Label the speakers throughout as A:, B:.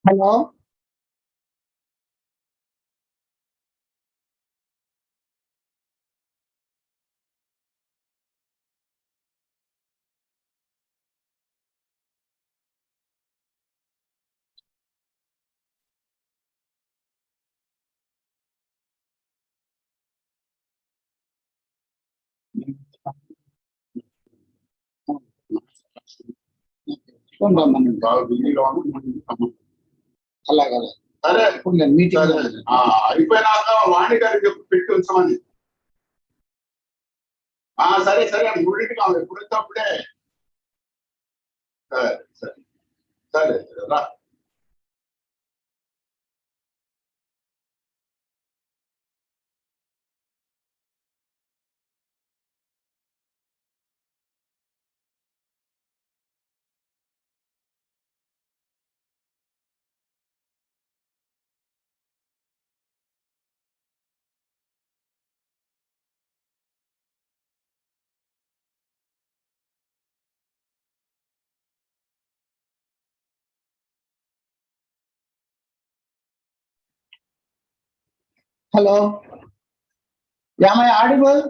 A: Hello. అలాగే సరే meeting అయిపోయినాక వాణి గారికి పెట్టి ఉంచమని. సరే సరే మూడింటికి కావాలి, ఎప్పుడు వస్తే అప్పుడే. సరే సరే సరే రా. Hello. Am I audible?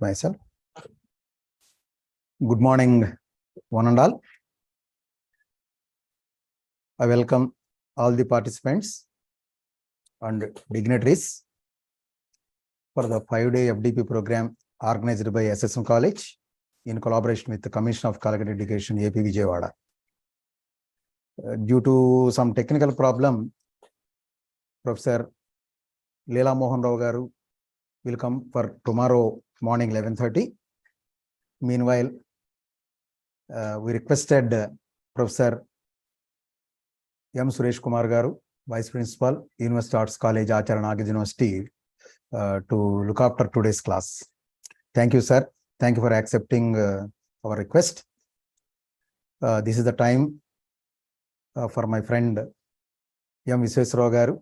B: Myself. Good morning, one and all. I welcome all the participants and dignitaries for the 5-day FDP program organized by N.College in collaboration with the Commission of Collegiate Education, AP Vijayawada. Due to some technical problem, Professor Leela Mohan Rao garu will come for tomorrow morning 11:30. Meanwhile, we requested Professor M. Suresh Kumar garu, Vice Principal, University Arts College, Acharya Naac University, to look after today's class. Thank you, sir. Thank you for accepting our request. This is the time for my friend M. Visweswarao garu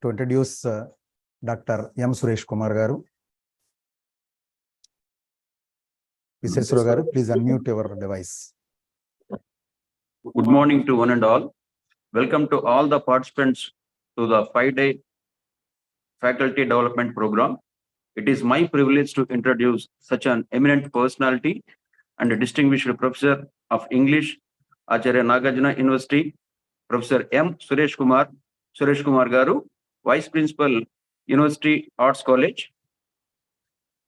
B: to introduce Dr. M. Suresh Kumar garu. Visweswarao garu, please unmute your device.
C: Good morning to one and all. Welcome to all the participants to the 5-day faculty development program. It is my privilege to introduce such an eminent personality and a distinguished professor of English, Acharya Nagarjuna University, Professor M. Suresh Kumar garu, Vice Principal, University Arts College.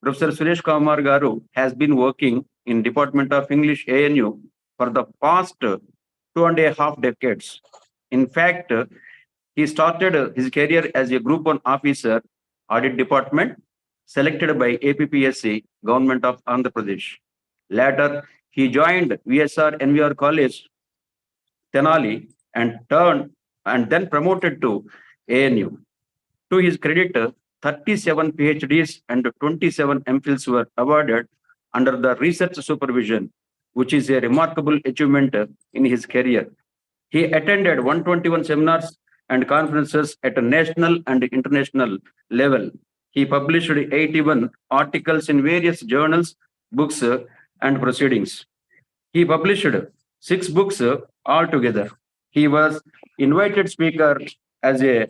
C: Professor Suresh Kumar Garu has been working in Department of English ANU for the past 2.5 decades. In fact, he started his career as a Group 1 officer, Audit Department, selected by APPSC, Government of Andhra Pradesh. Later, he joined VSR NVR College, Tenali, and then promoted to ANU. To his credit, 37 PhDs and 27 MPhils were awarded under the research supervision, which is a remarkable achievement in his career. He attended 121 seminars and conferences at a national and international level. He published 81 articles in various journals, books, and proceedings. He published 6 books altogether. He was invited speaker as a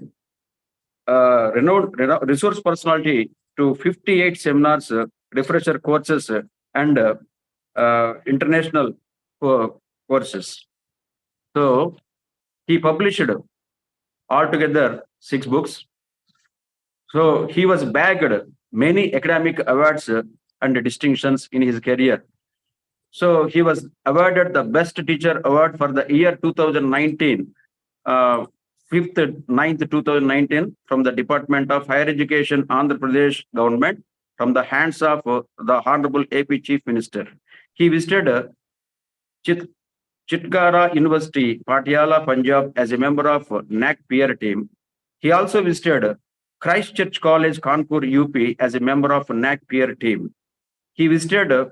C: renowned resource personality to 58 seminars, refresher courses, and international courses. So he published altogether 6 books. So he was bagged many academic awards and distinctions in his career. So he was awarded the Best Teacher Award for the year 2019, 5th, 9th, 2019 from the Department of Higher Education, Andhra Pradesh government, from the hands of the Honorable AP Chief Minister. He visited Chitkara University, Patiala, Punjab as a member of Naac peer team. He also visited Christchurch College, Kanpur, UP as a member of Naac peer team. He visited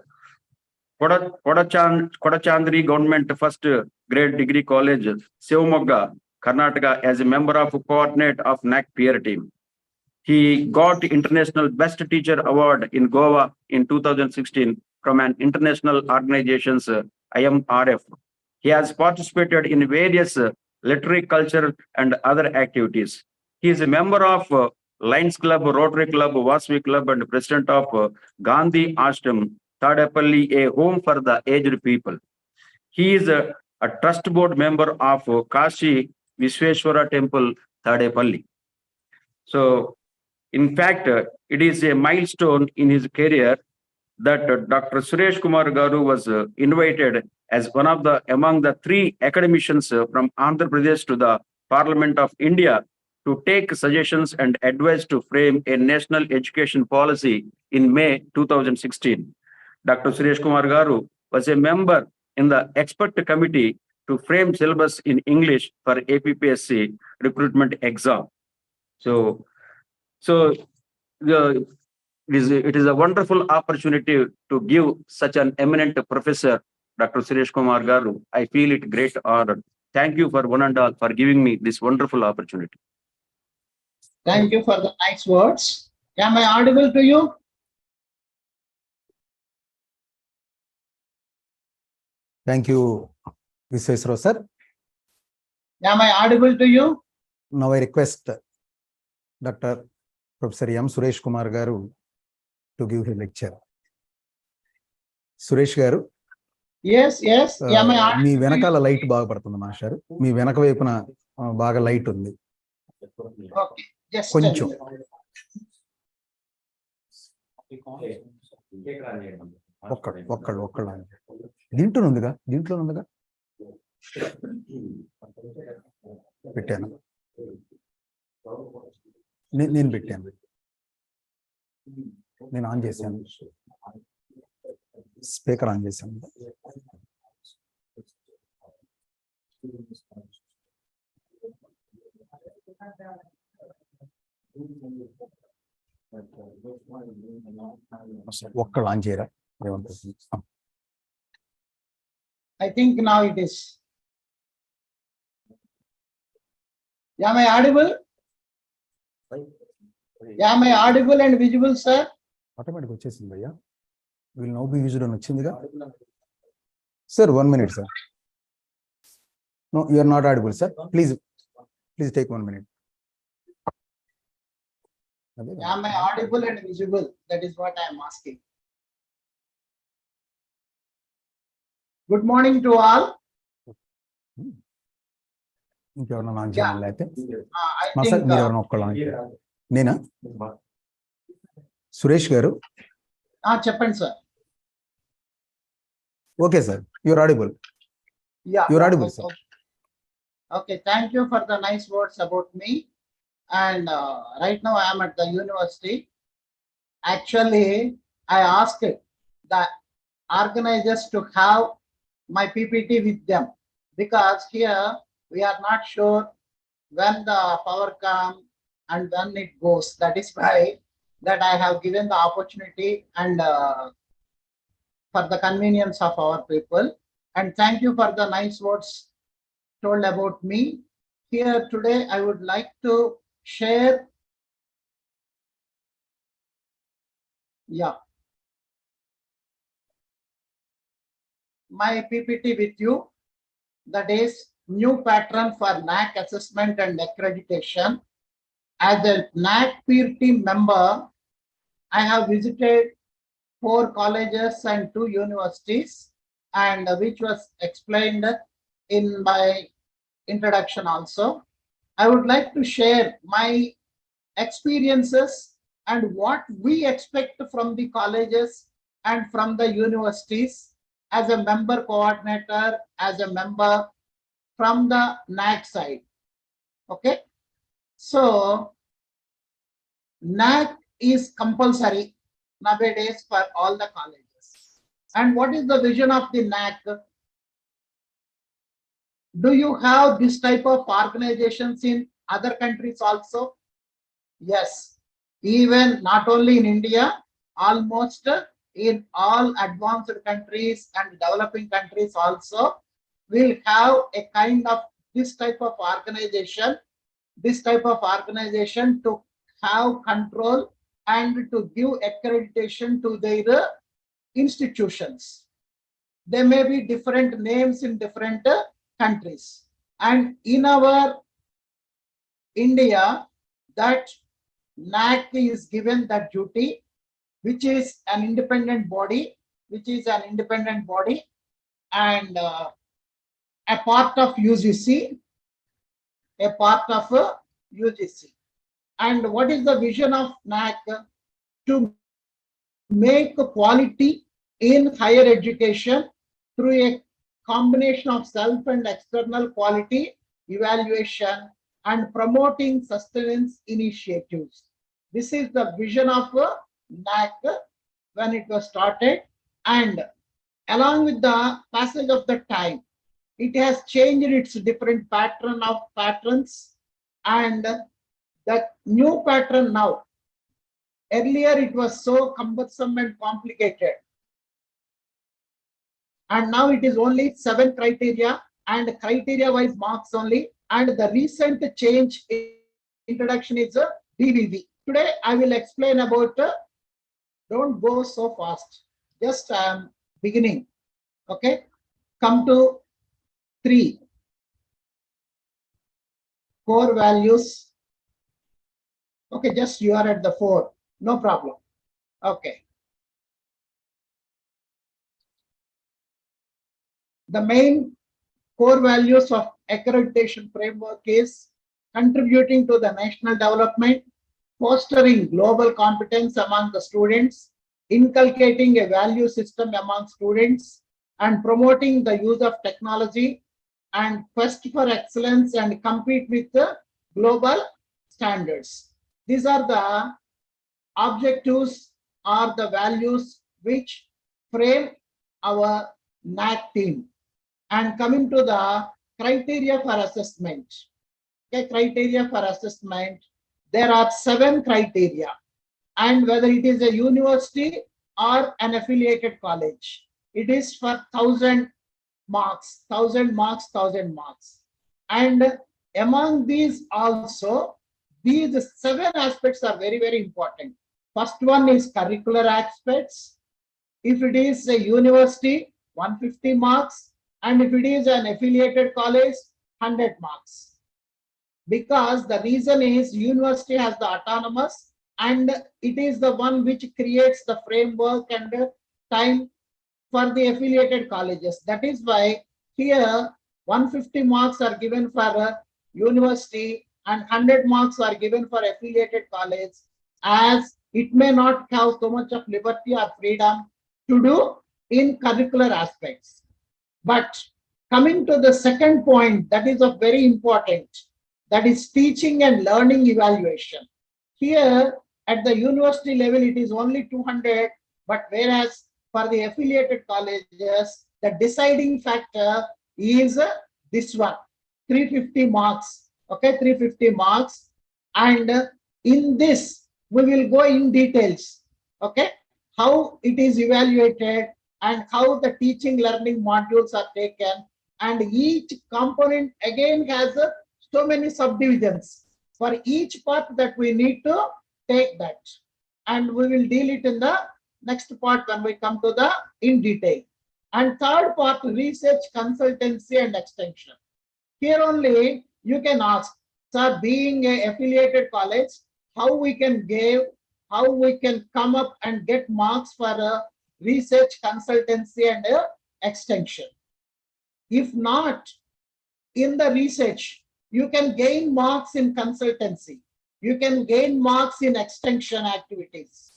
C: Kodachandri Government First Grade Degree College, Shivamogga, Karnataka as a member of coordinate of Naac peer team. He got International Best Teacher Award in Goa in 2016 from an international organization's IMRF. He has participated in various literary, culture, and other activities. He is a member of Lions Club, Rotary Club, Vasvi Club, and president of Gandhi Ashram, Tadepalli, a home for the aged people. He is a trust board member of Kashi Vishweshwara Temple, Tadepalli. So, in fact, it is a milestone in his career that Dr. Suresh Kumar Garu was invited as one of among the 3 academicians from Andhra Pradesh to the Parliament of India to take suggestions and advice to frame a national education policy in May 2016. Dr. Suresh Kumar Garu was a member in the expert committee to frame syllabus in English for APPSC recruitment exam. So it is a wonderful opportunity to give such an eminent professor, Dr. Suresh Kumar Garu. I feel it great honor. Thank you for one and all for giving me this wonderful opportunity.
D: Thank you for the nice words. Am I audible to you?
B: Thank you, Vishweswara sir.
D: Am I audible to you?
B: Now I request Dr. Professor M. Suresh Kumar Garu to give his lecture. Suresh Garu.
D: Yes, yes. Am I audible?
B: మీ వెనకాల light బాగా పడుతుంది master. మీ వెనక వైపున బాగా light ఉంది.
D: Okay, just
B: కొంచెం. ఒక్కళ్ళు దీంట్లో ఉందిగా పెట్టాను. నేను పెట్టాను, నేను ఆన్ చేశాను, స్పీకర్ ఆన్ చేశాను. ఒక్కళ్ళు ఆన్ చేయరా?
D: I think now it is. Am I audible? Am I audible and visible, sir?
B: Automatic వచ్చేసింది భయ్యా. విల్ నౌ బి యూజ్డ్ అని వచ్చిందిగా. Sir 1 minute sir. No, you are not audible, sir. Please take 1 minute.
D: Am I audible and visible? That is what I am asking. Good morning to all.
B: ఇంకెవరన్నా on చేయాలి అయితే
D: I
B: master
D: think
B: మీరు ఎవరైనా ఒక్కళ్ళు on చేయాలి. నేనా సురేష్ గారు
D: చెప్పండి sir.
B: Okay sir, your audible.
D: Yeah.
B: You're audible, sir.
D: Okay, thank you for the nice words about me. And right now I am at the university. Actually, I asked the organizers to have my PPT with them because here we are not sure when the power comes and when it goes. That is why that I have given the opportunity and for the convenience of our people. And thank you for the nice words told about me. Here today, I would like to share. My PPT with you. That is new pattern for Naac assessment and accreditation. As a Naac peer team member, I have visited 4 colleges and 2 universities, and which was explained in my introduction also. I would like to share my experiences and what we expect from the colleges and from the universities as a member coordinator, as a member from the Naac side. Okay. So Naac is compulsory nowadays for all the colleges. And what is the vision of the Naac? Do you have this type of organizations in other countries also? Yes. Even not only in India, almost in all advanced countries and developing countries also will have a kind of this type of organization to have control and to give accreditation to their institutions. There may be different names in different countries, and in our India, that Naac is given that duty, which is an independent body, and a part of UGC, And what is the vision of Naac? To make quality in higher education through a combination of self and external quality evaluation and promoting sustenance initiatives. This is the vision of Naac when it was started, and along with the passage of the time, it has changed its different patterns, and the new pattern now. Earlier it was so cumbersome and complicated, and now it is only 7 criteria and criteria wise marks only, and the recent change introduction is a DVV. Today I will explain about, don't go so fast, just I am beginning. Okay, come to 3 core values. Okay, just you are at the 4, no problem. Okay. The main core values of accreditation framework is contributing to the national development, fostering global competence among the students, inculcating a value system among students, and promoting the use of technology and quest for excellence and compete with the global standards. These are the objectives or the values which frame our Naac team. And coming to the criteria for assessment. Okay, criteria for assessment. There are 7 criteria, and whether it is a university or an affiliated college, it is for 1000 marks. And among these also, these 7 aspects are very, very important. First one is curricular aspects. If it is a university, 150 marks, and if it is an affiliated college, 100 marks. Because the reason is university has the autonomous, and it is the one which creates the framework and time for the affiliated colleges. That is why here 150 marks are given for a university and 100 marks are given for affiliated college, as it may not have so much of liberty or freedom to do in curricular aspects. But coming to the second point, that is of very important, that is teaching and learning evaluation. Here at the university level, it is only 200, but whereas for the affiliated colleges, the deciding factor is this one, 350 marks. Okay, 350 marks. And in this, we will go in details. Okay, how it is evaluated and how the teaching learning modules are taken. And each component again has so many subdivisions. For each part that we need to take that. And we will deal it in the next part when we come to the in detail. And third part, research, consultancy and extension. Here only you can ask, sir, being a affiliated college, how we can give, how we can come up and get marks for research, consultancy and extension. If not, in the research, you can gain marks in consultancy. You can gain marks in extension activities.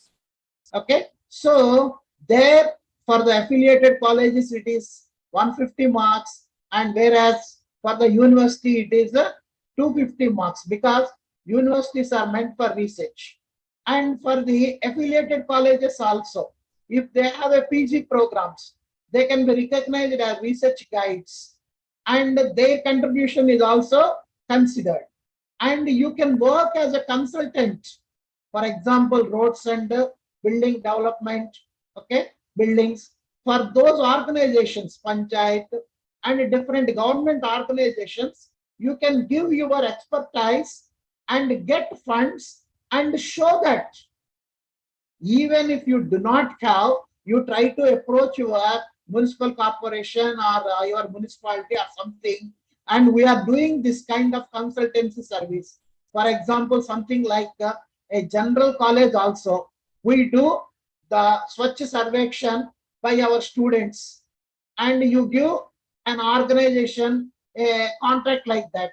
D: Okay, so there for the affiliated colleges, it is 150 marks, and whereas for the university, it is 250 marks, because universities are meant for research. And for the affiliated colleges also, if they have a PG programs, they can be recognized as research guides, and their contribution is also considered. And you can work as a consultant, for example, roads and building development, okay, buildings, for those organizations, panchayat and different government organizations, you can give your expertise and get funds and show that even if you do not have, you try to approach your municipal corporation or your municipality or something, and we are doing this kind of consultancy service. For example, something like a general college also, we do the Swachh Sarvekshan by our students, and you give an organization a contract like that.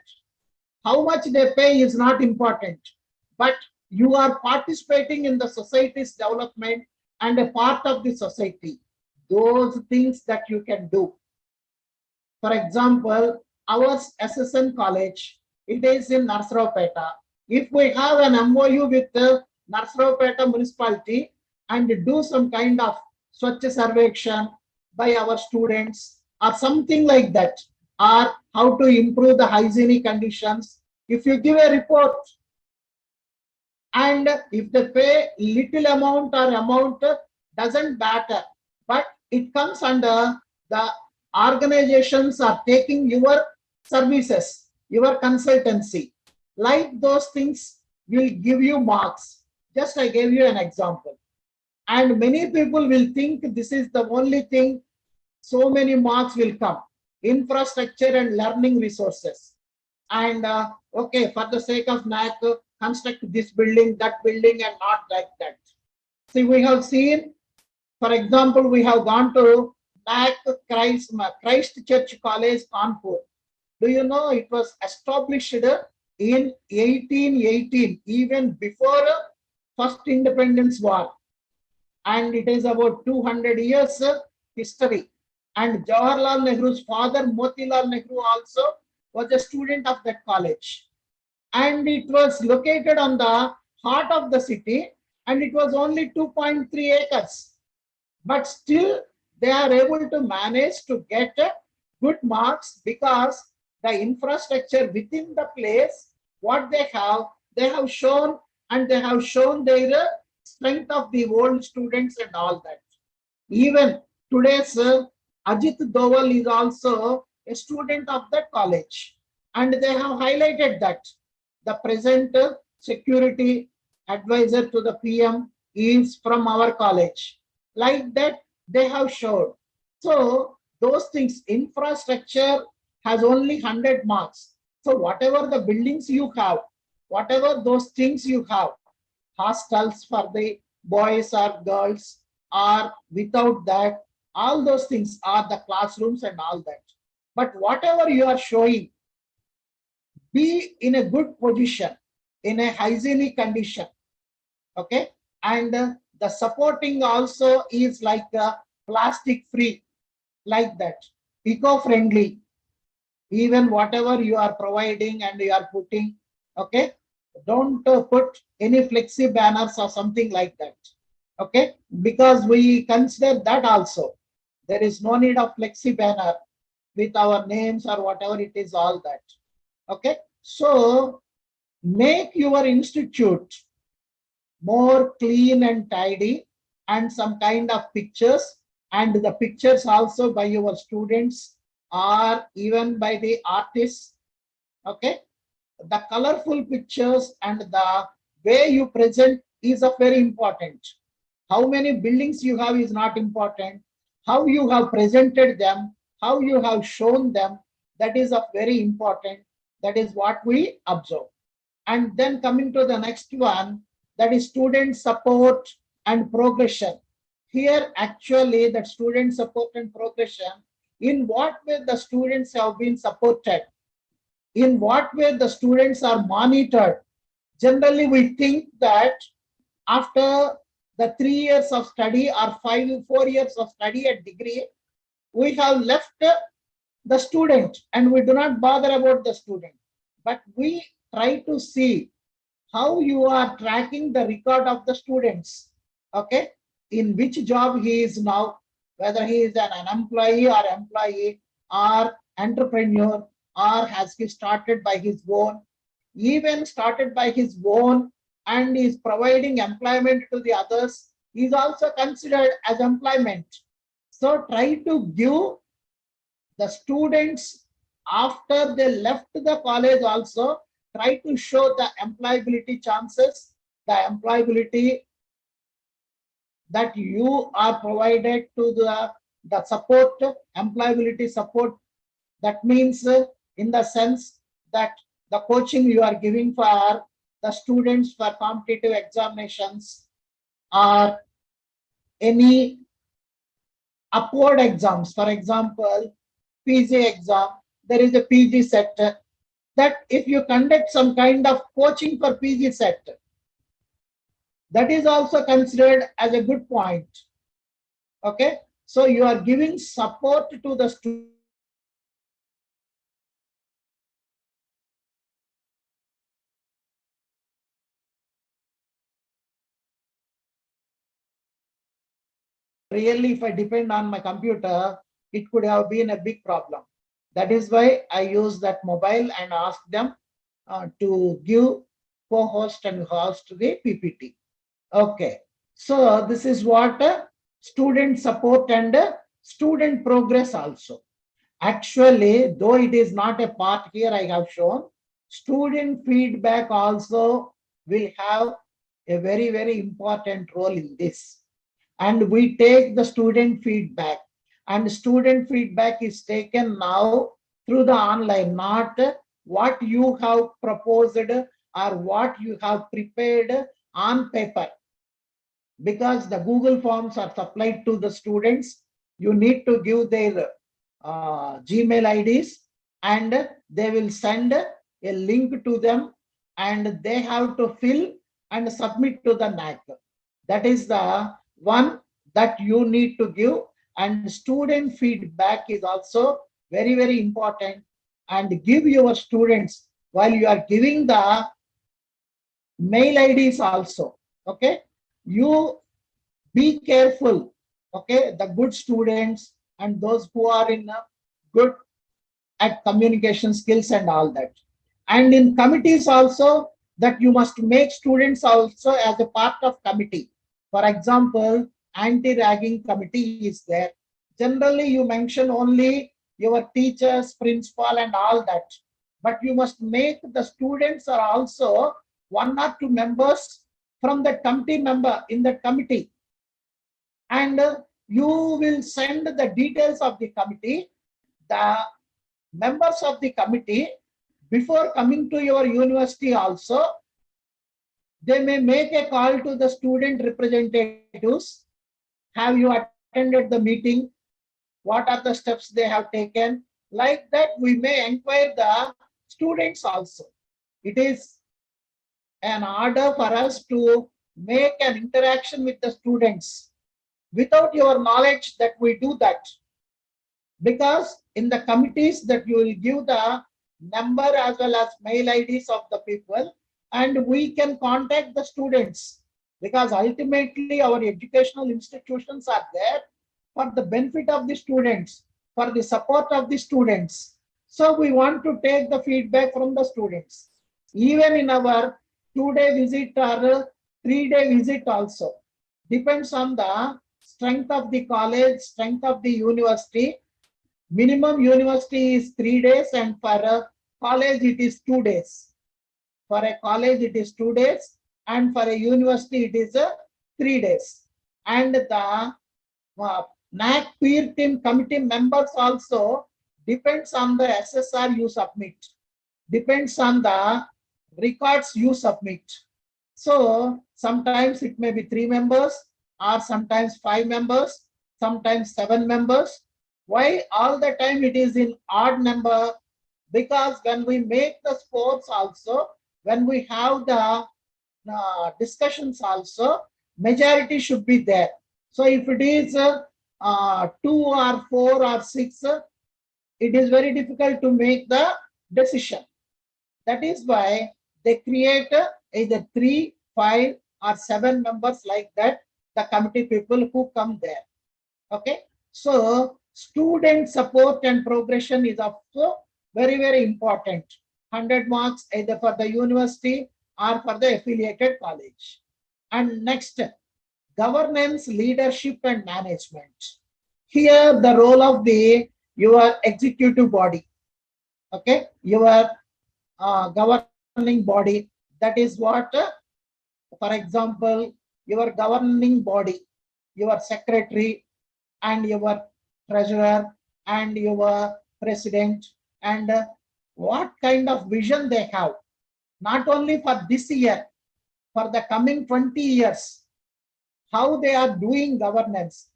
D: How much they pay is not important, but you are participating in the society's development and a part of the society. Those things that you can do. For example, our SSN college, it is in Narasaraopet. If we have an MOU with the Narasaraopet municipality and do some kind of Swachh Sarvekshan by our students or something like that, or how to improve the hygienic conditions, if you give a report, and if they pay little amount or amount doesn't matter, but it comes under the organizations are taking your services, your consultancy, like those things will give you marks. Just I gave you an example, and many people will think this is the only thing, so many marks will come. Infrastructure and learning resources, and okay, for the sake of Naac, construct this building, that building, and not like that. See, we have seen, for example, we have gone to Naac Christ Church College, Kanpur. Do you know it was established in 1818, even before first independence war, and it is about 200 years history. And Jawaharlal Nehru's father, Motilal Nehru, also was a student of that college. And it was located on the heart of the city, and it was only 2.3 acres. But still, they are able to manage to get good marks because the infrastructure within the place, what they have shown, and they have shown their strength of the old students and all that. Even today's Ajit Doval is also a student of that college, and they have highlighted that the present security advisor to the PM is from our college. Like that, they have showed. So those things, infrastructure has only 100 marks. So whatever the buildings you have, whatever those things you have, hostels for the boys or girls, or without that, all those things are the classrooms and all that. But whatever you are showing, be in a good position, in a hygienic condition. Okay, and the supporting also is like plastic free, like that, eco-friendly. Even whatever you are providing and you are putting, okay, don't put any flexi banners or something like that. Okay, because we consider that also. There is no need of flexi banner with our names or whatever it is, all that. Okay, so make your institute more clean and tidy, and some kind of pictures, and the pictures also by your students or even by the artists. Okay, the colorful pictures and the way you present is of very important. How many buildings you have is not important. How you have presented them, how you have shown them, that is of very important. That is what we observe. And then coming to the next one, that is student support and progression. Here actually that student support and progression, in what way the students have been supported, in what way the students are monitored. Generally we think that after the 3 years of study or 4 years of study at degree, we have left the student and we do not bother about the student. But we try to see how you are tracking the record of the students. Okay, in which job he is now, whether he is an employee or entrepreneur, or has he started by his own, even started by his own and is providing employment to the others, is also considered as employment. So try to give the students after they left the college also, try to show the employability chances, the employability that you are provided to the support, employability support. That means in the sense that the coaching you are giving for the students for competitive examinations or any upward exams, for example, PG exam, there is a PG set, that if you conduct some kind of coaching for PG set, that is also considered as a good point. Okay, so you are giving support to the student. Really, if I depend on my computer, it could have been a big problem. That is why I use that mobile and ask them to give co-host and host the PPT. Okay, so this is what student support and student progress also. Actually, though it is not a part here I have shown, student feedback also will have a very, very important role in this. And we take the student feedback, and student feedback is taken now through the online, not what you have proposed or what you have prepared on paper. Because the Google Forms are supplied to the students, you need to give their Gmail IDs and they will send a link to them and they have to fill and submit to the Naac. That is the one that you need to give, and student feedback is also very, very important. And give your students, while you are giving the mail IDs also, okay, you be careful, okay, the good students and those who are in good at communication skills and all that. And in committees also, that you must make students also as a part of committee. For example, anti-ragging committee is there. Generally, you mention only your teachers, principal and all that. But you must make the students are also 1 or 2 members from the committee member in the committee. And you will send the details of the committee. The members of the committee, before coming to your university also, they may make a call to the student representatives. Have you attended the meeting? What are the steps they have taken? Like that, we may inquire the students also. It is an order for us to make an interaction with the students. Without your knowledge that we do that, because in the committees that you will give the number as well as mail IDs of the people, and we can contact the students, because ultimately our educational institutions are there for the benefit of the students, for the support of the students. So we want to take the feedback from the students. Even in our 2-day visit or 3-day visit also, depends on the strength of the college, strength of the university. Minimum university is 3 days, and for a college it is 2 days. For a college it is 2 days, and for a university it is 3 days. And the Naac peer team committee members also depends on the SSR you submit, depends on the records you submit. So sometimes it may be 3 members, or sometimes 5 members, sometimes 7 members. Why all the time it is in odd number? Because when we make the sports also, when we have the discussions also, majority should be there. So if it is 2 or 4 or 6, it is very difficult to make the decision. That is why they create either 3, 5 or 7 members like that, the committee people who come there. Okay, so student support and progression is also very, very important. 100 marks either for the university or for the affiliated college. And next, governance, leadership and management. Here the role of your executive body, okay, your governing body. That is what, for example, your governing body, your secretary and your treasurer and your president, and what kind of vision they have, not only for this year, for the coming 20 years, how they are doing governance.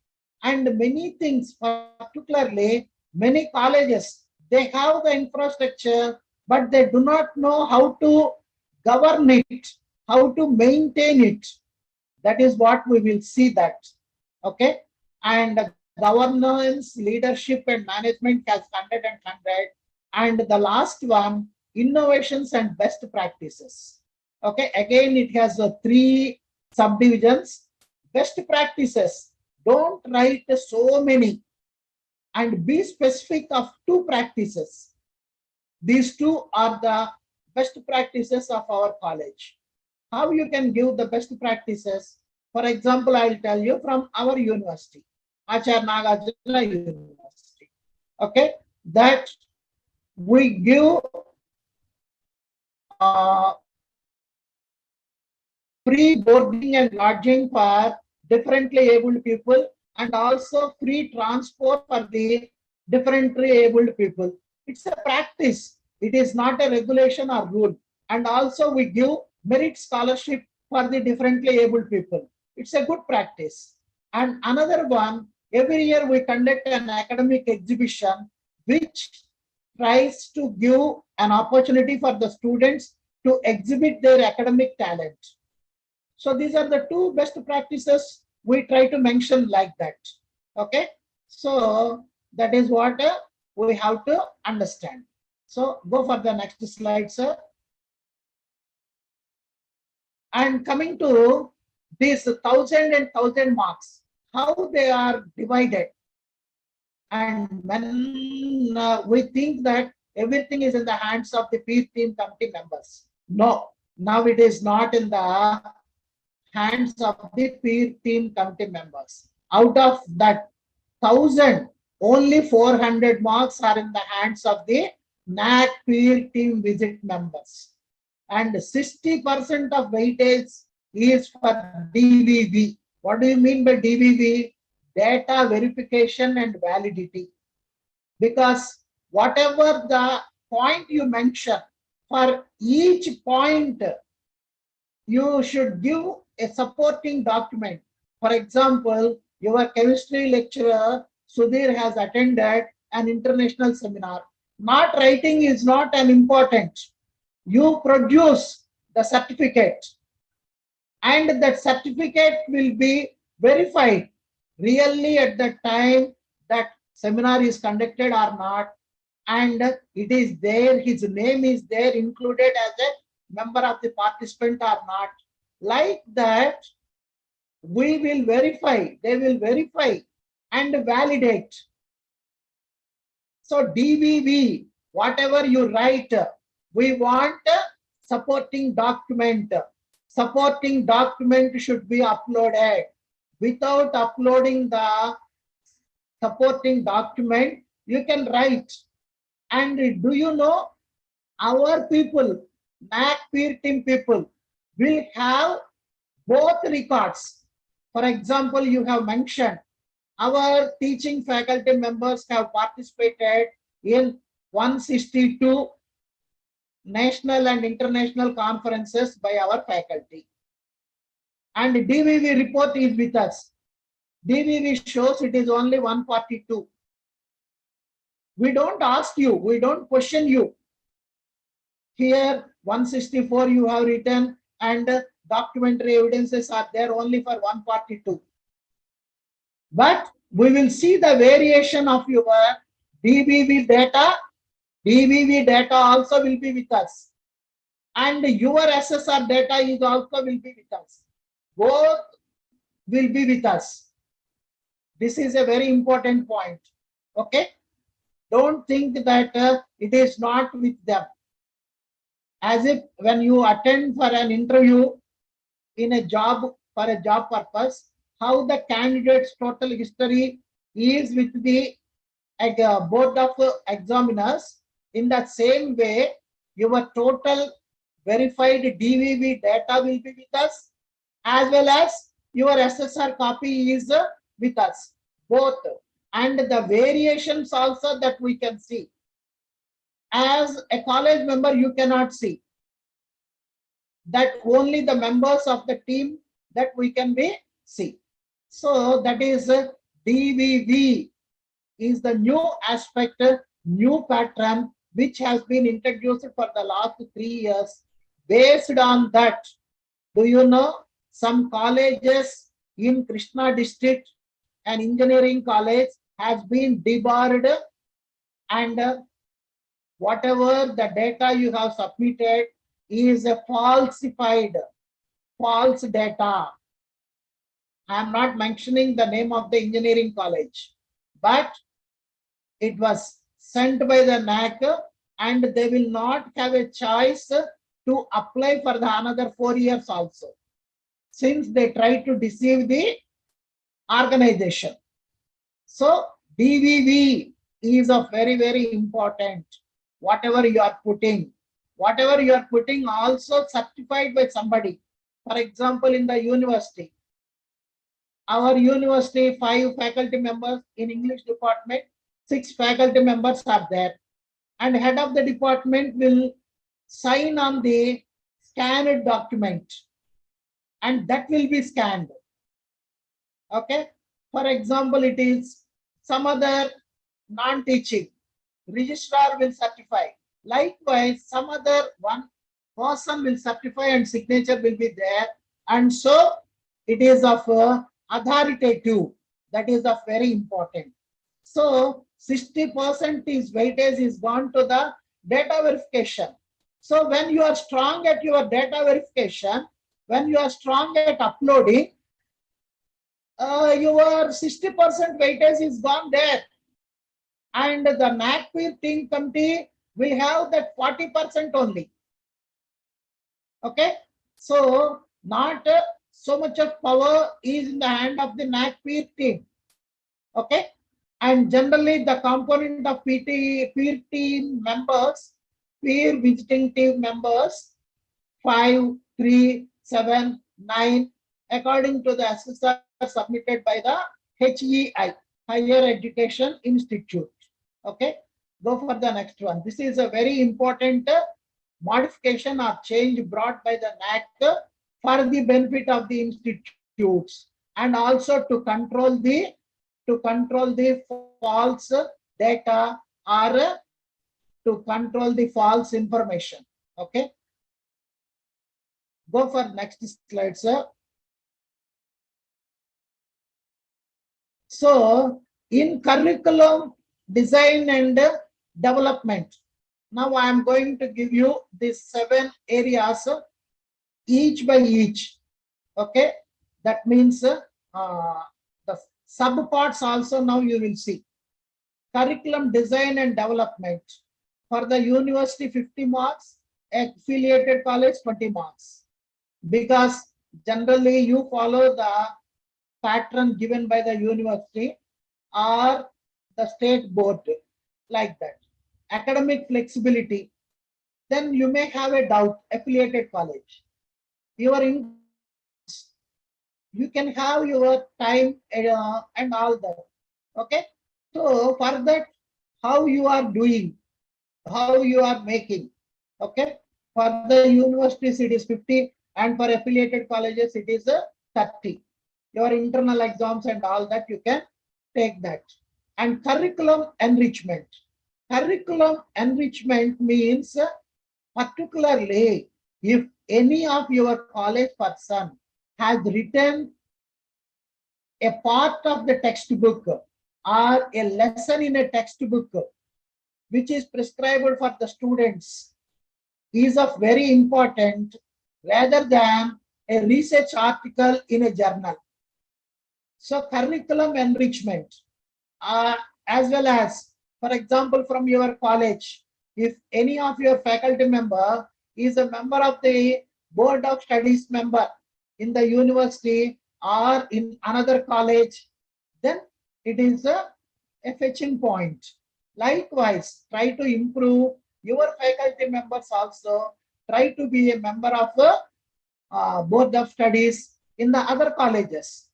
D: And many things, particularly many colleges, they have the infrastructure, but they do not know how to govern it, how to maintain it. That is what we will see that. Okay, and governance, leadership and management has 100 and 100. And the last one, innovations and best practices. Okay, again it has 3 subdivisions. Best practices, don't write so many, and be specific of 2 practices. These 2 are the best practices of our college. How you can give the best practices? For example, I will tell you from our university, Acharya Nagarjuna University. Okay, that we give free boarding and lodging for differently abled people, and also free transport for the differently abled people. It's a practice. It is not a regulation or rule. And also we give merit scholarship for the differently abled people. It's a good practice. And another one, every year we conduct an academic exhibition which tries to give an opportunity for the students to exhibit their academic talent. So these are the 2 best practices we try to mention like that. Okay, so that is what we have to understand. So go for the next slide, sir. And coming to these 1,000 and 1,000 marks, how they are divided. And when we think that everything is in the hands of the peer team committee members. No, now it is not in the hands of the peer team committee members. Out of that 1,000, only 400 marks are in the hands of the Naac peer team visit members. And 60% of weightage is for DVV. What do you mean by DVV? Data verification and validity. Because whatever the point you mention, for each point, you should give a supporting document. For example, your chemistry lecturer, Sudhir, has attended an international seminar. Not writing is not an important. You produce the certificate, and that certificate will be verified really at the time that seminar is conducted or not, and it is there, his name is there included as a member of the participant or not. Like that, we will verify, they will verify and validate. So DVV, whatever you write, we want supporting document. Supporting document should be uploaded. Without uploading the supporting document, you can write. And do you know, our people, Naac peer team people, will have both records. For example, you have mentioned our teaching faculty members have participated in 162 national and international conferences by our faculty. And DVV report is with us. DVV shows it is only 142. We don't ask you, we don't question you. Here 164 you have written, and documentary evidences are there only for 142. But we will see the variation of your DVV data. DVV data also will be with us. And your SSR data is also will be with us. Both will be with us. This is a very important point. Okay? Don't think that it is not with them. As if when you attend for an interview in a job, for a job purpose, how the candidate's total history is with the board of examiners, in the same way, your total verified DVV data will be with us, as well as your SSR copy is with us, both. And the variations also that we can see. As a college member, you cannot see. That only the members of the team that we can be see. So that is DVV is the new aspect, new pattern which has been introduced for the last 3 years. Based on that, do you know, some colleges in Krishna district, an engineering college has been debarred, and whatever the data you have submitted is a falsified, false data. I am not mentioning the name of the engineering college, but it was sent by the Naac, and they will not have a choice to apply for the another 4 years also, since they try to deceive the organization. So DVV is a very, very important. Whatever you are putting also certified by somebody. For example, in the university, our university, 5 faculty members in English department, 6 faculty members are there, and head of the department will sign on the scanned document, and that will be scanned. Okay. For example, it is some other non-teaching, registrar will certify. Likewise, some other one person will certify and signature will be there. And so it is of authoritative. That is of very important. So 60% is weightage is gone to the data verification. So when you are strong at your data verification, when you are strong at uploading, your 60% weightage is gone there. And the Naac peer team committee will have that 40% only. Okay. So not so much of power is in the hand of the Naac peer team. Okay. And generally the component of peer team members, peer visiting team members, 5, 3, 7, 9, according to the SSR submitted by the HEI, Higher Education Institute. Okay, go for the next one. This is a very important modification or change brought by the Naac for the benefit of the institutes, and also to control the false data or to control the false information. Okay. Go for next slide, sir. So in curriculum design and development, now I am going to give you these 7 areas, each by each. Okay, that means the sub parts also now you will see. Curriculum design and development for the university 50 marks, affiliated college 20 marks, because generally you follow the pattern given by the university or the state board, like that. Academic flexibility, then you may have a doubt. Affiliated college, you can have your time and all that. Okay, so for that, how you are doing, how you are making. Okay, for the universities it is 50 and for affiliated colleges it is 30. Your internal exams and all that you can take that. And curriculum enrichment. Curriculum enrichment means particularly if any of your college person has written a part of the textbook or a lesson in a textbook which is prescribed for the students is of very important rather than a research article in a journal. So curriculum enrichment, as well as, for example, from your college, if any of your faculty member is a member of the board of studies member in the university or in another college, then it is a fetching point. Likewise, try to improve your faculty members also. Try to be a member of a board of studies in the other colleges.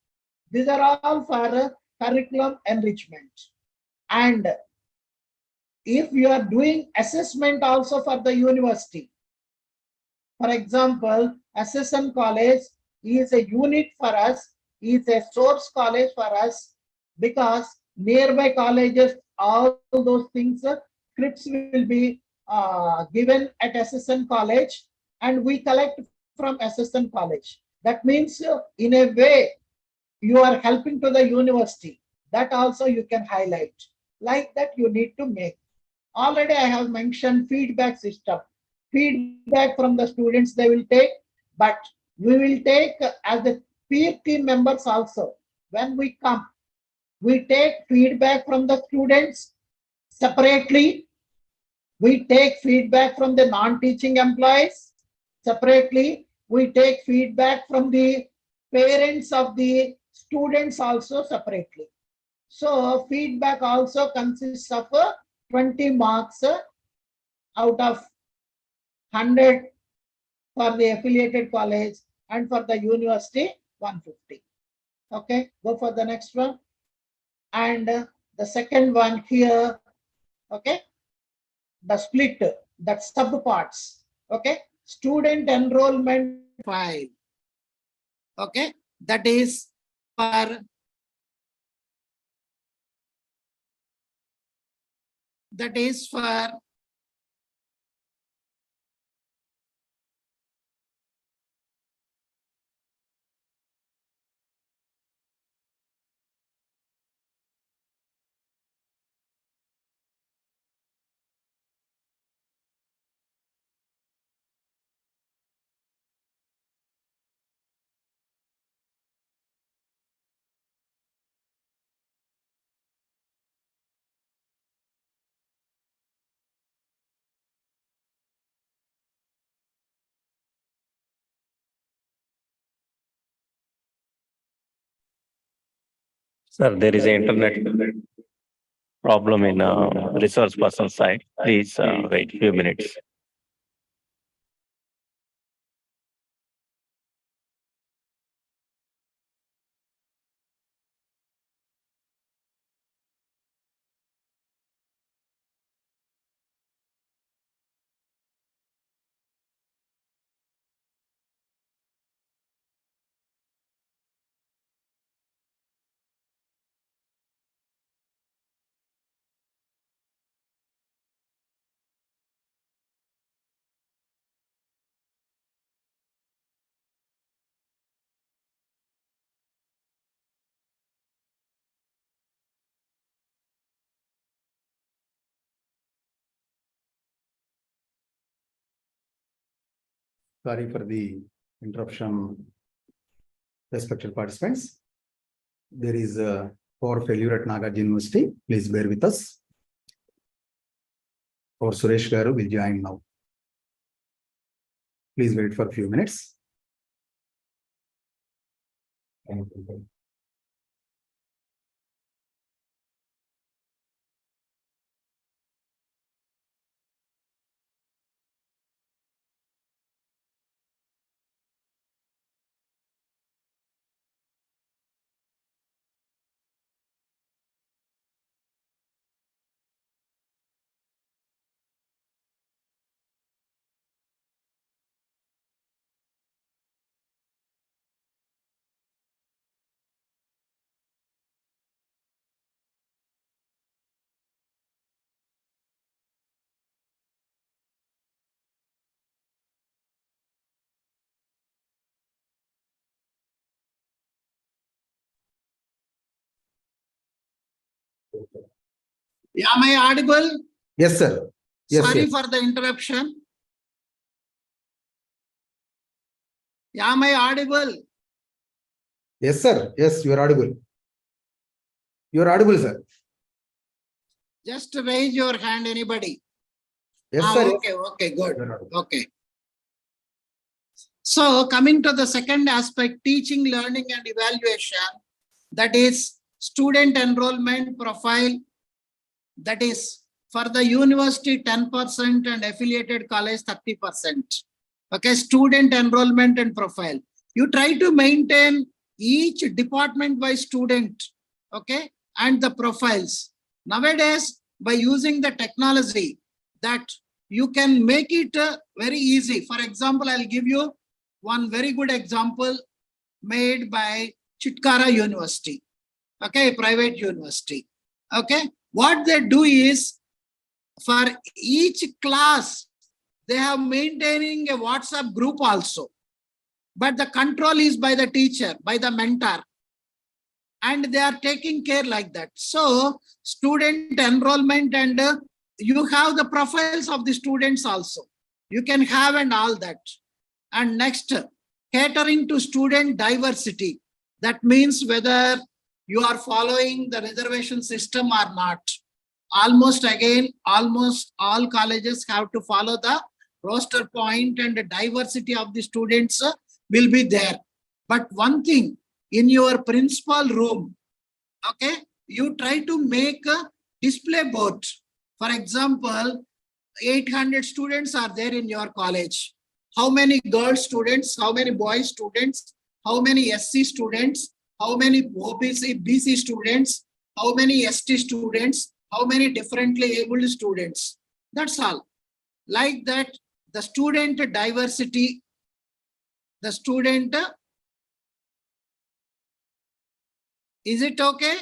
D: These are all for curriculum enrichment. And if you are doing assessment also for the university, for example, Assessment College is a unit for us, is a source college for us, because nearby colleges, all those things, scripts will be given at Assessment College and we collect from Assessment College. That means in a way you are helping to the university. That also you can highlight. Like that you need to make. Already I have mentioned feedback system. Feedback from the students they will take, but we will take as the peer team members also. When we come, we take feedback from the students separately. We take feedback from the non-teaching employees separately. We take feedback from the parents of the students also separately. So feedback also consists of 20 marks out of 100 for the affiliated college, and for the university 150. Okay, go for the next one. And the second one here, okay, the split, that sub parts. Okay, student enrollment file. Okay, that is for
E: Sir, there is an internet problem in resource person side. Please wait few minutes.
B: Sorry for the interruption, respected participants. There is a power failure at Naac University. Please bear with us. Our Suresh Garu will join now. Please wait for a few minutes.
D: Am I audible?
B: Yes, sir. Yes,
D: Sorry
B: yes.
D: for the interruption. Am I audible?
B: Yes, sir. Yes, you are audible. You are audible, sir.
D: Just raise your hand, anybody.
B: Yes, sir.
D: Okay, good.
B: You are audible.
D: Okay. So coming to the second aspect, teaching, learning and evaluation, that is student enrollment profile, that is for the university 10% and affiliated college 30%. Okay, student enrollment and profile. You try to maintain each department by student, okay, and the profiles. Nowadays, by using the technology, that you can make it very easy. For example, I'll give you one very good example made by Chitkara University, okay, private university. Okay, what they do is for each class, they have maintaining a WhatsApp group also, but the control is by the teacher, by the mentor, and they are taking care like that. So student enrollment and you have the profiles of the students also. You can have and all that. And next, catering to student diversity. That means whether you are following the reservation system or not. Almost all colleges have to follow the roster point, and the diversity of the students will be there. But one thing, in your principal room, okay, you try to make a display board. For example, 800 students are there in your college. How many girl students, how many boy students, how many SC students, how many BC students, how many ST students, how many differently abled students. That's all. Like that, the student diversity, the student, is it okay?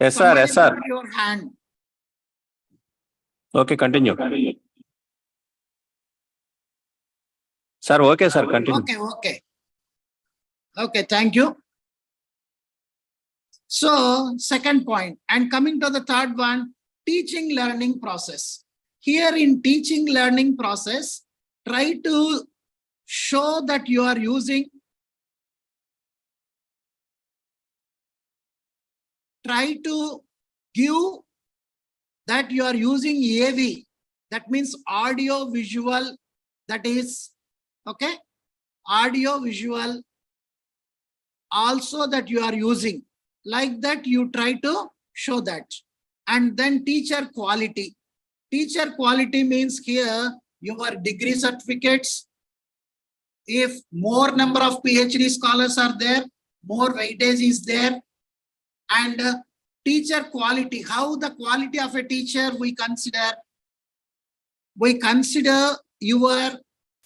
E: Yes, sir. Yes, sir.
D: Somebody put your hand.
E: Okay, continue. Sir, okay, sir, continue.
D: Okay, thank you. So, second point, and coming to the third one, teaching learning process. Here in teaching learning process, try to show that you are using, try to give that you are using AV, that means audio visual, that is, okay, audio visual also that you are using. Like that, you try to show that. And then teacher quality. Teacher quality means here your degree certificates. If more number of PhD scholars are there, more weightage is there. And teacher quality, how the quality of a teacher we consider? We consider your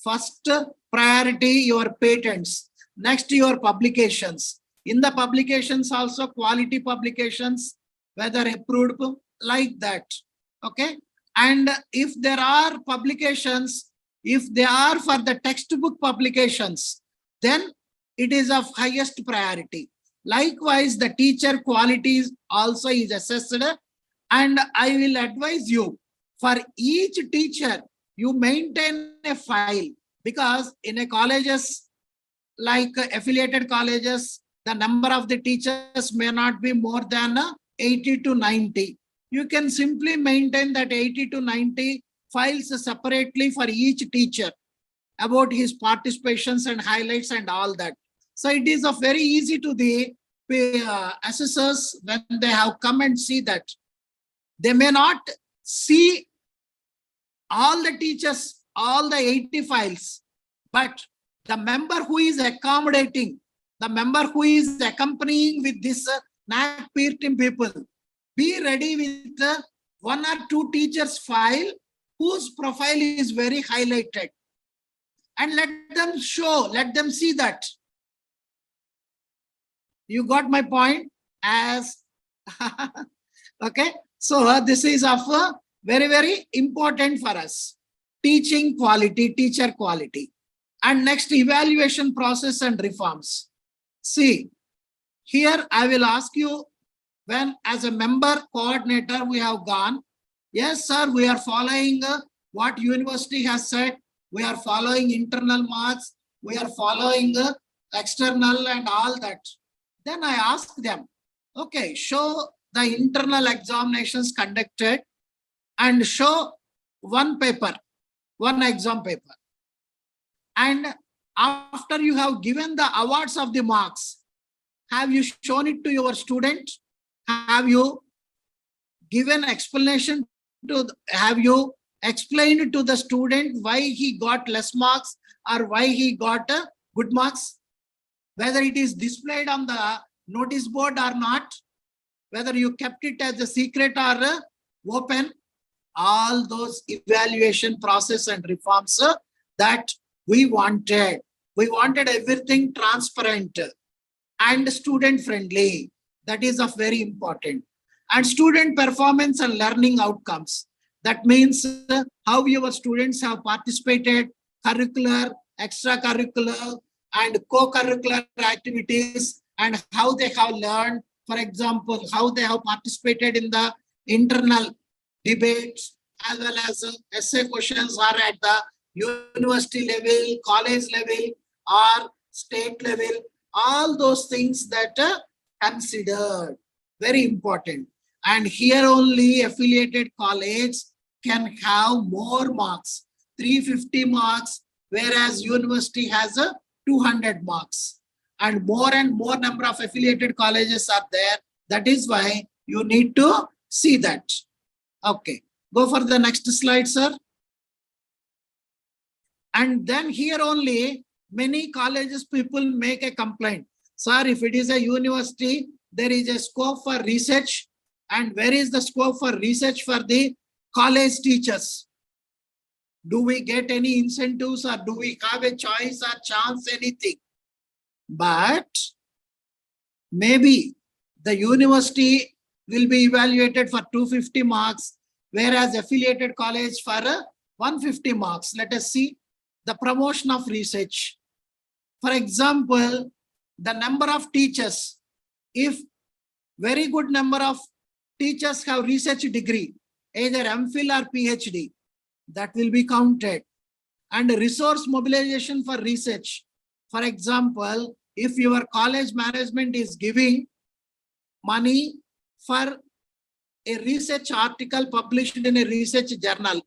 D: first priority, your patents, next your publications. In the publications also quality publications, whether approved, like that, okay? And if there are publications, if they are for the textbook publications, then it is of highest priority. Likewise, the teacher quality also is assessed, and I will advise you, for each teacher, you maintain a file, because in a colleges like affiliated colleges, the number of the teachers may not be more than 80 to 90. You can simply maintain that 80 to 90 files separately for each teacher about his participations and highlights and all that. So it is very easy to the assessors when they have come and see that. They may not see all the teachers, all the 80 files, but the member who is accommodating, the member who is accompanying with this Naac peer team people, be ready with 1 or 2 teachers file whose profile is very highlighted. And let them show, let them see that. You got my point? As okay. So this is of very, very important for us. Teaching quality, teacher quality. And next, evaluation process and reforms. See, here I will ask you, when as a member coordinator we have gone, yes sir, we are following what university has said, we are following internal marks, we are following external and all that. Then I ask them, okay, show the internal examinations conducted and show one paper, one exam paper. And after you have given the awards of the marks, have you shown it to your student? Have you given explanation to, have you explained to the student why he got less marks or why he got good marks? Whether it is displayed on the notice board or not, whether you kept it as a secret or open, all those evaluation process and reforms that we wanted. We wanted everything transparent and student friendly. That is of very important. And student performance and learning outcomes. That means how your students have participated, curricular, extracurricular, and co-curricular activities, and how they have learned. For example, how they have participated in the internal debates, as well as essay questions are at the university level, college level, or state level. All those things that are considered, very important. And here only affiliated college can have more marks, 350 marks, whereas university has 200 marks. And more number of affiliated colleges are there. That is why you need to see that. Okay, go for the next slide, sir. And then here only many colleges people make a complaint. Sir, if it is a university, there is a scope for research. And where is the scope for research for the college teachers? Do we get any incentives, or do we have a choice or chance, anything? But maybe the university will be evaluated for 250 marks, whereas affiliated college for 150 marks. Let us see the promotion of research. For example, the number of teachers, if very good number of teachers have research degree, either MPhil or PhD, that will be counted. And resource mobilization for research. For example, if your college management is giving money for a research article published in a research journal,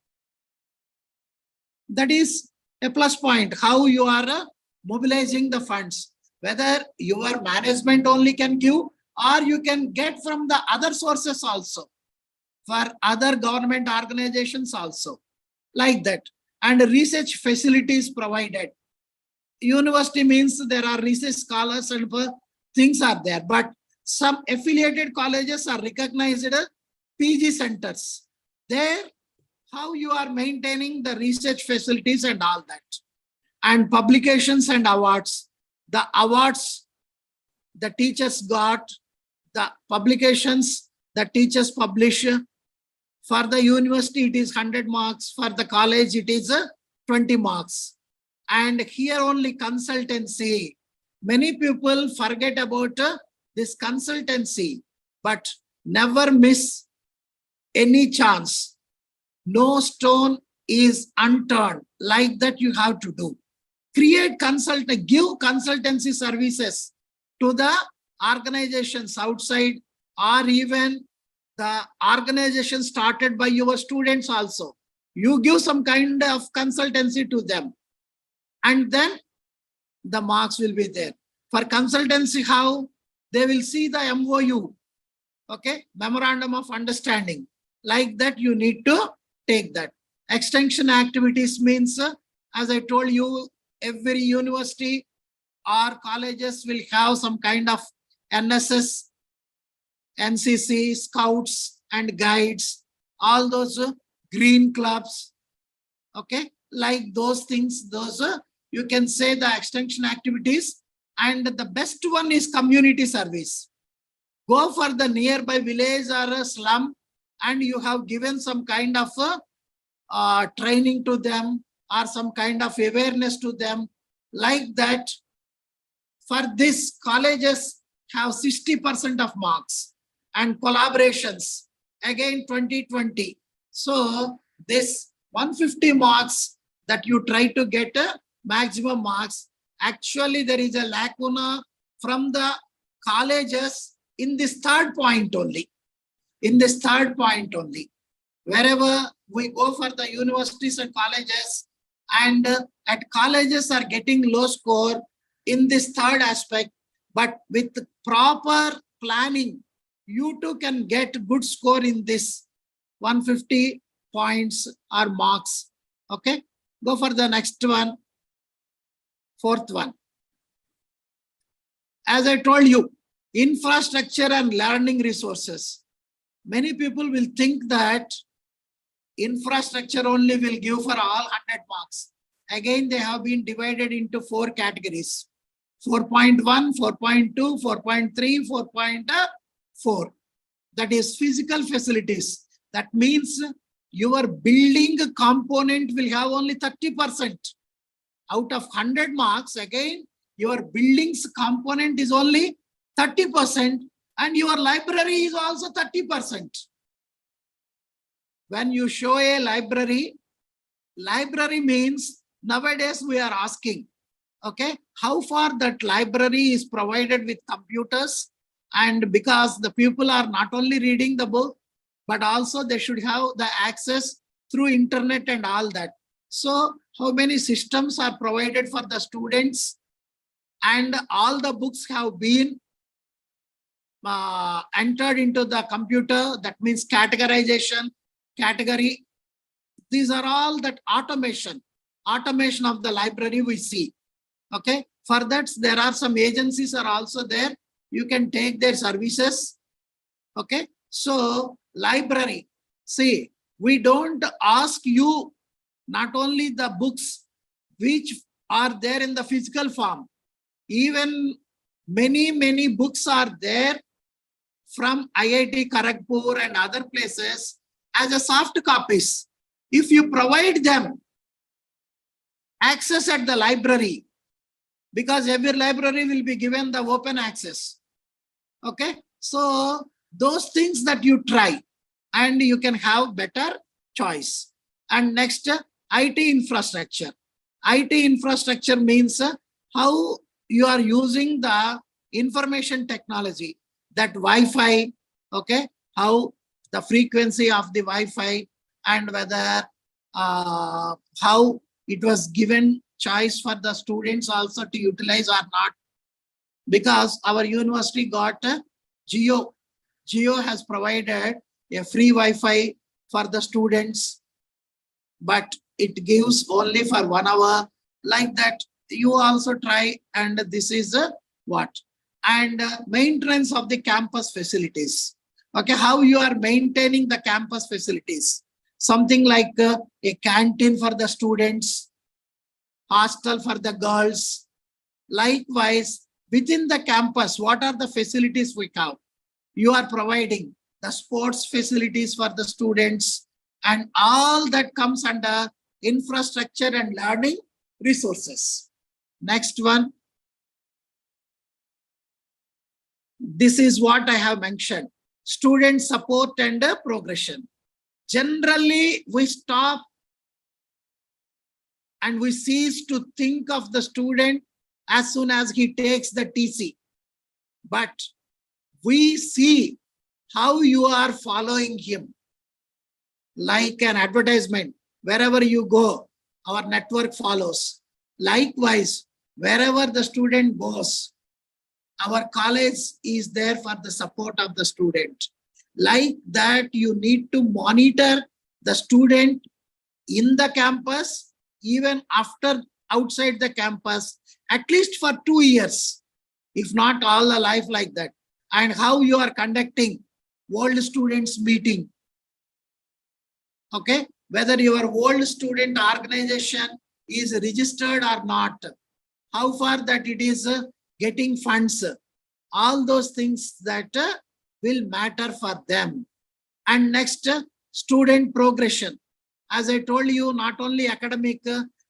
D: that is a plus point, how you are mobilizing the funds. Whether your management only can give, or you can get from the other sources also, for other government organizations also, like that. And research facilities provided. University means there are research scholars and things are there, but some affiliated colleges are recognized PG centers. There, how you are maintaining the research facilities and all that. And publications and awards. The awards the teachers got, the publications the teachers publish. For the university, it is 100 marks. For the college, it is 20 marks. And here only consultancy. Many people forget about this consultancy, but never miss any chance. No stone is unturned. Like that you have to do. Give consultancy services to the organizations outside, or even the organization started by your students also. You give some kind of consultancy to them, and then the marks will be there. For consultancy, how? They will see the MOU, okay, Memorandum of Understanding. Like that, you need to take that. Extension activities means, as I told you, every university or colleges will have some kind of NSS, NCC, Scouts and Guides, all those green clubs, okay, like those things, those you can say the extension activities. And the best one is community service. Go for the nearby village or a slum, and you have given some kind of training to them or some kind of awareness to them. Like that, for this, colleges have 60% of marks, and collaborations again 2020. So this 150 marks that you try to get a maximum marks, actually there is a lacuna from the colleges in this third point only. In this third point only. Wherever we go for the universities and colleges, and at colleges are getting low score in this third aspect, but with proper planning, you too can get good score in this 150 points or marks. Okay, go for the next one, fourth one. As I told you, infrastructure and learning resources. Many people will think that infrastructure only will give for all 100 marks. Again, they have been divided into 4 categories. 4.1, 4.2, 4.3, 4.4. That is physical facilities. That means your building component will have only 30%. Out of 100 marks, again, your buildings component is only 30%, and your library is also 30%. When you show a library means nowadays we are asking, okay, how far that library is provided with computers, and because the people are not only reading the book, but also they should have the access through internet and all that. So how many systems are provided for the students, and all the books have been entered into the computer. That means categorization, category. These are all that automation of the library we see. Okay, for that there are some agencies are also there. You can take their services. Okay, so library, see, we don't ask you not only the books which are there in the physical form, even many books are there from IIT Kharagpur and other places as a soft copies. If you provide them access at the library, because every library will be given the open access. Okay, so those things that you try, and you can have better choice. And next, IT infrastructure. IT infrastructure means how you are using the information technology, that Wi-Fi, okay, how the frequency of the Wi-Fi, and whether how it was given choice for the students also to utilize or not. Because our university got Jio. Jio has provided a free Wi-Fi for the students, but it gives only for 1 hour. Like that, you also try, and this is what? And maintenance of the campus facilities. Okay, how you are maintaining the campus facilities. Something like a canteen for the students, hostel for the girls. Likewise, within the campus, what are the facilities we have? You are providing the sports facilities for the students, and all that comes under infrastructure and learning resources. Next one. This is what I have mentioned. Student support and progression. Generally, we stop and we cease to think of the student as soon as he takes the TC. But we see how you are following him. Like an advertisement, wherever you go, our network follows. Likewise, wherever the student goes, our college is there for the support of the student. Like that, you need to monitor the student in the campus, even after outside the campus, at least for 2 years, if not all the life like that. And how you are conducting world students meeting. Okay, whether your world student organization is registered or not, how far that it is getting funds, all those things that will matter for them. And next, student progression. As I told you, not only academic,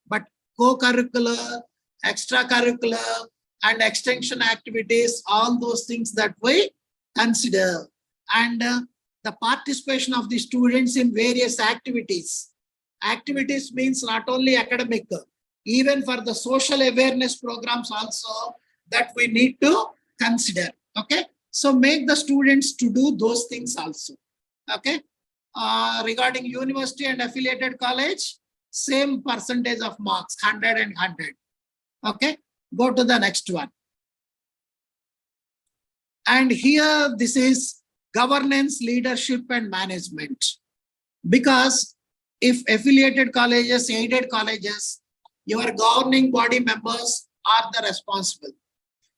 D: but co-curricular, extracurricular, and extension activities, all those things that we consider. And the participation of the students in various activities. Activities means not only academic, even for the social awareness programs also that we need to consider. Okay, so make the students to do those things also. Okay, regarding university and affiliated college, same percentage of marks, 100 and 100. Okay, go to the next one. And here this is governance, leadership, and management. Because if affiliated colleges, aided colleges, your governing body members are the responsible.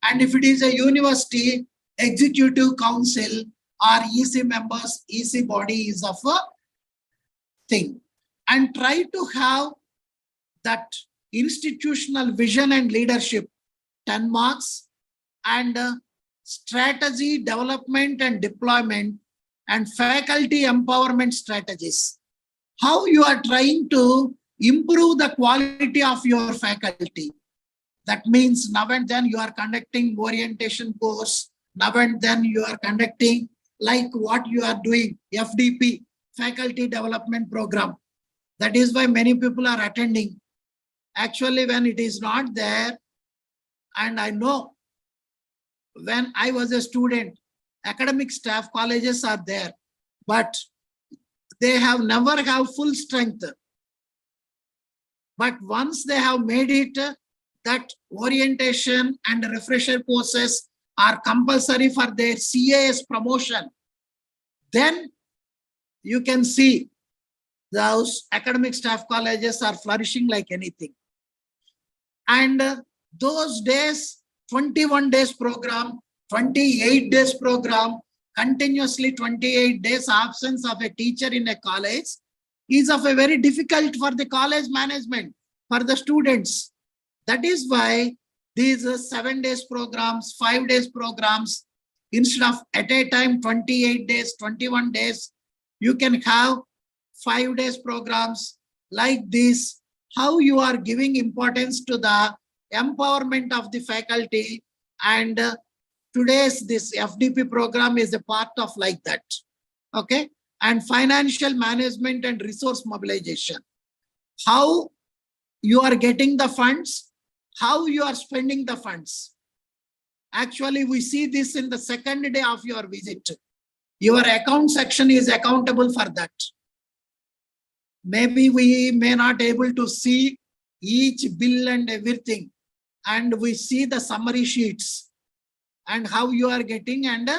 D: And if it is a university, executive council or EC members, EC body is of a thing. And try to have that institutional vision and leadership, 10 marks, and strategy, development and deployment, and faculty empowerment strategies. How you are trying to improve the quality of your faculty. That means now and then you are conducting orientation course, now and then you are conducting like what you are doing, FDP, faculty development program. That is why many people are attending. Actually, when it is not there, and I know when I was a student, academic staff colleges are there, but they have never have full strength. But once they have made it, that orientation and refresher courses are compulsory for their CAS promotion, then you can see those academic staff colleges are flourishing like anything. And those days, 21 days program, 28 days program, continuously 28 days absence of a teacher in a college is of a very difficult for the college management, for the students. That is why these 7 days programs, 5 days programs, instead of at a time 28 days, 21 days, you can have 5 days programs like this. How you are giving importance to the empowerment of the faculty, and today's this FDP program is a part of like that. Okay, and financial management and resource mobilization. How you are getting the funds, how you are spending the funds. Actually, we see this in the second day of your visit. Your account section is accountable for that. Maybe we may not able to see each bill and everything, and we see the summary sheets and how you are getting and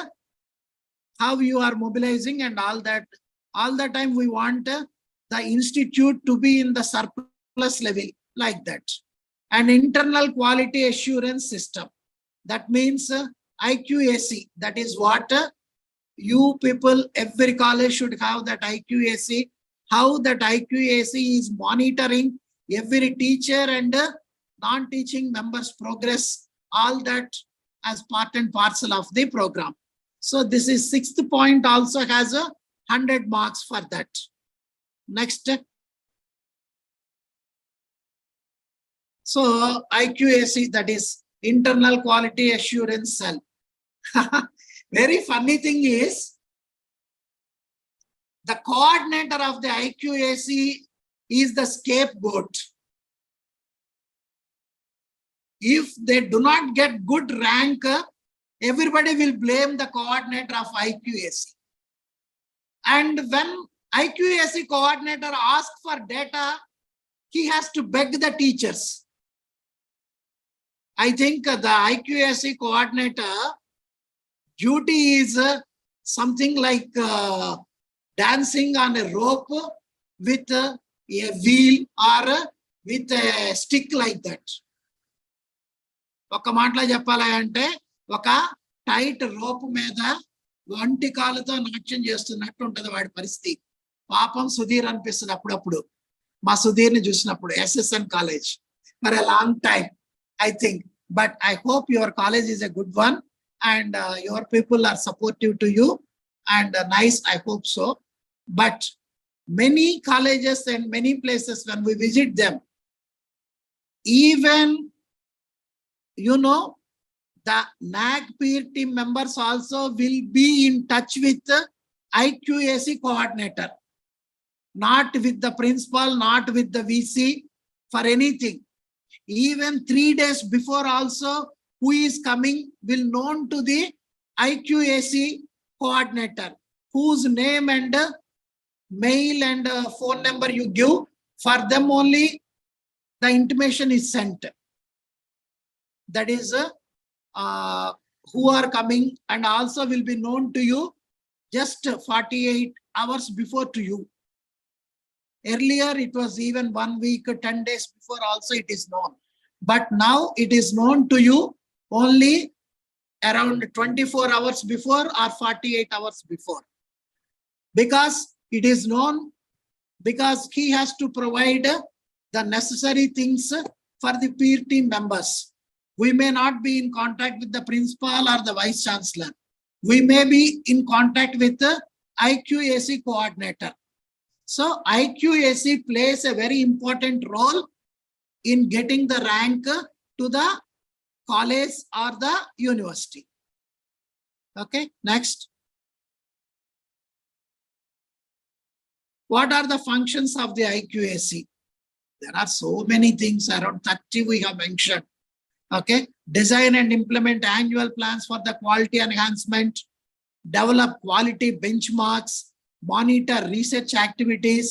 D: how you are mobilizing and all that. All the time we want the institute to be in the surplus level like that. An internal quality assurance system. That means IQAC. That is what you people, every college should have that IQAC. How that IQAC is monitoring every teacher and non-teaching members' progress, all that as part and parcel of the program. So this is 6th point, also has 100 marks for that. Next. So IQAC, that is internal quality assurance cell. Very funny thing is, the coordinator of the IQAC is the scapegoat. If they do not get good rank, everybody will blame the coordinator of IQAC. And when IQAC coordinator asks for data, he has to beg the teachers. I think the IQAC coordinator duty is something like dancing on a rope with a wheel or with a stick like that. ఒక మాటలో చెప్పాలి అంటే ఒక tight rope మీద వంటి కాలుతో నాట్యం చేస్తున్నట్టు ఉంటది వాడి పరిస్థితి. పాపం సుధీర్ అనిపిస్తుంది అప్పుడప్పుడు. మా సుధీర్ని చూసినప్పుడు SSN college for a long time, I think. But I hope your college is a good one and your people are supportive to you and nice, I hope so. But many colleges and many places when we visit them, even you know, the Naac peer team members also will be in touch with the IQAC coordinator, not with the principal, not with the VC for anything. Even 3 days before also, who is coming will known to the IQAC coordinator, whose name and mail and phone number you give, for them only the intimation is sent. That is who are coming and also will be known to you just 48 hours before to you. Earlier it was even 1 week, 10 days before also it is known. But now it is known to you only around 24 hours before or 48 hours before. Because it is known, because he has to provide the necessary things for the peer team members. We may not be in contact with the principal or the vice chancellor. We may be in contact with the IQAC coordinator. So IQAC plays a very important role in getting the rank to the college or the university. Okay, next. What are the functions of the IQAC? There are so many things, around 30 we have mentioned. Okay, design and implement annual plans for the quality enhancement, develop quality benchmarks, monitor research activities,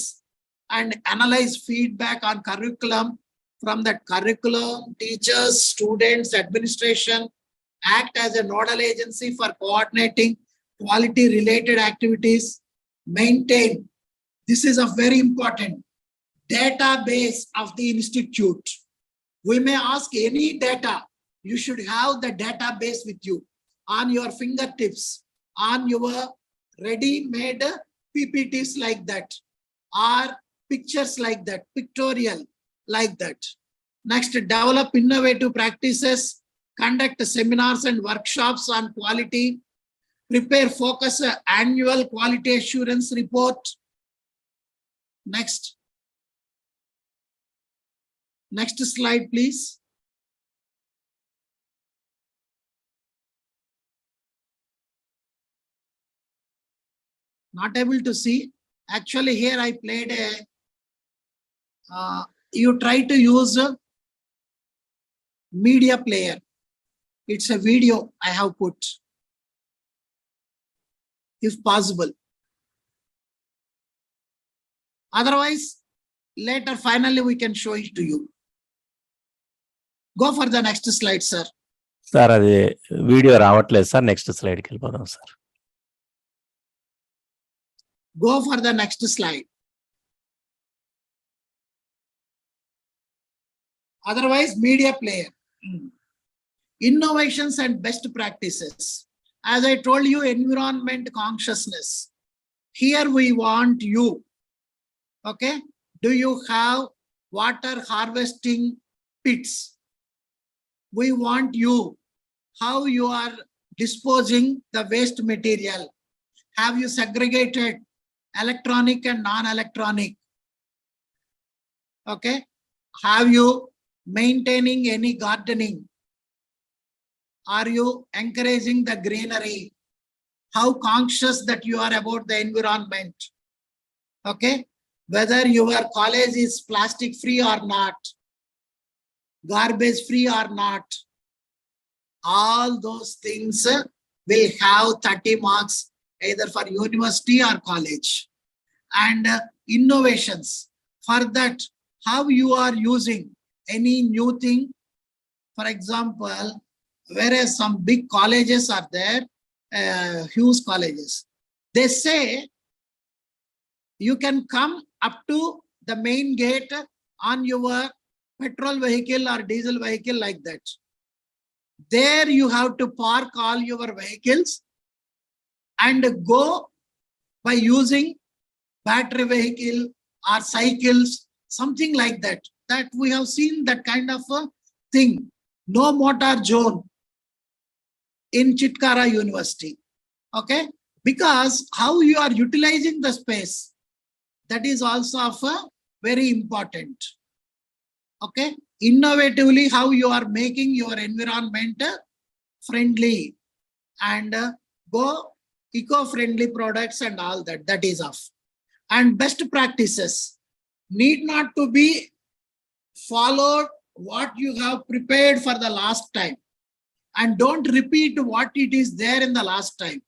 D: and analyze feedback on curriculum from that curriculum, teachers, students, administration, act as a nodal agency for coordinating quality related activities, maintain, this is a very important, database of the institute. We may ask any data, you should have the database with you on your fingertips, on your ready-made PPTs like that, or pictures like that, pictorial like that. Next, develop innovative practices, conduct seminars and workshops on quality, prepare focus annual quality assurance report. Next. Next slide, please. Not able to see. Actually, here I played a, you try to use a media player. It's a video I have put, if possible. Otherwise, later, finally, we can show it to you. Go for the next slide, sir.
E: Sir అది video రావట్లేదు sir, next స్లైడ్కి వెళ్ళిపోదాం sir.
D: Go for the next slide. Otherwise, media player. Innovations and best practices. As I told you, environment consciousness. Here we want you. Okay. Do you have water harvesting pits? We want you. How you are disposing the waste material. Have you segregated electronic and non-electronic? Okay. Have you maintaining any gardening? Are you encouraging the greenery? How conscious that you are about the environment? Okay. Whether your college is plastic free or not. garbage free or not. All those things will have 30 marks either for university or college. And innovations, for that, how you are using any new thing. For example, whereas some big colleges are there, huge colleges, they say you can come up to the main gate on your petrol vehicle or diesel vehicle like that. There you have to park all your vehicles and go by using battery vehicle or cycles, something like that. That we have seen that kind of a thing. No motor zone in Chitkara University. Okay, because how you are utilizing the space, that is also of a very important. Okay, innovatively how you are making your environment friendly and go eco-friendly products and all that, that is off. And best practices need not to be followed what you have prepared for the last time, and don't repeat what it is there in the last time,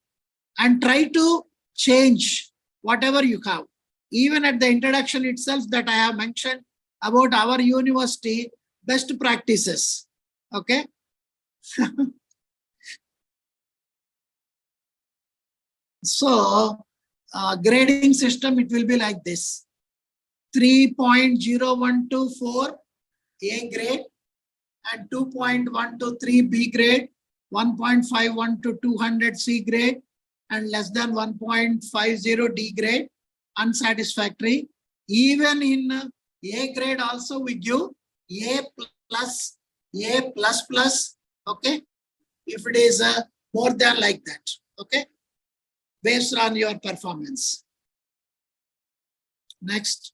D: and try to change whatever you have. Even at the introduction itself that I have mentioned about our university best practices. Okay. So grading system, it will be like this: 3.0124 A grade and 2.123 B grade, 1.51 to 200 C grade, and less than 1.50 D grade, unsatisfactory. Even in A grade also we give A plus, A plus plus, okay, if it is more than like that, okay, based on your performance. Next.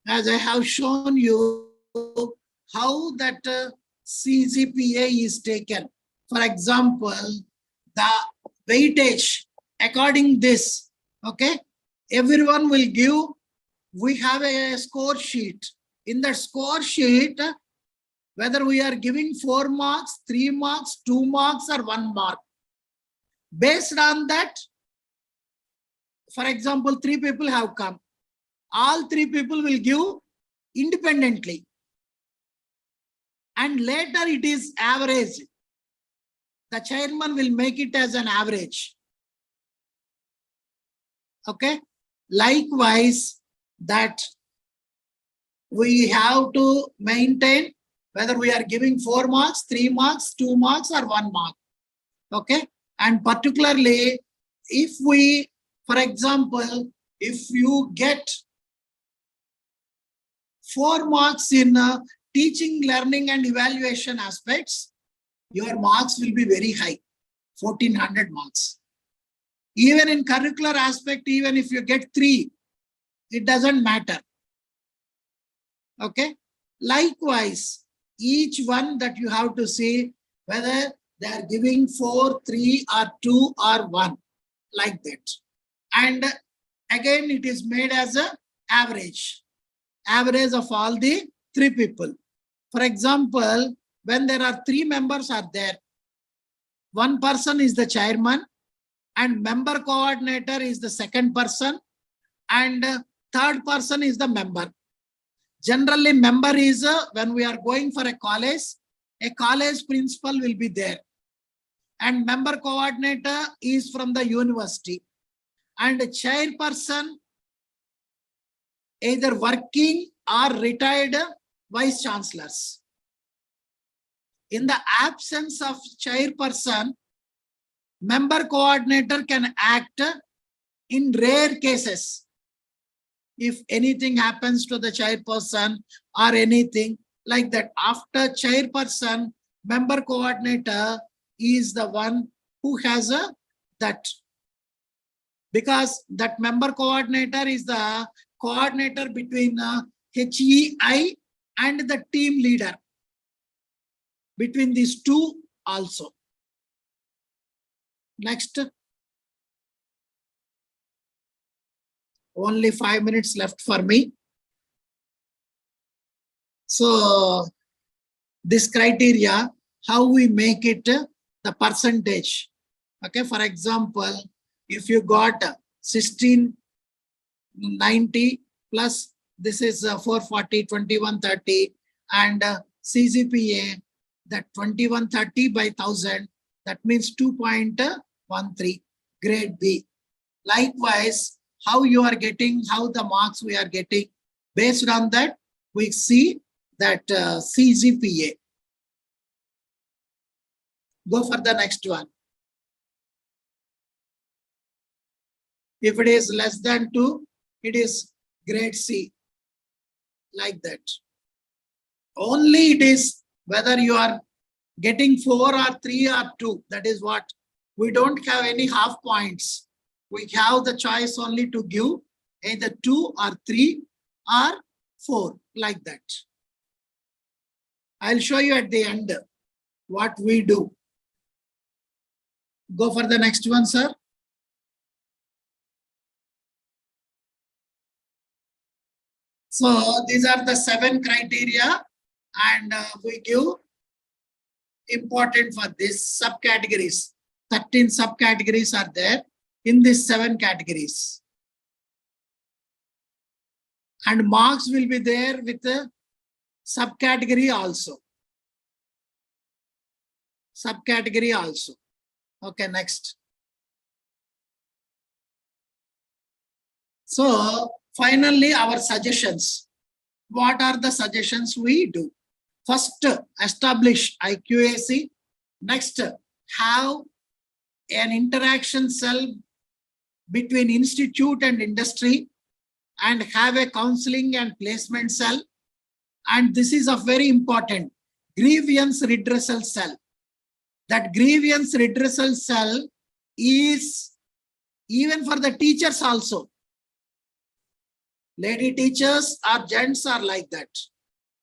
D: As I have shown you how that CGPA is taken. For example, the weightage according this, okay, everyone will give, we have a score sheet. In that score sheet, whether we are giving 4 marks, 3 marks, 2 marks or 1 mark. Based on that, for example, 3 people have come. All 3 people will give independently. And later it is average. The chairman will make it as an average. Okay. Likewise, that we have to maintain whether we are giving 4 marks, 3 marks, 2 marks or 1 mark. Okay. And particularly if we, for example, if you get 4 marks in teaching, learning and evaluation aspects, your marks will be very high, 1400 marks. Even in curricular aspect, even if you get 3, it doesn't matter. Okay. Likewise, each one that you have to see whether they are giving 4, 3 or 2 or 1, like that. And again, it is made as an average of all the 3 people. For example, when there are 3 members are there, 1 person is the chairman and member coordinator is the second person and third person is the member. Generally, member is when we are going for a college principal will be there, and member coordinator is from the university, and a chairperson either working or retired vice chancellors. In the absence of chairperson, member coordinator can act in rare cases. If anything happens to the chairperson or anything like that, after chairperson, member coordinator is the one who has that. Because that member coordinator is the coordinator between HEI and the team leader. Between these two also. Next. Only 5 minutes left for me. So this criteria, how we make it the percentage. Okay, for example, if you got 1690 plus this is 440, 2130 and CGPA that 2130 by 1000, that means 2.13 grade B. Likewise, how you are getting, how the marks we are getting, based on that we see that CGPA. Go for the next one. If it is less than 2, it is grade C, like that. Only it is whether you are getting 4 or 3 or 2, that is what. We don't have any half points. We have the choice only to give either 2 or 3 or 4, like that. I'll show you at the end what we do. Go for the next one, sir. So these are the 7 criteria and we give important for this subcategories. 13 subcategories are there in these 7 categories. And marks will be there with the subcategory also. Subcategory also. Okay, next. So finally, our suggestions. What are the suggestions we do? First, establish IQAC. Next, have an interaction cell between institute and industry and have a counseling and placement cell. And this is a very important grievance redressal cell. That grievance redressal cell is even for the teachers also. Lady teachers or gents are like that.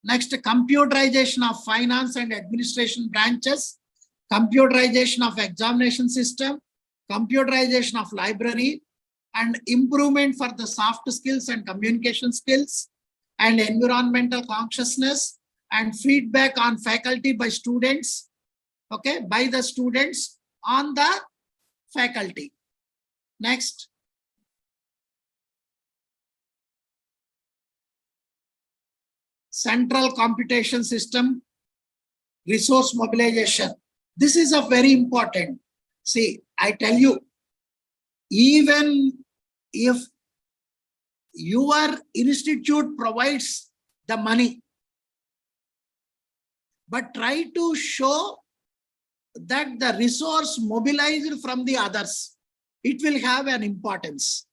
D: Next, computerization of finance and administration branches, computerization of examination system, computerization of library, and improvement for the soft skills and communication skills, and environmental consciousness, and feedback on faculty by students, okay, by the students on the faculty. Next. Central computation system, resource mobilization. This is a very important. See, I tell you, even if your institute provides the money, but try to show that the resource mobilized from the others, it will have an importance.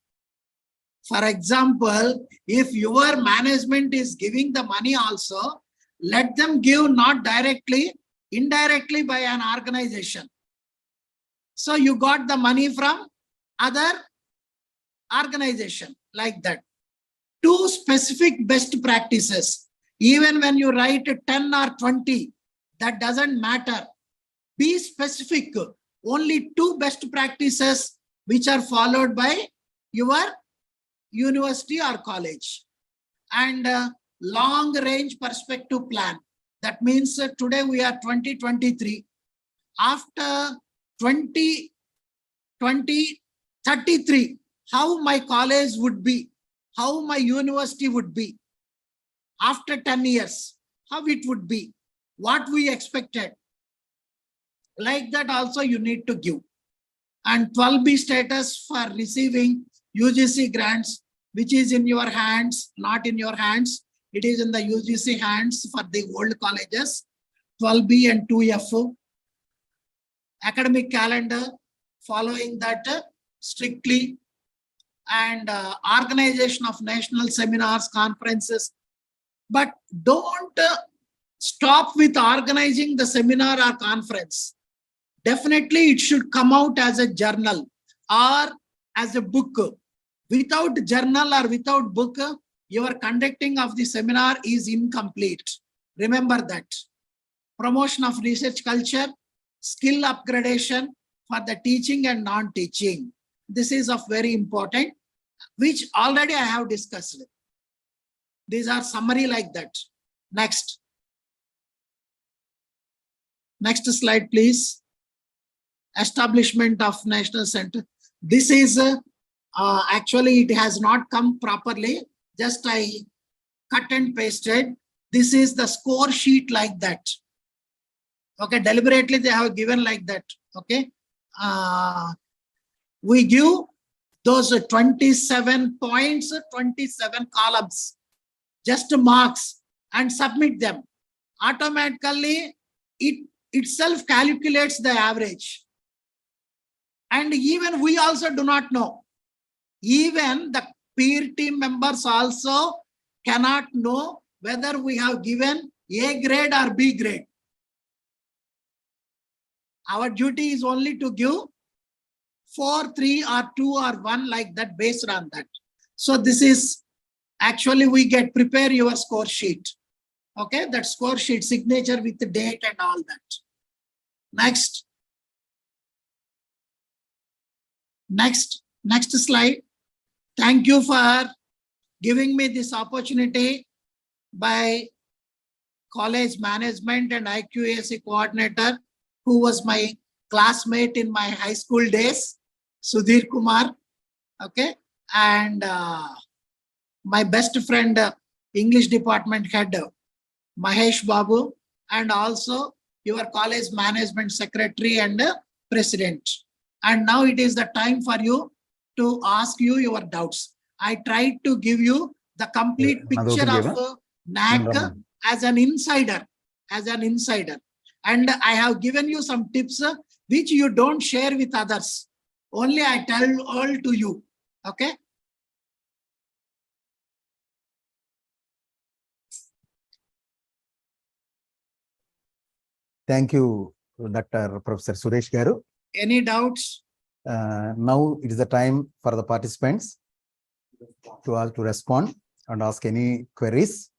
D: For example, if your management is giving the money also, let them give not directly, indirectly by an organization. So you got the money from other organization, like that. 2 specific best practices. Even when you write 10 or 20, that doesn't matter. Be specific. Only 2 best practices which are followed by your university or college. And long range perspective plan. That means today we are 2023. After 2033, how my college would be, how my university would be. After 10 years, how it would be, what we expected. Like that also you need to give. And 12B status for receiving UGC grants, which is in your hands, not in your hands. It is in the UGC hands for the old colleges. 12B and 2F. Academic calendar, following that strictly. And organization of national seminars, conferences. But don't stop with organizing the seminar or conference. Definitely it should come out as a journal or as a book. Without journal or without book, your conducting of the seminar is incomplete. Remember that. Promotion of research culture, skill upgradation for the teaching and non-teaching. This is of very important. which already I have discussed. These are summary like that. Next. Next slide, please. Establishment of National Center. This is actually it has not come properly. Just I cut and pasted. This is the score sheet like that. Okay, deliberately they have given like that. Okay. We give those 27 points, 27 columns, just marks and submit them. Automatically, it itself calculates the average. And even we also do not know. Even the peer team members also cannot know whether we have given A grade or B grade. Our duty is only to give 4, 3 or 2 or 1 like that based on that. So this is actually we get prepare your score sheet. Okay, that score sheet signature with the date and all that. Next. Next slide. Thank you for giving me this opportunity by college management and IQAC coordinator, who was my classmate in my high school days, Sudhir Kumar. Okay, and my best friend, English department head, Mahesh Babu, and also your college management secretary and president. And now it is the time for you to ask you your doubts. I tried to give you the complete picture of Naac as an insider, And I have given you some tips which you don't share with others. Only I tell all to you. Okay.
B: Thank you, Dr. Professor Suresh Garu.
D: Any doubts?
B: Now it is the time for the participants to respond and ask any queries.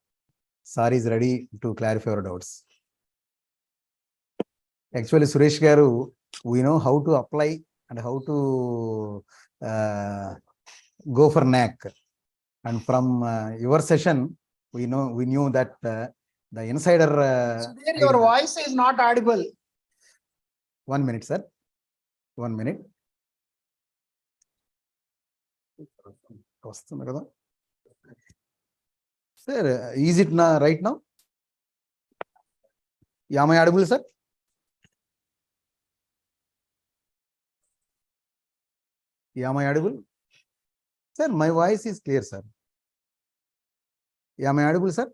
B: Sir is ready to clarify your doubts. Actually, Suresh Garu, we know how to apply and how to go for Naac. And from your session, we knew that the insider.
D: So there your voice is not audible.
B: 1 minute, sir. 1 minute. Sir, is it right now? Am I audible, sir? Am I audible? Sir, my voice is clear, sir. Am I audible, sir?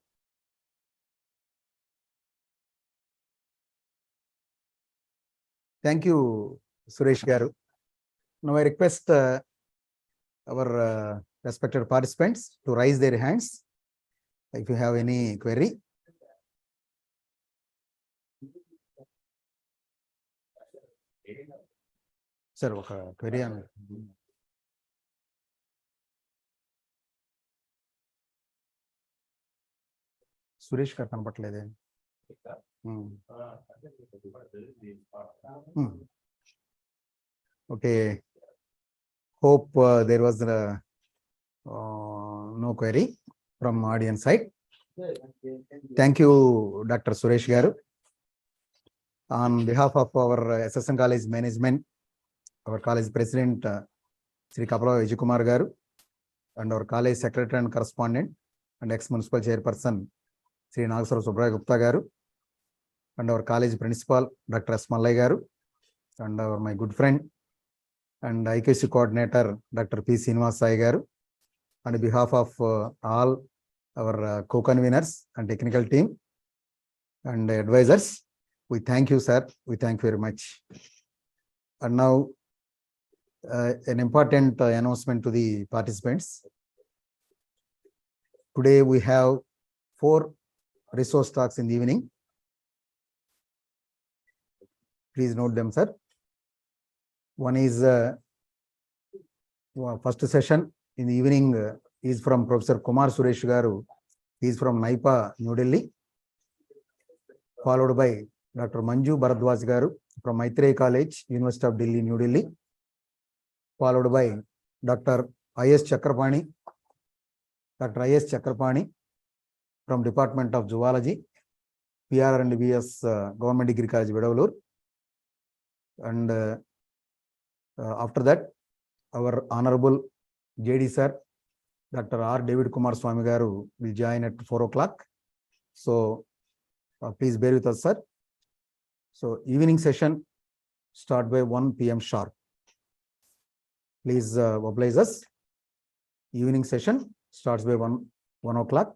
B: Thank you, Suresh Garu. Now I request our respected participants to raise their hands if you have any query. Sir, oka query on Suresh ka kanapatlede. Okay. Hope there was no query from audience side. Thank you, Dr. Suresh Garu. On behalf of our SSN College management, our college president, Sri Kapala Vijayakumar Garu, and our college secretary and correspondent, and ex-municipal chairperson, Sri Narasaraopet Garu, and our college principal, Dr. S. Mallai Garu, and my good friend and IQAC coordinator, Dr. P. Srinivas Sai Garu. On behalf of all our co-conveners and technical team and advisors, we thank you, sir. We thank you very much. And now, an important announcement to the participants. Today we have 4 resource talks in the evening. Please note them, sir. One is first session in the evening is from Professor Kumar Suresh Garu. He is from NIPA, New Delhi. Followed by Dr. Manju Bharadwaj Garu from N.College, University of Delhi, New Delhi. Followed by Dr. I.S. Chakrapani, Dr. I.S. Chakrapani from Department of Zoology, PR and BS, Government Degree College, Vedavallur. And after that, our Honorable JD Sir, Dr. R. David Kumar Swami Garu will join at 4 o'clock. So please bear with us, sir. So evening session start by 1 p.m. sharp. Please oblige us. Evening session starts by 1 o'clock.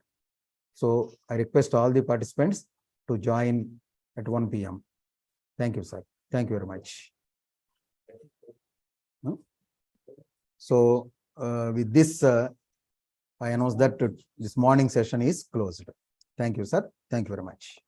B: So I request all the participants to join at 1 p.m. Thank you, sir. Thank you very much. So with this, I announce that this morning session is closed. Thank you, sir. Thank you very much.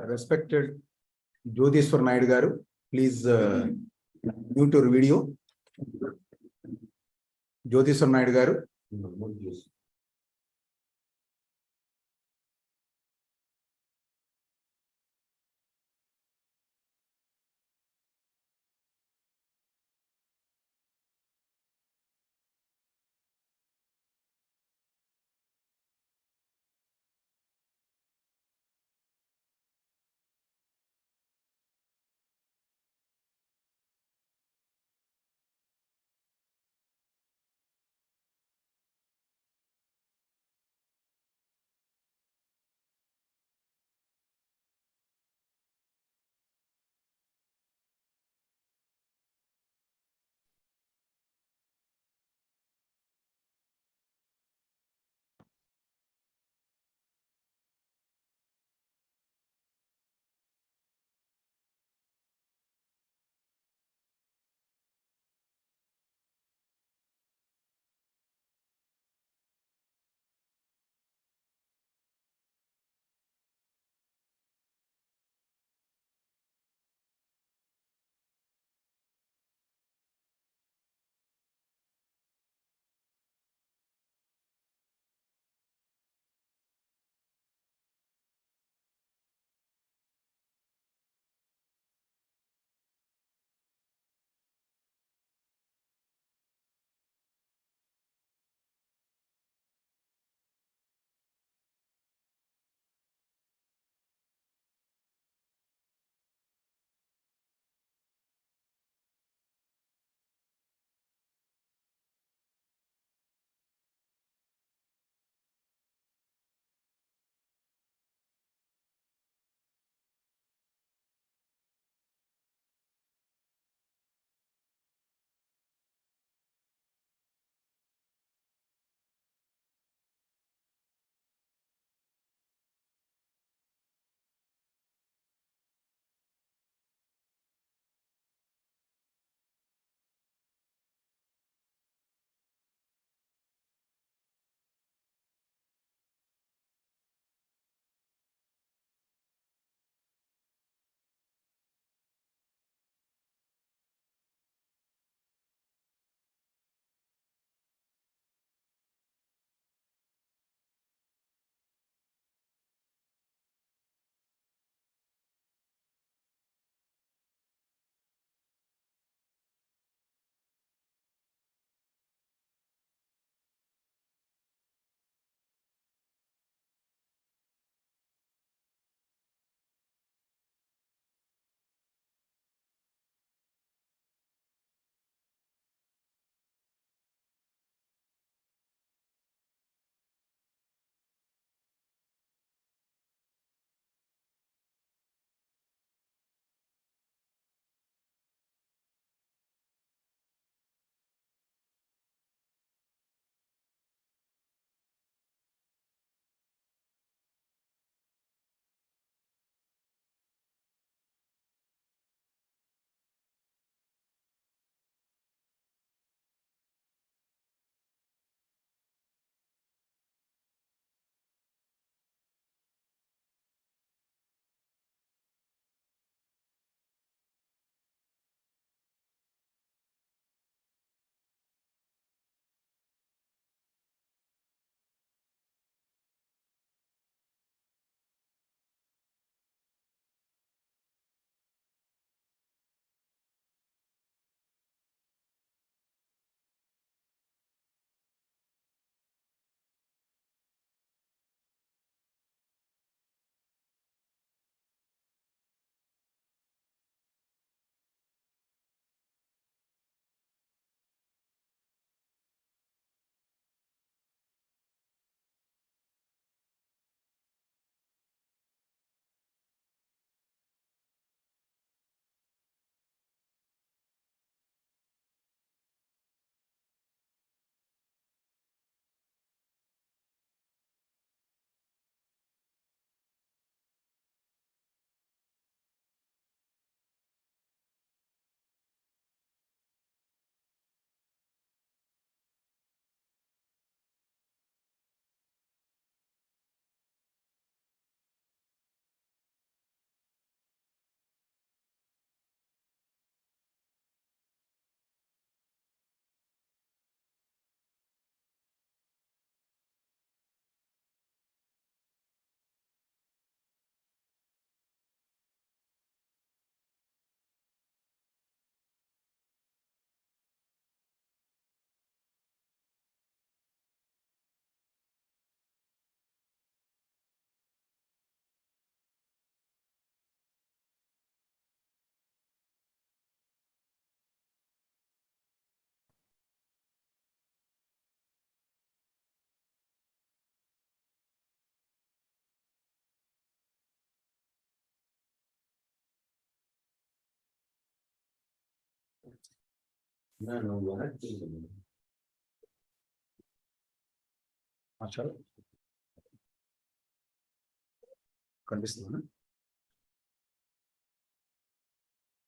B: Respected Jyothishwar Naidu garu, please mute your video. Jyothishwar Naidu garu.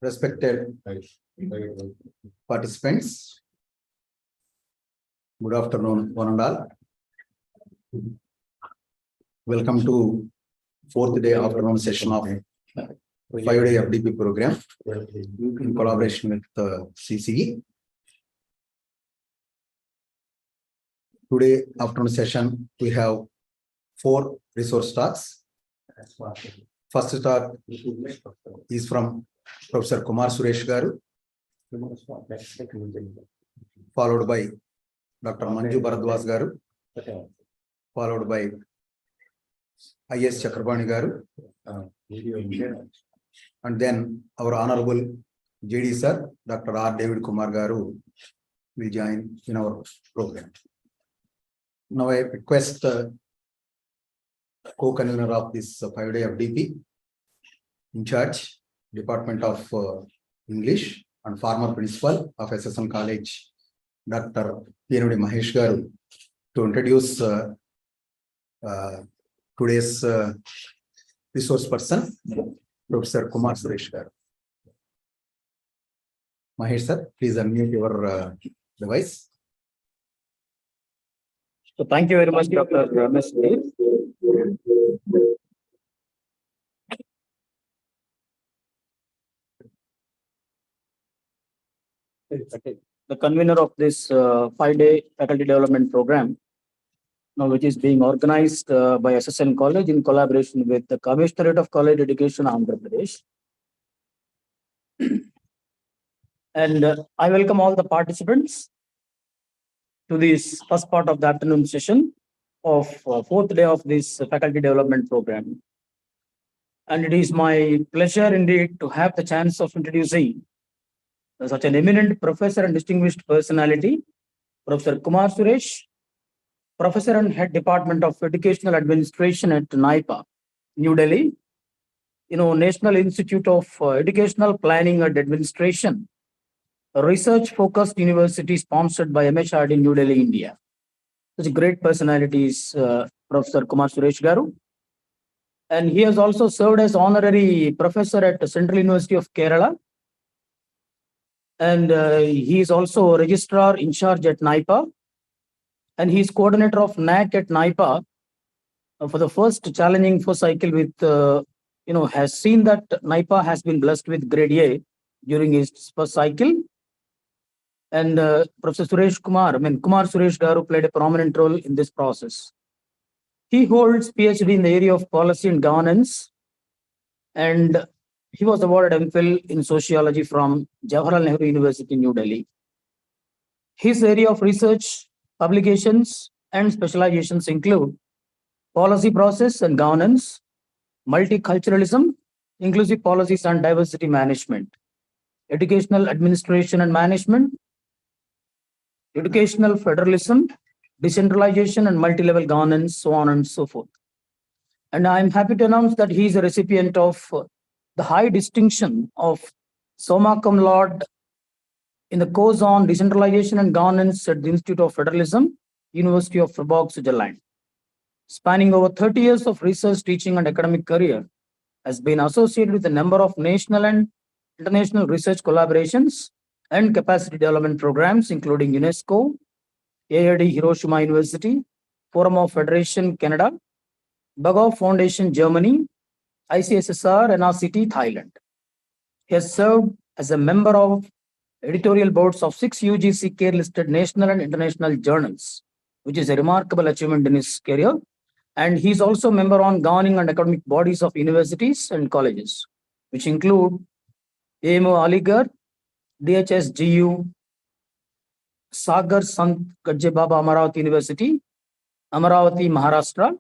B: Respected participants, good afternoon, one and all. Welcome to fourth day afternoon session of 5-day FDP program in collaboration with CCE. Today afternoon session, we have 4 resource talks. First talk is from Professor Kumar Suresh Garu, followed by Dr. Manju Bharadwaj Garu, followed by I.S. Chakrabani Garu, and then our Honorable JD Sir, Dr. R. David Kumar Garu will join in our program. Now I request co-convener of this 5-day FDP, in charge, Department of English and former principal of SSN College, Dr. N.College Mahesh Garu, to introduce today's resource person, Professor Kumar Suresh Garu. Mahesh sir, please unmute your device.
F: So thank you very much, Dr. Ramesh. The convener of this 5-day faculty development program, now which is being organized by SSN College in collaboration with the Commissionerate of College Education, Andhra Pradesh. And I welcome all the participants to this first part of the afternoon session of 4th day of this faculty development program. And it is my pleasure indeed to have the chance of introducing such an eminent professor and distinguished personality, Professor Kumar Suresh, Professor and Head Department of Educational Administration at NIPA, New Delhi, National Institute of Educational Planning and Administration, a research-focused university sponsored by MHRD New Delhi, India. Such a great personality is Professor Kumar Suresh Garu. And he has also served as honorary professor at Central University of Kerala. And he is also a registrar in charge at NIPA. And he is coordinator of Naac at NIPA for the first challenging for cycle with, has seen that NIPA has been blessed with grade A during his first cycle. And Professor Kumar Suresh Garu played a prominent role in this process. He holds PhD in the area of policy and governance, and he was awarded MPhil in sociology from Jawaharlal Nehru University, New Delhi. His area of research, publications, and specializations include policy process and governance, multiculturalism, inclusive policies and diversity management, educational administration and management, educational federalism, decentralization and multi-level governance, so on and so forth. And I'm happy to announce that he is a recipient of the high distinction of Summa Cum Laude in the course on decentralization and governance at the Institute of Federalism, University of Freiburg, Switzerland. Spanning over 30 years of research, teaching, and academic career, has been associated with a number of national and international research collaborations and capacity development programs, including UNESCO, AID Hiroshima University, Forum of Federation Canada, Bagov Foundation Germany, ICSSR, NRCT Thailand. He has served as a member of editorial boards of 6 UGC care listed national and international journals, which is a remarkable achievement in his career. And he is also a member on governing and academic bodies of universities and colleges, which include AMO Aligarh, DHSGU, Sagar Sant Gadje Baba Amaravati University, Amaravati, Maharashtra,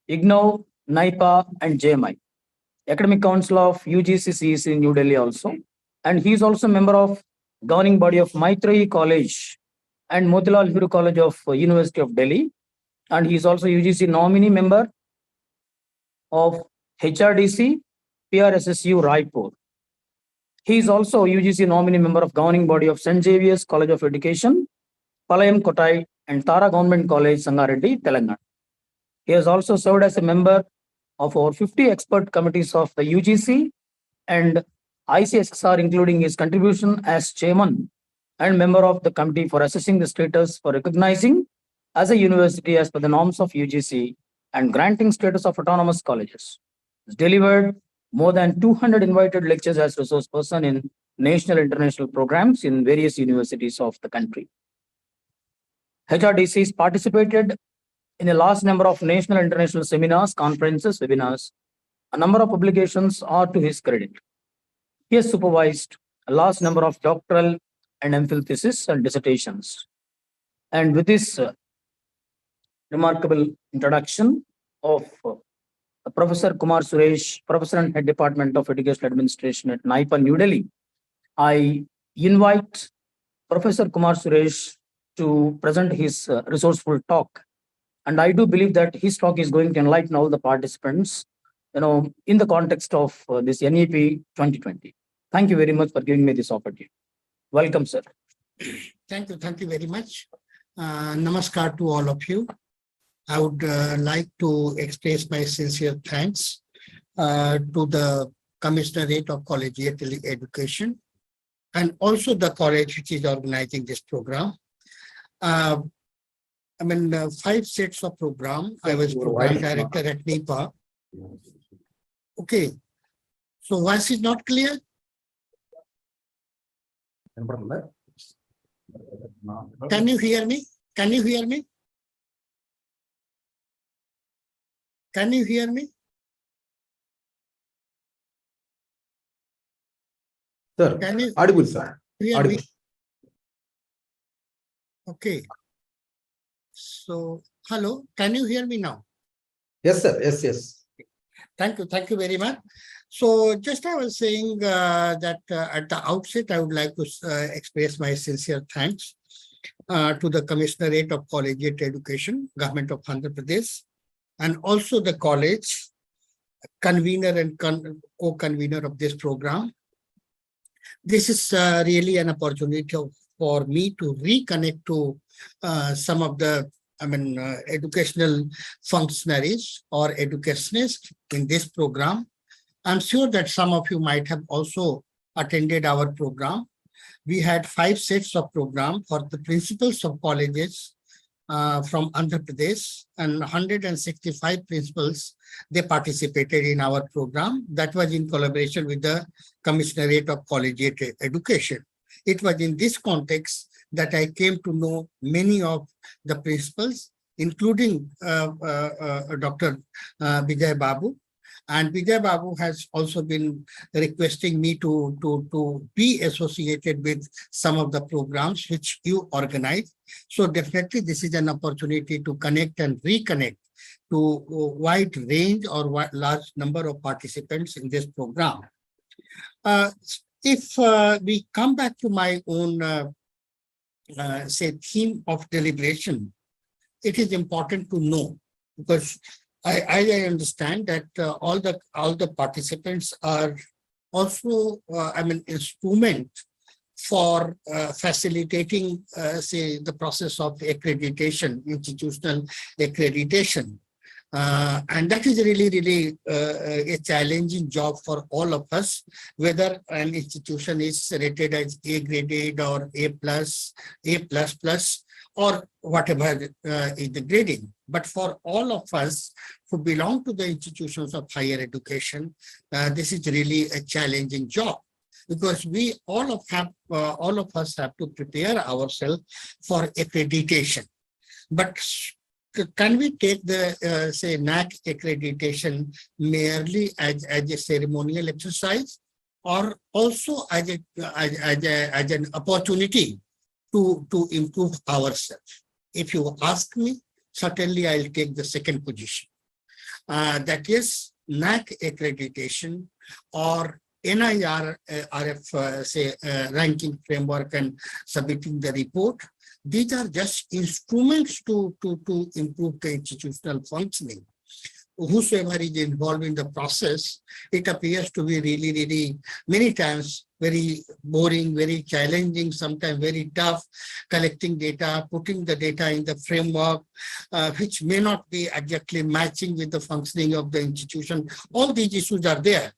F: IGNOU, NIPA, and JMI. Academic Council of UGC in New Delhi also. And he is also a member of governing body of Maitreyi College and Motilal Nehru College of University of Delhi. And he is also UGC nominee member of HRDC, PRSSU Raipur. He is also UGC nominee member of governing body of St. Xavier's College of Education, Palayam Kotai, and Tara Government College, Sangareddy, Telangana. He has also served as a member of over 50 expert committees of the UGC and ICSSR, including his contribution as chairman and member of the committee for assessing the status for recognizing as a university as per the norms of UGC and granting status of autonomous colleges. He has delivered more than 200 invited lectures as resource person in national international programs in various universities of the country. HRDCs participated in a large number of national and international seminars, conferences, webinars. A number of publications are to his credit. He has supervised a large number of doctoral and MPhil theses and dissertations. And with this remarkable introduction of Professor Kumar Suresh, Professor and Head Department of Education Administration at NIPA, New Delhi, I invite Professor Kumar Suresh to present his resourceful talk. And I do believe that his talk is going to enlighten all the participants, in the context of this NEP 2020. Thank you very much for giving me this opportunity. Welcome, sir.
G: Thank you very much. Namaskar to all of you. I would like to express my sincere thanks to the Commissionerate of Collegiate Education and also the college which is organizing this program. 5 sets of program. I was program director at NIPA. Okay. So voice is not clear? Can you hear me? Can you hear me? Can you hear me?
B: Sir,
G: Can you
B: audible, sir.
G: hear
B: Audible.
G: me? Okay. So, hello, can you hear me now?
B: Yes, sir. Yes, yes.
G: Thank you very much. So, just I was saying that at the outset, I would like to express my sincere thanks to the Commissionerate of Collegiate Education, Government of Andhra Pradesh, and also the college convener and co-convener of this program. This is really an opportunity for me to reconnect to some of the educational functionaries or educationists in this program. I'm sure that some of you might have also attended our program. We had 5 sets of program for the principals of colleges from Andhra Pradesh, and 165 principals, they participated in our program. That was in collaboration with the Commissionerate of Collegiate Education. It was in this context that I came to know many of the principals, including Dr. Vijay Babu. And Vijay Babu has also been requesting me to be associated with some of the programs which you organize. So definitely this is an opportunity to connect and reconnect to a wide range or large number of participants in this program. If we come back to my own theme of deliberation, it is important to know, because I understand that all the participants are also instrument for facilitating the process of accreditation, institutional accreditation. And that is really a challenging job for all of us, whether an institution is rated as A graded or A+, or whatever is the grading. But for all of us who belong to the institutions of higher education, this is really a challenging job, because we all of us have to prepare ourselves for accreditation. But can we take the Naac accreditation merely as a ceremonial exercise, or also as an opportunity to improve ourselves? If you ask me, certainly I'll take the second position. That is Naac accreditation or NIRF ranking framework and submitting the report. These are just instruments to improve the institutional functioning. whosoever is involved in the process, it appears to be really, really many times very boring, very challenging, sometimes very tough, collecting data, putting the data in the framework, which may not be exactly matching with the functioning of the institution. All these issues are there.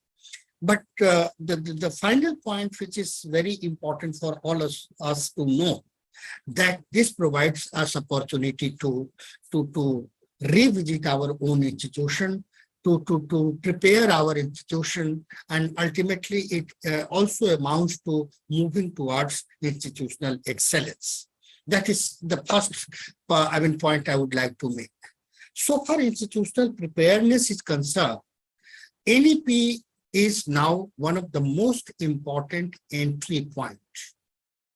G: But the final point, which is very important for all us to know, that this provides us opportunity to revisit our own institution, to prepare our institution, and ultimately it also amounts to moving towards institutional excellence. That is the first point I would like to make. So far institutional preparedness is concerned, NEP is now one of the most important entry points.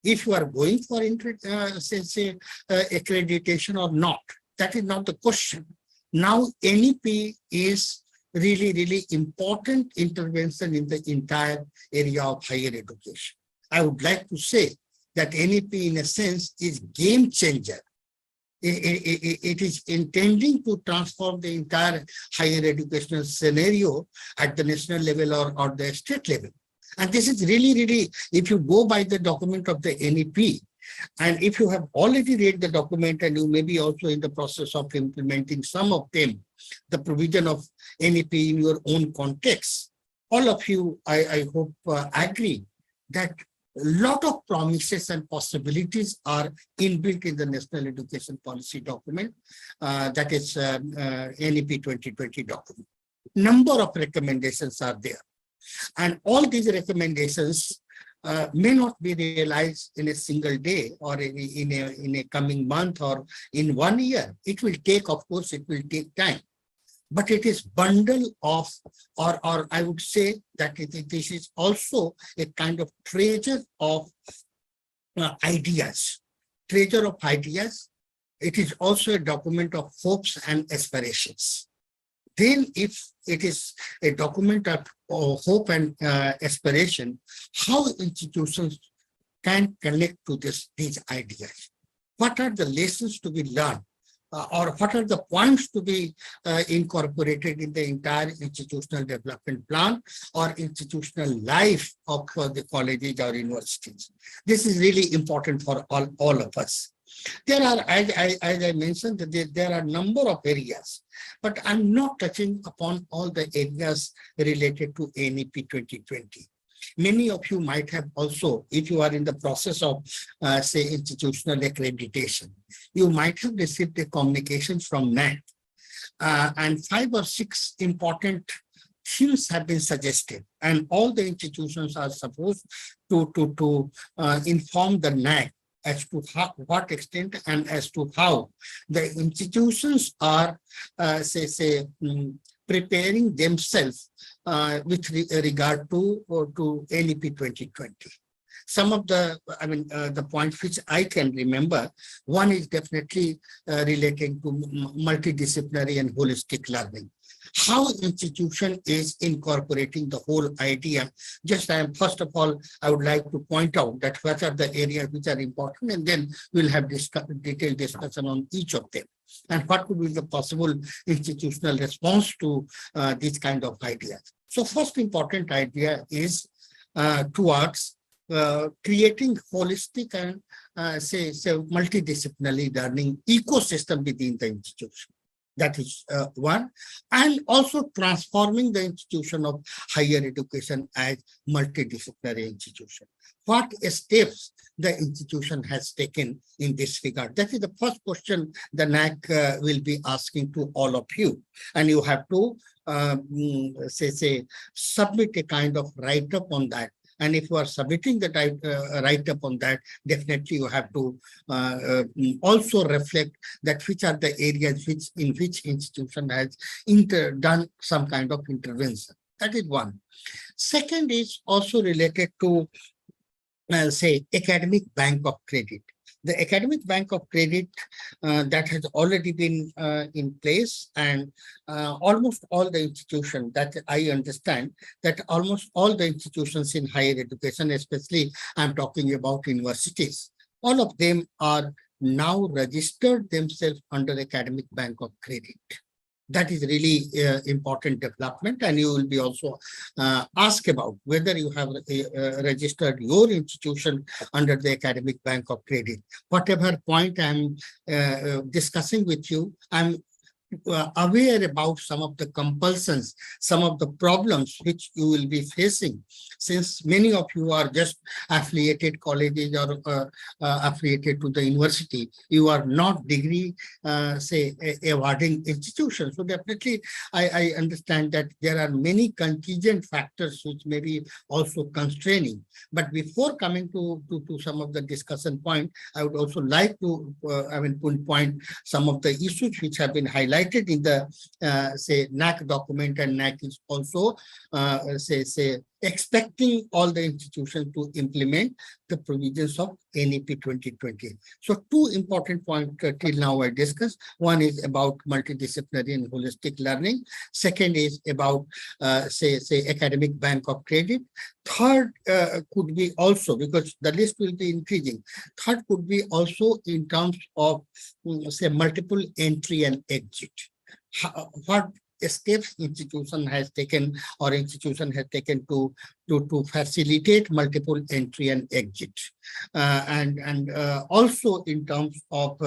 G: If you are going for accreditation or not, that is not the question. Now NEP is really, really important intervention in the entire area of higher education. I would like to say that NEP in a sense is game changer. It is intending to transform the entire higher educational scenario at the national level or the state level. And this is really, really, if you go by the document of the NEP, and if you have already read the document and you may be also in the process of implementing some of them, the provision of NEP in your own context, all of you, I hope, agree that a lot of promises and possibilities are inbuilt in the National Education Policy document, that is NEP 2020 document. Number of recommendations are there. And all these recommendations may not be realized in a single day or in a coming month or in 1 year. It will take, of course, it will take time. But it is bundle of, or I would say that this is also a kind of treasure of ideas. Treasure of ideas. It is also a document of hopes and aspirations. Then if it is a document of hope and aspiration, how institutions can connect to these ideas? What are the lessons to be learned? Or what are the points to be incorporated in the entire institutional development plan or institutional life of the colleges or universities? This is really important for all of us. There are, as I mentioned, there are a number of areas, but I'm not touching upon all the areas related to NEP 2020. Many of you might have also, if you are in the process of, say, institutional accreditation, you might have received a communication from Naac, and 5 or 6 important themes have been suggested, and all the institutions are supposed to inform the Naac as to what extent and as to how the institutions are, preparing themselves with regard to NEP 2020. Some of the, the points which I can remember, one is definitely relating to multidisciplinary and holistic learning. How institution is incorporating the whole idea. First of all, I would like to point out that what are the areas which are important, and then we'll have detailed discussion on each of them. And what could be the possible institutional response to these kind of ideas. So first important idea is towards creating holistic and multidisciplinary learning ecosystem within the institution. That is one. And also transforming the institution of higher education as multidisciplinary institution. What steps the institution has taken in this regard? That is the first question the Naac will be asking to all of you. And you have to submit a kind of write-up on that. And if you are submitting the write-up on that, definitely you have to also reflect that which are the areas in which institution has done some kind of intervention. That is one. Second is also related to, academic bank of credit. The academic bank of credit that has already been in place, and almost all the institutions that I understand that almost all the institutions in higher education, especially I'm talking about universities, all of them are now registered themselves under academic bank of credit. That is really important development, and you will be also asked about whether you have registered your institution under the Academic Bank of Credit. Whatever point I'm discussing with you, I'm aware about some of the compulsions, some of the problems which you will be facing, since many of you are just affiliated colleges or affiliated to the university. You are not degree, say, awarding institutions. So definitely, I understand that there are many contingent factors which may be also constraining. But before coming to some of the discussion point, I would also like to, pinpoint some of the issues which have been highlighted in the say Naac document, and Naac is also say expecting all the institutions to implement the provisions of NEP 2020. So two important points till now I discussed. One is about multidisciplinary and holistic learning. Second is about say Academic Bank of Credit. Third could be also, because the list will be increasing, third could be also in terms of say multiple entry and exit. What steps institution has taken or institution has taken to facilitate multiple entry and exit, and also in terms of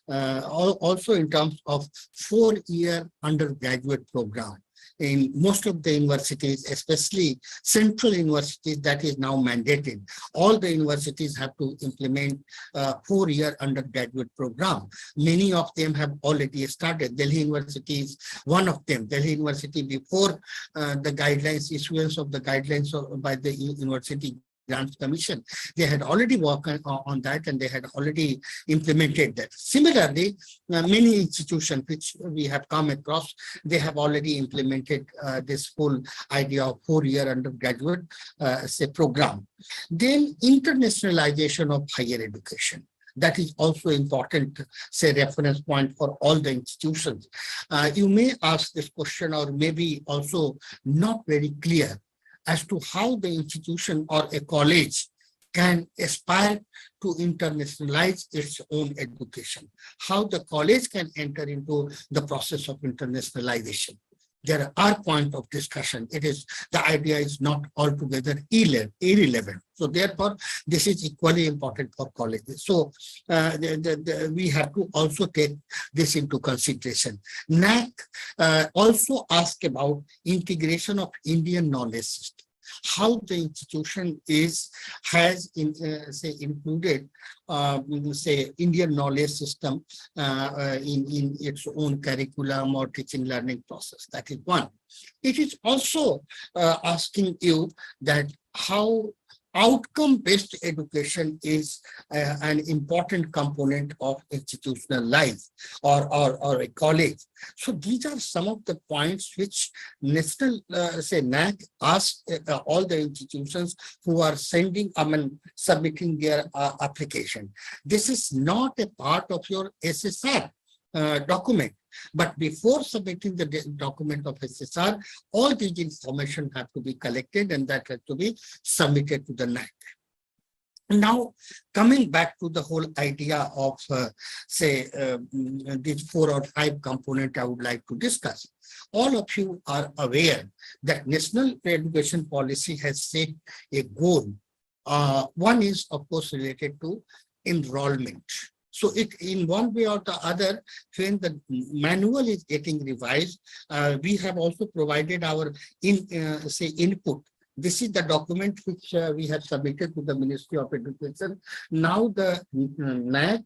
G: also in terms of 4-year undergraduate program. In most of the universities, especially central universities, that is now mandated. All the universities have to implement a 4-year undergraduate program. Many of them have already started. Delhi University is one of them. Delhi University, before the guidelines, issuance of the guidelines by the University Grants Commission, they had already worked on that, and they had already implemented that. Similarly, many institutions which we have come across, they have already implemented this whole idea of 4-year undergraduate say program. Then internationalization of higher education. That is also important, say, reference point for all the institutions. You may ask this question, or maybe also not very clear as to how the institution or a college can aspire to internationalize its own education, how the college can enter into the process of internationalization. There are points of discussion. The idea is not altogether irrelevant. So therefore, this is equally important for colleges. So we have to also take this into consideration. Naac also asked about integration of Indian knowledge system. How the institution has included say Indian knowledge system in its own curriculum or teaching learning process. That is one. It is also asking you that how outcome-based education is an important component of institutional life or a college. So these are some of the points which National Naac asks all the institutions who are submitting their application. This is not a part of your SSR document. But before submitting the document of SSR, all these information have to be collected, and that has to be submitted to the Naac. Now, coming back to the whole idea of, these 4 or 5 components I would like to discuss. All of you are aware that National Education Policy has set a goal. One is, of course, related to enrollment. So it, in one way or the other, when the manual is getting revised, we have also provided our input. This is the document which we have submitted to the Ministry of Education. Now the Naac,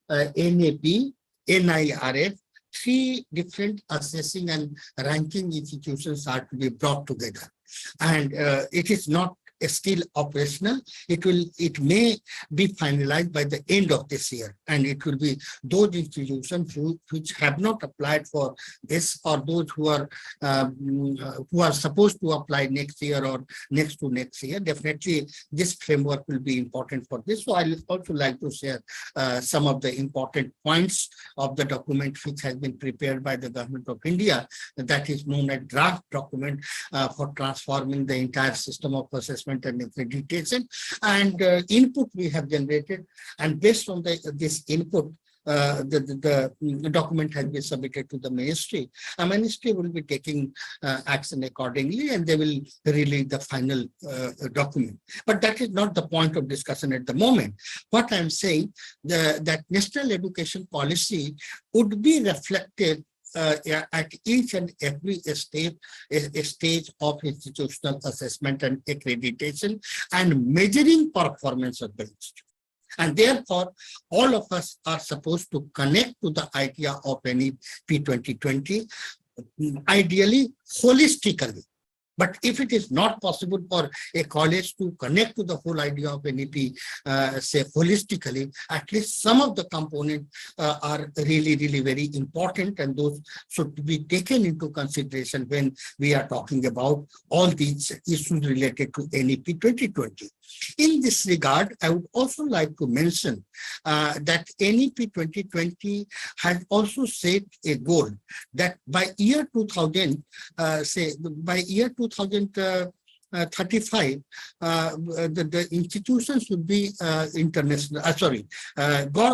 G: NAP, NIRF, 3 different assessing and ranking institutions are to be brought together. And it is not still operational. It may be finalized by the end of this year, and it will be those institutions which have not applied for this, or those who are supposed to apply next year or next to next year. Definitely this framework will be important for this. So I will also like to share some of the important points of the document which has been prepared by the Government of India, that is known as draft document for transforming the entire system of assessment and accreditation, and input we have generated, and based on this input, the document has been submitted to the ministry. A ministry will be taking action accordingly, and they will release the final document. But that is not the point of discussion at the moment. What I'm saying, that national education policy would be reflected at each and every stage of institutional assessment and accreditation and measuring performance of the institute. And therefore, all of us are supposed to connect to the idea of NEP 2020, ideally holistically. But if it is not possible for a college to connect to the whole idea of NEP, say holistically, at least some of the components are really, really very important, and those should be taken into consideration when we are talking about all these issues related to NEP 2020. In this regard, I would also like to mention that NEP 2020 has also set a goal that by year 2000, by year 2035, the institutions should be international.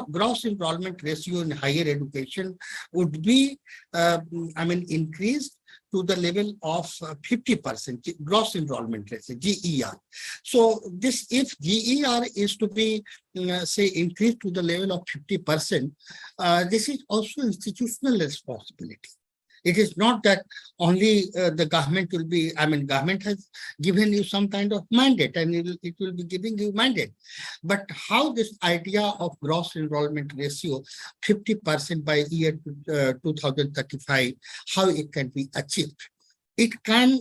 G: Gross enrollment ratio in higher education would be, increased to the level of 50% gross enrollment ratio, GER. So this, if GER is to be, increased to the level of 50%, this is also institutional responsibility. It is not that only the government will be, government has given you some kind of mandate, and it will be giving you mandate. But how this idea of gross enrollment ratio, 50% by year 2035, how it can be achieved? It can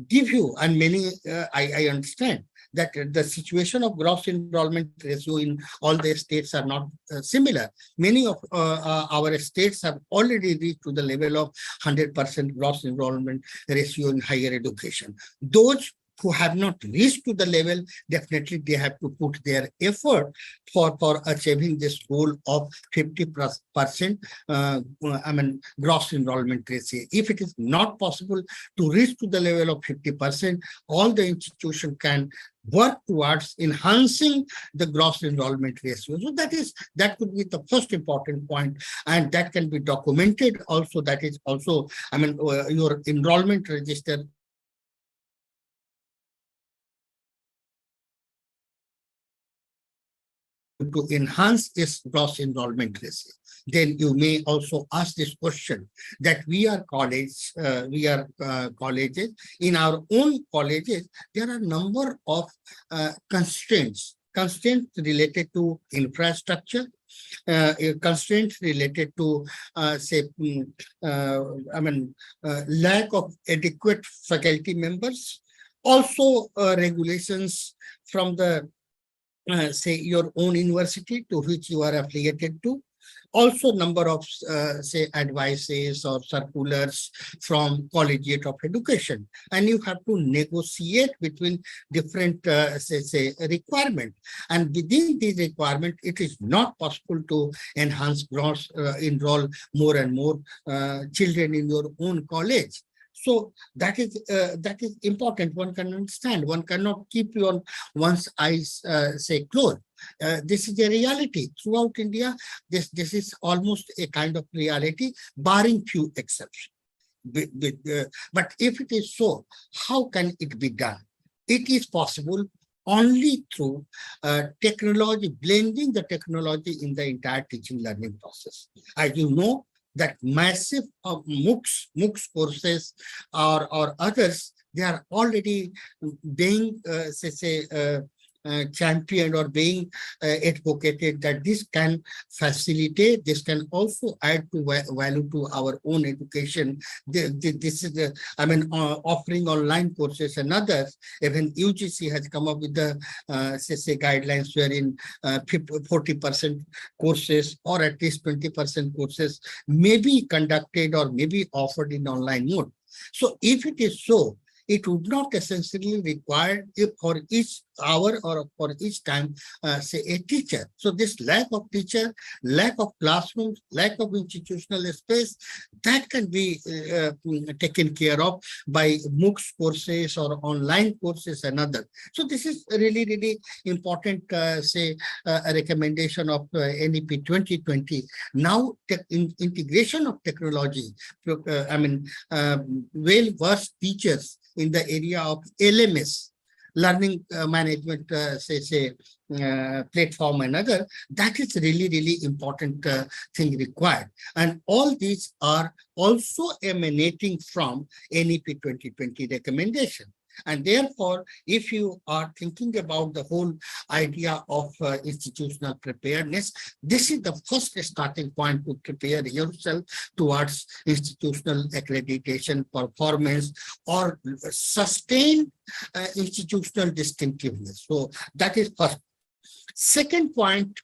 G: give you, and many, I understand, that the situation of gross enrollment ratio in all the states are not similar. Many of our states have already reached to the level of 100% gross enrollment ratio in higher education. Those who have not reached to the level, definitely they have to put their effort for achieving this goal of 50% gross enrollment ratio. If it is not possible to reach to the level of 50%, all the institution can work towards enhancing the gross enrollment ratio. So that could be the first important point, and that can be documented also. That is also, your enrollment register to enhance its gross enrollment ratio. Then you may also ask this question, that we are colleges. In our own colleges, there are a number of constraints related to infrastructure, constraints related to lack of adequate faculty members, also regulations from the your own university to which you are affiliated to. Also number of advices or circulars from Collegiate of Education, and you have to negotiate between different requirements, and within these requirements it is not possible to enhance gross enroll more and more children in your own college. So that is important. One can understand. One cannot keep one's eyes closed. This is a reality throughout India. This is almost a kind of reality, barring few exceptions. But if it is so, how can it be done? It is possible only through technology, blending the technology in the entire teaching learning process. As you know, that massive MOOCs courses or others, they are already being championed or being advocated, that this can facilitate, this can also add to value to our own education. This is offering online courses and others. Even UGC has come up with the guidelines wherein 40% courses or at least 20% courses may be conducted or may be offered in online mode. So if it is so, it would not essentially require if for each hour or for each time, say a teacher. So this lack of teacher, lack of classrooms, lack of institutional space, that can be taken care of by MOOCs courses or online courses and other. So this is really, really important, say, a recommendation of NEP 2020. Now, integration of technology, well-versed teachers in the area of LMS, learning management, platform and other, that is really, really important thing required. And all these are also emanating from NEP 2020 recommendation. And therefore, if you are thinking about the whole idea of institutional preparedness, this is the first starting point to prepare yourself towards institutional accreditation, performance, or sustained institutional distinctiveness. So that is first. Second point,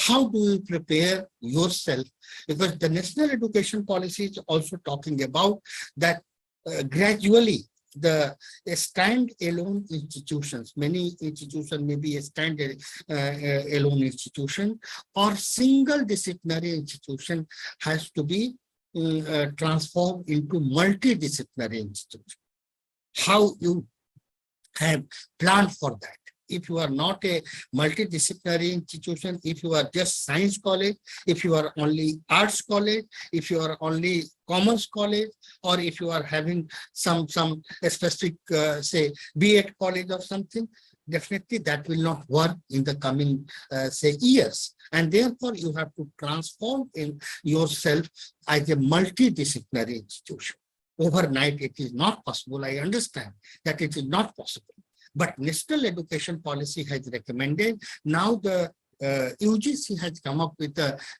G: how do you prepare yourself? Because the national education policy is also talking about that gradually the stand-alone institutions, many institutions may be a stand-alone institution or single disciplinary institution has to be transformed into multidisciplinary institution. How you have planned for that? If you are not a multidisciplinary institution, if you are just science college, if you are only arts college, if you are only commerce college, or if you are having some specific, say, B.Ed college or something, definitely that will not work in the coming, say, years. And therefore, you have to transform in yourself as a multidisciplinary institution. Overnight, it is not possible. I understand that it is not possible. But national education policy has recommended. Now the UGC has come up with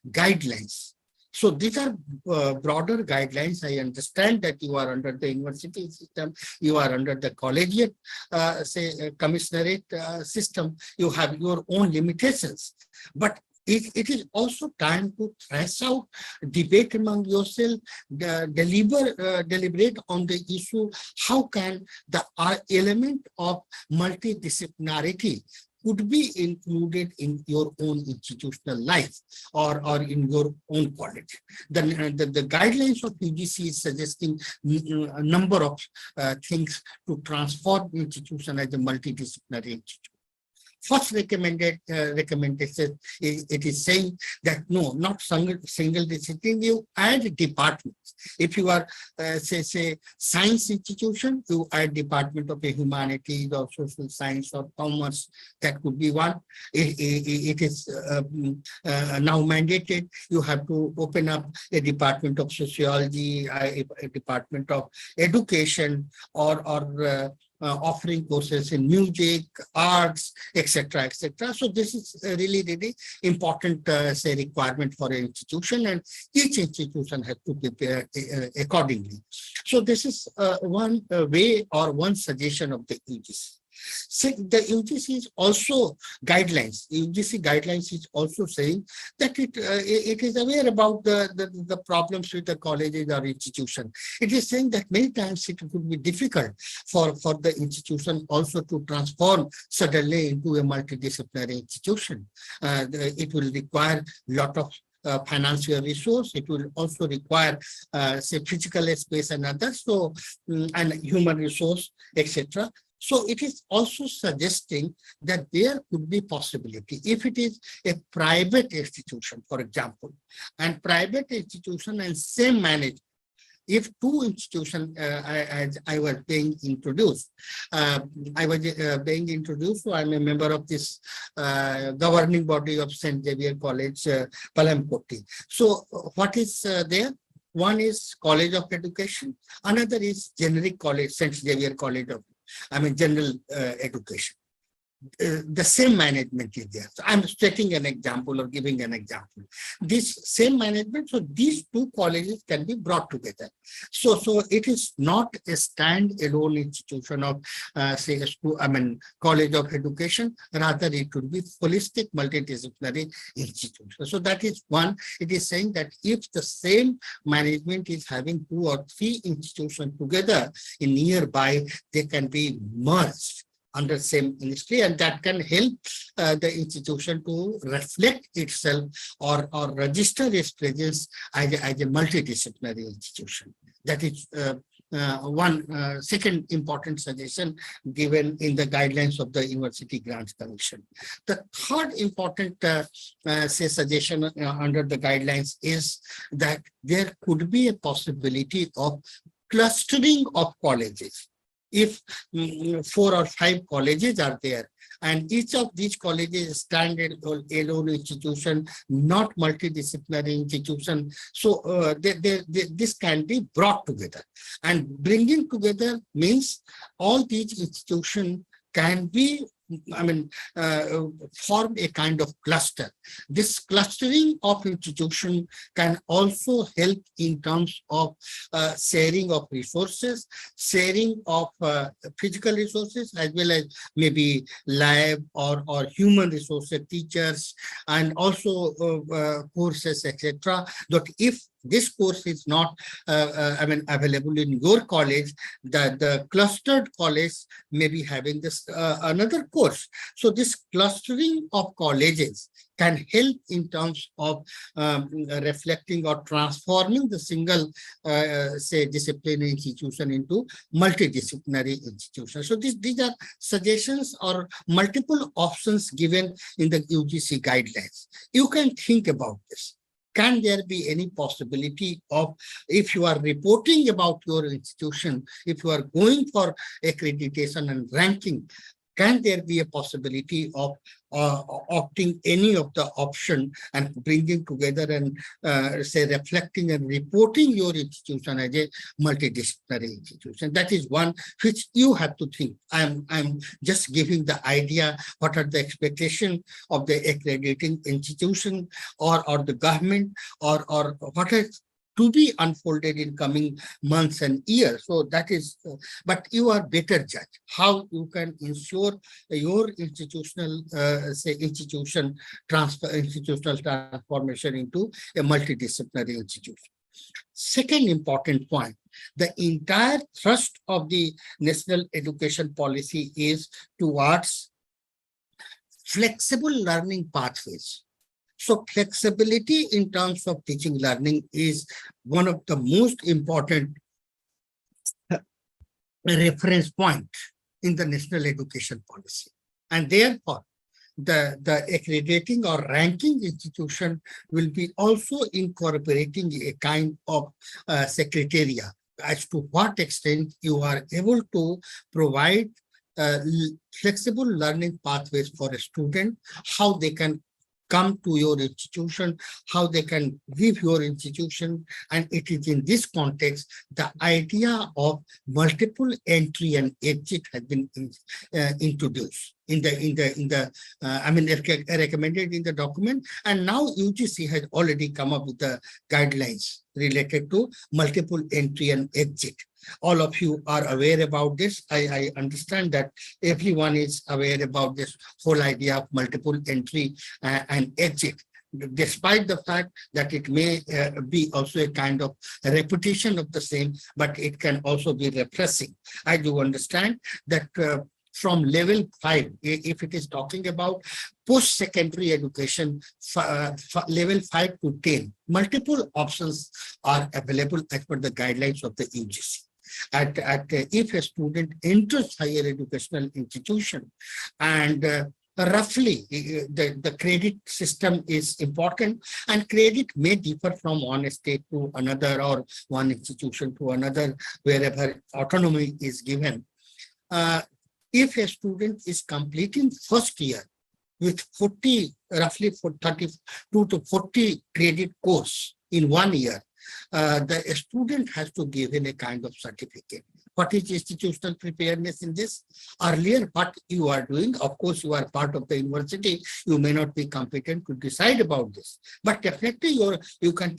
G: guidelines. So these are broader guidelines. I understand that you are under the university system, you are under the collegiate, commissionerate system. You have your own limitations. But it is also time to thrash out, debate among yourself, deliberate on the issue. How can the element of multidisciplinarity could be included in your own institutional life or in your own college? The guidelines of UGC is suggesting a number of things to transform institution as a multidisciplinary institution. First recommendation, it is saying that no, not single discipline, you add departments. If you are, say science institution, you add department of humanities or social science or commerce, that could be one. It is now mandated. You have to open up a department of sociology, a department of education, or offering courses in music, arts, etc., etc. So this is really, really important, say, requirement for an institution, and each institution has to prepare accordingly. So this is one way or one suggestion of the UGC. So the UGC is also guidelines. UGC guidelines is also saying that it is aware about the problems with the colleges or institution. It is saying that many times it would be difficult for the institution also to transform suddenly into a multidisciplinary institution. It will require a lot of financial resource. It will also require, say, physical space and others, so and human resource, etc. So it is also suggesting that there could be possibility if it is a private institution, for example, and private institution and same management. If two institutions, I was being introduced, so I'm a member of this governing body of St. Xavier College, Palamkoti. So what is there? One is College of Education, another is generic college, St. Xavier College of, general education. the same management is there. So I'm stating an example or giving an example. This same management, so these two colleges can be brought together. So it is not a stand-alone institution of, say, College of Education. Rather, it would be holistic, multidisciplinary institution. So that is one. It is saying that if the same management is having 2 or 3 institutions together in nearby, they can be merged under same ministry, and that can help the institution to reflect itself or register its presence as a multidisciplinary institution. That is one second important suggestion given in the guidelines of the University Grants Commission. The third important suggestion under the guidelines is that there could be a possibility of clustering of colleges. If 4 or 5 colleges are there, and each of these colleges stand alone institution, not multidisciplinary institution, so this can be brought together. And bringing together means all these institutions can be, form a kind of cluster. This clustering of institution can also help in terms of sharing of resources, sharing of physical resources, as well as maybe lab or human resources, teachers, and also courses, etc. That if this course is not available in your college, the clustered college may be having this another course. So this clustering of colleges can help in terms of reflecting or transforming the single, say, disciplinary institution into multidisciplinary institution. So these are suggestions or multiple options given in the UGC guidelines. You can think about this. Can there be any possibility of, if you are reporting about your institution, if you are going for accreditation and ranking, can there be a possibility of opting any of the option and bringing together and say reflecting and reporting your institution as a multidisciplinary institution? That is one which you have to think. I'm just giving the idea what are the expectations of the accrediting institution or the government or what is to be unfolded in coming months and years. So that is, but you are better judge how you can ensure your institutional, institutional transformation into a multidisciplinary institution. Second important point, the entire thrust of the national education policy is towards flexible learning pathways. So flexibility in terms of teaching learning is one of the most important reference point in the national education policy. And therefore, the accrediting or ranking institution will be also incorporating a kind of secretariat as to what extent you are able to provide flexible learning pathways for a student, how they can come to your institution, how they can leave your institution. And it is in this context, the idea of multiple entry and exit has been introduced recommended in the document. And now UGC has already come up with the guidelines related to multiple entry and exit. All of you are aware about this. I understand that everyone is aware about this whole idea of multiple entry and exit, despite the fact that it may be also a kind of repetition of the same, but it can also be repressing. I do understand that from level 5, if it is talking about post-secondary education, level 5 to 10, multiple options are available as per the guidelines of the UGC. If a student enters higher educational institution and roughly the credit system is important, and credit may differ from one state to another or one institution to another wherever autonomy is given. If a student is completing first year with roughly 32 to 40 credit course in 1 year, the student has to give in a kind of certificate. What is institutional preparedness in this? Earlier, what you are doing, of course, you are part of the university, you may not be competent to decide about this, but definitely you can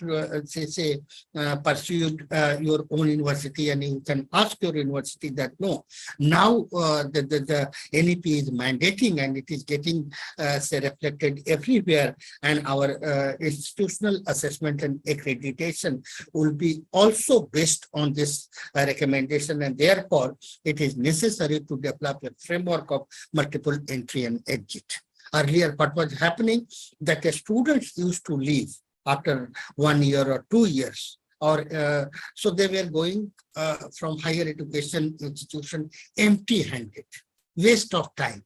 G: pursue your own university, and you can ask your university that no, now the NEP is mandating and it is getting reflected everywhere, and our institutional assessment and accreditation will be also based on this recommendation, and therefore it is necessary to develop a framework of multiple entry and exit. Earlier, what was happening, that the students used to leave after 1 year or 2 years, or so they were going from higher education institution empty-handed, waste of time.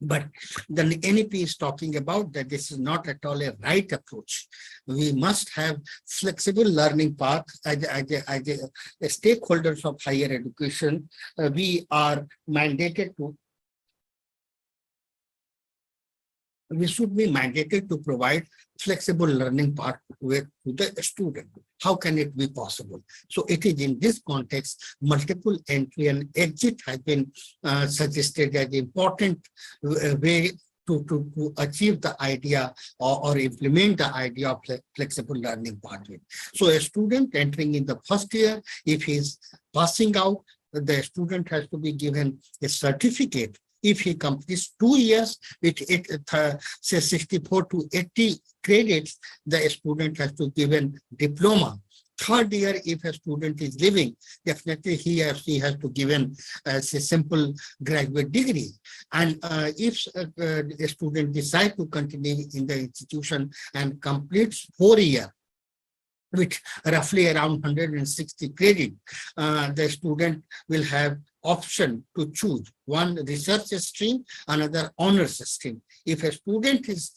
G: But the NEP is talking about that this is not at all a right approach. We must have flexible learning path as the stakeholders of higher education. We are mandated to, we should be mandated to provide flexible learning path to the student. How can it be possible? So it is in this context, multiple entry and exit has been suggested as important way to achieve the idea or implement the idea of flexible learning pathway. So a student entering in the first year, if he is passing out, the student has to be given a certificate. If he completes 2 years with say 64 to 80 credits, the student has to given diploma. Third year, if a student is leaving, definitely he or she has to given a simple graduate degree. And if a student decides to continue in the institution and completes 4 years, with roughly around 160 credit, the student will have option to choose one research stream, another honors stream. If a student is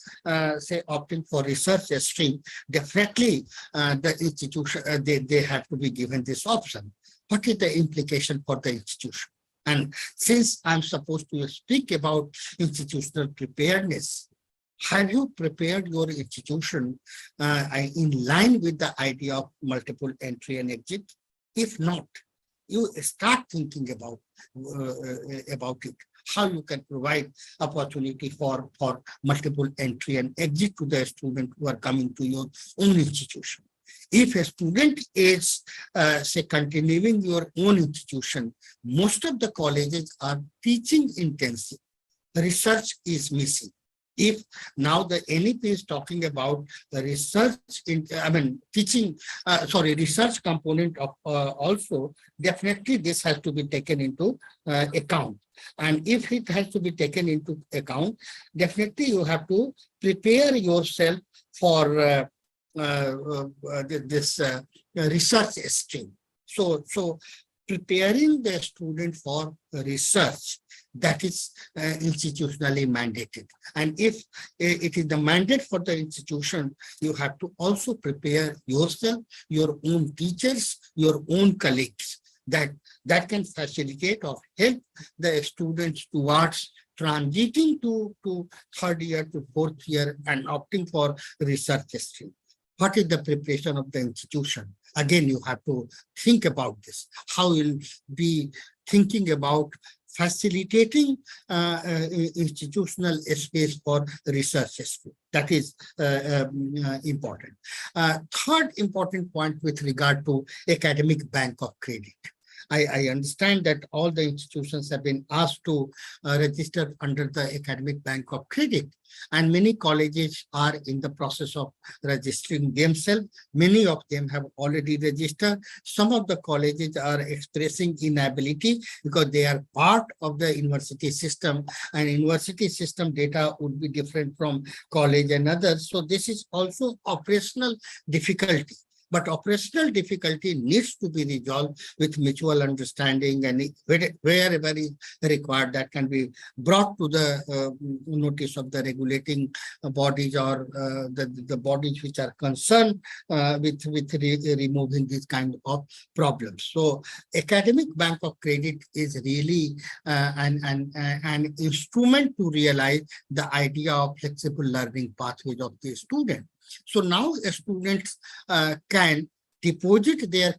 G: say opting for research stream, definitely the institution they have to be given this option. What is the implication for the institution? And since I'm supposed to speak about institutional preparedness, have you prepared your institution in line with the idea of multiple entry and exit? If not, you start thinking about it, how you can provide opportunity for multiple entry and exit to the student who are coming to your own institution. If a student is, say, continuing your own institution, most of the colleges are teaching intensive. Research is missing. If now the NEP is talking about the research, teaching, research component of also, definitely this has to be taken into account. And if it has to be taken into account, definitely you have to prepare yourself for this research stream. So preparing the student for research, that is institutionally mandated. And if it is the mandate for the institution, you have to also prepare yourself, your own teachers, your own colleagues, that can facilitate or help the students towards transiting to third year to fourth year and opting for research stream. What is the preparation of the institution? Again, you have to think about this. How you'll be thinking about facilitating institutional space for research stream. That is important. Third important point with regard to academic bank of credit. I understand that all the institutions have been asked to register under the academic bank of credit, and many colleges are in the process of registering themselves. Many of them have already registered. Some of the colleges are expressing inability because they are part of the university system, and university system data would be different from college and others. So this is also operational difficulty. But operational difficulty needs to be resolved with mutual understanding, and wherever is required, that can be brought to the notice of the regulating bodies or the bodies which are concerned with removing this kind of problems. So academic bank of credit is really an instrument to realize the idea of flexible learning pathways of the student. So now students can deposit their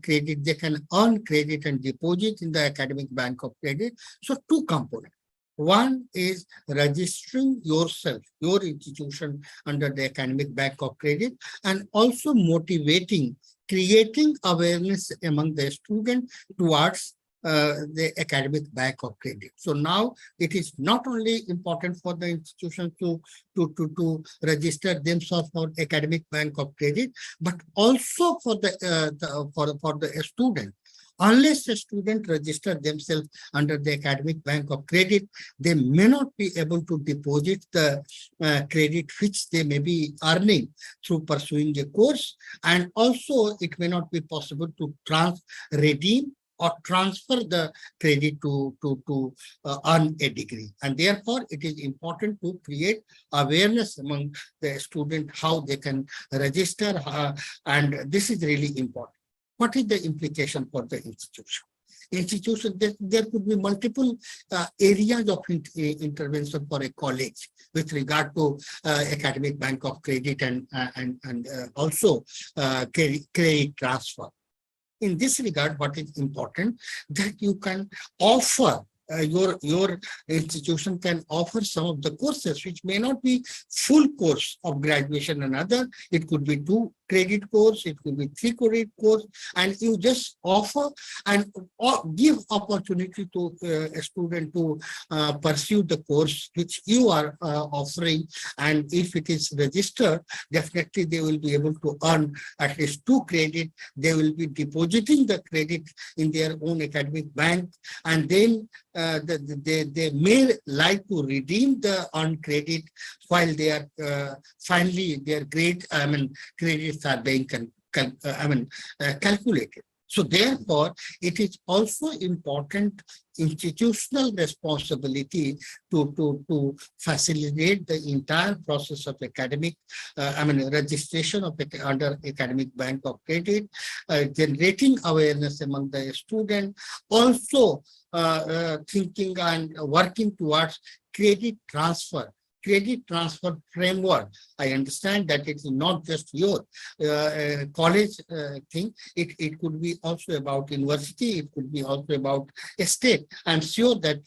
G: credit, they can earn credit and deposit in the academic bank of credit. So two components. One is registering yourself, your institution under the academic bank of credit, and also motivating, creating awareness among the student towards the academic bank of credit. So now it is not only important for the institution to register themselves for academic bank of credit, but also for the student. Unless a student register themselves under the academic bank of credit, they may not be able to deposit the credit which they may be earning through pursuing a course, and also it may not be possible to redeem or transfer the credit to earn a degree. And therefore, it is important to create awareness among the student how they can register, and this is really important. What is the implication for the institution? There could be multiple areas of intervention for a college with regard to academic bank of credit and also credit transfer. In this regard, what is important that you can offer your institution can offer some of the courses which may not be full course of graduation and other. It could be 2 credit course, it could be 3 credit course, and you just offer and give opportunity to a student to pursue the course which you are offering. And if it is registered, definitely they will be able to earn at least 2 credit. They will be depositing the credit in their own academic bank, and then they may like to redeem the earned credit while they are finally their credits are being calculated. So therefore, it is also important institutional responsibility to facilitate the entire process of academic, registration of under academic bank of credit, generating awareness among the student, also thinking and working towards credit transfer framework. I understand that it is not just your college thing. It could be also about university. It could be also about a state. I'm sure that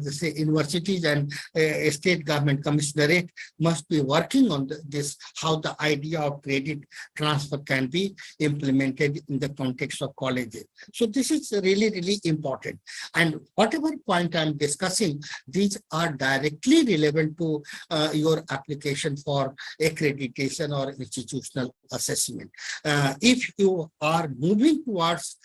G: say universities and state government commissionerate must be working on this, how the idea of credit transfer can be implemented in the context of colleges. So this is really, really important. And whatever point I'm discussing, these are directly relevant to your application for accreditation or institutional assessment. If you are moving towards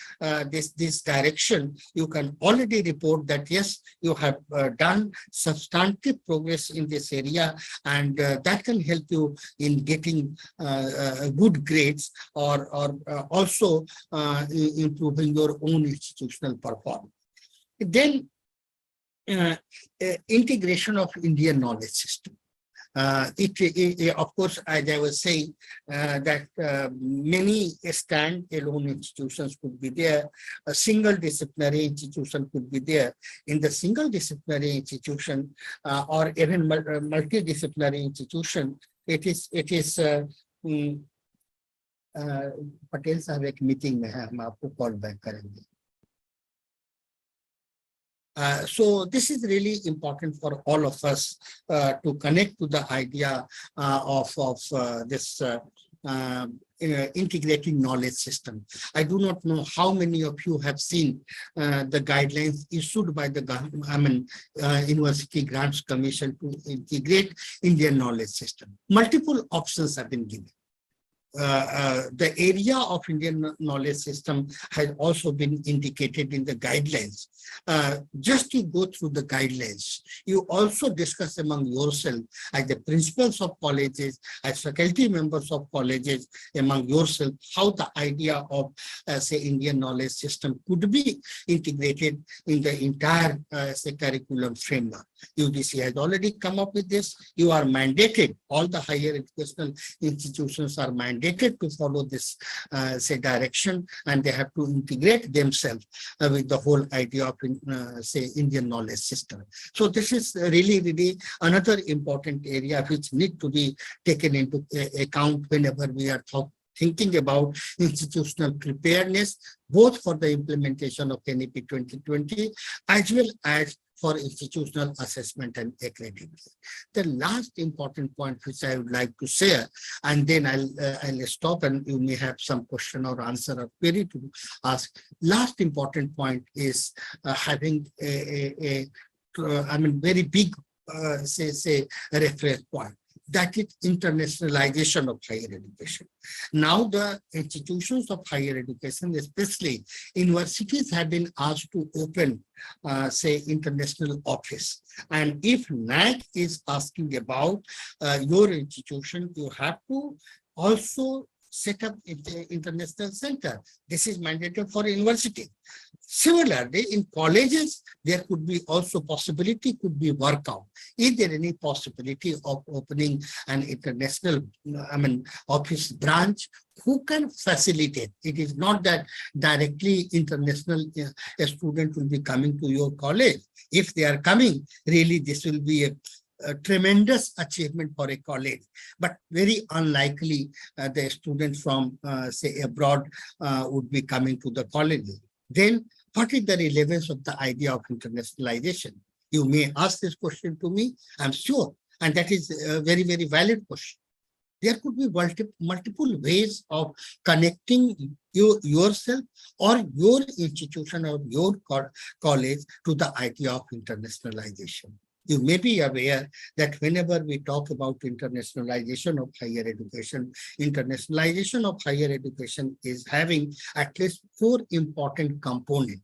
G: this direction, you can already report that yes, you have done substantive progress in this area, and that can help you in getting good grades or also improving your own institutional performance. Then integration of Indian knowledge system. Of course, as I was saying, that many stand-alone institutions could be there. A single disciplinary institution could be there. In the single disciplinary institution or even multidisciplinary institution, it is Patel साहब एक meeting में है, हम आपको call back करेंगे. So this is really important for all of us to connect to the idea of this integrating knowledge system. I do not know how many of you have seen the guidelines issued by the University Grants Commission to integrate Indian knowledge system. Multiple options have been given. The area of Indian knowledge system has also been indicated in the guidelines. Just to go through the guidelines, you also discuss among yourself as the principals of colleges, as faculty members of colleges, among yourself, how the idea of say Indian knowledge system could be integrated in the entire say curriculum framework. UGC has already come up with this. You are mandated, all the higher educational institutions are mandated to follow this say direction, and they have to integrate themselves with the whole idea of say Indian knowledge system. So this is really, really another important area which need to be taken into account whenever we are thinking about institutional preparedness, both for the implementation of NEP 2020 as well as for institutional assessment and accreditation. The last important point which I would like to share, and then I'll stop and you may have some question or answer or query to ask. Last important point is having a very big say reference point. That is internationalization of higher education. Now the institutions of higher education, especially universities, have been asked to open, say, international office. And if Naac is asking about your institution, you have to also set up an international center. This is mandatory for university. Similarly, in colleges, there could be also possibility, could be work out. Is there any possibility of opening an international, office branch? Who can facilitate? It is not that directly international a student will be coming to your college. If they are coming, really this will be a tremendous achievement for a college, but very unlikely the students from, say, abroad would be coming to the college. Then what is the relevance of the idea of internationalization? You may ask this question to me, I'm sure, and that is a very, very valid question. There could be multiple ways of connecting yourself or your institution or your college to the idea of internationalization. You may be aware that whenever we talk about internationalization of higher education is having at least four important components,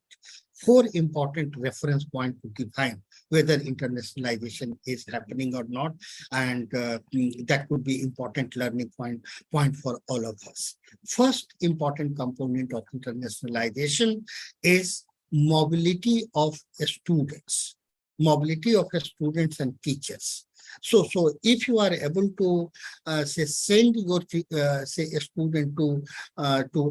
G: four important reference points to define whether internationalization is happening or not. And that could be important learning point for all of us. First important component of internationalization is mobility of students. Mobility of students and teachers. So if you are able to say send your say a student to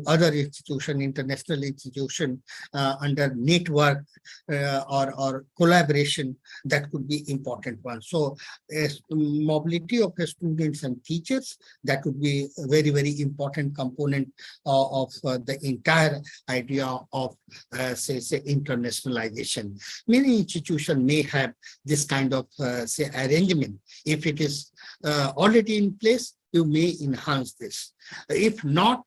G: other institution, international institution under network or collaboration, that could be important one. So mobility of the students and teachers, that would be a very, very important component of the entire idea of say internationalization. Many institutions may have this kind of say arrangement. If it is already in place, you may enhance this. If not,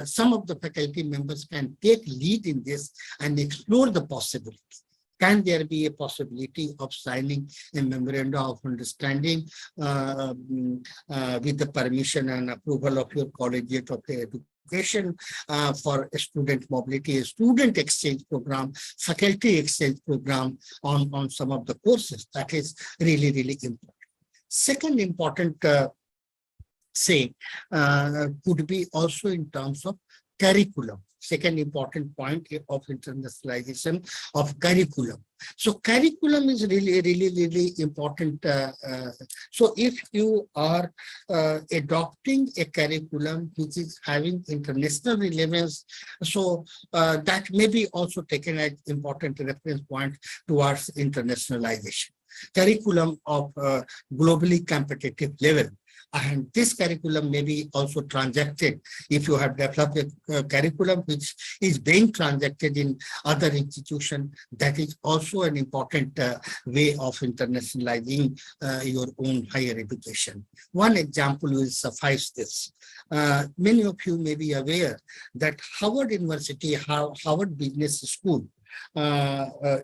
G: some of the faculty members can take lead in this and explore the possibilities. Can there be a possibility of signing a memorandum of understanding with the permission and approval of your collegiate of the education for a student mobility, a student exchange program, faculty exchange program on some of the courses? That is really, really important. Second important could be also in terms of curriculum. Second important point of internationalization of curriculum. So curriculum is really, really, really important. So if you are adopting a curriculum which is having international relevance, so that may be also taken as important reference point towards internationalization. Curriculum of globally competitive level. And this curriculum may be also transacted if you have developed a curriculum which is being transacted in other institutions. That is also an important way of internationalizing your own higher education. One example will suffice this. Many of you may be aware that Harvard University, Harvard Business School,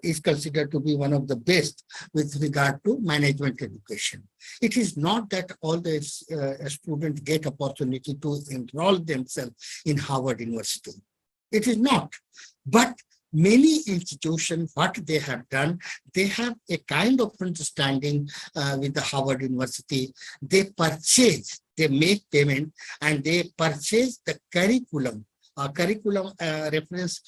G: is considered to be one of the best with regard to management education. It is not that all the students get opportunity to enroll themselves in Harvard University. It is not. But many institutions, what they have done, they have a kind of understanding with the Harvard University. They purchase, they make payment, and they purchase the curriculum, reference,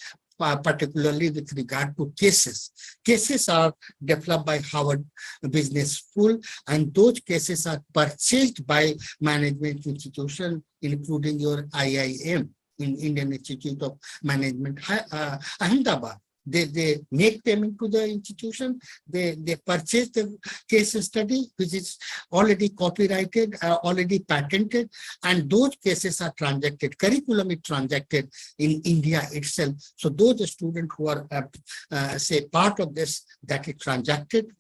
G: particularly with regard to cases. Cases are developed by Harvard Business School, and those cases are purchased by management institutions, including your IIM, in Indian Institute of Management, Ahmedabad. They make payment to the institution. They purchase the case study, which is already copyrighted, already patented, and those cases are transacted. Curriculum is transacted in India itself. So those students who are say part of this, that is transacted.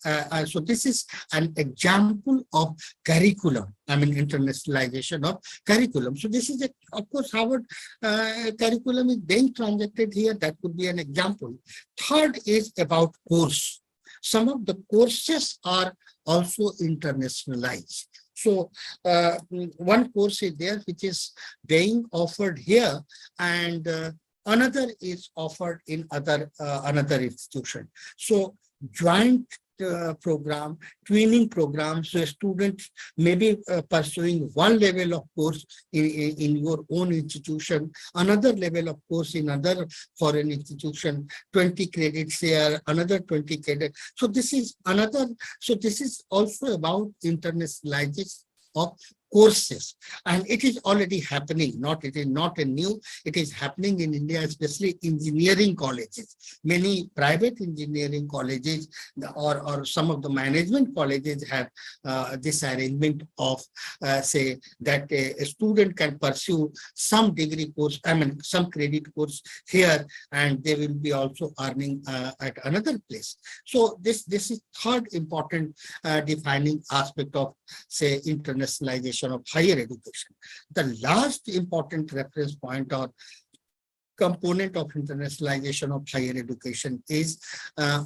G: So this is an example of curriculum. I mean, internationalization of curriculum. So this is, of course, Harvard curriculum is being transacted here. That could be an example. Third is about course. Some of the courses are also internationalized. So one course is there which is being offered here, and another is offered in another institution. So joint program, twinning programs, so students may be pursuing one level of course in your own institution, another level of course in other foreign institution, 20 credits here, another 20 credits. So this is another, so this is also about internationalization of courses, and it is already happening. It is not a new, it is happening in India, especially engineering colleges. Many private engineering colleges or some of the management colleges have this arrangement of say that a student can pursue some degree course, I mean some credit course here, and they will be also earning at another place. So this is third important defining aspect of, say, internationalization of higher education. The last important reference point or component of internationalization of higher education is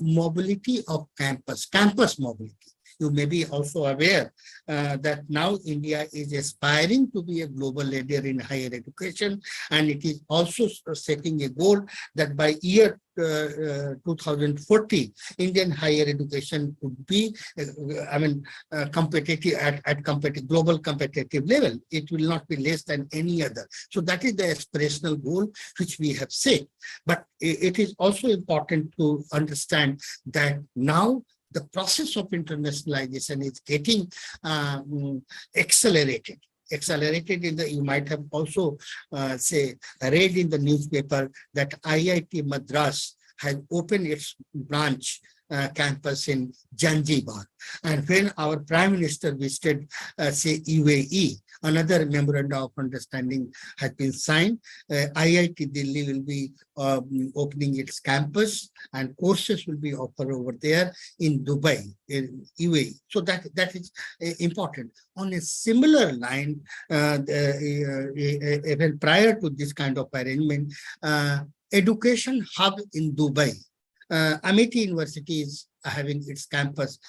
G: mobility of campus mobility. You may be also aware that now India is aspiring to be a global leader in higher education, and it is also setting a goal that by year 2040, Indian higher education would be, competitive at global competitive level. It will not be less than any other. So that is the aspirational goal which we have set. But it is also important to understand that now the process of internationalization is getting accelerated in the, you might have also read in the newspaper that IIT Madras has opened its branch campus in Zanzibar. And when our Prime Minister visited, UAE, another memorandum of understanding has been signed. IIT Delhi will be opening its campus, and courses will be offered over there in Dubai, in UAE. So that is important. On a similar line, even prior to this kind of arrangement, education hub in Dubai, Amity University is having its campus.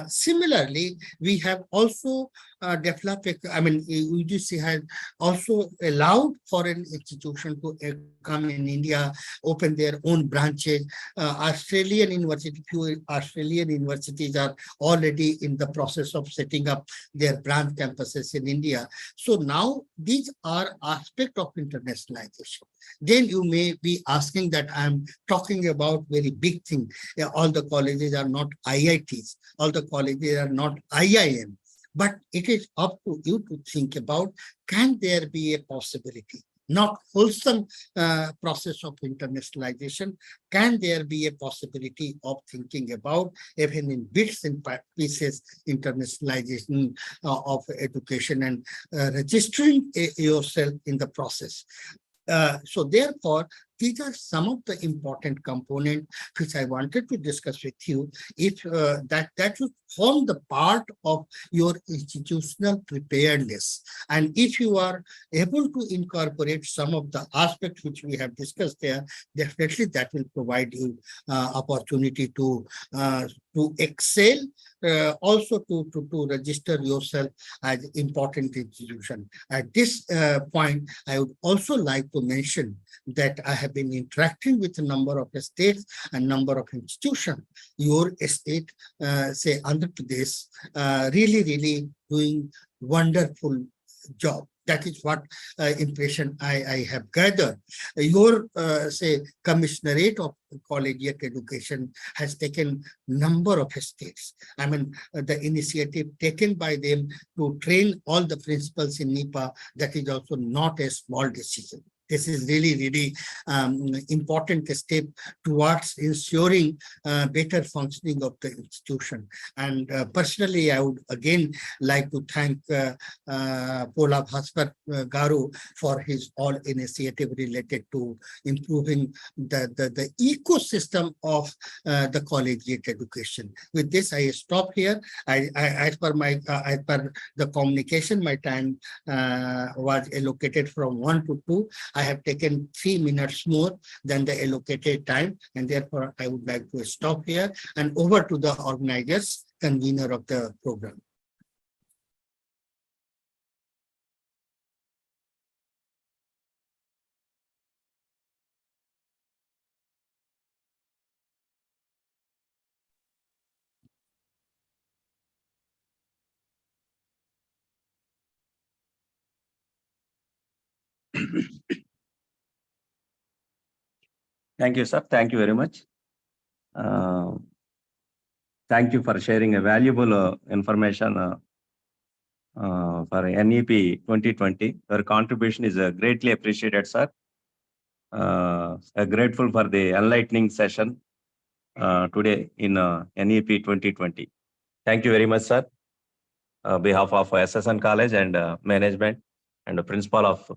G: Similarly, we have also developed, UGC has also allowed foreign institutions to come in India, open their own branches. Few Australian universities are already in the process of setting up their branch campuses in India. So now these are aspects of internationalization. Then you may be asking that I'm talking about very big thing. All the colleges are not IITs, all the colleges are not IIM, but it is up to you to think about, can there be a possibility, not wholesome process of internationalization, can there be a possibility of thinking about, even in bits and pieces, internationalization of education and registering yourself in the process. So therefore, these are some of the important components which I wanted to discuss with you. If that should form the part of your institutional preparedness, and if you are able to incorporate some of the aspects which we have discussed there, definitely that will provide you opportunity to excel, also to register yourself as important institution. At this point, I would also like to mention that I have been interacting with a number of states and number of institutions. Your state, say Andhra Pradesh, really doing wonderful job. That is what impression I have gathered. Your, say, Commissionerate of Collegiate Education has taken number of states. The initiative taken by them to train all the principals in NIPA, that is also not a small decision. This is really important step towards ensuring better functioning of the institution. And personally, I would again like to thank Pola Bhaskar Garu for his all initiative related to improving the ecosystem of the collegiate education. With this, I stop here. As per the communication, my time was allocated from 1 to 2. I have taken 3 minutes more than the allocated time, and therefore I would like to stop here and over to the organizers, convener of the program.
C: Thank you, sir. Thank you very much. Thank you for sharing a valuable information for NEP 2020. Your contribution is greatly appreciated, sir. Grateful for the enlightening session today in NEP 2020. Thank you very much, sir. Behalf of SSN College and management and the principal of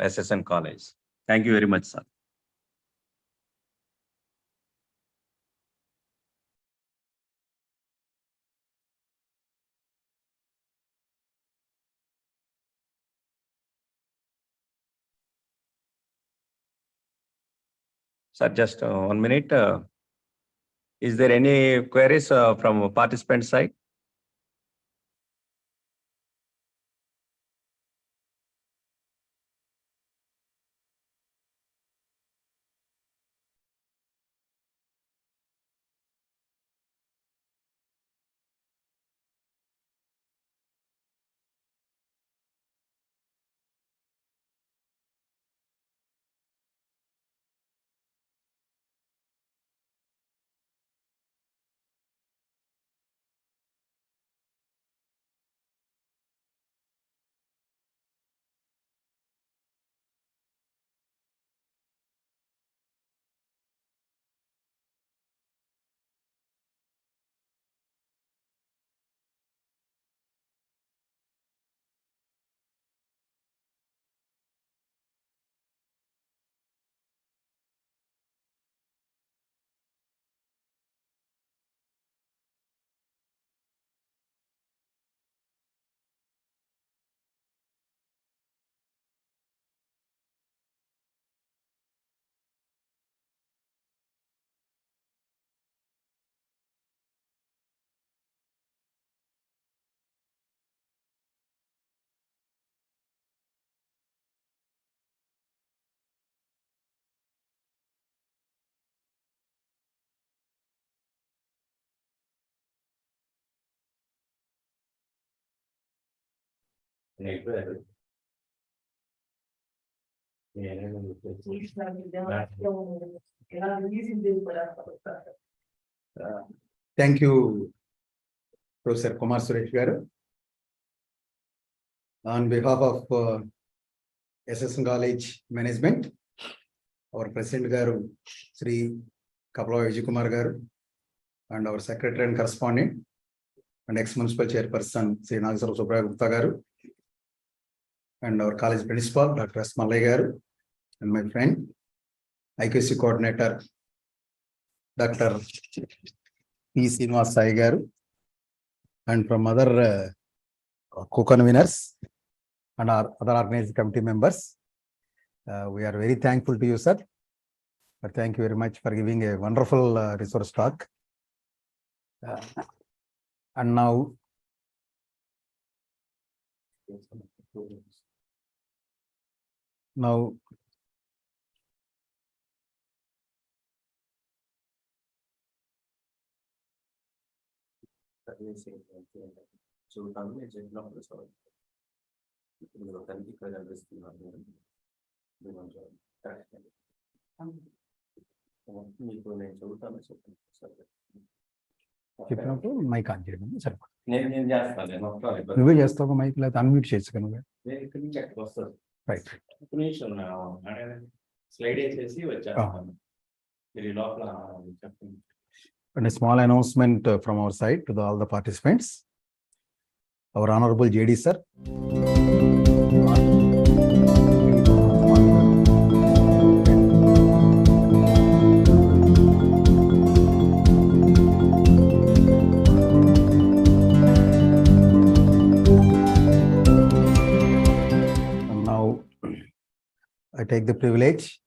C: SSN College. Thank you very much, sir. Sir, just 1 minute. Is there any queries from participant side?
B: Thank you, Professor Kumar Suresh Garu. On behalf of SSN College Management, our President Garu, Sri Kapla Vijay Kumar Garu, and our Secretary and Correspondent, and ex-municipal chairperson, Sri Narasaraopet Garu, and our college principal, Dr. S. Mallai Garu, and my friend, IQC coordinator, Dr. P. Srinivas Sai Garu, and from other co-conveners and our other organizing committee members. We are very thankful to you, sir. But thank you very much for giving a wonderful resource talk. And now, చెప్పినప్పుడు mic on చేయడం సరిపోతుంది. నువ్వే చేస్తావు mic లేదా unmute చేసుకో నువ్వే. Right. And a small announcement from our side to all the participants. Our Honorable JD sir. And now I take the privilege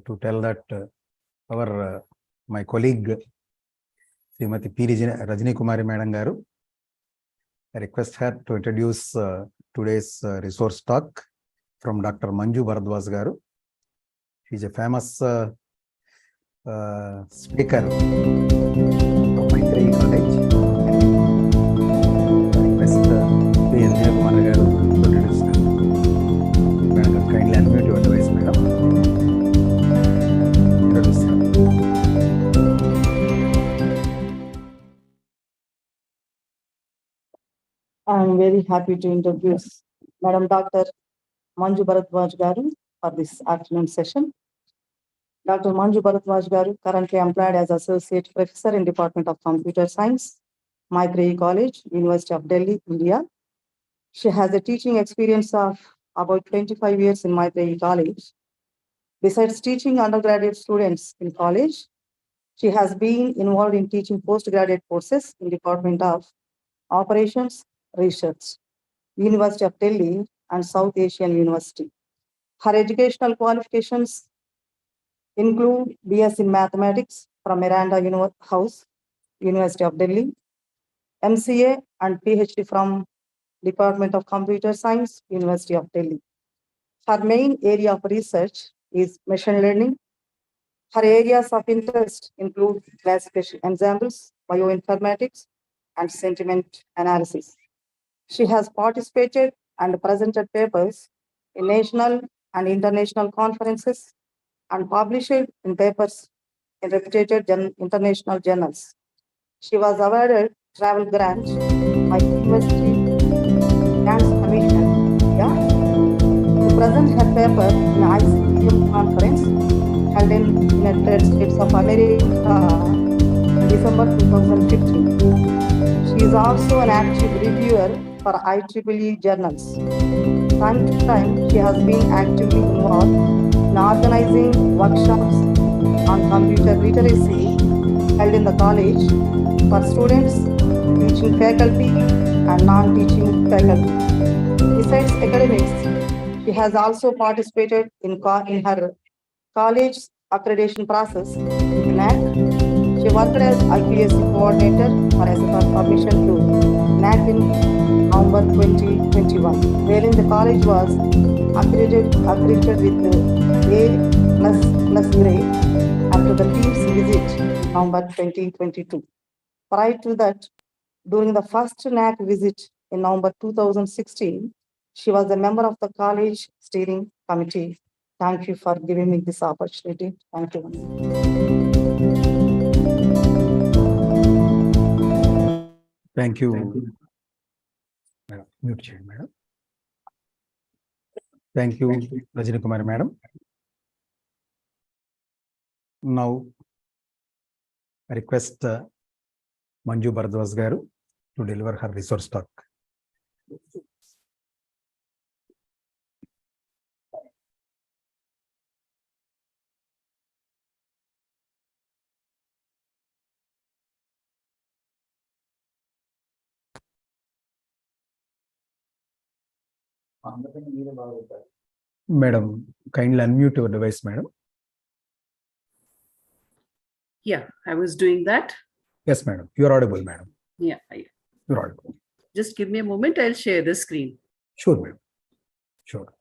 B: to tell that my colleague Srimati P. Rajini Kumari Madam Garu, I request her to introduce today's resource talk from Dr. Manju Bharadwaj Garu. She is a famous speaker from N.College. I request P. Rajini Kumari Garu to introduce her. Madam, kindly unmute your device, madam. Introduce her.
H: I am very happy to introduce Madam Dr. Manju Bharadwaj Garu for this afternoon session. Dr. Manju Bharadwaj Garu, currently employed as Associate Professor in Department of Computer Science, N.College, University of Delhi, India. She has a teaching experience of about 25 years in N.College. Besides teaching undergraduate students in college, she has been involved in teaching postgraduate courses in Department of Operations Research, University of Delhi and South Asian University. Her educational qualifications include BS in Mathematics from Miranda House, University of Delhi, MCA and PhD from Department of Computer Science, University of Delhi. Her main area of research is machine learning. Her areas of interest include classification ensembles, bioinformatics, and sentiment analysis. She has participated and presented papers in national and international conferences and published in papers in reputed international journals. She was awarded travel grant by University Grants Commission to present her paper in ICPM conference held in United States of America in December 2015. She is also an active reviewer for IEEE journals. Time to time, she has been actively involved in organizing workshops on computer literacy held in the college for students, teaching faculty, and non-teaching faculty. Besides academics, she has also participated in her college accreditation process with Naac. She worked as IPSC coordinator for submission to Naac in November 2021, wherein the college was accredited with A++ grade after the team's visit in November 2022. Prior to that, during the first Naac visit in November 2016, she was a member of the college steering committee. Thank you for giving me this opportunity. Thank you.
B: Thank you. Madam, mute chair, madam. Thank you, Rajini Kumari, madam. Now, I request Manju Bharadwaj Garu to deliver her resource talk. Madam, kindly unmute your device, madam.
I: Yeah, I was doing that.
B: Yes, madam. You are audible, madam.
I: Yeah.
B: You're audible.
I: Just give me a moment. I'll share the screen.
B: Sure, madam. Sure.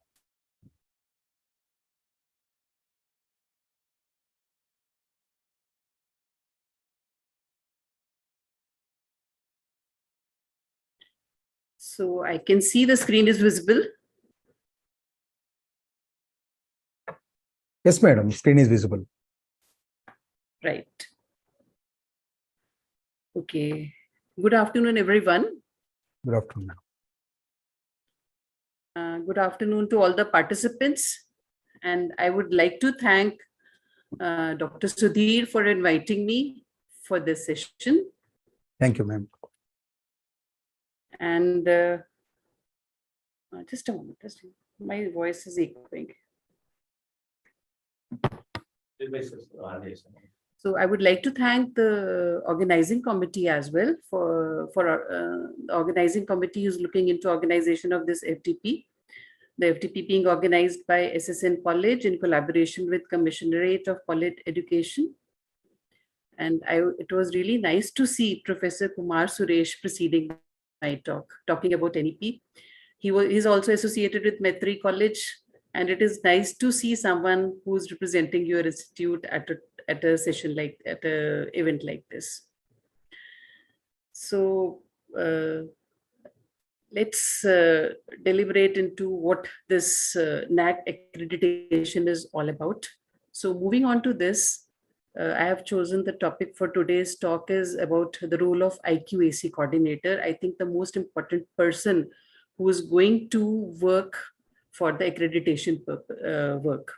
I: So I can see the screen is visible.
B: Yes, madam. Screen is visible.
I: Right. Okay. Good afternoon, everyone.
B: Good afternoon.
I: Good afternoon to all the participants. And I would like to thank Dr. Sudhir for inviting me for this session.
B: Thank you, ma'am.
I: And just a moment, my voice is echoing. So I would like to thank the organizing committee as well for the organizing committee who's looking into organization of this FTP. The FTP being organized by N.College in collaboration with Commissionerate of College Education. And it was really nice to see Professor Kumar Suresh preceding my talk, talking about NEP. He's also associated with Metri College, and it is nice to see someone who's representing your institute at a session like, at an event like this. So let's deliberate into what this Naac accreditation is all about. So moving on to this, I have chosen the topic for today's talk is about the role of IQAC coordinator. I think the most important person who is going to work for the accreditation work.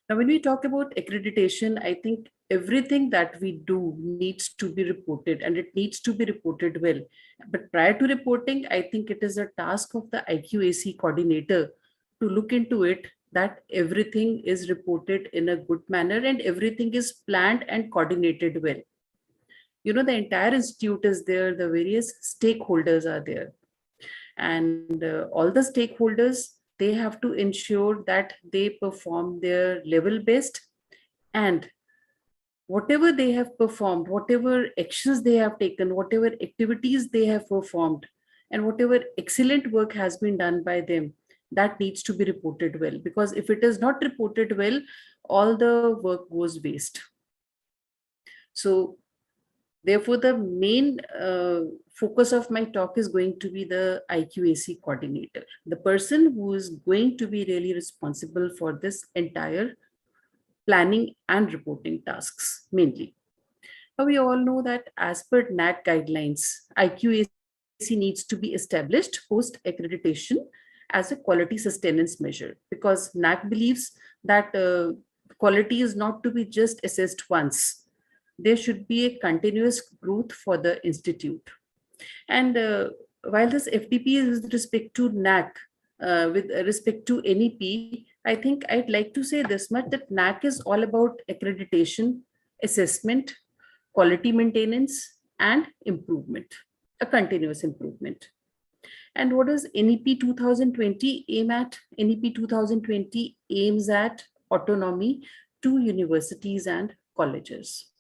I: Now, when we talk about accreditation, I think everything that we do needs to be reported, and it needs to be reported well. But prior to reporting, I think it is a task of the IQAC coordinator to look into it, that everything is reported in a good manner and everything is planned and coordinated well. You know, the entire institute is there, the various stakeholders are there. And all the stakeholders, they have to ensure that they perform their level best, and whatever they have performed, whatever actions they have taken, whatever activities they have performed, and whatever excellent work has been done by them, that needs to be reported well. Because if it is not reported well, all the work goes waste. So therefore, the main focus of my talk is going to be the IQAC coordinator, the person who is going to be really responsible for this entire planning and reporting tasks mainly. Now, we all know that as per Naac guidelines, IQAC needs to be established post accreditation as a quality sustenance measure, because Naac believes that quality is not to be just assessed once. There should be a continuous growth for the institute. And while this FTP is with respect to Naac, with respect to NEP, I think I'd like to say this much, that Naac is all about accreditation, assessment, quality maintenance, and improvement, a continuous improvement. And what does NEP 2020 aim at? NEP 2020 aims at autonomy to universities and colleges.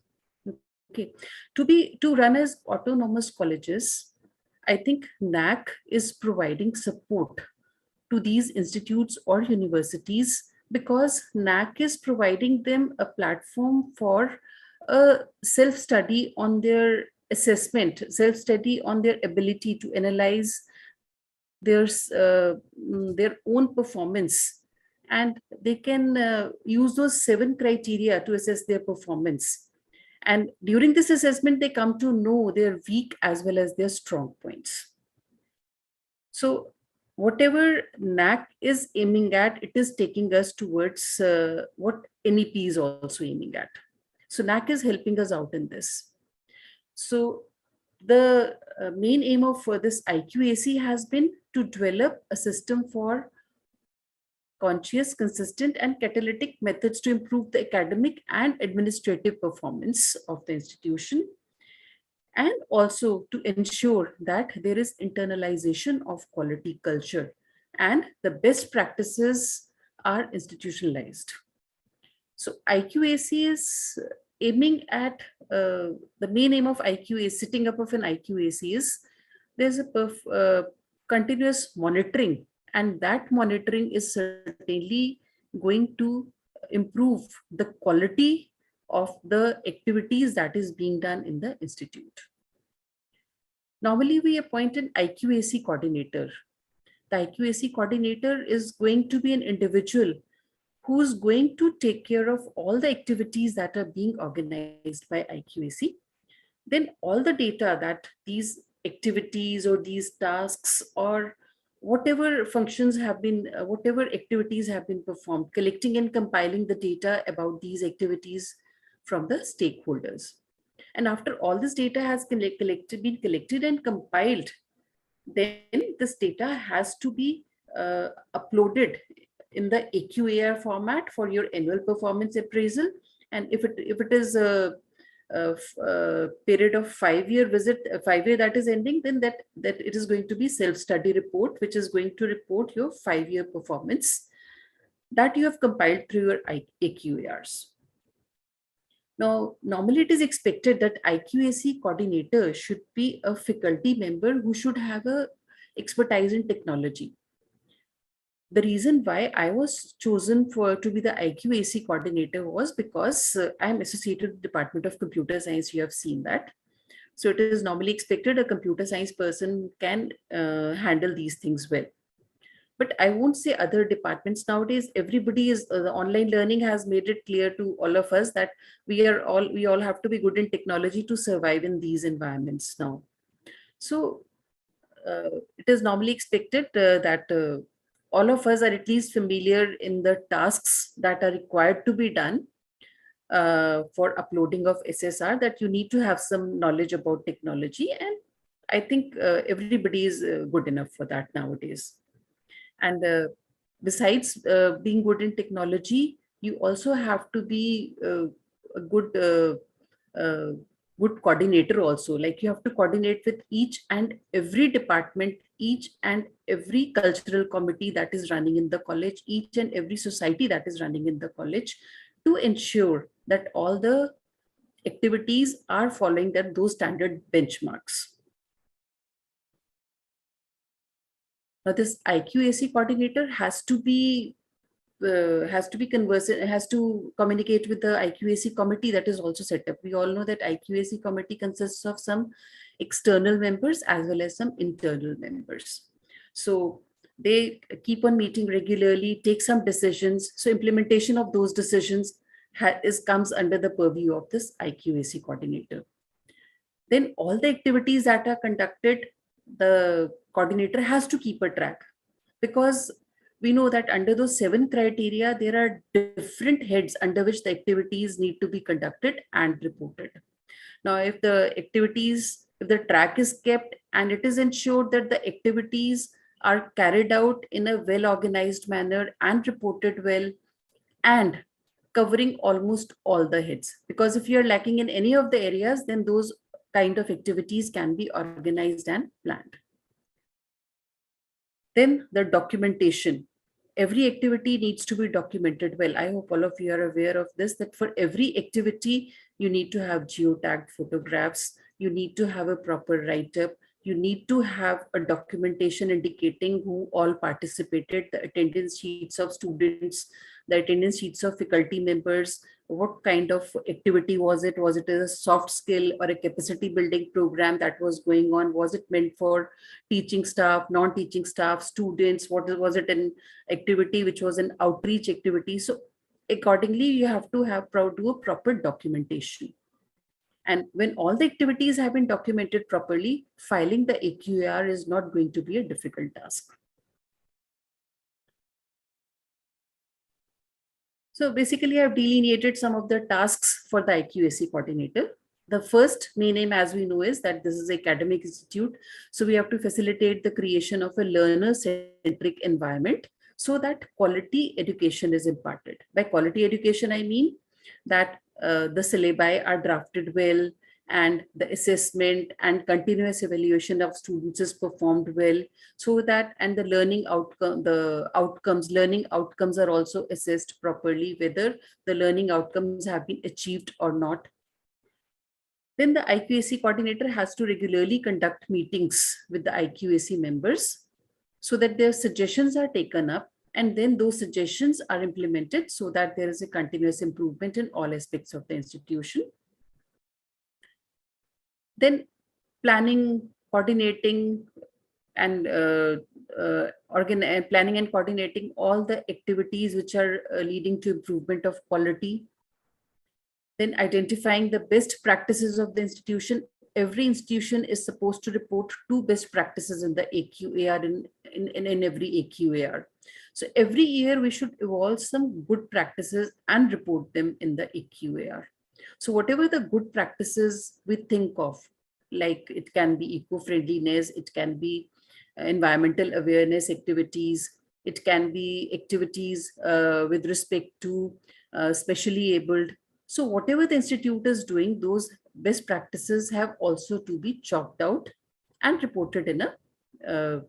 I: Okay, to run as autonomous colleges, I think Naac is providing support to these institutes or universities, because Naac is providing them a platform for a self-study on their assessment, self-study on their ability to analyze their own performance, and they can use those 7 criteria to assess their performance. And during this assessment, they come to know their weak as well as their strong points. So whatever Naac is aiming at, it is taking us towards what NEP is also aiming at. So Naac is helping us out in this. So the main aim of this IQAC has been to develop a system for conscious, consistent, and catalytic methods to improve the academic and administrative performance of the institution, and also to ensure that there is internalization of quality culture and the best practices are institutionalized. So IQAC is aiming at, the main aim of IQAC, setting up of an IQAC is, there's a continuous monitoring, and that monitoring is certainly going to improve the quality of the activities that is being done in the institute. Normally, we appoint an IQAC coordinator. The IQAC coordinator is going to be an individual who's going to take care of all the activities that are being organized by IQAC. Then all the data that these activities or these tasks or whatever functions have been, whatever activities have been performed, collecting and compiling the data about these activities from the stakeholders. And after all this data has been collected and compiled, then this data has to be uploaded in the AQAR format for your annual performance appraisal. And if it is a period of 5-year visit, 5-year that is ending, then that it is going to be self-study report, which is going to report your 5-year performance that you have compiled through your AQARs. Now, normally it is expected that IQAC coordinator should be a faculty member who should have a expertise in technology. The reason why I was chosen to be the IQAC coordinator was because I am associated with the Department of Computer Science. You have seen that. So it is normally expected a computer science person can handle these things well. But I won't say other departments nowadays. Everybody is the online learning has made it clear to all of us that we all have to be good in technology to survive in these environments now. So it is normally expected that all of us are at least familiar in the tasks that are required to be done for uploading of SSR, that you need to have some knowledge about technology. And I think everybody is good enough for that nowadays. And besides being good in technology, you also have to be a good coordinator also. Like you have to coordinate with each and every department, each and every cultural committee that is running in the college, each and every society that is running in the college, to ensure that all the activities are following those standard benchmarks. Now, this IQAC coordinator has to be conversant, has to communicate with the IQAC committee that is also set up. We all know that IQAC committee consists of some external members as well as some internal members. So they keep on meeting regularly, take some decisions. So implementation of those decisions comes under the purview of this IQAC coordinator. Then all the activities that are conducted, the coordinator has to keep a track, because we know that under those 7 criteria, there are different heads under which the activities need to be conducted and reported. Now, if the track is kept and it is ensured that the activities are carried out in a well-organized manner and reported well and covering almost all the heads, because if you're lacking in any of the areas, then those kind of activities can be organized and planned. Then the documentation. Every activity needs to be documented well. I hope all of you are aware of this, that for every activity, you need to have geotagged photographs, you need to have a proper write-up, you need to have a documentation indicating who all participated, the attendance sheets of students, the attendance sheets of faculty members, what kind of activity was it? Was it a soft skill or a capacity building program that was going on? Was it meant for teaching staff, non-teaching staff, students? Was it an activity which was an outreach activity? So accordingly, you have to do a proper documentation. And when all the activities have been documented properly, filing the AQAR is not going to be a difficult task. So basically, I've delineated some of the tasks for the IQAC coordinator. The first main aim, as we know, is that this is an academic institute. So we have to facilitate the creation of a learner-centric environment so that quality education is imparted. By quality education, I mean that the syllabi are drafted well, and the assessment and continuous evaluation of students is performed well, so that, and the learning outcomes are also assessed properly, whether the learning outcomes have been achieved or not. Then the IQAC coordinator has to regularly conduct meetings with the IQAC members so that their suggestions are taken up, and then those suggestions are implemented so that there is a continuous improvement in all aspects of the institution. Then planning, coordinating, and planning and coordinating all the activities which are leading to improvement of quality. Then identifying the best practices of the institution every institution is supposed to report 2 best practices in the AQAR in every AQAR. So every year we should evolve some good practices and report them in the AQAR. So whatever the good practices we think of, like it can be eco-friendliness, it can be environmental awareness activities, it can be activities with respect to specially abled. So whatever the institute is doing, those best practices have also to be chalked out and reported in a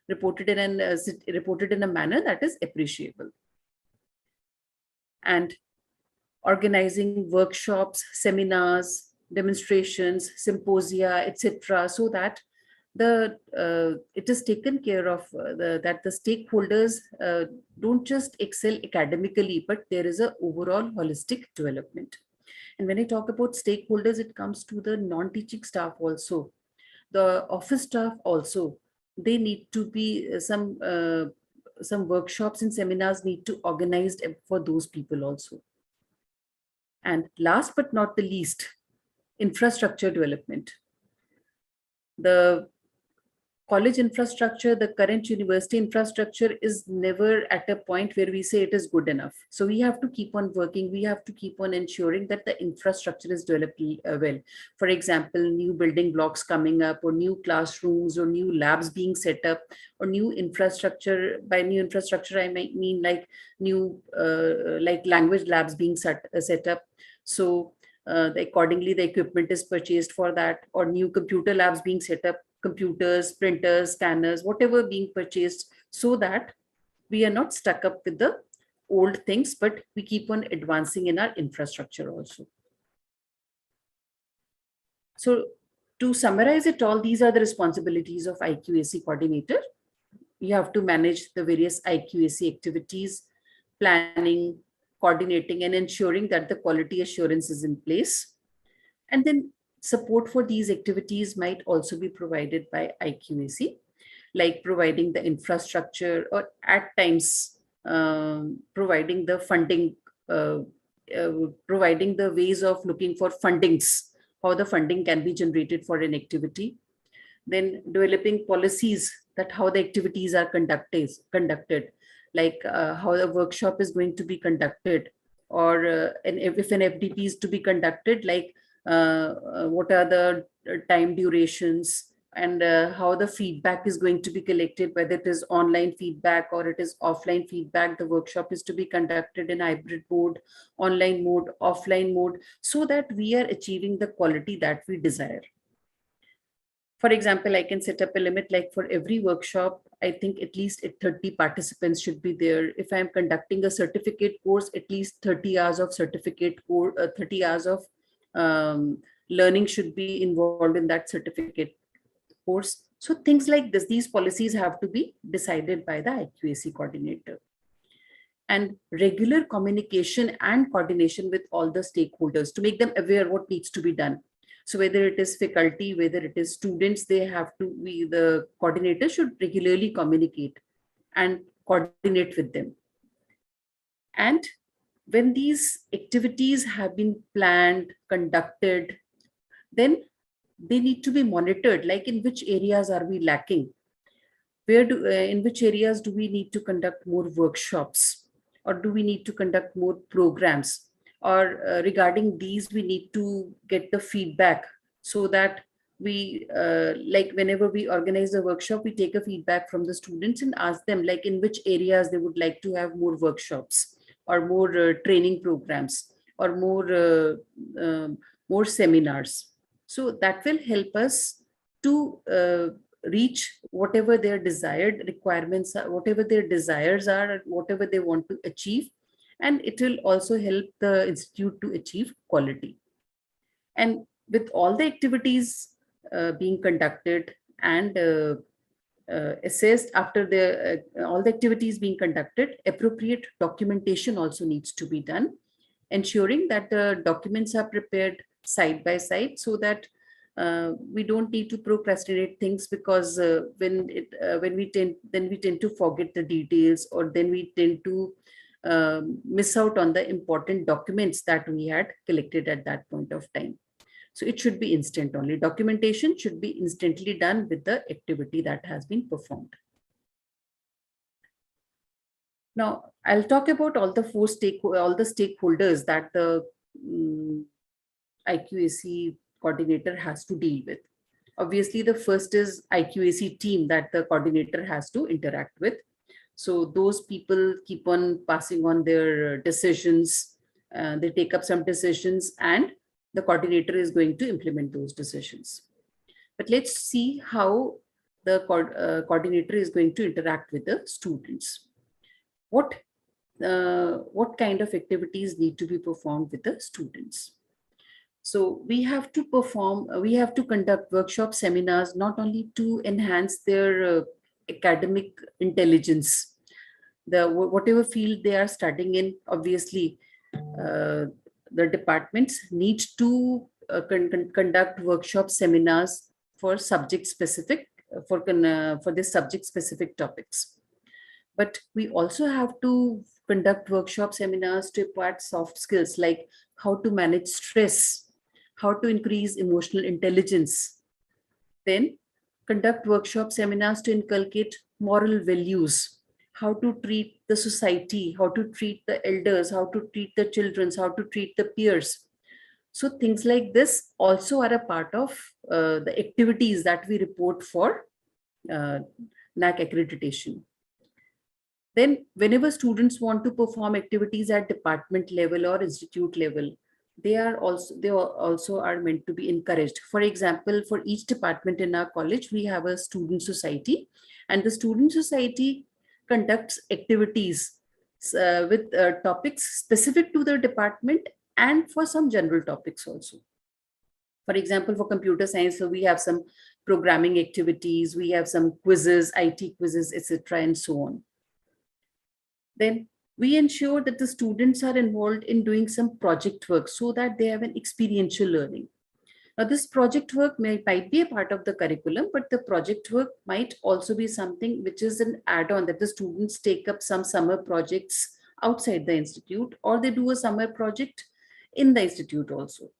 I: reported in a manner that is appreciable. And organizing workshops, seminars, demonstrations, symposia, etc., so that it is taken care of, that the stakeholders don't just excel academically, but there is a overall holistic development. And when I talk about stakeholders, it comes to the non-teaching staff also, the office staff also. They need to be some workshops and seminars need to organized for those people also. And last but not the least, infrastructure development. The college infrastructure, the current university infrastructure is never at a point where we say it is good enough. So we have to keep on working. We have to keep on ensuring that the infrastructure is developed well. For example, new building blocks coming up, or new classrooms, or new labs being set up, or new infrastructure. By new infrastructure, I might mean like new like language labs being set up. So accordingly, the equipment is purchased for that, or new computer labs being set up, computers, printers, scanners, whatever being purchased, so that we are not stuck up with the old things, but we keep on advancing in our infrastructure also. So to summarize it all, these are the responsibilities of IQAC coordinator. You have to manage the various IQAC activities, planning, coordinating, and ensuring that the quality assurance is in place. And then support for these activities might also be provided by IQAC, like providing the infrastructure, or at times providing the funding, providing the ways of looking for fundings, how the funding can be generated for an activity. Then developing policies that how the activities are conducted, like how the workshop is going to be conducted, or and if an FDP is to be conducted, like what are the time durations, and how the feedback is going to be collected, whether it is online feedback or it is offline feedback. The workshop is to be conducted in hybrid mode, online mode, offline mode, so that we are achieving the quality that we desire. For example, I can set up a limit, like for every workshop, I think at least 30 participants should be there. If I'm conducting a certificate course, at least 30 hours of certificate course, 30 hours of learning should be involved in that certificate course. So things like this, these policies have to be decided by the IQAC coordinator. And regular communication and coordination with all the stakeholders to make them aware what needs to be done. So whether it is faculty, whether it is students, they have to be, the coordinator should regularly communicate and coordinate with them. And when these activities have been planned, conducted, then they need to be monitored, like in which areas are we lacking? In which areas do we need to conduct more workshops, or do we need to conduct more programs? Or regarding these, we need to get the feedback, so that we, like whenever we organize a workshop, we take a feedback from the students and ask them, like in which areas they would like to have more workshops, or more training programs, or more seminars. So that will help us to reach whatever their desired requirements are, whatever their desires are, whatever they want to achieve. And it will also help the institute to achieve quality. And with all the activities being conducted and assessed, after all the activities being conducted, appropriate documentation also needs to be done, ensuring that the documents are prepared side by side, so that we don't need to procrastinate things, because when we tend to forget the details, or then we tend to miss out on the important documents that we had collected at that point of time. So it should be instant only. Documentation should be instantly done with the activity that has been performed. Now, I'll talk about all the stakeholders that the IQAC coordinator has to deal with. Obviously, the first is IQAC team that the coordinator has to interact with. So those people keep on passing on their decisions. They take up some decisions and the coordinator is going to implement those decisions. But let's see how the coordinator is going to interact with the students. What kind of activities need to be performed with the students? So we have to conduct workshop seminars, not only to enhance their academic intelligence, whatever field they are studying in. Obviously, the departments need to conduct workshop seminars for subject specific, for this subject specific topics. But we also have to conduct workshop seminars to impart soft skills like how to manage stress, how to increase emotional intelligence. Then conduct workshop seminars to inculcate moral values, how to treat the society, how to treat the elders, how to treat the children, how to treat the peers. So things like this also are a part of the activities that we report for NAC accreditation. Then whenever students want to perform activities at department level or institute level, they also are meant to be encouraged. For example, for each department in our college, we have a student society, and the student society conducts activities with topics specific to the department and for some general topics also. For example, for computer science, so we have some programming activities, we have some quizzes, IT quizzes, etc., and so on. Then we ensure that the students are involved in doing some project work so that they have an experiential learning. Now, this project work might be a part of the curriculum, but the project work might also be something which is an add-on, that the students take up some summer projects outside the institute, or they do a summer project in the institute also.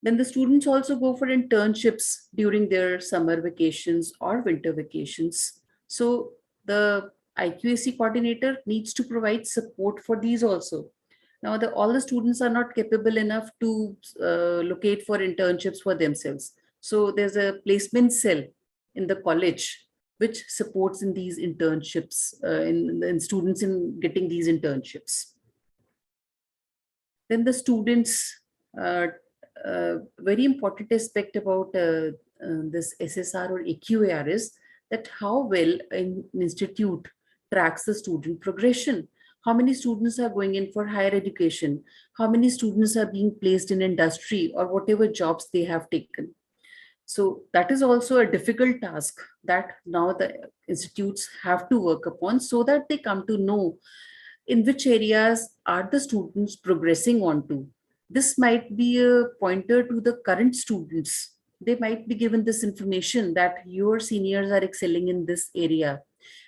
I: Then the students also go for internships during their summer vacations or winter vacations. So the IQAC coordinator needs to provide support for these also. Now, all the students are not capable enough to locate for internships for themselves. So there's a placement cell in the college which supports in these internships, in students in getting these internships. Then the students, very important aspect about this SSR or AQAR is that how well an institute tracks the student progression. How many students are going in for higher education? How many students are being placed in industry or whatever jobs they have taken? So that is also a difficult task that now the institutes have to work upon, so that they come to know in which areas are the students progressing on to. This might be a pointer to the current students. They might be given this information that your seniors are excelling in this area.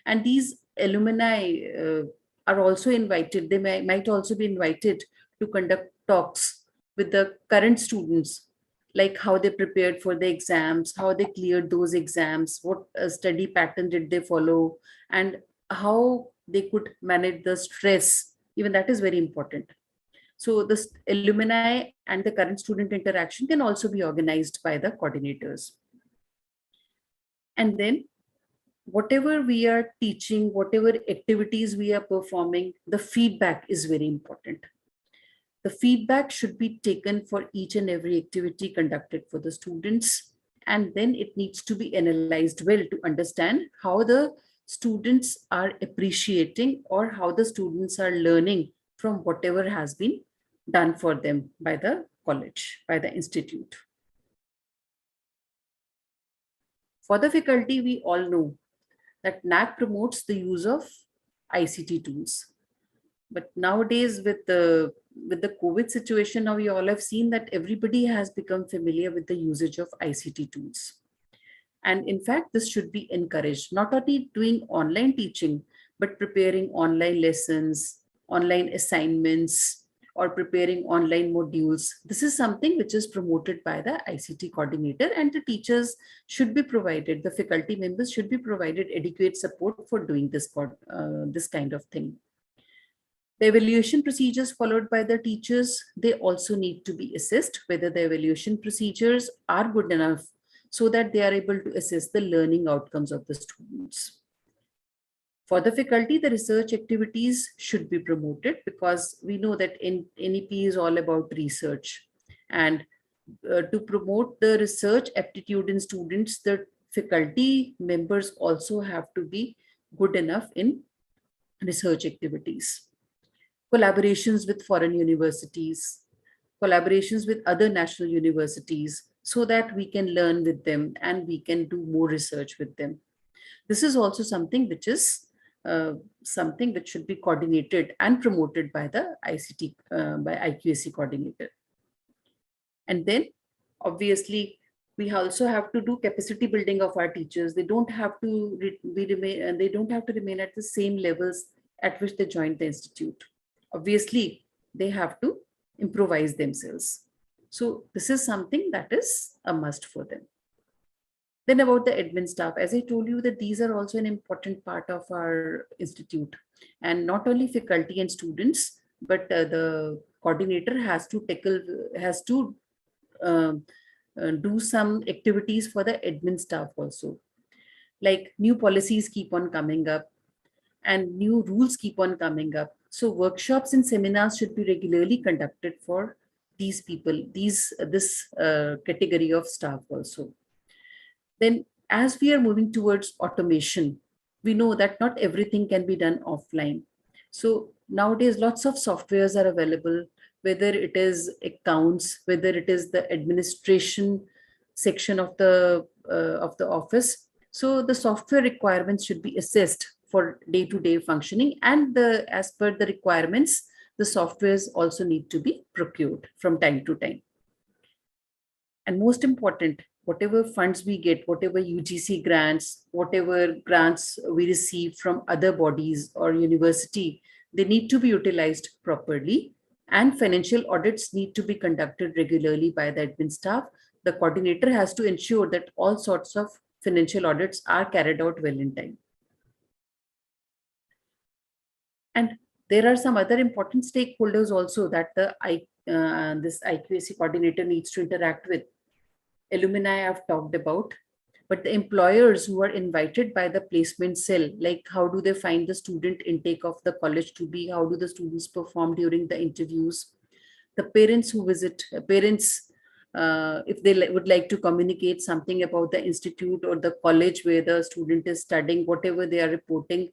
I: And these alumni are also invited. They might also be invited to conduct talks with the current students, like how they prepared for the exams, how they cleared those exams, what study pattern did they follow, and how they could manage the stress. Even that is very important. So this alumni and the current student interaction can also be organized by the coordinators. And then whatever we are teaching, whatever activities we are performing, the feedback is very important. The feedback should be taken for each and every activity conducted for the students. And then it needs to be analyzed well to understand how the students are appreciating or how the students are learning from whatever has been done for them by the college, by the institute. For the faculty, we all know that NAC promotes the use of ICT tools. But nowadays, with the COVID situation, now we all have seen that everybody has become familiar with the usage of ICT tools. And in fact, this should be encouraged, not only doing online teaching, but preparing online lessons, online assignments, or preparing online modules. This is something which is promoted by the ICT coordinator, and the teachers should be provided, the faculty members should be provided adequate support for doing this kind of thing. The evaluation procedures followed by the teachers, they also need to be assessed whether the evaluation procedures are good enough so that they are able to assess the learning outcomes of the students. For the faculty, the research activities should be promoted, because we know that NEP is all about research. And to promote the research aptitude in students, the faculty members also have to be good enough in research activities. Collaborations with foreign universities, collaborations with other national universities, so that we can learn with them and we can do more research with them. This is also something which is something which should be coordinated and promoted by the ICT, by IQAC coordinator. And then obviously we also have to do capacity building of our teachers. They don't have to remain at the same levels at which they joined the institute. Obviously, they have to improvise themselves. So this is something that is a must for them. Then about the admin staff, as I told you that these are also an important part of our institute, and not only faculty and students, but the coordinator has to do some activities for the admin staff also. Like new policies keep on coming up and new rules keep on coming up. So workshops and seminars should be regularly conducted for these people, this category of staff also. Then as we are moving towards automation, we know that not everything can be done offline. So nowadays, lots of softwares are available, whether it is accounts, whether it is the administration section of the office. So the software requirements should be assessed for day-to-day functioning, and as per the requirements, the softwares also need to be procured from time to time. And most important, whatever funds we get, whatever UGC grants, whatever grants we receive from other bodies or university, they need to be utilized properly, and financial audits need to be conducted regularly by the admin staff. The coordinator has to ensure that all sorts of financial audits are carried out well in time. And there are some other important stakeholders also that this IQAC coordinator needs to interact with. Alumni I've talked about, but the employers who are invited by the placement cell, like how do they find the student intake of the college to be, how do the students perform during the interviews, the parents who visit, if they would like to communicate something about the institute or the college where the student is studying, whatever they are reporting,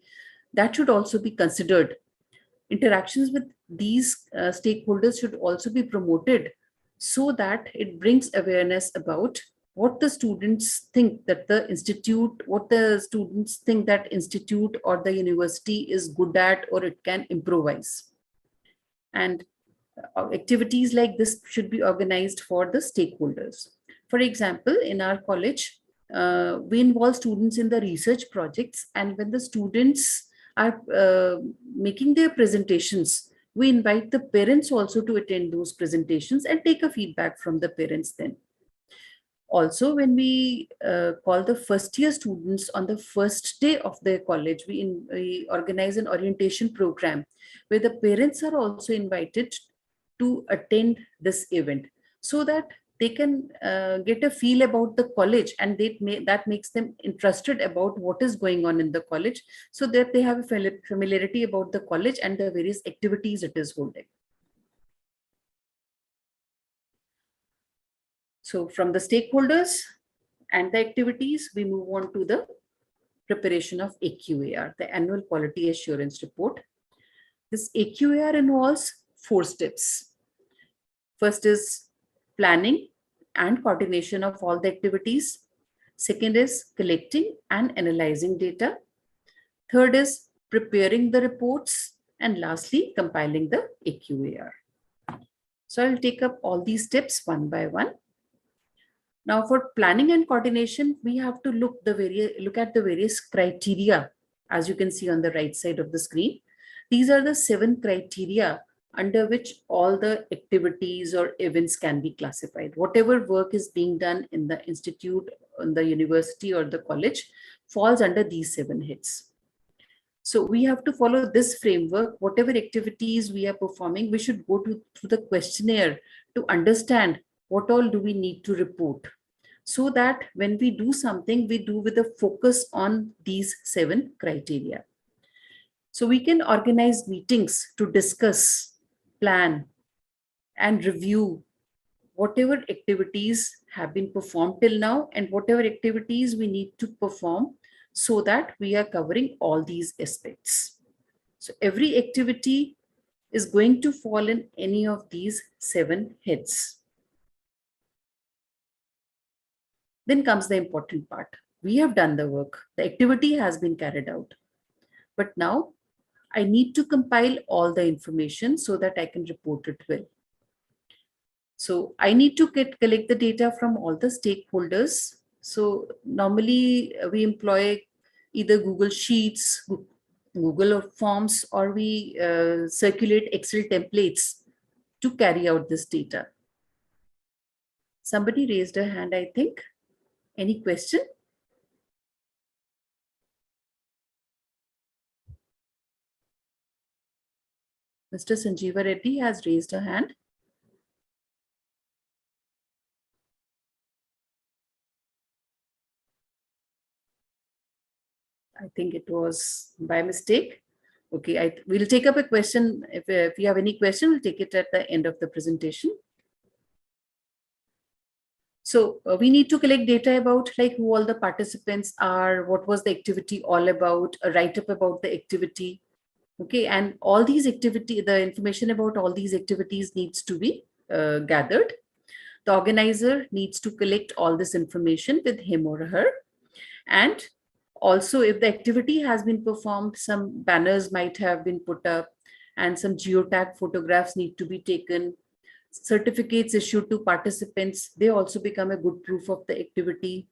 I: that should also be considered. Interactions with these stakeholders should also be promoted, so that it brings awareness about what the students think that the institute, what the students think that institute or the university is good at, or it can improvise. And activities like this should be organized for the stakeholders. For example, in our college, we involve students in the research projects, and when the students are making their presentations, we invite the parents also to attend those presentations and take a feedback from the parents then. Also, when we call the first year students on the first day of their college, we organize an orientation program where the parents are also invited to attend this event, so that they can get a feel about the college, and that makes them interested about what is going on in the college, so that they have a familiarity about the college and the various activities it is holding. So from the stakeholders and the activities, we move on to the preparation of AQAR, the Annual Quality Assurance Report. This AQAR involves 4 steps. First is planning and coordination of all the activities. Second is collecting and analyzing data. Third is preparing the reports. And lastly, compiling the AQAR. So I'll take up all these steps one by one. Now for planning and coordination, we have to look at the various criteria, as you can see on the right side of the screen. These are the 7 criteria under which all the activities or events can be classified. Whatever work is being done in the institute, in the university or the college falls under these 7 heads. So we have to follow this framework. Whatever activities we are performing, we should go to the questionnaire to understand what all do we need to report, so that when we do something, we do with a focus on these 7 criteria. So we can organize meetings to discuss, plan, and review whatever activities have been performed till now and whatever activities we need to perform, so that we are covering all these aspects. So every activity is going to fall in any of these 7 heads. Then comes the important part. We have done the work. The activity has been carried out. But now I need to compile all the information so that I can report it well. So I need to collect the data from all the stakeholders. So normally we employ either Google Sheets, Google Forms, or we circulate Excel templates to carry out this data. Somebody raised a hand, I think. Any question? Mr. Sanjeeva Reddy has raised a hand. I think it was by mistake. Okay, we'll take up a question. If you have any question, we'll take it at the end of the presentation. So we need to collect data about like who all the participants are, what was the activity all about, a write-up about the activity. Okay, and all these the information about all these activities needs to be gathered. The organizer needs to collect all this information with him or her. And also, if the activity has been performed, some banners might have been put up and some geotag photographs need to be taken. Certificates issued to participants, they also become a good proof of the activity.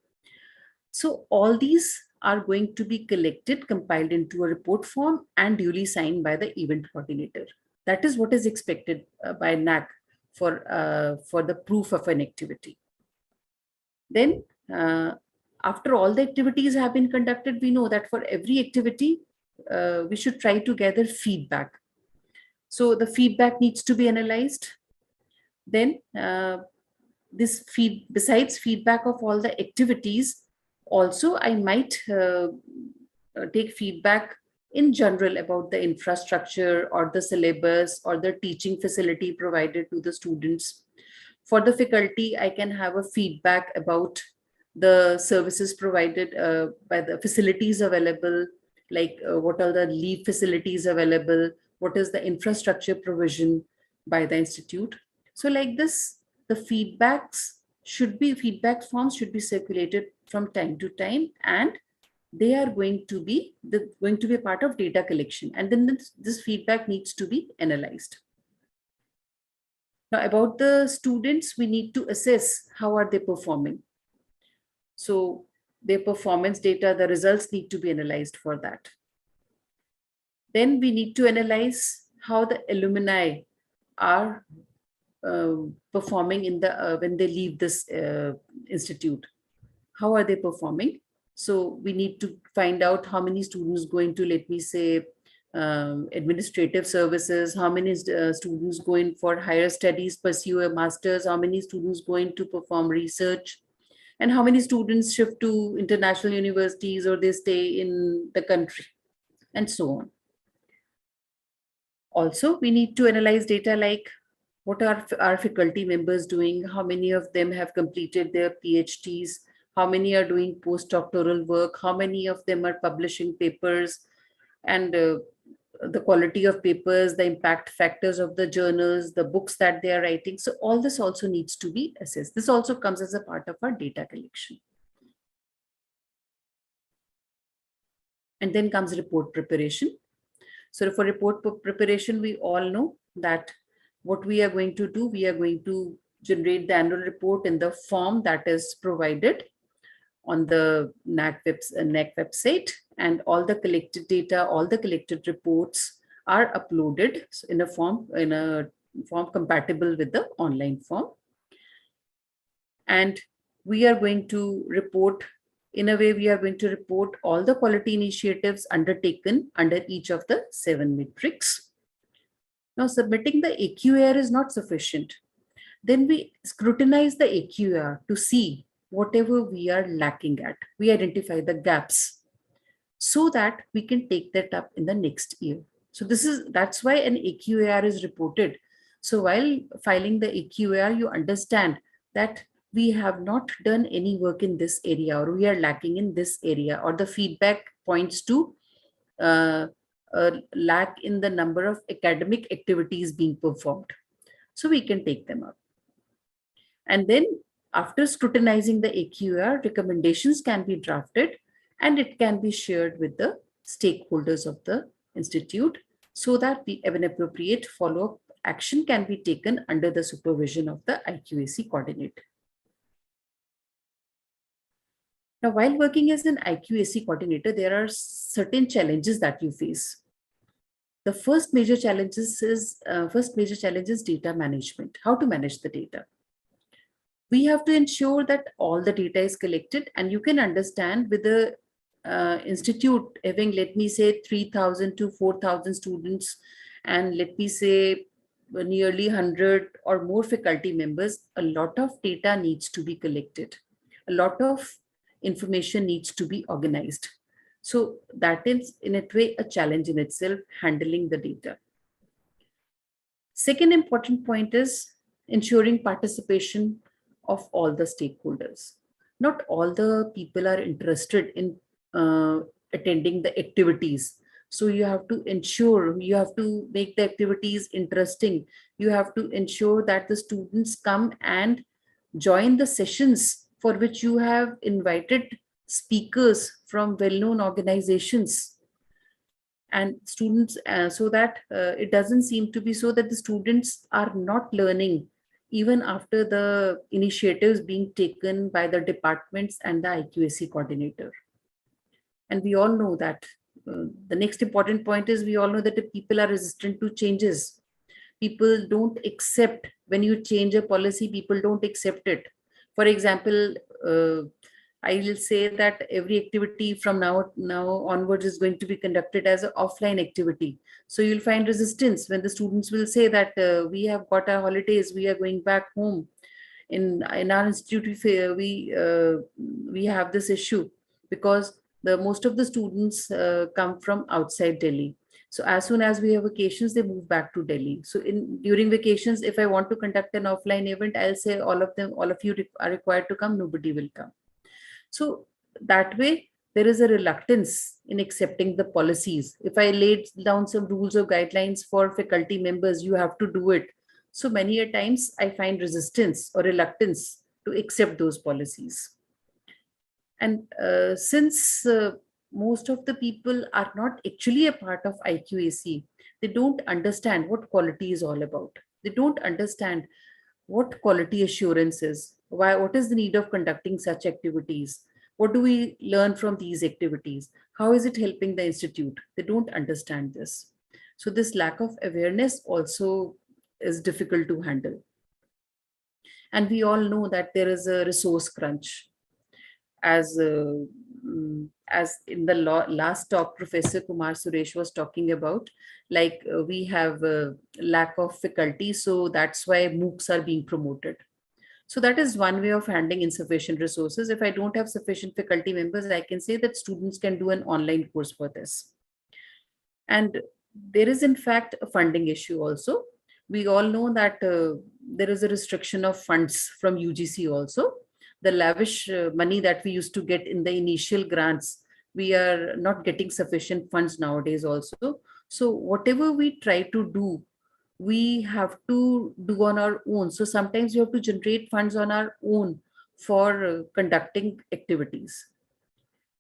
I: So all these are going to be collected, compiled into a report form and duly signed by the event coordinator. That is what is expected by Naac for the proof of an activity. Then after all the activities have been conducted, we know that for every activity, we should try to gather feedback. So the feedback needs to be analyzed. Then besides feedback of all the activities, also I might take feedback in general about the infrastructure or the syllabus or the teaching facility provided to the students. For the faculty, I can have a feedback about the services provided by the facilities available, like what are the leave facilities available, what is the infrastructure provision by the institute. So like this, the feedback forms should be circulated from time to time, and they are going to be a part of data collection. And then this feedback needs to be analyzed. Now about the students, we need to assess how are they performing. So their performance data, the results need to be analyzed for that. Then we need to analyze how the alumni are performing in the when they leave this institute. How are they performing? So we need to find out how many students going to, let me say, administrative services, how many students going for higher studies, pursue a master's, how many students going to perform research, and how many students shift to international universities or they stay in the country, and so on. Also, we need to analyze data like what are our faculty members doing, how many of them have completed their PhDs, how many are doing postdoctoral work, how many of them are publishing papers, and the quality of papers, the impact factors of the journals, the books that they are writing. So all this also needs to be assessed. This also comes as a part of our data collection. And then comes report preparation. So for report preparation, we all know that what we are going to do, we are going to generate the annual report in the form that is provided on the Naac website, and all the collected data, all the collected reports are uploaded in a form compatible with the online form. And we are going to report, in a way, we are going to report all the quality initiatives undertaken under each of the 7 metrics. Now, submitting the AQAR is not sufficient. Then we scrutinize the AQAR to see whatever we are lacking at. We identify the gaps so that we can take that up in the next year. So that's why an AQAR is reported. So while filing the AQAR, you understand that we have not done any work in this area, or we are lacking in this area, or the feedback points to lack in the number of academic activities being performed. So we can take them up. And then after scrutinizing the AQAR, recommendations can be drafted and it can be shared with the stakeholders of the institute so that an appropriate follow-up action can be taken under the supervision of the IQAC coordinator. Now, while working as an IQAC coordinator, there are certain challenges that you face. The first major challenge is data management, how to manage the data. We have to ensure that all the data is collected, and you can understand with the institute having, let me say, 3,000 to 4,000 students, and let me say nearly 100 or more faculty members, a lot of data needs to be collected. A lot of information needs to be organized. So that is in a way a challenge in itself, handling the data. Second important point is ensuring participation of all the stakeholders. Not all the people are interested in attending the activities. So you have to ensure, you have to make the activities interesting. You have to ensure that the students come and join the sessions for which you have invited speakers from well-known organizations and students, so that it doesn't seem to be so that the students are not learning even after the initiatives being taken by the departments and the IQAC coordinator. And we all know that the next important point is, we all know that the people are resistant to changes. People don't accept, when you change a policy, people don't accept it. For example, I will say that every activity from now onwards is going to be conducted as an offline activity. So you'll find resistance when the students will say that we have got our holidays, we are going back home. In our institute, we have this issue because most of the students come from outside Delhi. So as soon as we have vacations, they move back to Delhi. So during vacations, if I want to conduct an offline event, I'll say all of you are required to come, nobody will come. So that way, there is a reluctance in accepting the policies. If I laid down some rules or guidelines for faculty members, you have to do it. So many a times I find resistance or reluctance to accept those policies. And since most of the people are not actually a part of IQAC, they don't understand what quality is all about. They don't understand what quality assurance is. What is the need of conducting such activities? What do we learn from these activities? How is it helping the institute? They don't understand this. So this lack of awareness also is difficult to handle. And we all know that there is a resource crunch. As in the last talk, Professor Kumar Suresh was talking about, like we have a lack of faculty, so that's why MOOCs are being promoted. So that is one way of handling insufficient resources. If I don't have sufficient faculty members, I can say that students can do an online course for this. And there is in fact a funding issue also. We all know that there is a restriction of funds from UGC also. The lavish money that we used to get in the initial grants, we are not getting sufficient funds nowadays also. So whatever we try to do, we have to do on our own. So sometimes we have to generate funds on our own for conducting activities.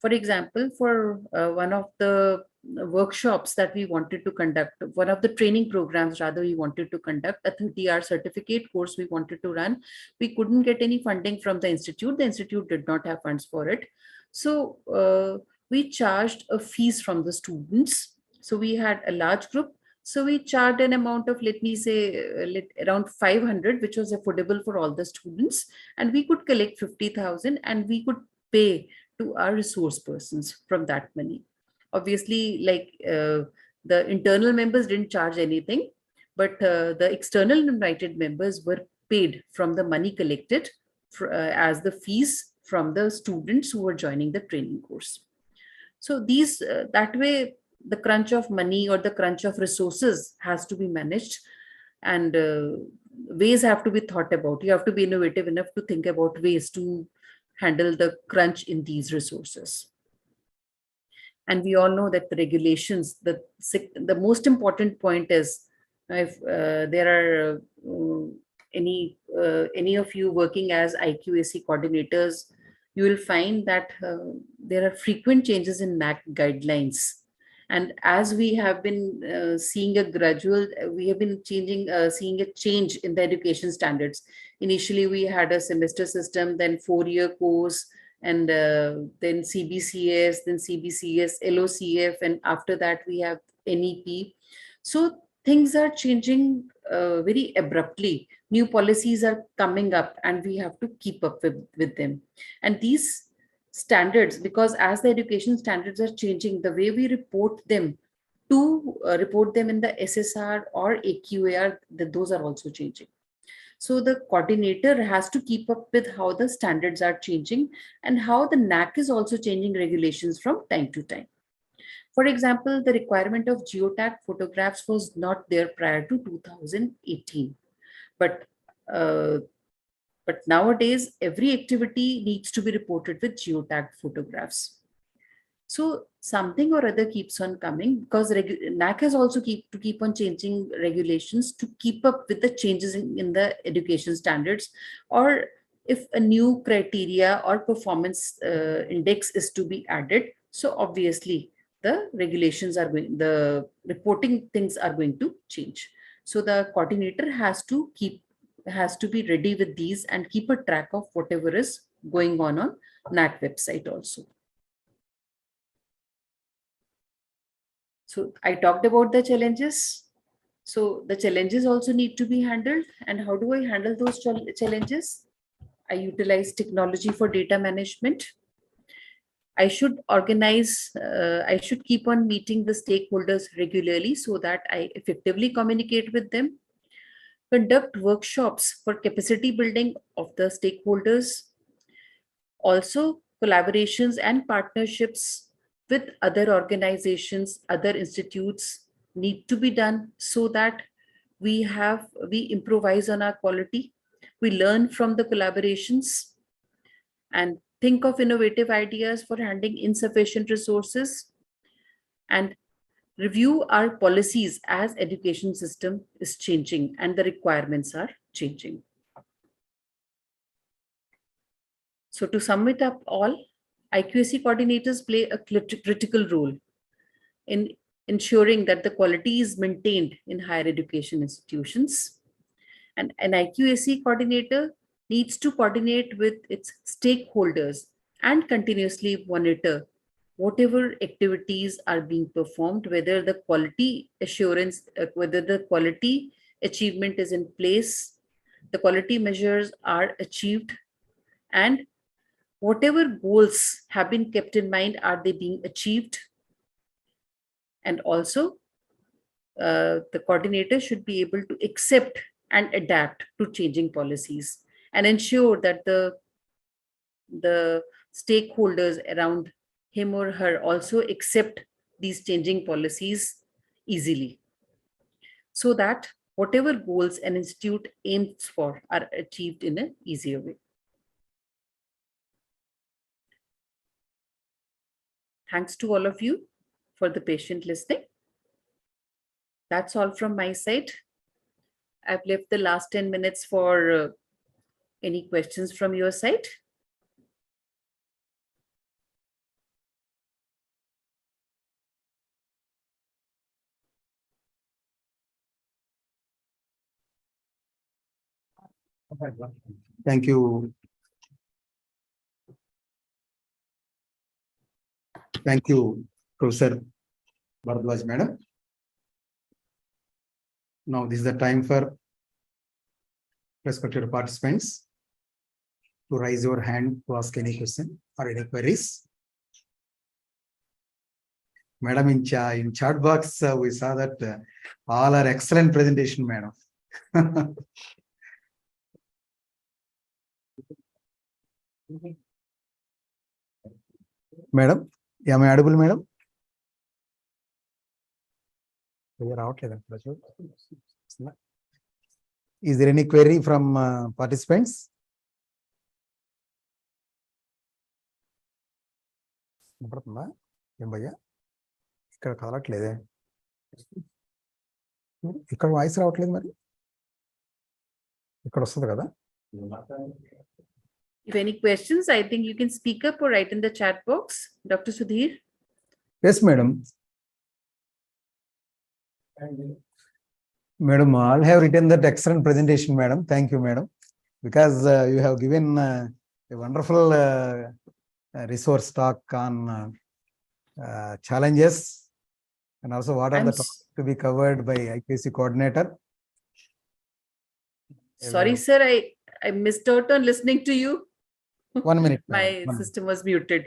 I: For example, for one of the workshops that we wanted to conduct, one of the training programs rather we wanted to conduct, a 30-hour certificate course we wanted to run, we couldn't get any funding from the institute. The institute did not have funds for it. So we charged a fees from the students. So we had a large group. So we charged an amount of, let me say, around 500, which was affordable for all the students. And we could collect 50,000 and we could pay to our resource persons from that money. Obviously, like the internal members didn't charge anything, but the external invited members were paid from the money collected as the fees from the students who were joining the training course. So these, that way, the crunch of money or the crunch of resources has to be managed, and ways have to be thought about. You have to be innovative enough to think about ways to handle the crunch in these resources. And we all know that the regulations, the most important point is, if there are any of you working as IQAC coordinators, you will find that there are frequent changes in Naac guidelines. And as we have been seeing a gradual, we have been seeing a change in the education standards. Initially, we had a semester system, then 4-year course, and then CBCS, then CBCS, LOCF, and after that we have NEP. So things are changing very abruptly. New policies are coming up and we have to keep up with them. And these standards, because as the education standards are changing, the way we report them in the SSR or AQAR, those are also changing. So the coordinator has to keep up with how the standards are changing and how the Naac is also changing regulations from time to time. For example, the requirement of geotag photographs was not there prior to 2018. But nowadays, every activity needs to be reported with geotag photographs. So something or other keeps on coming, because Naac has also to keep on changing regulations to keep up with the changes in the education standards, or if a new criteria or performance index is to be added. So obviously the regulations are going, the reporting things are going to change. So the coordinator has to be ready with these and keep a track of whatever is going on Naac website also. So I talked about the challenges. So the challenges also need to be handled. And how do I handle those challenges? I utilize technology for data management. I should I should keep on meeting the stakeholders regularly so that I effectively communicate with them. Conduct workshops for capacity building of the stakeholders. Also, collaborations and partnerships with other organizations, other institutes need to be done so that we improvise on our quality. We learn from the collaborations and think of innovative ideas for handling insufficient resources, and review our policies as education system is changing and the requirements are changing. So to sum it up all, IQAC coordinators play a critical role in ensuring that the quality is maintained in higher education institutions. And an IQAC coordinator needs to coordinate with its stakeholders and continuously monitor whatever activities are being performed, whether the quality assurance, whether the quality achievement is in place, the quality measures are achieved, and whatever goals have been kept in mind, are they being achieved? And also, the coordinator should be able to accept and adapt to changing policies and ensure that the stakeholders around him or her also accept these changing policies easily, so that whatever goals an institute aims for are achieved in an easier way. Thanks to all of you for the patient listening. That's all from my side. I've left the last 10 minutes for any questions from your side.
B: Thank you. Thank you, Professor Bharadwaj, Madam. Now this is the time for respected participants to raise your hand to ask any question or any queries. Madam, in chat box, we saw that all are excellent presentation, madam. Madam, am I audible, madam? Is there any query from participants? ఇక్కడ కదలట్లేదే ఇక్కడ voice రావట్లేదు మరి ఇక్కడ వస్తుంది కదా
I: If any questions, I think you can speak up or write in the chat box. Dr. Sudhir?
B: Yes, madam. Madam, all have written that excellent presentation, madam. Thank you, madam. Because you have given a wonderful resource talk on challenges and also what are the topics to be covered by IPC coordinator.
I: Sorry, sir, I missed out on listening to you.
B: 1 minute.
I: My
B: madam.
I: system was muted.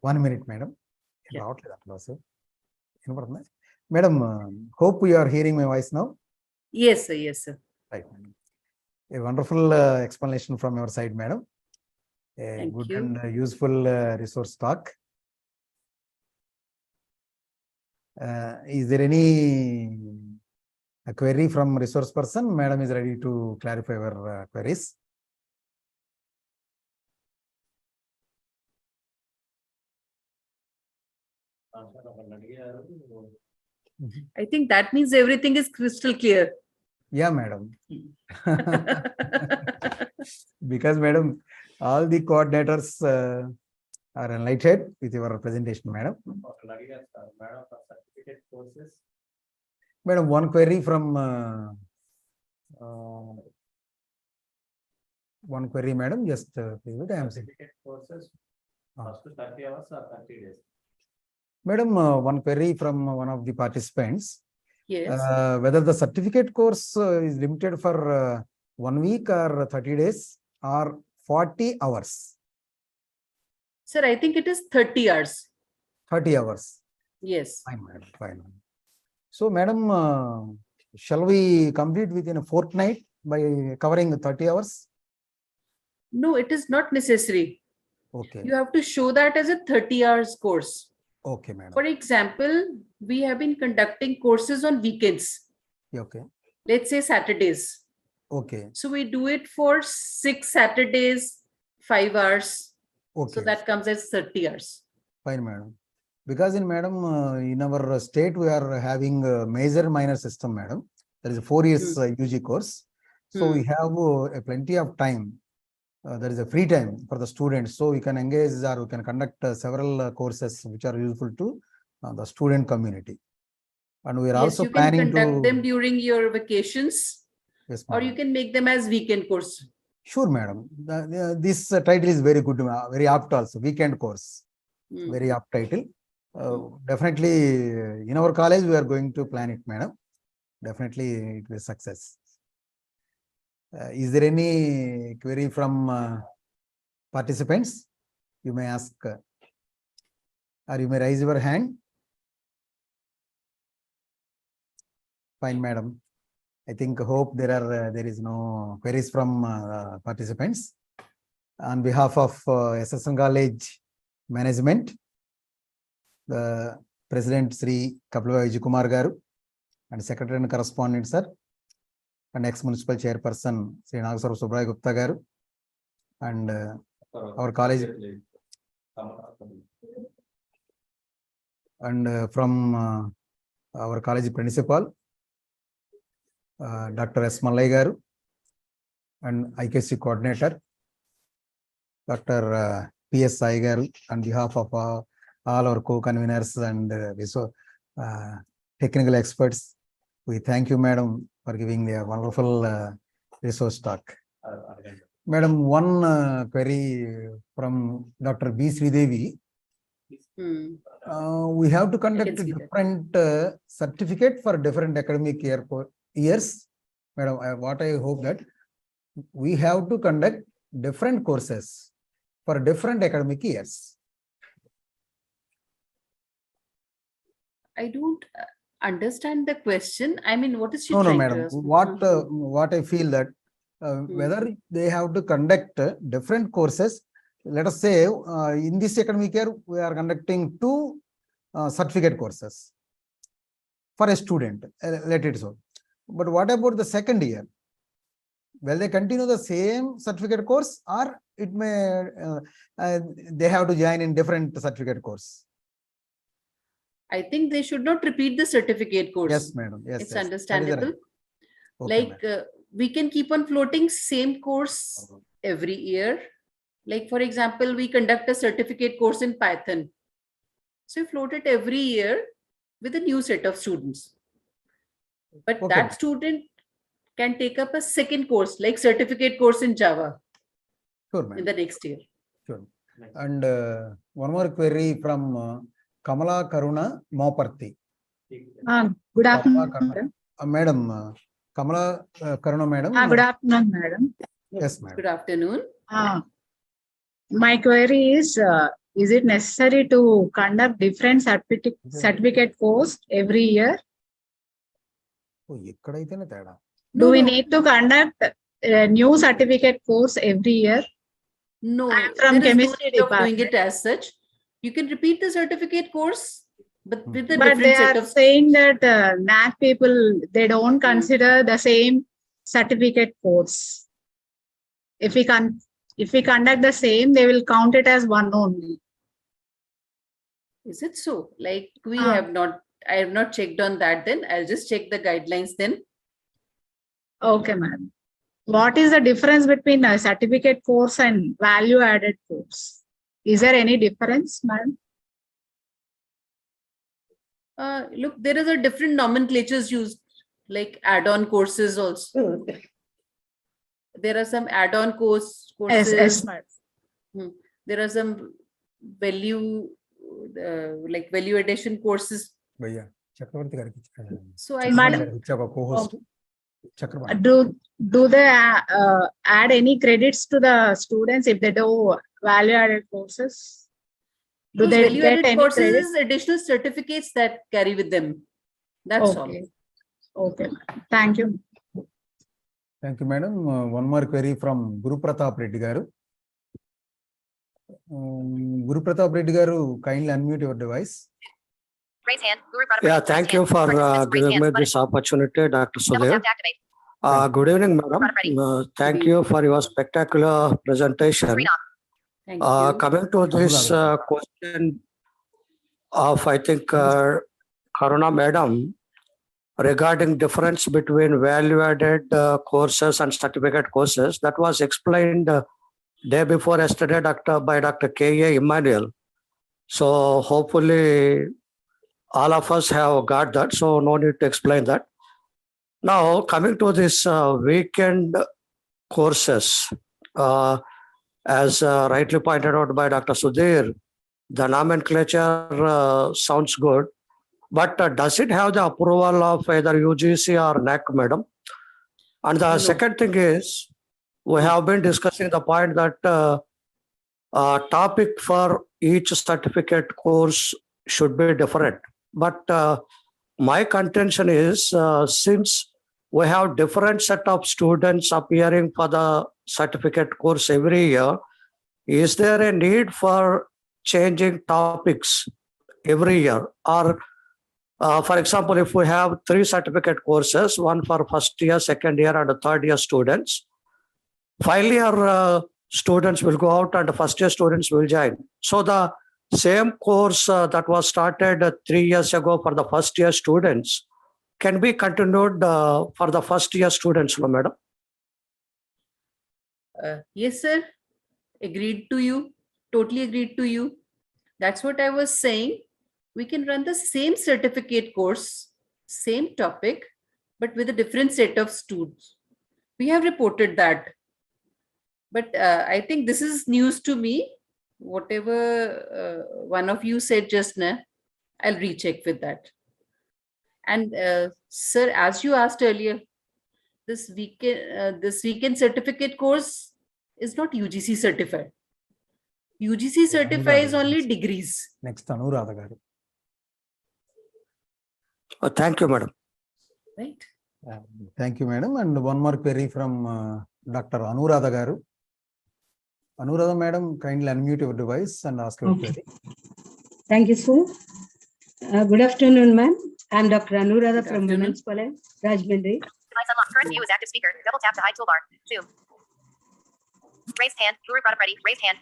B: 1 minute, madam.
I: Yeah.
B: Madam, hope you are hearing my voice now.
I: Yes, sir. Yes, sir.
B: Right. A wonderful explanation from your side, madam. A
I: Thank
B: good
I: you.
B: and useful resource talk. Is there any query from resource person? Madam is ready to clarify our queries.
I: I think that means everything is crystal clear.
B: Yeah, madam. Because, madam, all the coordinators are enlightened with your presentation, madam. Madam, one query from one query, madam. Just please, I am saying. Madam, one query from one of the participants.
I: Yes.
B: Whether the certificate course is limited for 1 week or 30 days or 40 hours.
I: Sir, I think it is 30 hours.
B: 30 hours.
I: Yes.
B: Fine, madam. Fine. So, madam, shall we complete within a fortnight by covering 30 hours?
I: No, it is not necessary.
B: Okay.
I: You have to show that as a 30 hours course.
B: Okay, madam.
I: For example, we have been conducting courses on weekends.
B: Okay.
I: Let's say Saturdays.
B: Okay.
I: So we do it for 6 Saturdays, 5 hours.
B: Okay.
I: So that comes as 30 hours.
B: Fine, madam. Because in madam, in our state, we are having a major minor system, madam. There is a 4 years UG course. So we have plenty of time. There is a free time for the students. So we can engage or we can conduct several courses which are useful to the student community. And we are
I: Yes,
B: also
I: you can
B: planning
I: conduct
B: to
I: them during your vacations.
B: Yes,
I: or you can make them as weekend course.
B: Sure, madam. This title is very good, very apt also. Weekend course. Very apt title. Definitely in our college, we are going to plan it, madam. Definitely it will success. Is there any query from participants? You may ask or you may raise your hand. Fine, madam. I think hope there is no queries from participants. On behalf of N.College management, the President Sri Kapilavayu Vijayakumar Garu and Secretary and Correspondent Sir and ex-municipal chairperson Sri Narasaraopet Garu and our college and from our college principal Dr. S. Mallai Garu and IKC coordinator Dr. P.S. Sai Garu on behalf of all our co-conveners and technical experts. We thank you, madam, for giving a wonderful resource talk. Madam, one query from Dr. B. Sridevi. We have to conduct a different certificate for different academic year years, madam, what I hope that we have to conduct different courses for different academic years.
I: I don't understand the question. I mean, what is she
B: No,
I: trying
B: madam.
I: to ask?
B: What I feel that whether they have to conduct different courses. Let us say in this academic year we are conducting 2 certificate courses for a student. Let it so. But what about the second year? Will they continue the same certificate course, or it may they have to join in different certificate course?
I: I think they should not repeat the certificate course.
B: Yes, madam. Yes,
I: It's
B: yes.
I: understandable.
B: Okay,
I: Like we can keep on floating same course every year. Like for example, we conduct a certificate course in Python. So we float it every year with a new set of students. But
B: Okay.
I: that student can take up a second course, like certificate course in Java
B: Sure,
I: in
B: madam.
I: the next year.
B: Sure. And one more query from Kamala Karuna Moparthi.
J: Good afternoon,
B: Madam, Kamala Karuna, madam.
J: good afternoon, madam.
B: Yes, madam.
I: Good afternoon.
J: My query is it necessary to conduct different certificate course every year?
B: Oh, ekkadaitene teda.
J: Do we need to conduct a new certificate course every year?
I: No,
J: I'm from
I: there is no
J: chemistry
I: need of doing
J: department.
I: it as such. You can repeat the certificate course, but with a
J: But
I: different
J: they
I: set
J: are
I: of.
J: saying that Naac people, they don't consider the same certificate course. If we conduct the same, they will count it as one only.
I: Is it so? Like I have not checked on that then. I'll just check the guidelines then.
J: Okay, ma'am. What is the difference between a certificate course and value added course? Is there any difference, ma'am?
I: Look, there is a different nomenclatures used, like add-on courses also. There are some add-on courses.
J: Yes, ma'am.
I: There are some value, like value addition courses.
B: Bhaiya, Chakravarti gariki.
I: So I
B: co-host.
J: Do they add any credits to the students if they do value added courses? Do
I: those
J: they
I: value
J: get
I: added
J: any
I: courses
J: credit?
I: is additional certificates that carry with them. That's all.
J: Okay. Thank you.
B: Thank you, madam. One more query from Guru Pratap Reddy garu. Guru Pratap Reddy garu, kindly unmute your device.
K: Raise hand. Yeah, thank you for giving me this opportunity, Dr. Sudhir. Good evening, madam. Thank you for your spectacular presentation.
I: Thank you.
K: Coming to this question of, I think, Karuna madam, regarding difference between value-added courses and certificate courses, that was explained day before yesterday by Dr. K.A. Emmanuel. So hopefully all of us have got that, so no need to explain that. Now, coming to this weekend courses, as rightly pointed out by Dr. Sudhir, the nomenclature sounds good, but does it have the approval of either UGC or NAC, madam? And the second thing is, we have been discussing the point that topic for each certificate course should be different. But my contention is, since we have different set of students appearing for the certificate course every year, is there a need for changing topics every year? Or, for example, if we have 3 certificate courses, one for first year, second year, and third year students, final year students will go out and first year students will join. So the same course that was started 3 years ago for the first year students can be continued for the first year students, no, madam?
I: Yes, sir. Agreed to you. Totally agreed to you. That's what I was saying. We can run the same certificate course, same topic, but with a different set of students. We have reported that. But I think this is news to me. Whatever one of you said just now, I'll recheck with that. And sir, as you asked earlier, this weekend certificate course is not UGC certified. UGC certifies only degrees.
B: Next, Anuradha garu.
K: Thank you, madam.
I: Right.
B: Thank you, madam. And one more query from Dr. Anuradha garu. Anuradha madam, kindly unmute your device and ask your query.
L: Thank you, sir. Good afternoon, ma'am. I'm Dr. Anuradha from
I: afternoon.
L: Women's College, Rajahmundry.
M: Device unlocked. Current view is active speaker. Double tap to hide toolbar. Zoom. Raised hand. Guru brought up ready. Raised hand.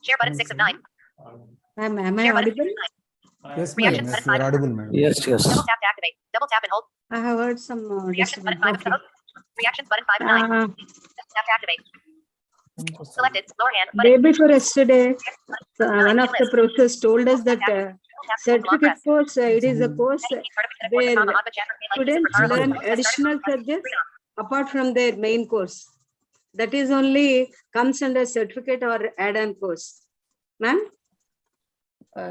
M: Share button 6 of 9.
L: Ma'am, am I
M: Share button
L: audible?
M: 6 of 9.
B: Yes,
M: Reaction
B: madam. Yes,
M: button
B: you are
M: 5.
B: audible, madam.
K: Yes, yes.
M: Double tap to activate. Double tap and hold.
L: I have heard some
M: Reactions button 5
L: disturbance.
M: of 7. Reactions button 5 of 9. Double tap to activate. Selected. Lower hand.
L: Day
M: Button.
L: before yesterday, one of the professors told us that certificate course, it is a course where students learn additional subjects apart from their main course. That is only comes under certificate or add-on course. Ma'am?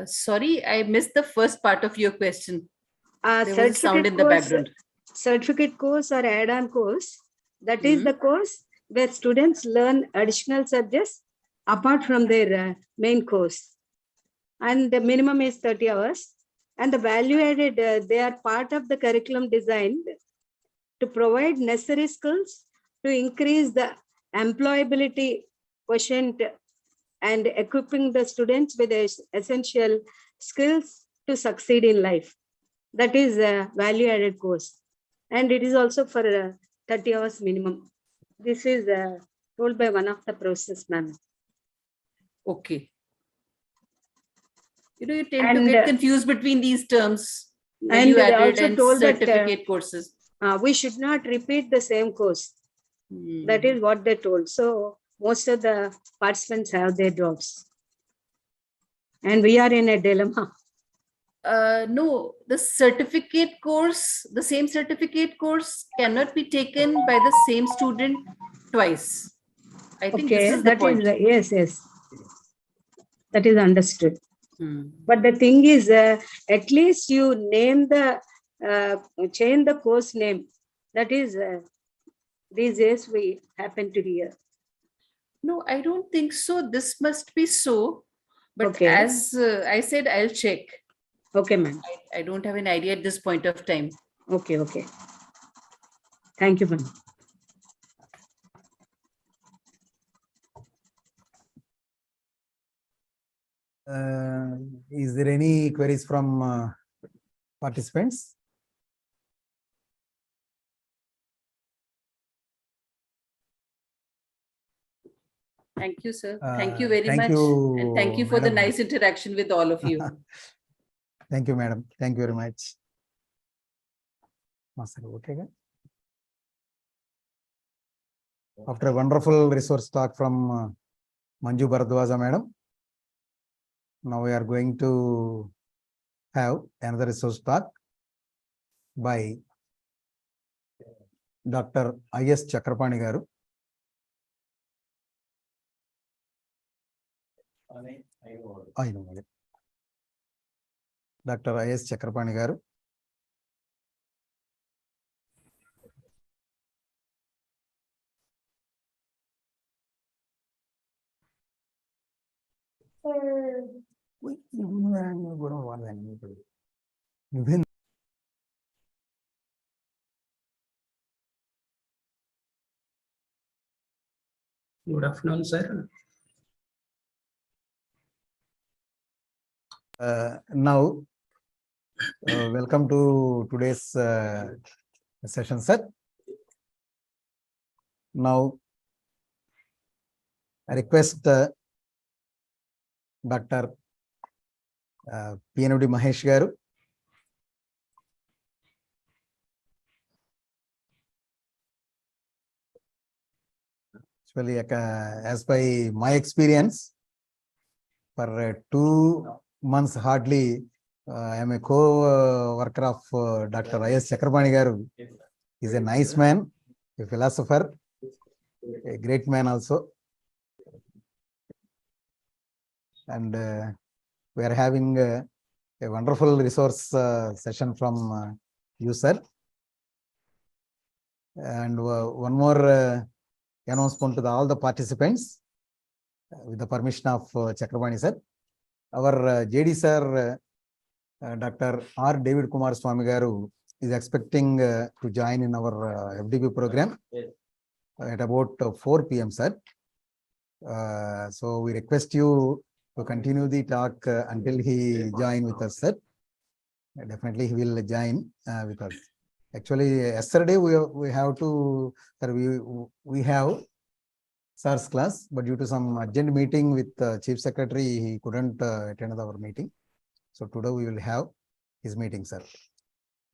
I: Sorry, I missed the first part of your question. There was a sound in the background.
L: Certificate course or add-on course, that is the course where students learn additional subjects apart from their main course. And the minimum is 30 hours. And the value added, they are part of the curriculum designed to provide necessary skills to increase the employability quotient and equipping the students with essential skills to succeed in life. That is a value added course. And it is also for 30 hours minimum. This is told by one of the professors, ma'am.
I: Okay. You tend to get confused between these terms.
L: And
I: Value
L: they
I: added
L: also
I: and
L: told that
I: certificate courses.
L: we should not repeat the same course. That is what they told. So most of the participants have their jobs. And we are in a dilemma.
I: No, the certificate course, the same certificate course cannot be taken by the same student twice. I think this is the point.
L: Yes. That is understood. But the thing is, at least you name the, change the course name. That is, these days we happen to hear.
I: No, I don't think so. This must be so. But
L: Okay.
I: as I said, I'll check.
L: Okay, ma'am.
I: I don't have an idea at this point of time.
L: Okay. Thank you, ma'am.
B: Is there any queries from participants?
I: Thank you, sir. Thank you very
B: thank
I: much.
B: you,
I: And thank you for the
B: madam.
I: nice interaction with all of you.
B: Thank you, madam. Thank you very much. Master, okay. After a wonderful resource talk from Manju Bharadwaja, madam, now we are going to have another resource talk by Dr. I.S. Chakrapani garu. I know. Dr. I.S. Chakrapani garu.
N: Good afternoon, sir.
B: Now, welcome to today's session, sir. Now, I request Dr. PNOD Mahesh garu. Actually, as by my experience, for 2 months hardly, I am a co-worker of Dr. I.S. Chakrapani garu. He is a nice man, a philosopher, a great man also. And we are having a wonderful resource session from you, sir. And one more announcement to all the participants, with the permission of Chakrabarti sir. Our JD sir, Dr. R. David Kumar Swami Garu, is expecting to join in our FDP program at about 4 p.m. sir. So we request you to continue the talk until he join with us, sir. Definitely he will join with us. Actually, yesterday we have to, sir, we have sir's class, but due to some urgent meeting with Chief Secretary, he couldn't attend our meeting. So today we will have his meeting, sir.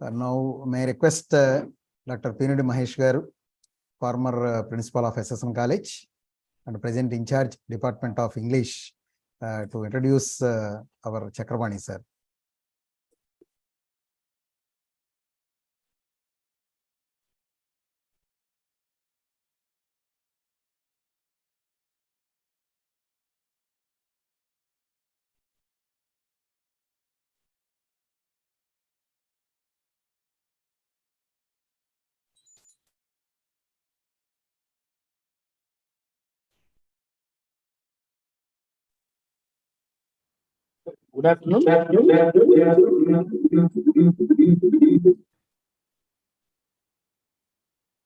B: Now, may I request Dr. Pinudi Mahesh Garu, former principal of N.College and present in charge Department of English, to introduce our Chakrabarti sir.
F: Good afternoon. Good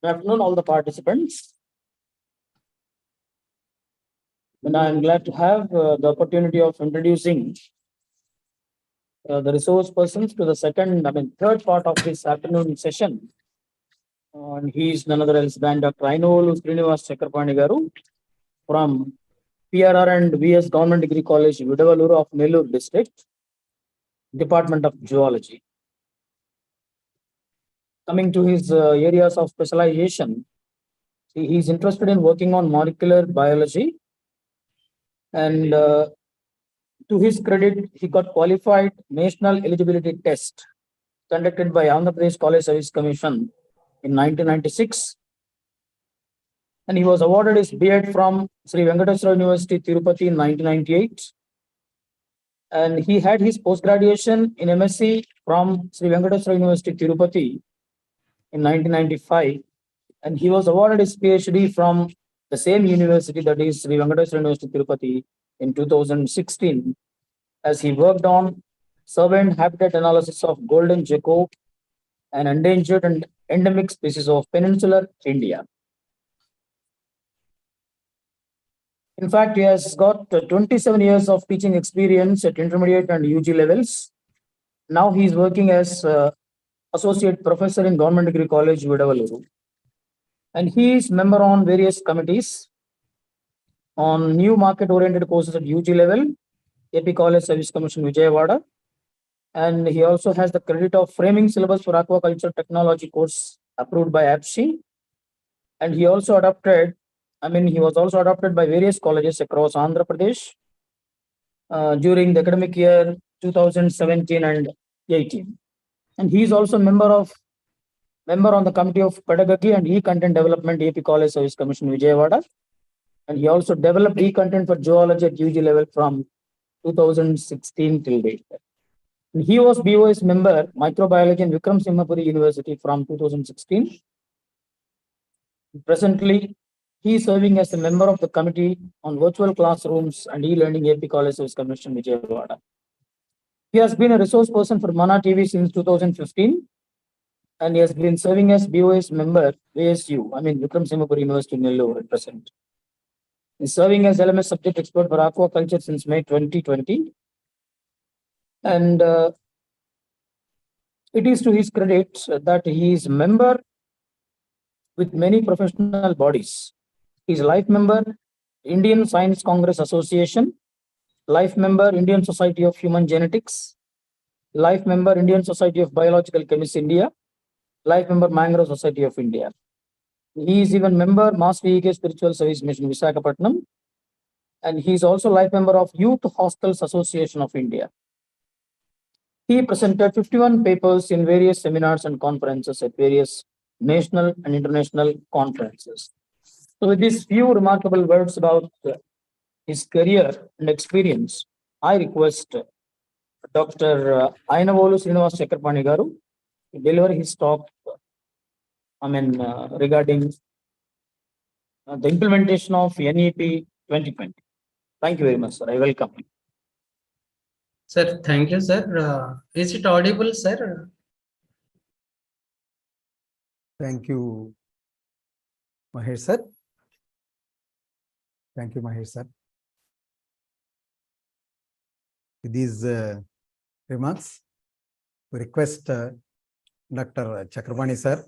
F: afternoon, all the participants. And I am glad to have the opportunity of introducing the resource persons to the third part of this afternoon session. And he is none other else than Dr. Ainolu Srinivas Chakrabarti Garu from PRR and VS Government Degree College, Vidavaluru of Nellore District, Department of Geology. Coming to his areas of specialization, he is interested in working on molecular biology, and to his credit, he got qualified national eligibility test conducted by Andhra Pradesh College Service Commission in 1996, and he was awarded his B.Ed from Sri Venkateswara University, Tirupati in 1998. And he had his post-graduation in MSc from Sri Venkateswara University, Tirupati in 1995. And he was awarded his PhD from the same university, that is Sri Venkateswara University, Tirupati in 2016, as he worked on survey and habitat analysis of golden gecko, an endangered and endemic species of peninsular India. In fact, he has got 27 years of teaching experience at intermediate and UG levels. Now he is working as associate professor in Government Degree College, Vidavaluru. And he is member on various committees on new market-oriented courses at UG level, AP College Service Commission, Vijayawada. And he also has the credit of framing syllabus for aquaculture technology course approved by APSI. And he also adopted, he was also adopted by various colleges across Andhra Pradesh during the academic year 2017 and 18. And he is also member on the Committee of Pedagogy and E-Content Development, AP College Service Commission, Vijayawada. And he also developed E-Content for geology at UG level from 2016 till date. And he was BOS member, Microbiology in Vikram Simhapuri University from 2016. Presently, he is serving as a member of the Committee on Virtual Classrooms and E-Learning, AP College Service Commission, Vijayawada. He has been a resource person for Mana TV since 2015. And he has been serving as BOS member, VSU, Vikram Simhapuri University, Nellore at present. He is serving as LMS subject expert for aquaculture since May 2020. And it is to his credit that he is member with many professional bodies. He is life member, Indian Science Congress Association, life member, Indian Society of Human Genetics, life member, Indian Society of Biological Chemists India, life member, Mangrove Society of India. He is even member, Master EK Spiritual Service Mission, Visakhapatnam, and he is also life member of Youth Hostels Association of India. He presented 51 papers in various seminars and conferences at various national and international conferences. So with these few remarkable words about his career and experience, I request Dr. Ainolu Srinivas Chakrabarti Garu to deliver his talk, regarding the implementation of NEP 2020. Thank you very much, sir. I welcome.
N: Sir, thank you, sir. Is it audible, sir?
B: Thank you, Mahesh sir. Thank you, Mahesh sir. With these remarks, we request Dr. Chakrabani sir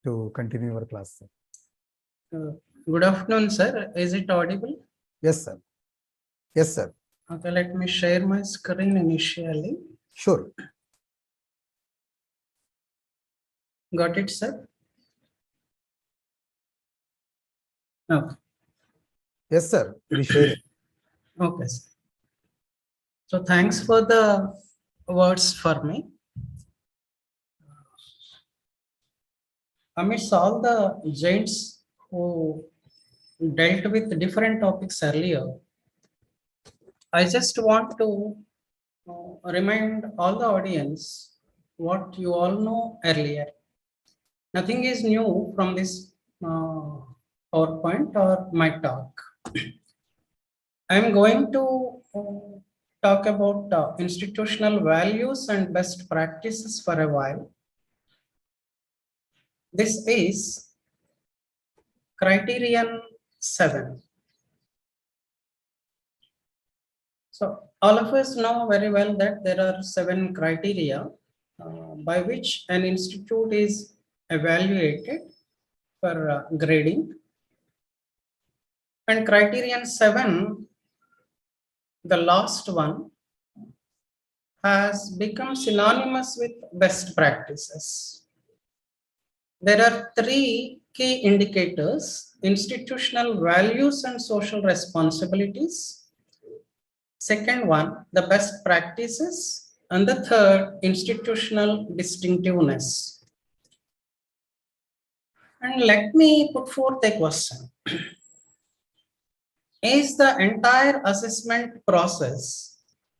B: to continue our class.
N: Good afternoon, sir. Is it audible?
B: Yes, sir. Yes, sir.
N: Okay, let me share my screen initially.
B: Sure.
N: Got it, sir? Okay.
B: Yes, sir. We share it.
N: Okay, sir. So thanks for the words for me. Amidst all the giants who dealt with different topics earlier, I just want to remind all the audience what you all know earlier. Nothing is new from this PowerPoint or my talk. I'm going to talk about institutional values and best practices for a while. This is criterion 7. So all of us know very well that there are 7 criteria by which an institute is evaluated for grading. And criterion 7, the last one, has become synonymous with best practices. There are 3 key indicators: institutional values and social responsibilities. Second one, the best practices. And the third, institutional distinctiveness. And let me put forth a question. Is the entire assessment process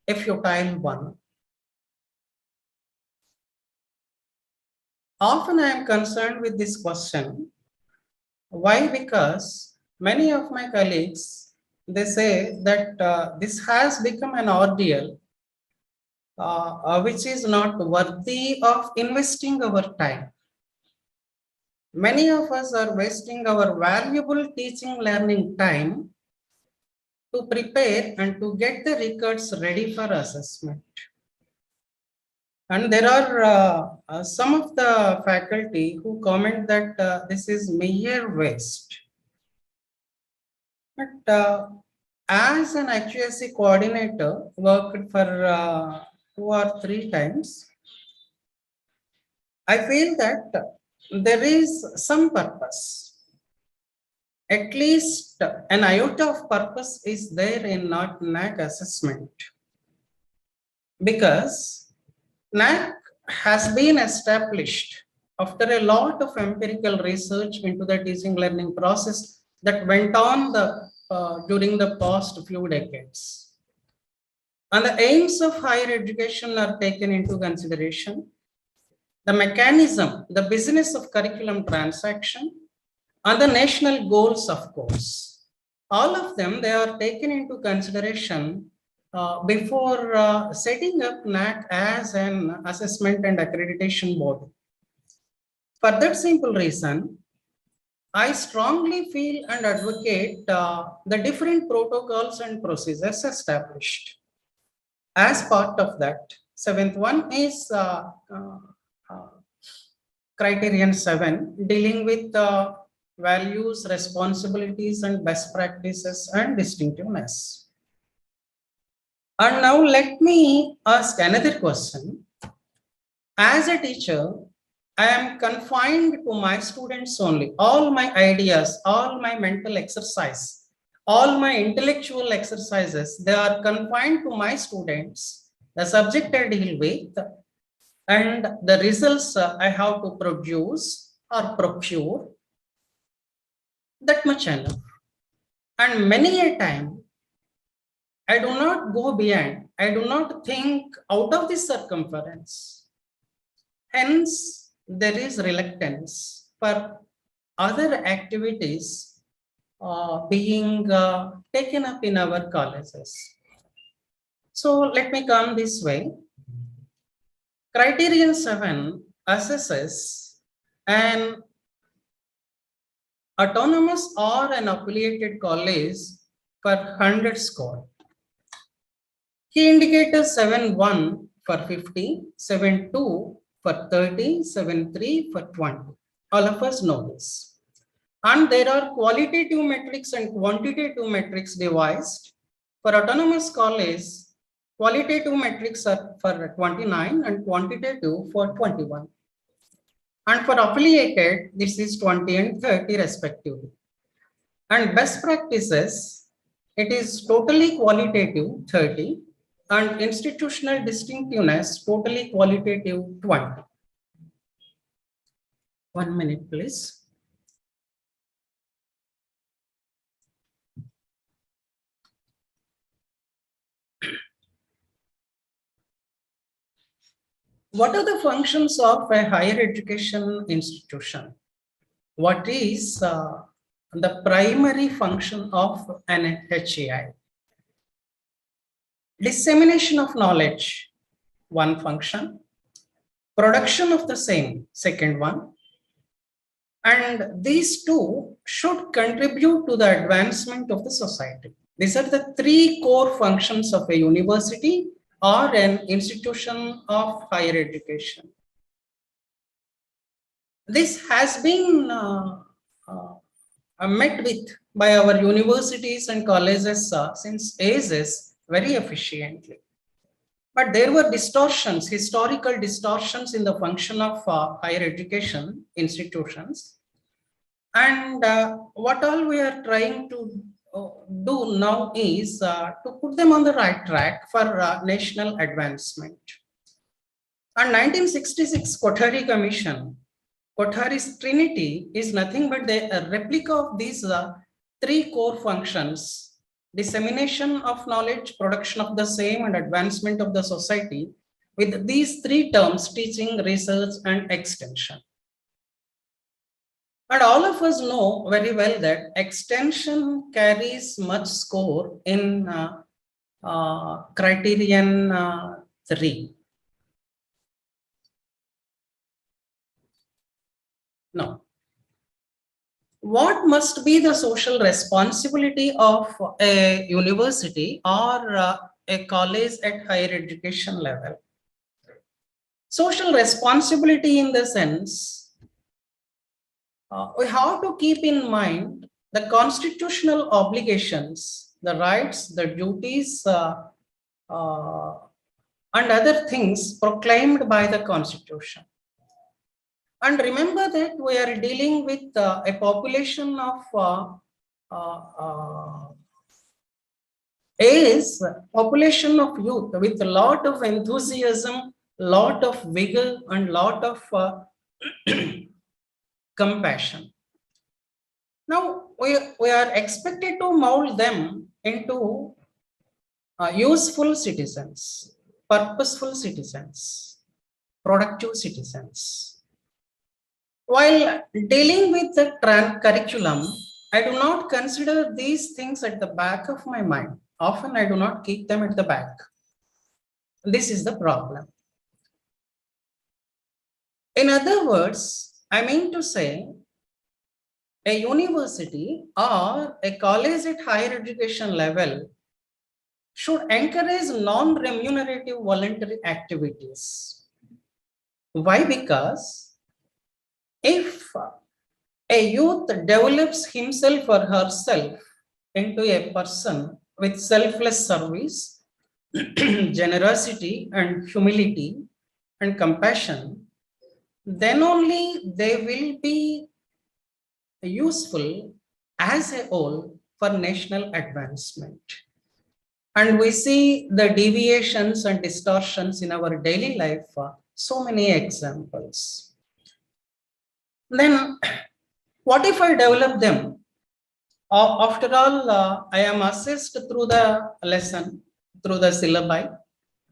N: a futile one? Often I am concerned with this question. Why? Because many of my colleagues, they say that this has become an ordeal which is not worthy of investing our time. Many of us are wasting our valuable teaching learning time to prepare and to get the records ready for assessment. And there are some of the faculty who comment that this is mere waste. But as an HUSC coordinator, worked for 2 or 3 times, I feel that there is some purpose. At least an iota of purpose is there in Naac assessment, because Naac has been established after a lot of empirical research into the teaching learning process that went on during the past few decades. And the aims of higher education are taken into consideration. The mechanism, the business of curriculum transaction, and the national goals, of course. All of them, they are taken into consideration before setting up Naac as an assessment and accreditation body. For that simple reason, I strongly feel and advocate the different protocols and procedures established. As part of that, 7th one is criterion 7, dealing with values, responsibilities, and best practices and distinctiveness. And now let me ask another question. As a teacher, I am confined to my students only. All my ideas, all my mental exercise, all my intellectual exercises, they are confined to my students, the subject I deal with, and the results I have to produce or procure. That much enough. And many a time, I do not go beyond, I do not think out of this circumference. Hence, there is reluctance for other activities being taken up in our colleges. So let me come this way. Criterion 7 assesses an autonomous or an affiliated college for 100 score. Key indicators 7.1 for 50, 7.2 for 30, 7.3 for 20. All of us know this. And there are qualitative metrics and quantitative metrics devised. For autonomous college, qualitative metrics are for 29 and quantitative for 21. And for affiliated, this is 20 and 30 respectively. And best practices, it is totally qualitative 30 and institutional distinctiveness totally qualitative 20. 1 minute, please. What are the functions of a higher education institution? What is the primary function of an HEI? Dissemination of knowledge, one function. Production of the same, second one. And these two should contribute to the advancement of the society. These are the three core functions of a university or an institution of higher education. This has been met with by our universities and colleges since ages very efficiently. But there were distortions, historical distortions in the function of higher education institutions. And what all we are trying to do now is to put them on the right track for national advancement. And 1966 Kothari Commission, Kothari's Trinity is nothing but a replica of these three core functions: dissemination of knowledge, production of the same, and advancement of the society, with these three terms: teaching, research, and extension. And all of us know very well that extension carries much score in criterion 3. Now, what must be the social responsibility of a university or a college at higher education level? Social responsibility in the sense, we have to keep in mind the constitutional obligations, the rights, the duties, and other things proclaimed by the Constitution. And remember that we are dealing with a population of population of youth with a lot of enthusiasm, lot of vigor, and lot of compassion. Now, we are expected to mold them into useful citizens, purposeful citizens, productive citizens. While dealing with the curriculum, I do not consider these things at the back of my mind. Often I do not keep them at the back. This is the problem. In other words, I mean to say, a university or a college at higher education level should encourage non-remunerative voluntary activities. Why? Because if a youth develops himself or herself into a person with selfless service, generosity and humility and compassion, then only they will be useful as a whole for national advancement. And we see the deviations and distortions in our daily life, so many examples. Then what if I develop them? After all, I am assessed through the lesson, through the syllabi,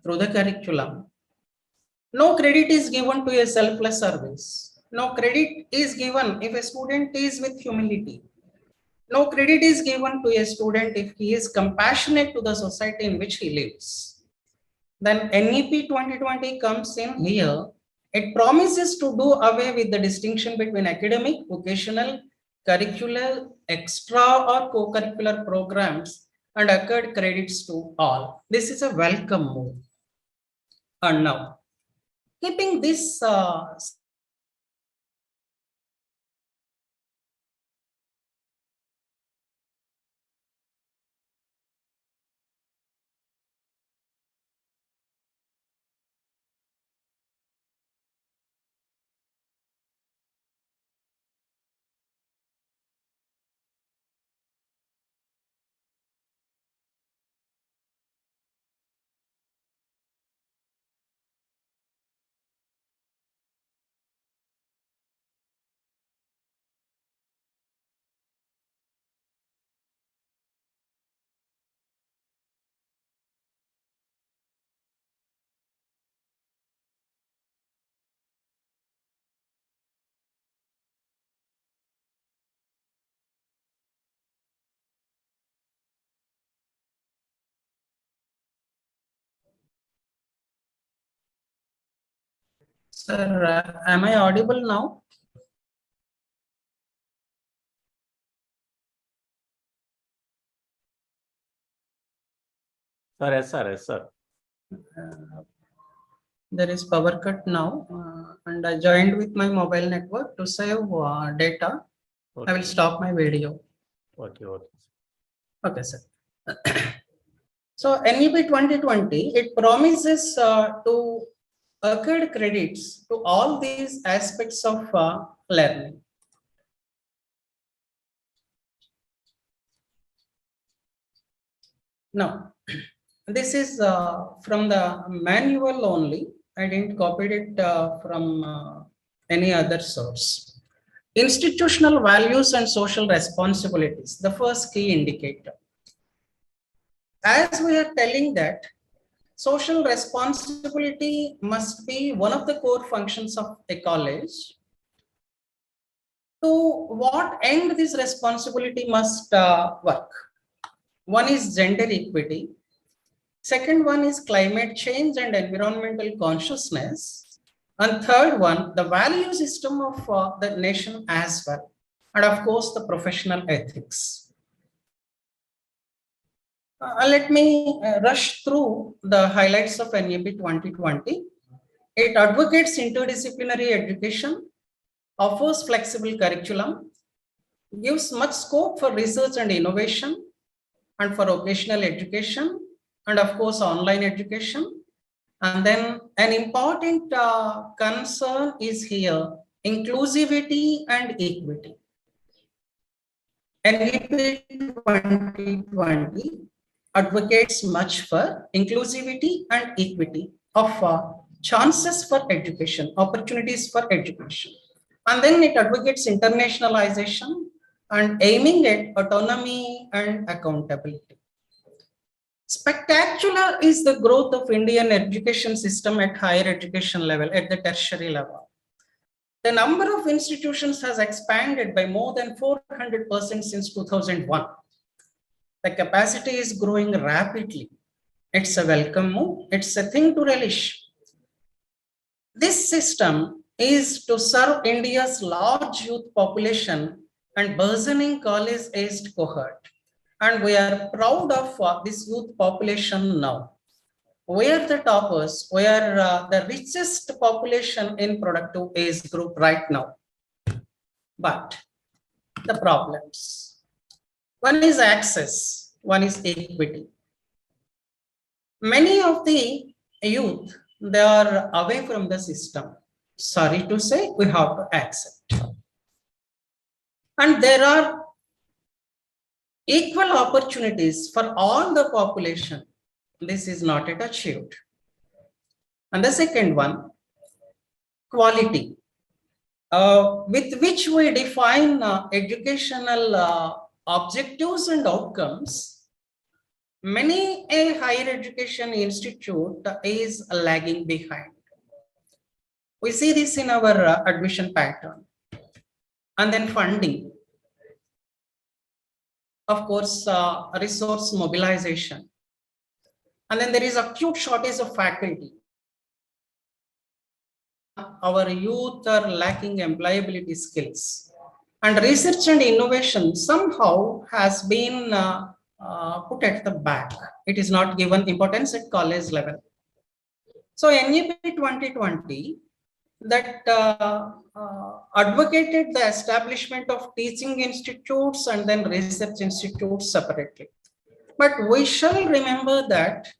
N: through the curriculum. No credit is given to a selfless service. No credit is given if a student is with humility. No credit is given to a student if he is compassionate to the society in which he lives. Then NEP 2020 comes in here. It promises to do away with the distinction between academic, vocational, curricular, extra or co-curricular programs and accord credits to all. This is a welcome move. And now, keeping this Sir, am I audible now?
E: Sir, yes, sir, yes, sir.
N: There is power cut now, and I joined with my mobile network to save data.
E: Okay.
N: I will stop my video.
E: Okay, okay.
N: Okay, sir. So NEP 2020, it promises to accord credits to all these aspects of learning. Now, this is from the manual only. I didn't copy it from any other source. Institutional values and social responsibilities, the first key indicator. As we are telling that social responsibility must be one of the core functions of a college. To what end this responsibility must work? One is gender equity. Second one is climate change and environmental consciousness. And third one, the value system of the nation as well. And of course, the professional ethics. Let me rush through the highlights of NEP 2020. It advocates interdisciplinary education, offers flexible curriculum, gives much scope for research and innovation, and for vocational education, and of course, online education. And then an important concern is here, inclusivity and equity. NEP 2020 advocates much for inclusivity and equity of chances for education, opportunities for education. And then it advocates internationalization and aiming at autonomy and accountability. Spectacular is the growth of Indian education system at higher education level, at the tertiary level. The number of institutions has expanded by more than 400% since 2001. The capacity is growing rapidly. It's a welcome move. It's a thing to relish. This system is to serve India's large youth population and burgeoning college-aged cohort. And we are proud of this youth population now. We are the toppers. We are the richest population in productive age group right now. But the problems. One is access, one is equity. Many of the youth, they are away from the system. Sorry to say, we have to accept. And there are equal opportunities for all the population. This is not yet achieved. And the second one, quality, with which we define educational objectives and outcomes. Many a higher education institute is lagging behind. We see this in our admission pattern. And then funding. Of course, resource mobilization. And then there is acute shortage of faculty. Our youth are lacking employability skills. And research and innovation somehow has been put at the back. It is not given importance at college level. So NEP 2020 that advocated the establishment of teaching institutes and then research institutes separately. But we shall remember that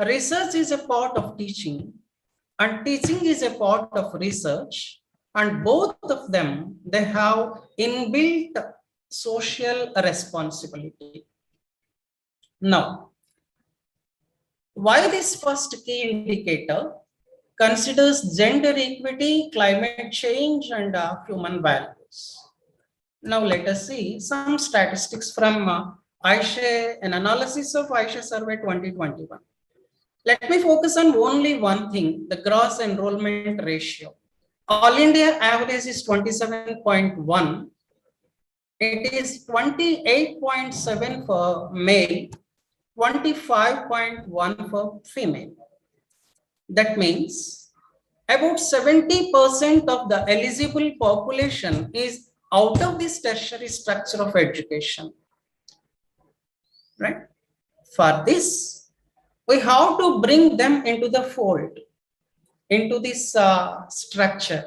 N: research is a part of teaching and teaching is a part of research, and both of them, they have inbuilt social responsibility. Now, why this first key indicator considers gender equity, climate change, and human values. Now let us see some statistics from Aisha, an analysis of Aisha survey 2021. Let me focus on only one thing, the gross enrollment ratio. All India average is 27.1. It is 28.7 for male, 25.1 for female. That means about 70% of the eligible population is out of this tertiary structure of education. Right? For this, we have to bring them into the fold, into this structure.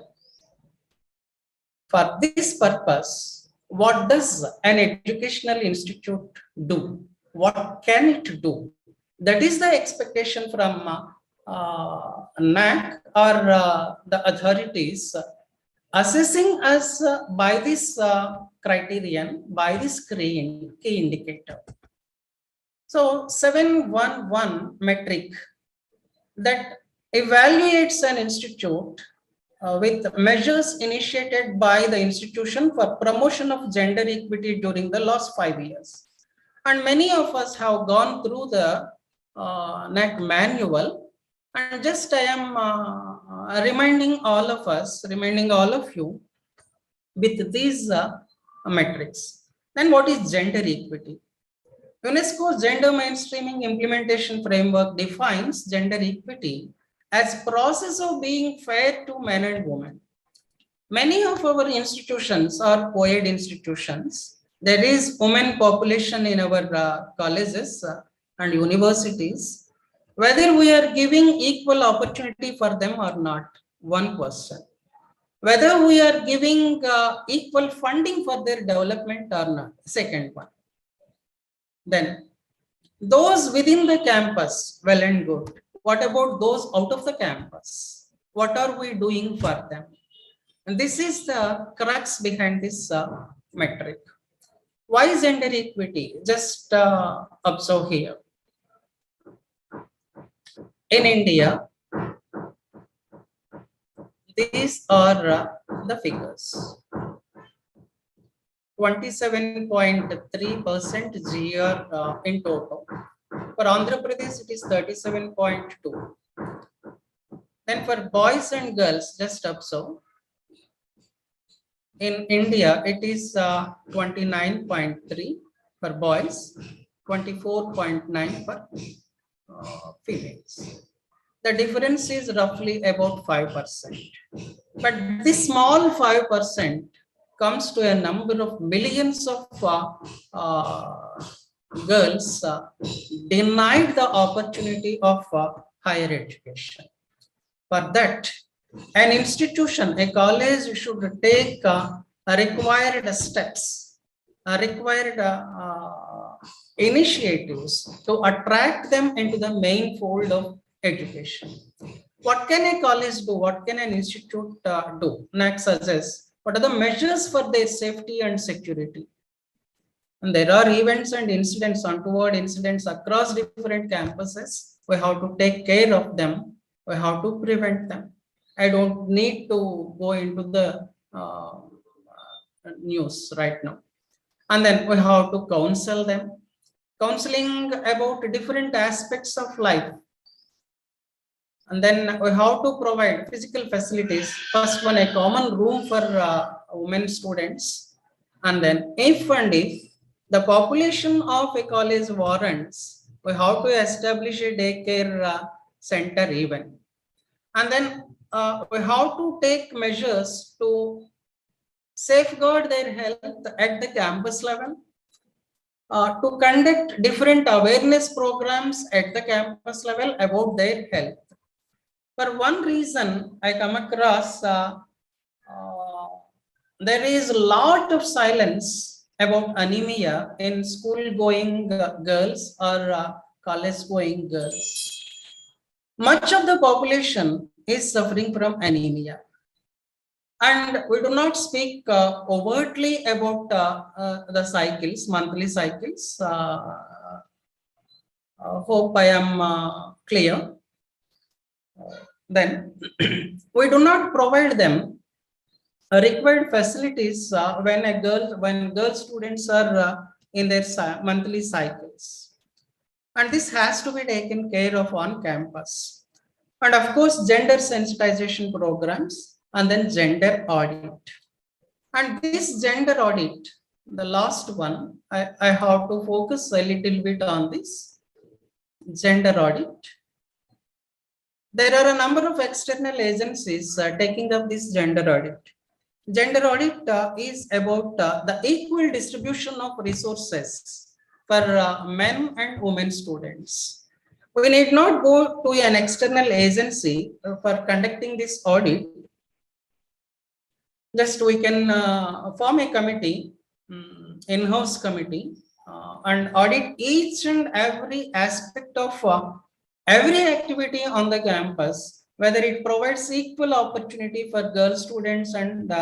N: For this purpose, what does an educational institute do? What can it do? That is the expectation from Naac or the authorities assessing us by this criterion, by this key indicator. So 711 metric that evaluates an institute with measures initiated by the institution for promotion of gender equity during the last 5 years. And many of us have gone through the Naac manual, and just I am reminding all of us, reminding all of you with these metrics. Then what is gender equity? UNESCO's Gender Mainstreaming Implementation Framework defines gender equity as process of being fair to men and women. Many of our institutions are co-ed institutions. There is women population in our colleges and universities. Whether we are giving equal opportunity for them or not, one question. Whether we are giving equal funding for their development or not, second one. Then those within the campus, well and good. What about those out of the campus? What are we doing for them? And this is the crux behind this metric. Why gender equity? Just observe here. In India, these are the figures. 27.3% GR in total. For Andhra Pradesh, it is 37.2. Then for boys and girls, just observe. In India, it is 29.3 for boys, 24.9 for females. The difference is roughly about 5%. But this small 5% comes to a number of millions of girls denied the opportunity of higher education. For that, an institution, a college should take required steps, required initiatives to attract them into the main fold of education. What can a college do? What can an institute do? Naac suggests what are the measures for their safety and security. And there are events and incidents, untoward incidents across different campuses. We have to take care of them. We have to prevent them. I don't need to go into the news right now. And then we have to counsel them. Counseling about different aspects of life. And then we have to provide physical facilities. First one, a common room for women students. And then if the population of a college warrants, we have to establish a daycare center even. And then we have to take measures to safeguard their health at the campus level, to conduct different awareness programs at the campus level about their health. For one reason, I come across there is a lot of silence about anemia in school-going girls or college-going girls. Much of the population is suffering from anemia. And we do not speak overtly about the cycles, monthly cycles. Hope I am clear. Then we do not provide them required facilities when girl students are in their monthly cycles. And this has to be taken care of on campus. And of course, gender sensitization programs, and then gender audit. And this gender audit, the last one, I have to focus a little bit on this gender audit. There are a number of external agencies taking up this gender audit. Gender audit is about the equal distribution of resources for men and women students. We need not go to an external agency for conducting this audit. Just we can form a committee, in-house committee, and audit each and every aspect of every activity on the campus, whether it provides equal opportunity for girl students and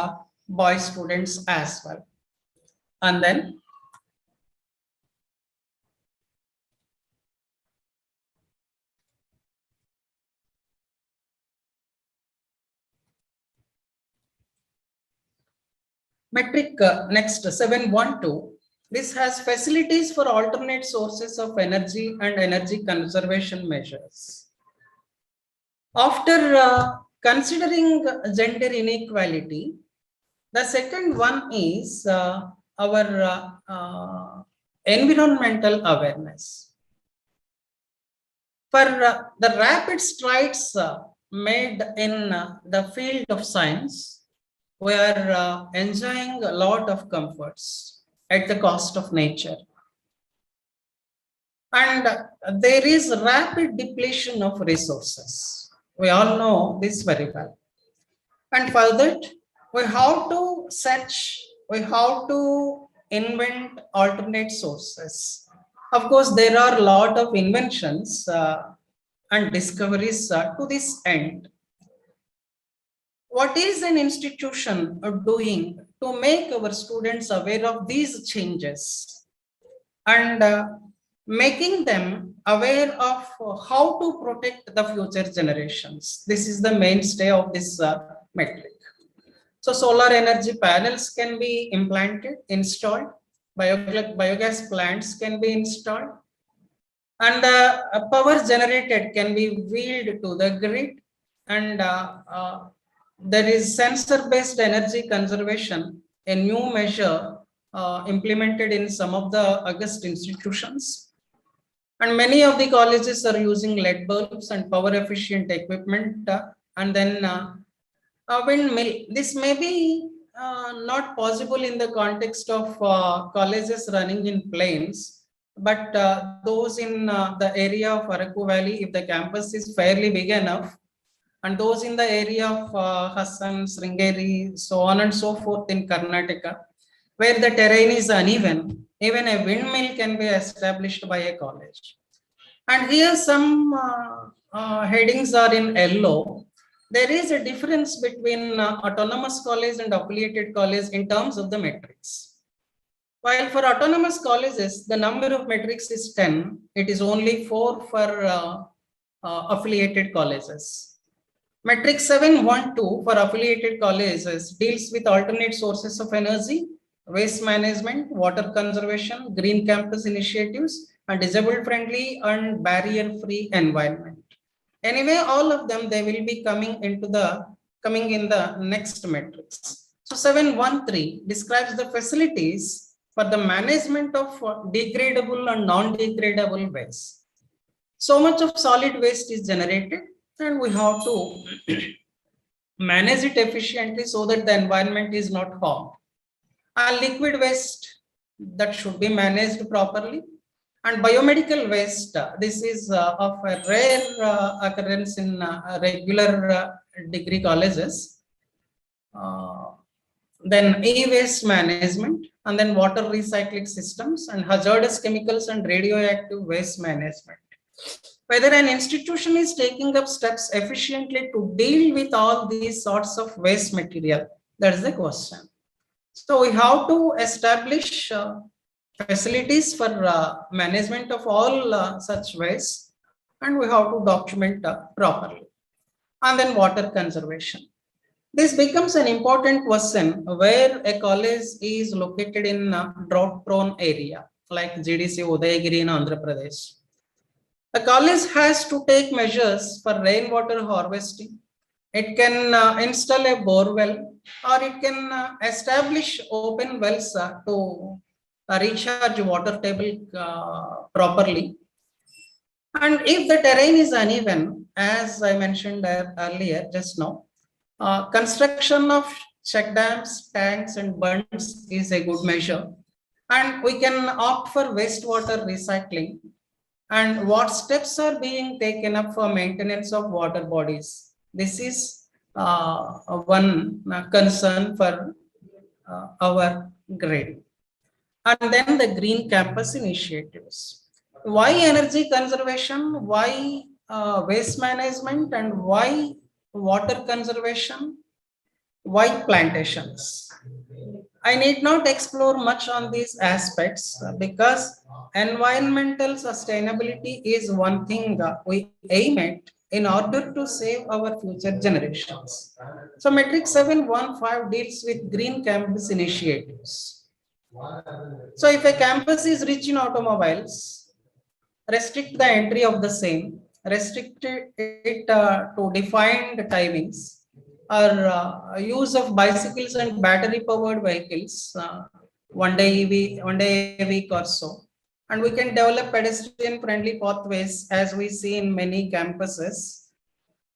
N: boy students as well. And then metric next 712. This has facilities for alternate sources of energy and energy conservation measures. After considering gender inequality, the second one is our environmental awareness. For the rapid strides made in the field of science, we are enjoying a lot of comforts at the cost of nature. And there is rapid depletion of resources. We all know this very well. And for that, we have to search, we have to invent alternate sources. Of course, there are a lot of inventions and discoveries to this end. What is an institution doing to make our students aware of these changes and making them aware of how to protect the future generations? This is the mainstay of this metric. So solar energy panels can be implanted, installed, biogas plants can be installed, and the power generated can be wheeled to the grid, and there is sensor-based energy conservation, a new measure implemented in some of the August institutions. And many of the colleges are using LED bulbs and power efficient equipment, and then a windmill. This may be not possible in the context of colleges running in plains, but those in the area of Araku Valley, if the campus is fairly big enough, and those in the area of Hassan, Sringeri, so on and so forth in Karnataka, where the terrain is uneven, even a windmill can be established by a college. And here some headings are in yellow. There is a difference between autonomous college and affiliated college in terms of the metrics. While for autonomous colleges, the number of metrics is 10, it is only 4 for affiliated colleges. Metric 712 for affiliated colleges deals with alternate sources of energy, waste management, water conservation, green campus initiatives, and disabled friendly and barrier free environment. Anyway, all of them, they will be coming in the next matrix. So 713 describes the facilities for the management of degradable and non-degradable waste. So much of solid waste is generated and we have to manage it efficiently so that the environment is not harmed. And liquid waste, that should be managed properly. And biomedical waste, this is of a rare occurrence in regular degree colleges. Then e-waste management, and then water recycling systems, and hazardous chemicals and radioactive waste management. Whether an institution is taking up steps efficiently to deal with all these sorts of waste material, that is the question. So we have to establish facilities for management of all such waste, and we have to document properly. And then water conservation. This becomes an important question where a college is located in a drought-prone area, like GDC Udayagiri in Andhra Pradesh. The college has to take measures for rainwater harvesting. It can install a bore well, or it can establish open wells to recharge water table properly. And if the terrain is uneven, as I mentioned earlier just now, construction of check dams, tanks, and bunds is a good measure. And we can opt for wastewater recycling. And what steps are being taken up for maintenance of water bodies? This is one concern for our grade. And then the green campus initiatives. Why energy conservation? Why waste management? And why water conservation? Why plantations? I need not explore much on these aspects because environmental sustainability is one thing we aim at in order to save our future generations. So metric 715 deals with green campus initiatives. So if a campus is rich in automobiles, restrict the entry of the same, restrict it to defined timings, or use of bicycles and battery powered vehicles one day a week or so. And we can develop pedestrian friendly pathways as we see in many campuses.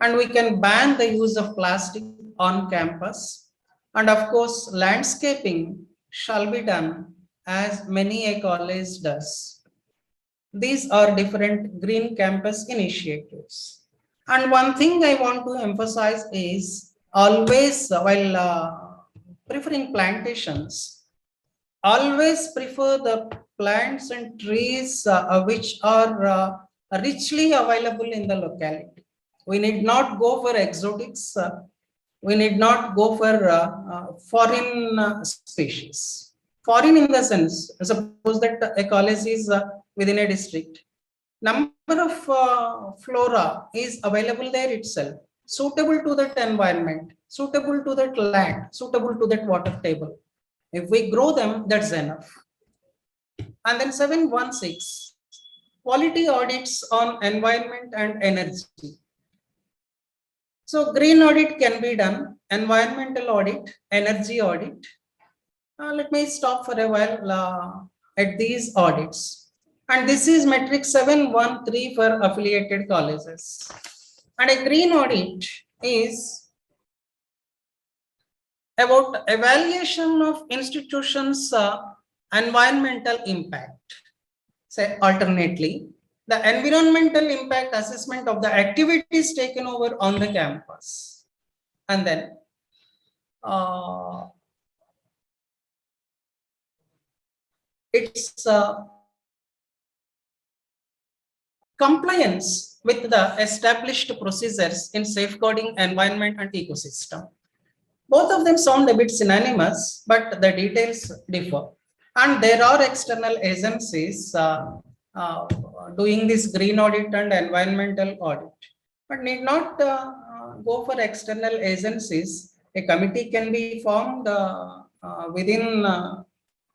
N: And we can ban the use of plastic on campus. And of course, landscaping shall be done as many a college does. These are different green campus initiatives. And one thing I want to emphasize is always, while preferring plantations, always prefer the plants and trees which are richly available in the locality. We need not go for exotics. We need not go for foreign species. Foreign in the sense, suppose that a college is within a district. Number of flora is available there itself, suitable to that environment, suitable to that land, suitable to that water table. If we grow them, that's enough. And then 716, quality audits on environment and energy. So green audit can be done, environmental audit, energy audit. Let me stop for a while at these audits. And this is metric 713 for affiliated colleges. And a green audit is about evaluation of institutions' environmental impact. Say alternately, the environmental impact assessment of the activities taken over on the campus. And then it's compliance with the established procedures in safeguarding environment and ecosystem. Both of them sound a bit synonymous, but the details differ. And there are external agencies doing this green audit and environmental audit, but need not go for external agencies. A committee can be formed within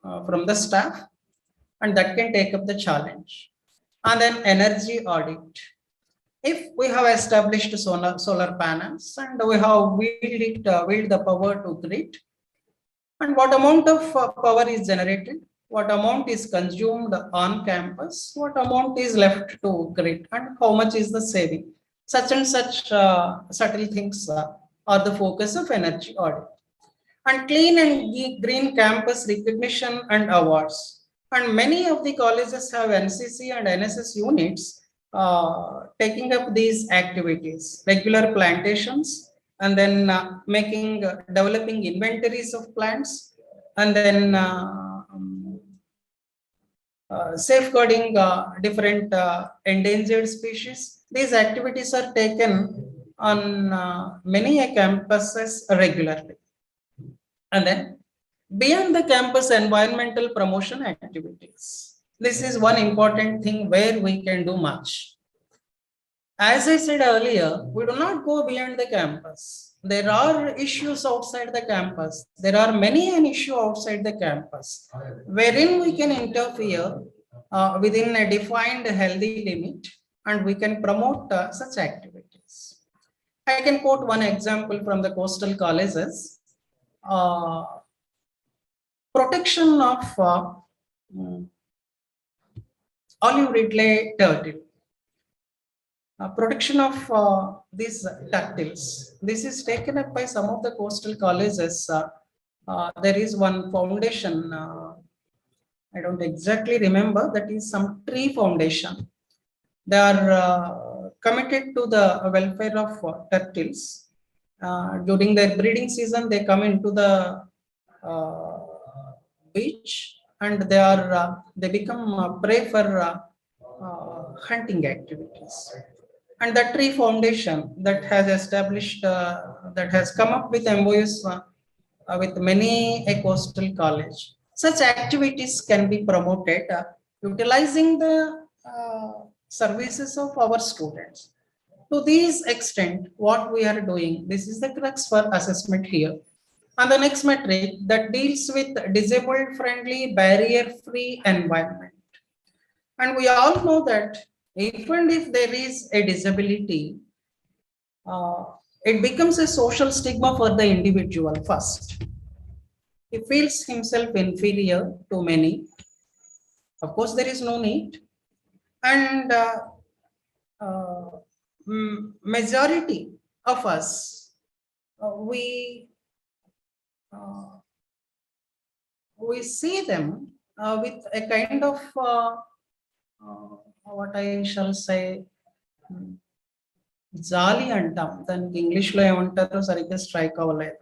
N: from the staff, and that can take up the challenge. And then energy audit. If we have established solar panels and we have wheeled the power to grid, and what amount of power is generated, what amount is consumed on campus, what amount is left to grid, and how much is the saving. Such and such subtle things are the focus of energy audit. And clean and green campus recognition and awards. And many of the colleges have NCC and NSS units taking up these activities, regular plantations, and then developing inventories of plants, and then safeguarding different endangered species. These activities are taken on many campuses regularly. And then beyond the campus environmental promotion activities, this is one important thing where we can do much. As I said earlier, we do not go beyond the campus. There are issues outside the campus. There are many an issue outside the campus, wherein we can interfere within a defined healthy limit, and we can promote such activities. I can quote one example from the coastal colleges. Protection of olive ridley turtle. Protection of these ductiles. This is taken up by some of the coastal colleges. There is one foundation, I don't exactly remember, that is some tree foundation. They are committed to the welfare of turtles. During their breeding season, they come into the beach, and they become prey for hunting activities. And the tree foundation that has established, that has come up with MOUs with many a coastal college. Such activities can be promoted utilizing the services of our students. To this extent, what we are doing, this is the crux for assessment here. And the next metric that deals with disabled-friendly, barrier-free environment. And we all know that even if there is a disability, it becomes a social stigma for the individual first. He feels himself inferior to many. Of course, there is no need. And majority of us, we see them with a kind of what I shall say, jali antam. Then English lo emantaru sarigga strike avaledu.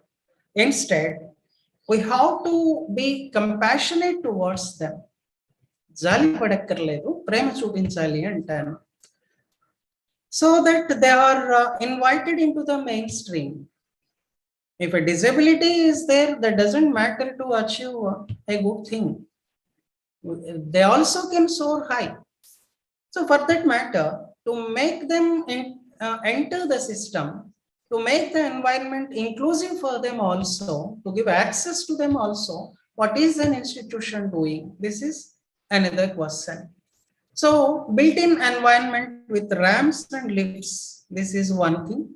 N: Instead, we have to be compassionate towards them. Jali padakkarledu, prema chupinchali antanu. So that they are invited into the mainstream. If a disability is there, that doesn't matter to achieve a good thing. They also can soar high. So for that matter, to make them enter the system, to make the environment inclusive for them also, to give access to them also, what is an institution doing? This is another question. So built-in environment with ramps and lifts, this is one thing.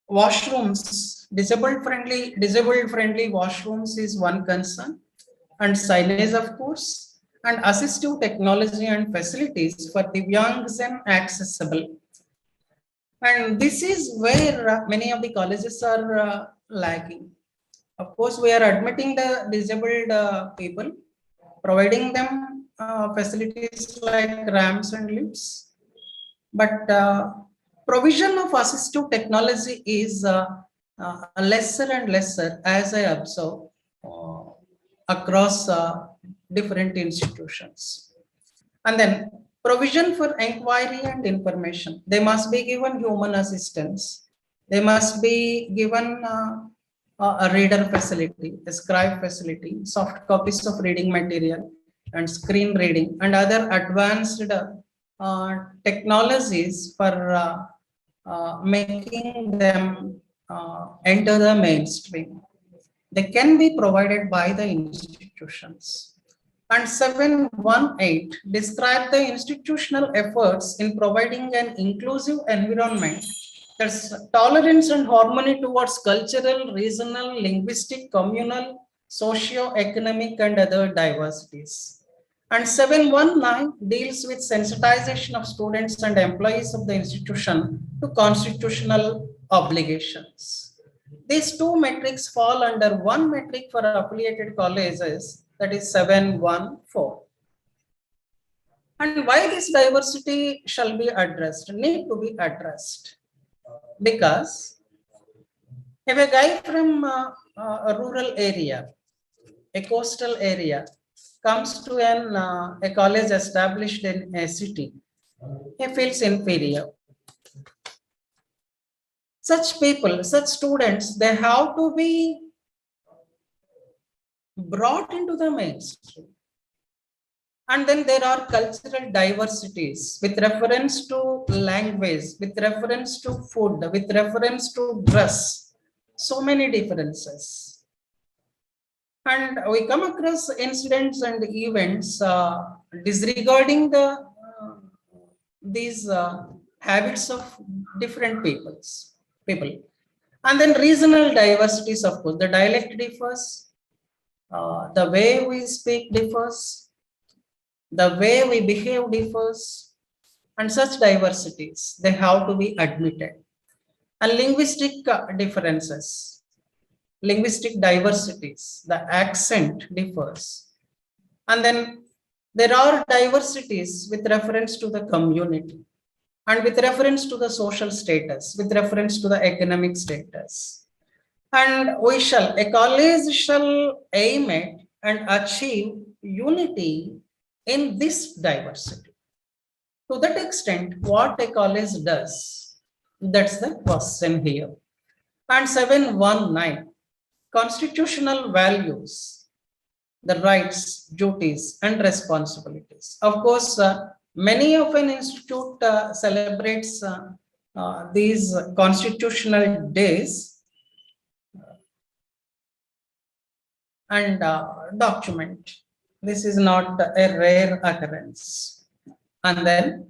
N: Washrooms, disabled-friendly washrooms is one concern, and signage, of course, and assistive technology and facilities for Divyangs and accessible. And this is where many of the colleges are lacking. Of course, we are admitting the disabled people, providing them facilities like ramps and lifts, but provision of assistive technology is lesser and lesser, as I observe across different institutions. And then provision for inquiry and information. They must be given human assistance. They must be given a reader facility, a scribe facility, soft copies of reading material, and screen reading, and other advanced technologies for making them enter the mainstream. They can be provided by the institutions. And 718 describe the institutional efforts in providing an inclusive environment that's tolerance and harmony towards cultural, regional, linguistic, communal, socio-economic, and other diversities. And 719 deals with sensitization of students and employees of the institution to constitutional obligations. These two metrics fall under one metric for affiliated colleges, that is 714. And why this diversity shall be addressed, need to be addressed. Because if a guy from a rural area, a coastal area, comes to a college established in a city, he feels inferior. Such people, such students, they have to be brought into the mainstream. And then there are cultural diversities with reference to language, with reference to food, with reference to dress, so many differences. And we come across incidents and events disregarding these habits of different people. And then regional diversities, of course, the dialect differs, the way we speak differs, the way we behave differs, and such diversities, they have to be admitted. And linguistic differences, linguistic diversities, the accent differs. And then there are diversities with reference to the community and with reference to the social status, with reference to the economic status. And a college shall aim at and achieve unity in this diversity. To that extent, what a college does, that's the question here. And 719, constitutional values, the rights, duties, and responsibilities. Of course, many of an institute celebrates these constitutional days and document. This is not a rare occurrence. And then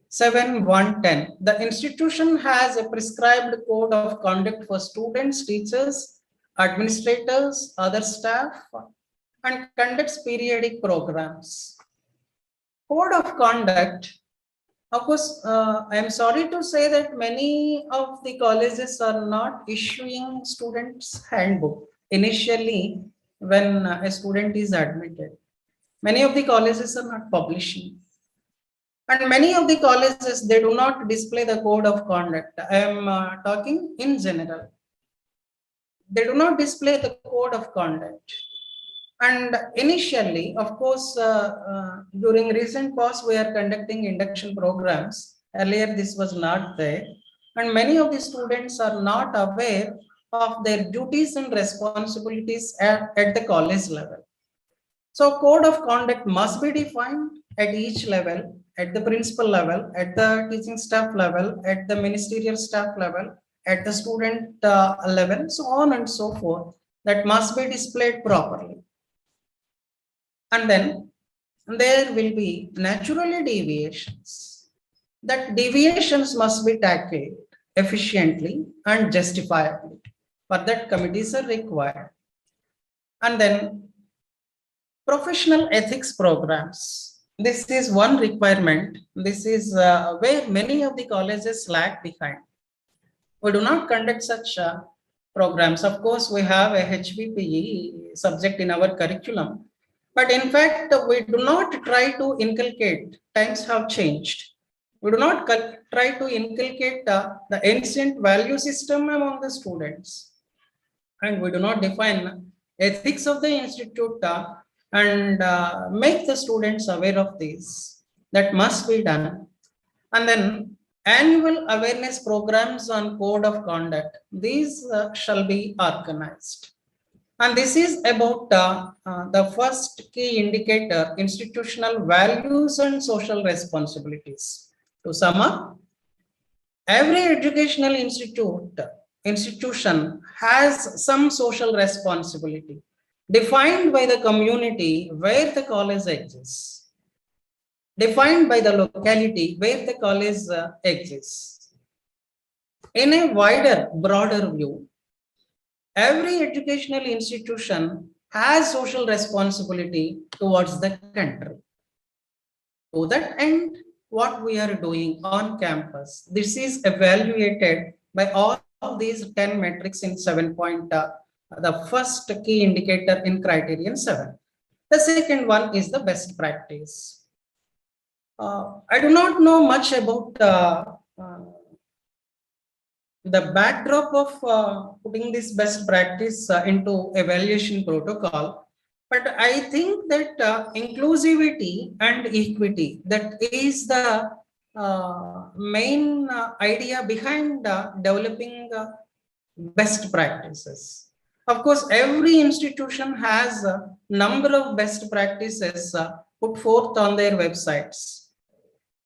N: 7.1.10, the institution has a prescribed code of conduct for students, teachers, administrators, other staff, and conducts periodic programs. Code of conduct, of course, I am sorry to say that many of the colleges are not issuing students' handbook initially when a student is admitted. Many of the colleges are not publishing. And many of the colleges, they do not display the code of conduct. I am talking in general. They do not display the code of conduct. And initially, of course, during recent past, we are conducting induction programs. Earlier, this was not there. And many of the students are not aware of their duties and responsibilities at the college level. So code of conduct must be defined at each level, at the principal level, at the teaching staff level, at the ministerial staff level, at the student level, so on and so forth. That must be displayed properly. And then there will be naturally deviations. That deviations must be tackled efficiently and justifiably. For that, committees are required. And then professional ethics programs. This is one requirement. This is where many of the colleges lag behind. We do not conduct such programs. Of course, we have a HVPE subject in our curriculum. But in fact, we do not try to inculcate, times have changed. We do not try to inculcate the ancient value system among the students. And we do not define ethics of the institute and make the students aware of this. That must be done. And then annual awareness programs on code of conduct. These shall be organized. And this is about the first key indicator, institutional values and social responsibilities. To sum up, every educational institution has some social responsibility. defined by the community where the college exists, defined by the locality where the college exists. In a wider, broader view, every educational institution has social responsibility towards the country. To that end, what we are doing on campus, this is evaluated by all of these 10 metrics in 7 point, the first key indicator in criterion 7. The second one is the best practice. I do not know much about the backdrop of putting this best practice into evaluation protocol. But I think that inclusivity and equity, that is the main idea behind developing best practices. Of course, every institution has a number of best practices put forth on their websites,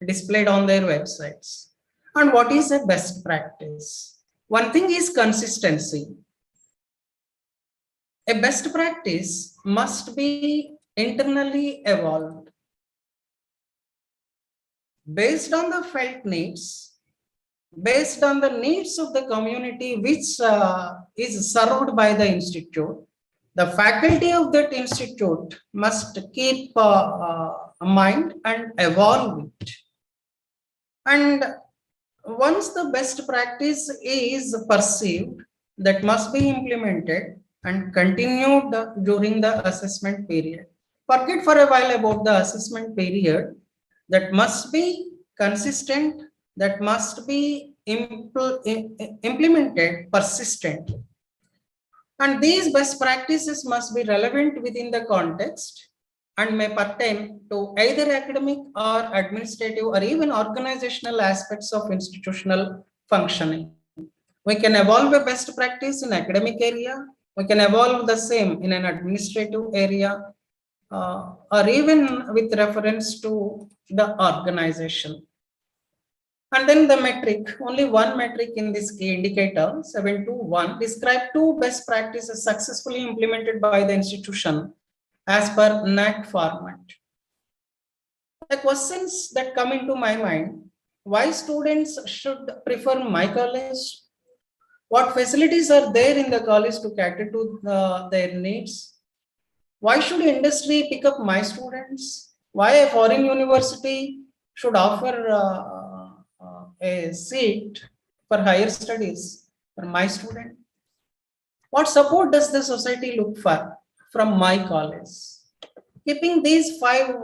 N: displayed on their websites. And what is a best practice? One thing is consistency. A best practice must be internally evolved based on the felt needs, based on the needs of the community which is served by the institute. The faculty of that institute must keep mind and evolve it. And once the best practice is perceived, that must be implemented and continued during the assessment period. Forget for a while about the assessment period. That must be consistent, that must be implemented persistently. And these best practices must be relevant within the context and may pertain to either academic or administrative or even organizational aspects of institutional functioning. We can evolve a best practice in academic area, we can evolve the same in an administrative area, or even with reference to the organization. And then the metric, only one metric in this key indicator, 721, describe 2 best practices successfully implemented by the institution as per Naac format. The questions that come into my mind, why students should prefer my college? What facilities are there in the college to cater to their needs? Why should industry pick up my students? Why a foreign university should offer a seat for higher studies for my student? What support does the society look for from my college? Keeping these 5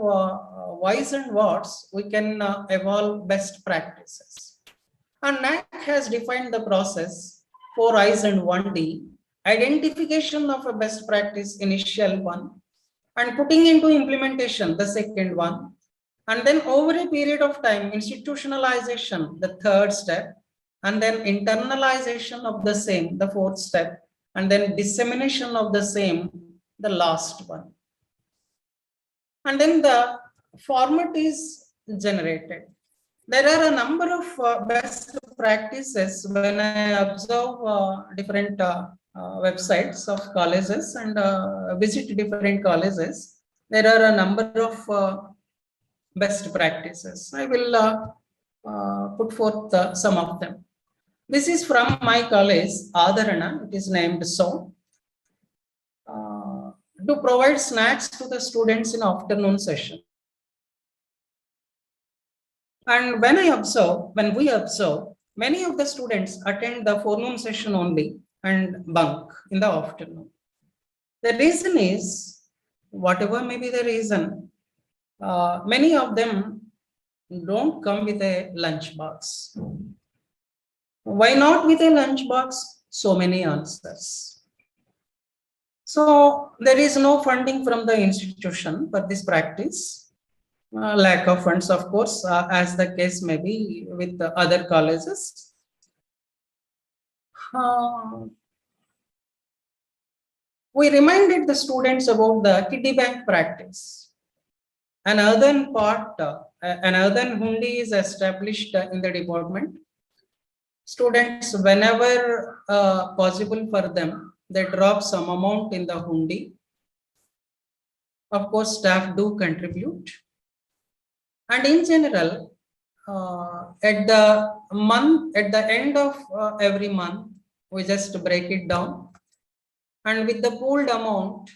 N: whys and whats, we can evolve best practices. And Naac has defined the process, 4 I's and 1 D, identification of a best practice, initial one, and putting into implementation, the second one, and then over a period of time, institutionalization, the third step, and then internalization of the same, the fourth step, and then dissemination of the same, the last one. And then the format is generated. There are a number of best practices when I observe different websites of colleges and visit different colleges. There are a number of best practices. I will put forth some of them. This is from my college, Adharana, it is named so. To provide snacks to the students in afternoon session. And when we observe, many of the students attend the forenoon session only and bunk in the afternoon. The reason is, whatever may be the reason, many of them don't come with a lunch box. Why not with a lunch box? So many answers. So there is no funding from the institution for this practice. Lack of funds, of course, as the case may be with the other colleges. We reminded the students about the kiddie bank practice. An earthen pot, an earthen hundi is established in the department. Students, whenever possible for them, they drop some amount in the hundi Of course, staff do contribute. And in general, at the end of every month, we just break it down. And with the pooled amount,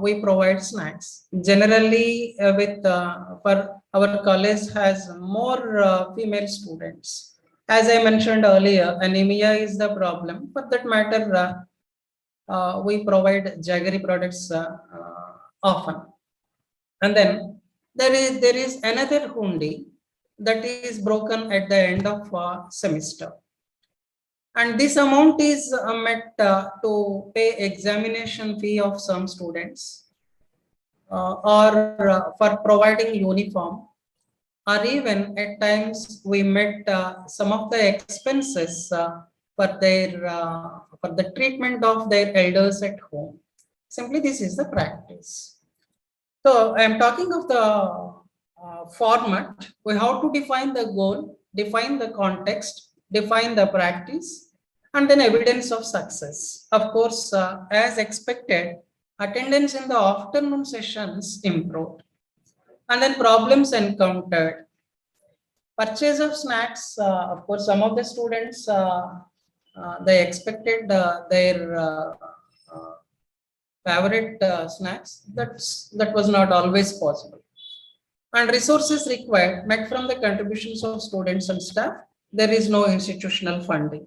N: we provide snacks. Generally, for our college has more female students. As I mentioned earlier, anemia is the problem. For that matter, we provide jaggery products often. And then there is another hundi that is broken at the end of semester. And this amount is met to pay examination fee of some students or for providing uniform, or even at times we met some of the expenses for the treatment of their elders at home. Simply, this is the practice. So I am talking of the format. We have to define the goal, define the context, define the practice, and then evidence of success. Of course, as expected, attendance in the afternoon sessions improved. And then problems encountered. Purchase of snacks, of course, some of the students, they expected their favorite snacks. That was not always possible. And resources required met from the contributions of students and staff. There is no institutional funding.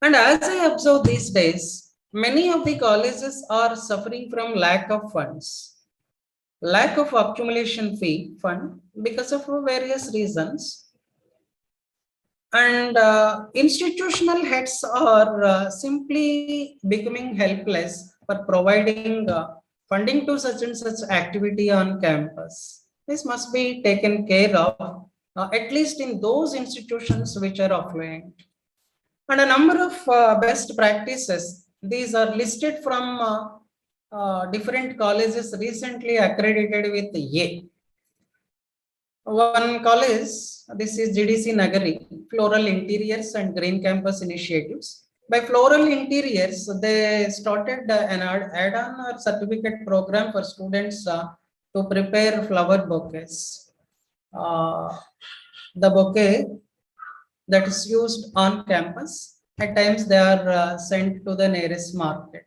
N: And as I observe these days, many of the colleges are suffering from lack of funds, lack of accumulation fee fund because of various reasons. And institutional heads are simply becoming helpless for providing funding to such and such activity on campus. This must be taken care of, at least in those institutions which are affluent. And a number of best practices, these are listed from different colleges recently accredited with A. One college, this is GDC Nagari, Floral Interiors and Green Campus Initiatives. By Floral Interiors, they started an add-on or certificate program for students to prepare flower bouquets. The bouquet that is used on campus, at times they are sent to the nearest market.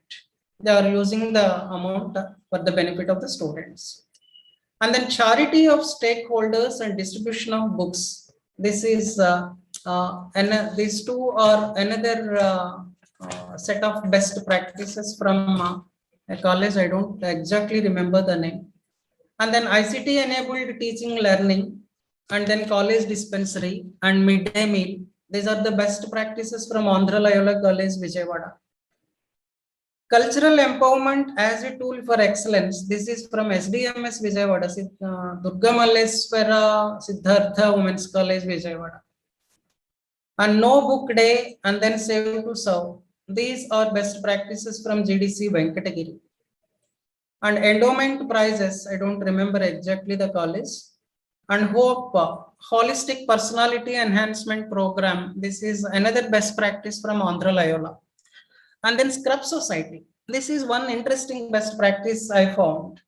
N: They are using the amount for the benefit of the students. And then charity of stakeholders and distribution of books. This is these two are another set of best practices from a college. I don't exactly remember the name. And then ICT enabled teaching learning, and then college dispensary and midday meal. These are the best practices from Andhra Loyola College, Vijayawada. Cultural empowerment as a tool for excellence. This is from SDMS Vijayawada, Durga Malleswara Siddhartha Women's College, Vijayawada. And no book day and then save to serve. These are best practices from GDC Venkatagiri. And endowment prizes, I don't remember exactly the college. And Hope, Holistic Personality Enhancement Program. This is another best practice from Andhra Loyola. And then Scrub Society. This is one interesting best practice I found.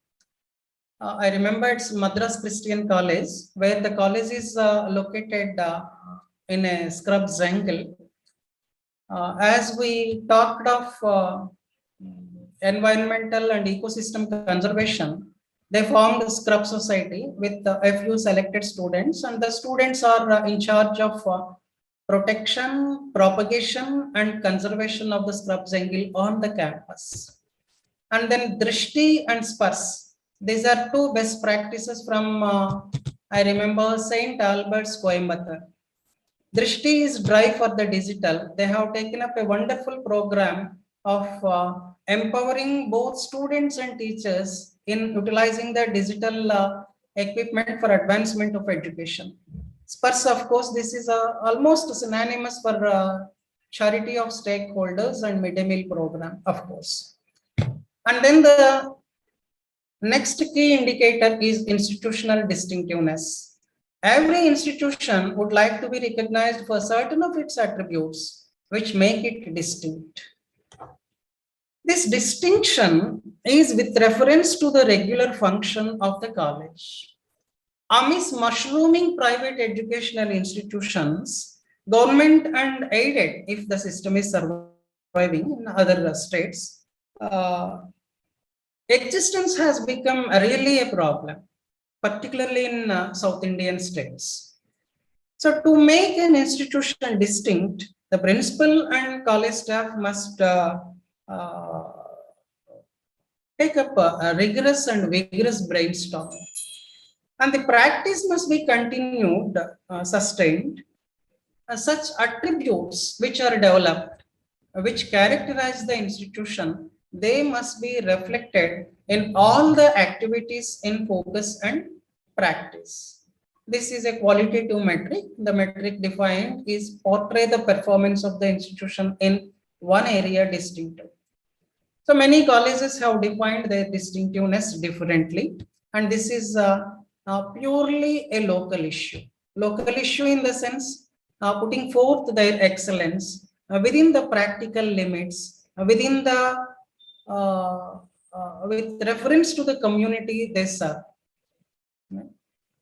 N: I remember it's Madras Christian College, where the college is located in a scrub jungle. As we talked of environmental and ecosystem conservation, they formed a Scrub Society with a few selected students, and the students are in charge of protection, propagation, and conservation of the scrub jungle on the campus. And then Drishti and Spars. These are two best practices from, I remember, St. Albert's, Coimbatore. Drishti is Drive for the Digital. They have taken up a wonderful program of empowering both students and teachers in utilizing the digital equipment for advancement of education. Spurs, of course, this is almost synonymous for charity of stakeholders and midday meal program, of course. And then the next key indicator is institutional distinctiveness. Every institution would like to be recognized for certain of its attributes which make it distinct. This distinction is with reference to the regular function of the college. Amidst mushrooming private educational institutions, government and aided, if the system is surviving in other states, existence has become really a problem, particularly in South Indian states. So to make an institution distinct, the principal and college staff must take up a rigorous and vigorous brainstorm. And the practice must be continued, sustained. Such attributes which are developed, which characterize the institution, they must be reflected in all the activities in focus and practice. This is a qualitative metric. The metric defined is portray the performance of the institution in one area distinctive. So many colleges have defined their distinctiveness differently, and this is purely a local issue. Local issue in the sense putting forth their excellence within the practical limits, within the with reference to the community they serve.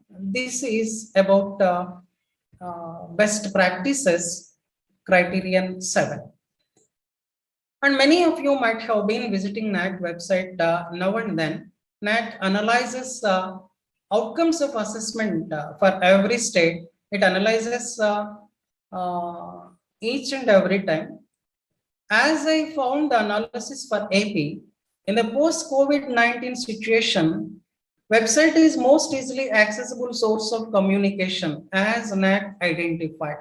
N: This is about best practices, criterion 7. And many of you might have been visiting Naac website now and then. Naac analyzes outcomes of assessment for every state. It analyzes each and every time. As I found the analysis for AP, in the post-COVID-19 situation, website is most easily accessible source of communication as Naac identified.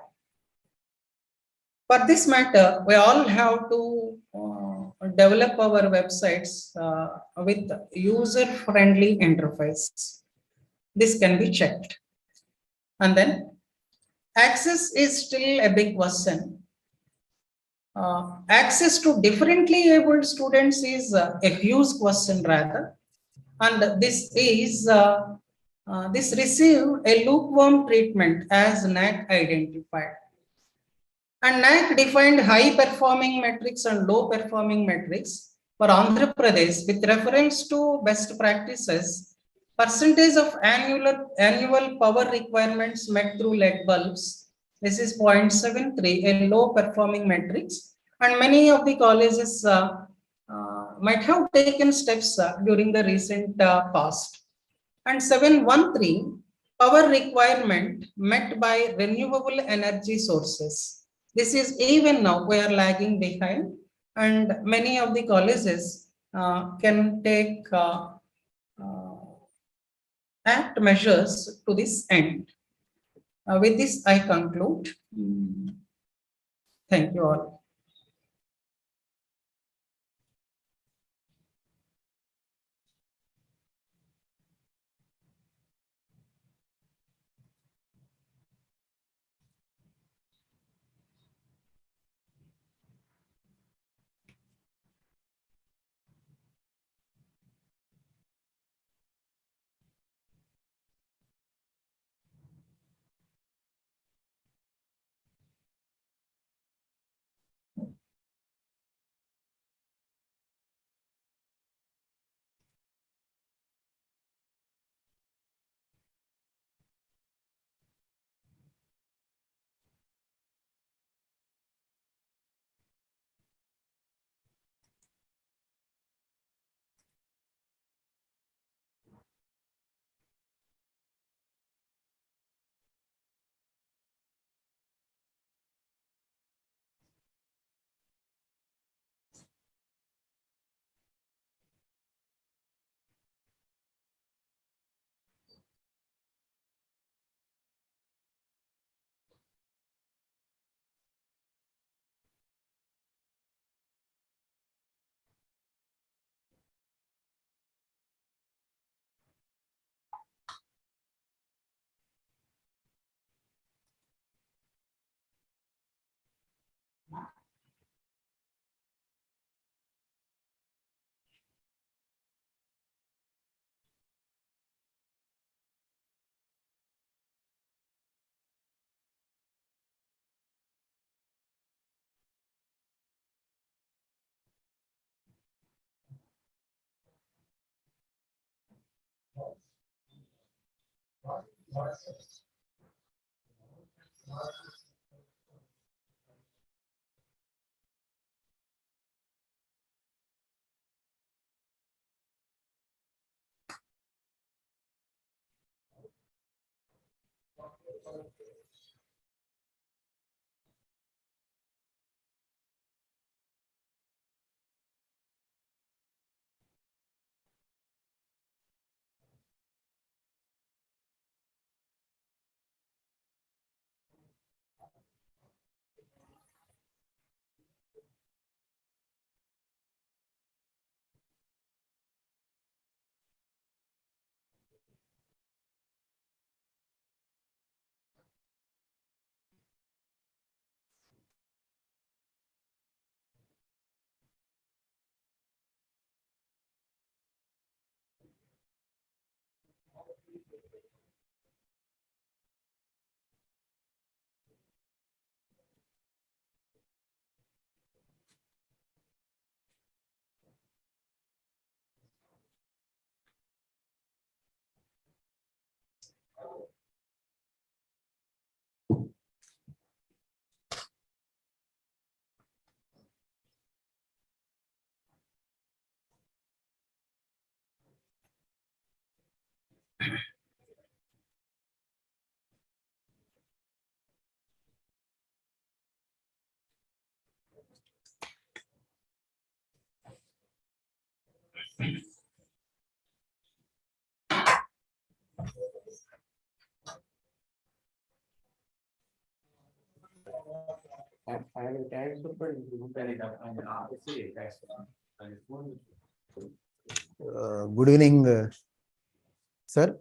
N: For this matter, we all have to develop our websites with user-friendly interface. This can be checked. And then access is still a big question. Access to differently abled students is a huge question rather. And this is this received a lukewarm treatment as Naac identified. And Naac defined high performing metrics and low performing metrics for Andhra Pradesh with reference to best practices, percentage of annual power requirements met through LED bulbs. This is 0.73, a low performing metrics. And many of the colleges might have taken steps during the recent past. And 713, power requirement met by renewable energy sources. This is even now we are lagging behind, and many of the colleges can take act measures to this end. With this, I conclude. Thank you all.
B: Good evening, sir.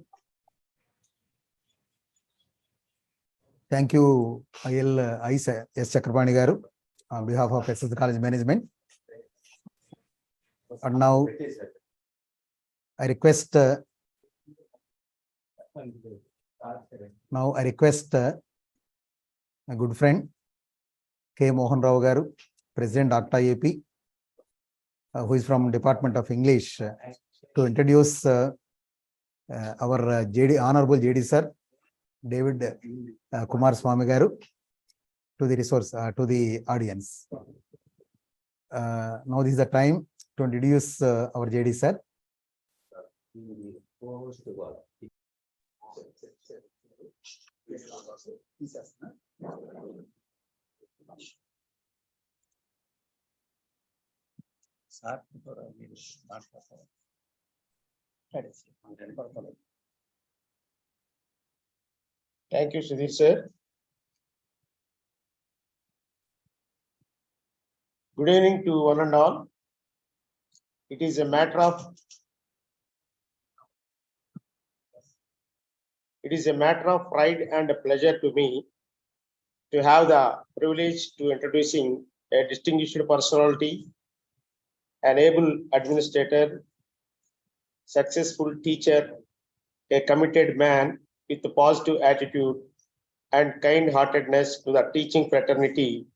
B: Thank you, I.S. Chakrapani Garu, on behalf of SS College Management. And now I request a good friend, K. Mohan Rao Garu, President Dr. AP, who is from Department of English, to introduce our Honorable JD Sir, David Kumar Swami Garu, to the to the audience. Now this is the time to introduce our JD Sir.
O: Thank you, Sudhir sir. Good evening to one and all. It is a matter of pride and a pleasure to me to have the privilege to introducing a distinguished personality, an able administrator, successful teacher, a committed man with a positive attitude and kind-heartedness to the teaching fraternity,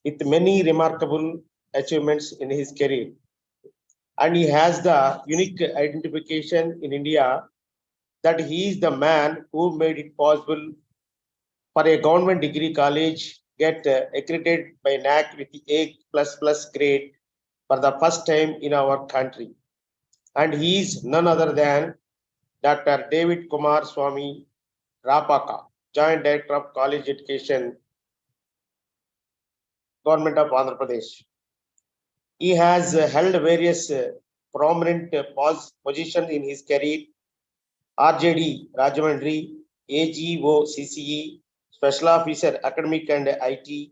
O: with many remarkable achievements in his career. And he has the unique identification in India that he is the man who made it possible for a government degree college get accredited by Naac with the A++ grade for the first time in our country. And he is none other than Dr. David Kumar Swami Rapaka, Joint Director of College Education, Government of Andhra Pradesh. He has held various prominent positions in his career: RJD Rajahmundry, AGO CCE, Special Officer Academic and IT,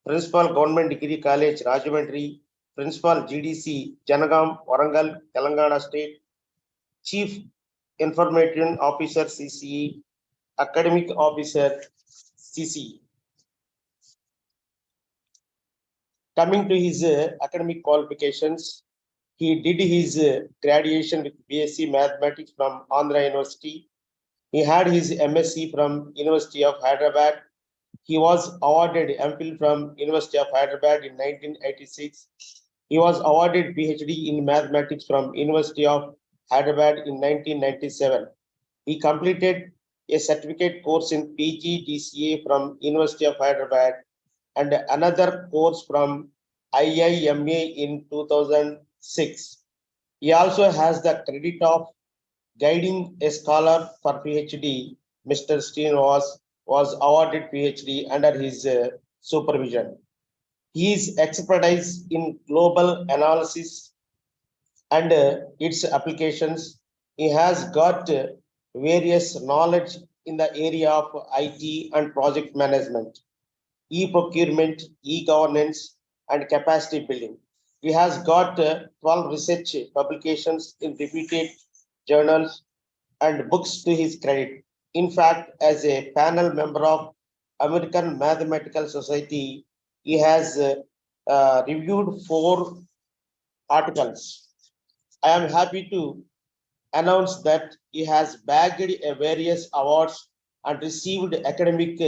O: Principal Government Degree College Rajahmundry, Principal GDC Janagam, Warangal, Telangana State, Chief Information Officer CCE, Academic Officer CCE. Coming to his academic qualifications, he did his graduation with BSc Mathematics from Andhra University. He had his MSc from University of Hyderabad. He was awarded MPhil from University of Hyderabad in 1986. He was awarded PhD in Mathematics from University of Hyderabad in 1997. He completed a certificate course in PG DCA from University of Hyderabad, and another course from IIMA in 2006. He also has the credit of guiding a scholar for PhD. Mr. Srinivas was awarded PhD under his supervision. His expertise in global analysis and its applications. He has got various knowledge in the area of IT and project management, e-procurement, e-governance, and capacity building. He has got 12 research publications in reputed journals and books to his credit. In fact, as a panel member of American Mathematical Society, he has reviewed 4 articles. I am happy to announce that he has bagged various awards and received academic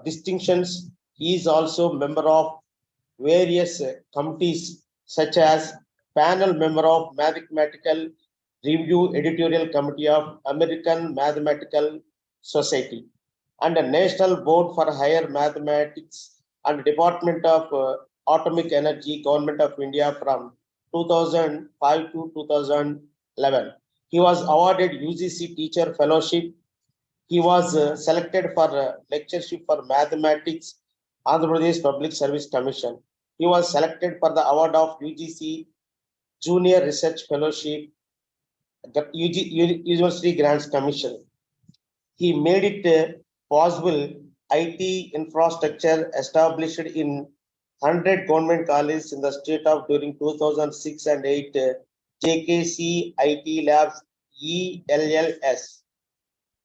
O: distinctions. He is also member of various committees such as panel member of Mathematical Review Editorial Committee of American Mathematical Society and the National Board for Higher Mathematics and Department of Atomic Energy, Government of India from 2005 to 2011. He was awarded UGC Teacher Fellowship. He was selected for lectureship for mathematics, Andhra Pradesh Public Service Commission. He was selected for the award of UGC Junior Research Fellowship, University Grants Commission. He made it possible IT infrastructure established in 100 government colleges in the state of during 2006 and 8 JKC IT Labs ELLS.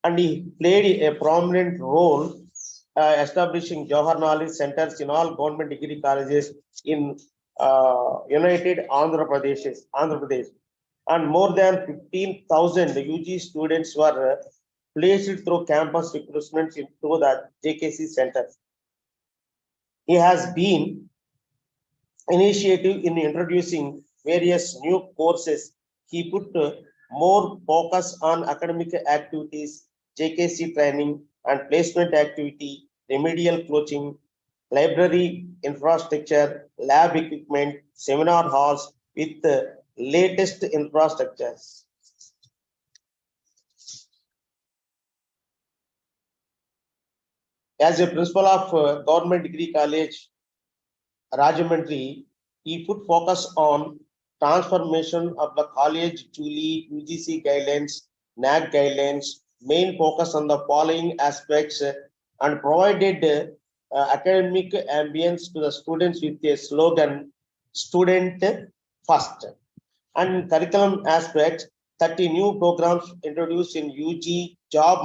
O: And he played a prominent role establishing Johar Knowledge Centers in all government degree colleges in United Andhra Pradesh. And more than 15,000 UG students were placed through campus recruitment into the JKC centers. He has been initiative in introducing various new courses. He put more focus on academic activities, JKC training and placement activity, remedial coaching, library infrastructure, lab equipment, seminar halls with the latest infrastructures. As a principal of Government Degree College, Rajahmundry, he put focus on transformation of the college to lead UGC guidelines, Naac guidelines, main focus on the following aspects and provided academic ambience to the students with a slogan, student first. And curriculum aspects, 30 new programs introduced in UG, job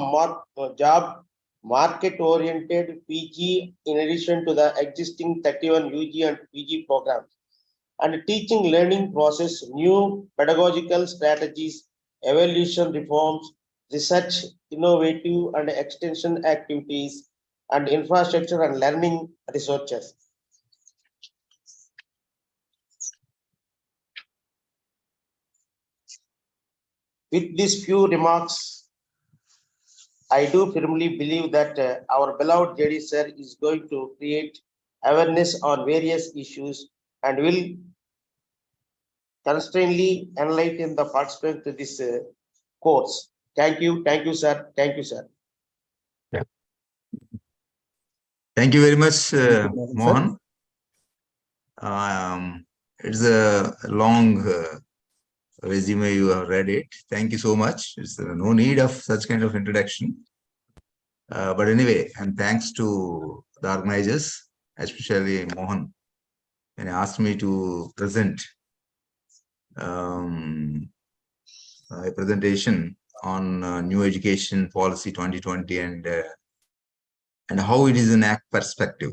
O: market-oriented PG in addition to the existing 31 UG and PG programs. And teaching learning process, new pedagogical strategies, evaluation reforms, research, innovative and extension activities, and infrastructure and learning researches. With these few remarks, I do firmly believe that our beloved JD sir is going to create awareness on various issues and will constantly enlighten the participants to this course. Thank you, sir. Thank you, sir.
P: Yeah. Thank you very much, Mohan. It's a long resume, you have read it. Thank you so much. It's no need of such kind of introduction. But anyway, and thanks to the organizers, especially Mohan, and asked me to present a presentation on new education policy 2020 and how it is an Naac perspective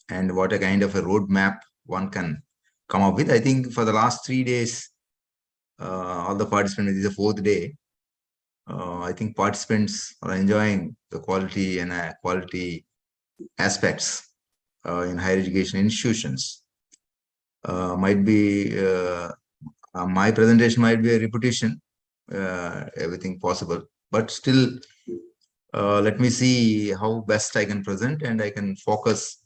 P: and what a kind of a roadmap one can come up with. I think for the last 3 days, all the participants, this is the 4th day. I think participants are enjoying the quality and quality aspects in higher education institutions. Might be my presentation might be a repetition, everything possible, but still let me see how best I can present, and I can focus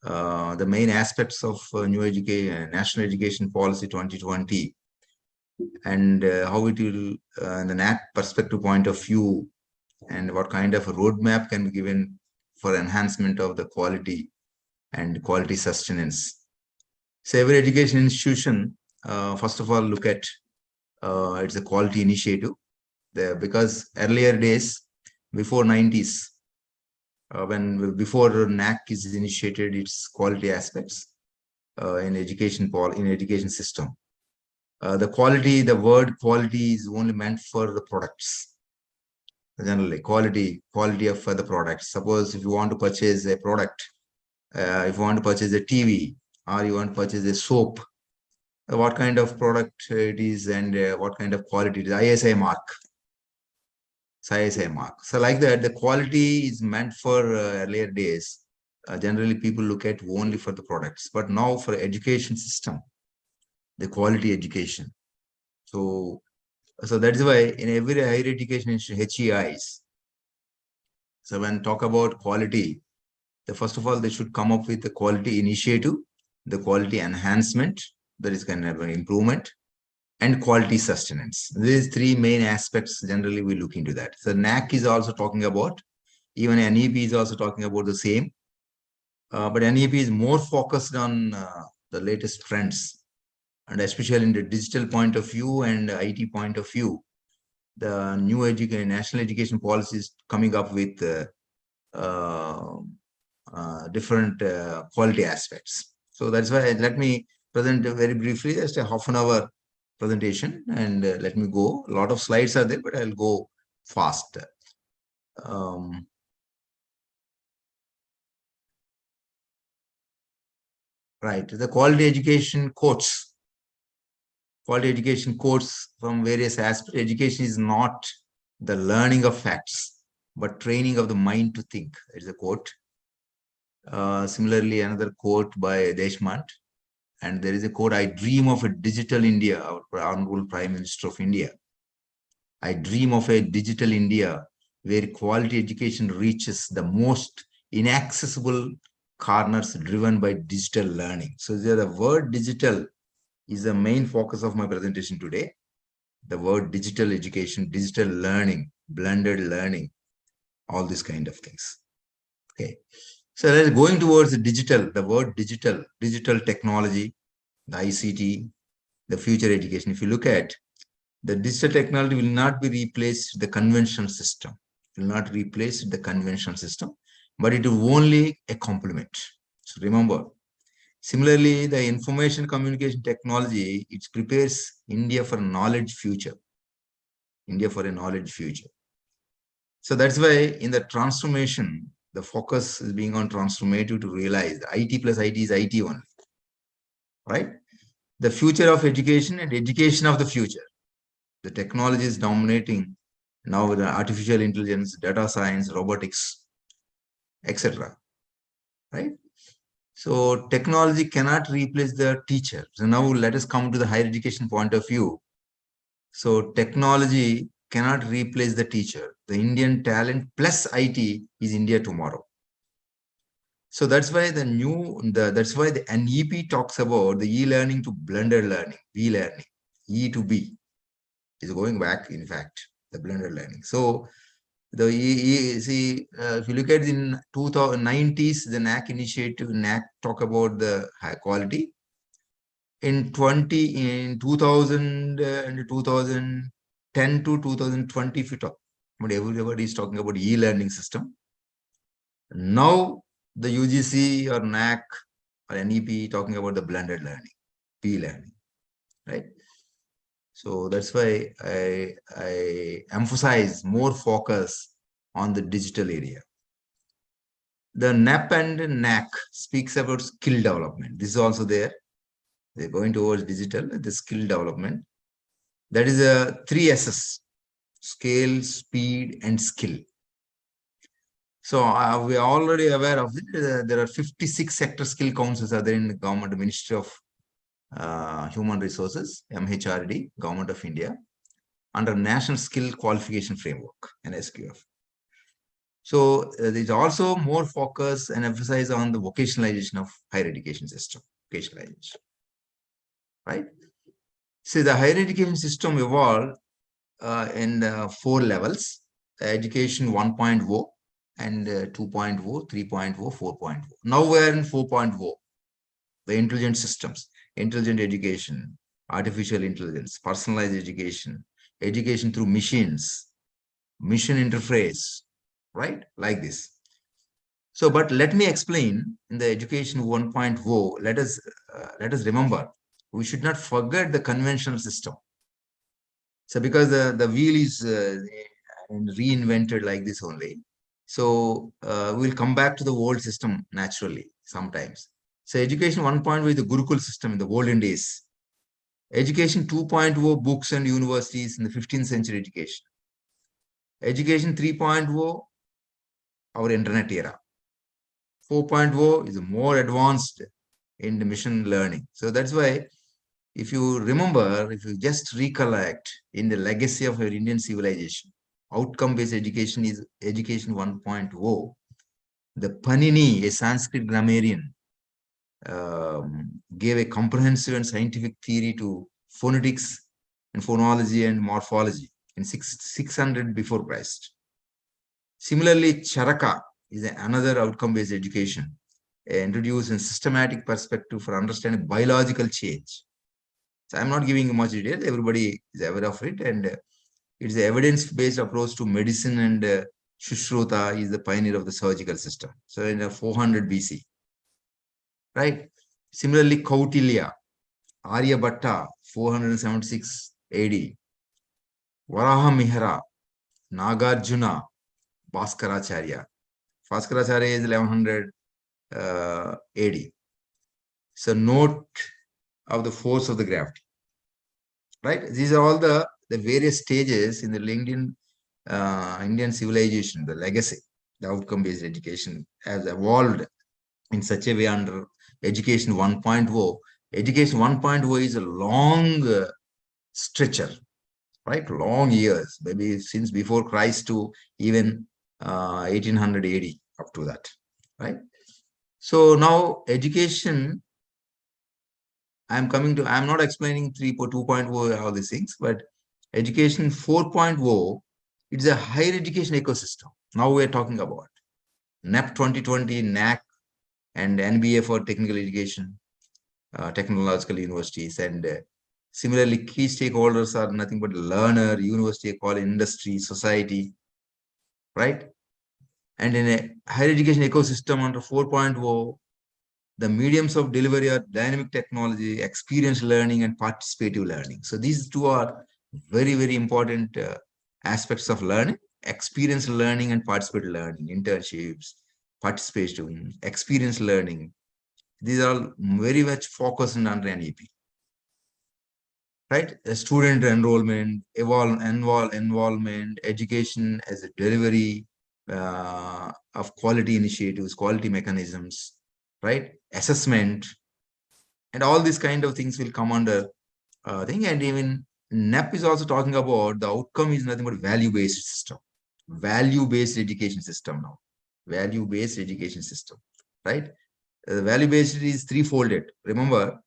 P: the main aspects of new education, national education policy 2020, and how it will, the NAC perspective point of view, and what kind of a roadmap can be given for enhancement of the quality and quality sustenance. So every education institution, first of all, look at it's a quality initiative. Because earlier days, before 90s, before NAC is initiated its quality aspects in education system. The word quality is only meant for the products. Generally, quality of the products. Suppose if you want to purchase a product, if you want to purchase a TV, or you want to purchase a soap, what kind of product it is, and what kind of quality it is. ISI mark. So like that, the quality is meant for earlier days. Generally, people look at only for the products, but now for education system, the quality education. So that is why in every higher education institution, HEIs. So when talk about quality, first of all, they should come up with the quality initiative, the quality enhancement, that is kind of an improvement, and quality sustenance. These three main aspects, generally we look into that. So NAC is also talking about, even NEP is also talking about the same, but NEP is more focused on the latest trends, and especially in the digital point of view and IT point of view. The new national education policy is coming up with different quality aspects. So that's why let me present very briefly, just a half an hour presentation, and let me go. A lot of slides are there, but I'll go fast. Right, the quality education quotes. Quality education quotes from various aspects. Education is not the learning of facts, but training of the mind to think. It's a quote. Similarly, another quote by Deshmant. And there is a quote, I dream of a digital India, our Honorable Prime Minister of India. I dream of a digital India where quality education reaches the most inaccessible corners driven by digital learning. So the word digital is the main focus of my presentation today. The word digital education, digital learning, blended learning, all these kind of things. Okay. So let's going towards the digital, the word digital, digital technology, the ICT, the future education. If you look at the digital technology will not be replaced the conventional system. It will not replace the conventional system, but it will only a complement. So remember, similarly, the information communication technology, it prepares India for a knowledge future. India for a knowledge future. So that's why in the transformation, the focus is being on transformative to realize IT plus IT is IT only, right? The future of education and education of the future. The technology is dominating now with the artificial intelligence, data science, robotics, etc. Right? So technology cannot replace the teacher. So now let us come to the higher education point of view. So technology cannot replace the teacher. The Indian talent plus IT is India tomorrow. So that's why that's why the NEP talks about the e-learning to blended learning, e-learning, E to B is going back, in fact, the blended learning. So the if you look at in 2090s, the NAC initiative, NAC talk about the high quality. In 2000 and 2010 to 2020, if you talk, but everybody is talking about e-learning system. Now the UGC or NAC or NEP talking about the blended learning, P-learning, right? So that's why I emphasize more focus on the digital area. The NAP and NAC speaks about skill development. This is also there. They're going towards digital, the skill development. That is a 3 S's, scale, speed, and skill. So we are already aware of it. There are 56 sector skill councils are there in the government, Ministry of Human Resources, MHRD, Government of India, under National Skill Qualification Framework, NSQF. So there's also more focus and emphasis on the vocationalization of higher education system, vocationalization, right? See, the higher education system evolved in 4 levels: education 1.0 and 2.0, 3.0, 4.0. Now we're in 4.0, the intelligent systems, intelligent education, artificial intelligence, personalized education, education through machines, mission interface, right? Like this. So, but let me explain in the education 1.0, let us remember, we should not forget the conventional system. So because the wheel is reinvented like this only. So we'll come back to the old system naturally sometimes. So education 1.0 is the Gurukul system in the olden days. Education 2.0, books and universities in the 15th century education. Education 3.0, our internet era. 4.0 is more advanced in the machine learning. So that's why, if you remember, if you just recollect in the legacy of our Indian civilization, outcome-based education is education 1.0. The Panini, a Sanskrit grammarian, gave a comprehensive and scientific theory to phonetics and phonology and morphology in 600 before Christ. Similarly, Charaka is another outcome-based education, introduced in systematic perspective for understanding biological change. So I'm not giving much detail. Everybody is aware of it, and it's the evidence-based approach to medicine, and Shushruta is the pioneer of the surgical system. So in 400 BC, right? Similarly, Kautilya, Aryabhatta, 476 AD, Varaha Mihra, Nagarjuna, Bhaskaracharya. Bhaskaracharya is 1100 AD. So note of the force of the gravity, right? These are all the various stages in the Indian civilization, the legacy, the outcome-based education has evolved in such a way under education 1.0. Education 1.0 is a long stretcher, right? Long years, maybe since before Christ to even 1800 AD, up to that, right? So now education, I'm not explaining 2.0, all these things, but education 4.0, it's a higher education ecosystem. Now we're talking about NAP 2020, Naac, and NBA for technical education, technological universities, and similarly, key stakeholders are nothing but learner, university, college, industry, society, right? And in a higher education ecosystem under 4.0, the mediums of delivery are dynamic technology, experience learning, and participative learning. So these two are very, very important aspects of learning: experience learning and participative learning, internships, participation, experience learning. These are all very much focused on under NEP. Right? Student enrollment, involvement, education as a delivery of quality initiatives, quality mechanisms, right? Assessment, and all these kind of things will come under thing. And even NAP is also talking about the outcome is nothing but value-based system, value-based education system now, value-based education system, right? Value-based is threefolded. Remember,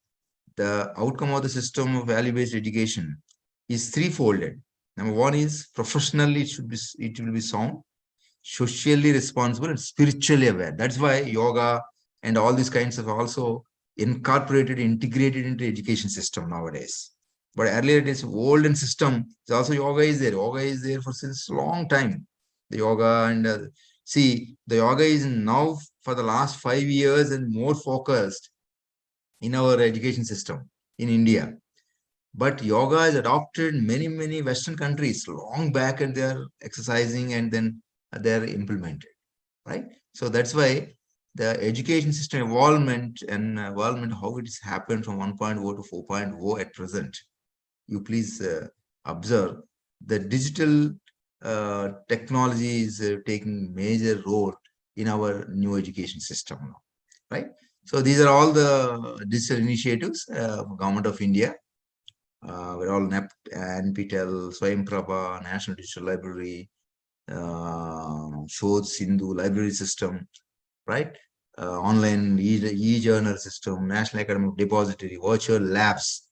P: the outcome of the system of value-based education is threefolded. Number one is professionally it will be sound, socially responsible, and spiritually aware. That's why yoga and all these kinds of also incorporated, integrated into education system nowadays. But earlier it is olden system. Also yoga is there. Yoga is there for since long time. The yoga and see, the yoga is now for the last 5 years and more focused in our education system in India. But yoga is adopted in many, many Western countries long back, and they are exercising and then they are implemented, right? So that's why the education system evolvement, how it has happened from 1.0 to 4.0 at present. You please observe the digital technology is taking major role in our new education system now, right? So these are all the digital initiatives, Government of India. We're all NAP, NPTEL, Swayamprabha, National Digital Library, Shodh Sindhu library system, right? Online e-journal system, National Academic Depository, virtual labs.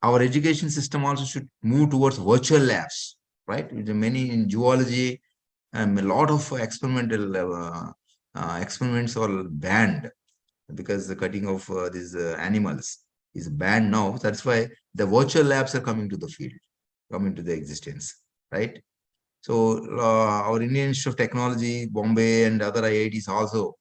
P: Our education system also should move towards virtual labs, right? There are many in zoology, a lot of experimental experiments are banned because the cutting of these animals is banned now. That's why the virtual labs are coming to the field, coming to the existence, right? So our Indian Institute of Technology, Bombay and other IITs also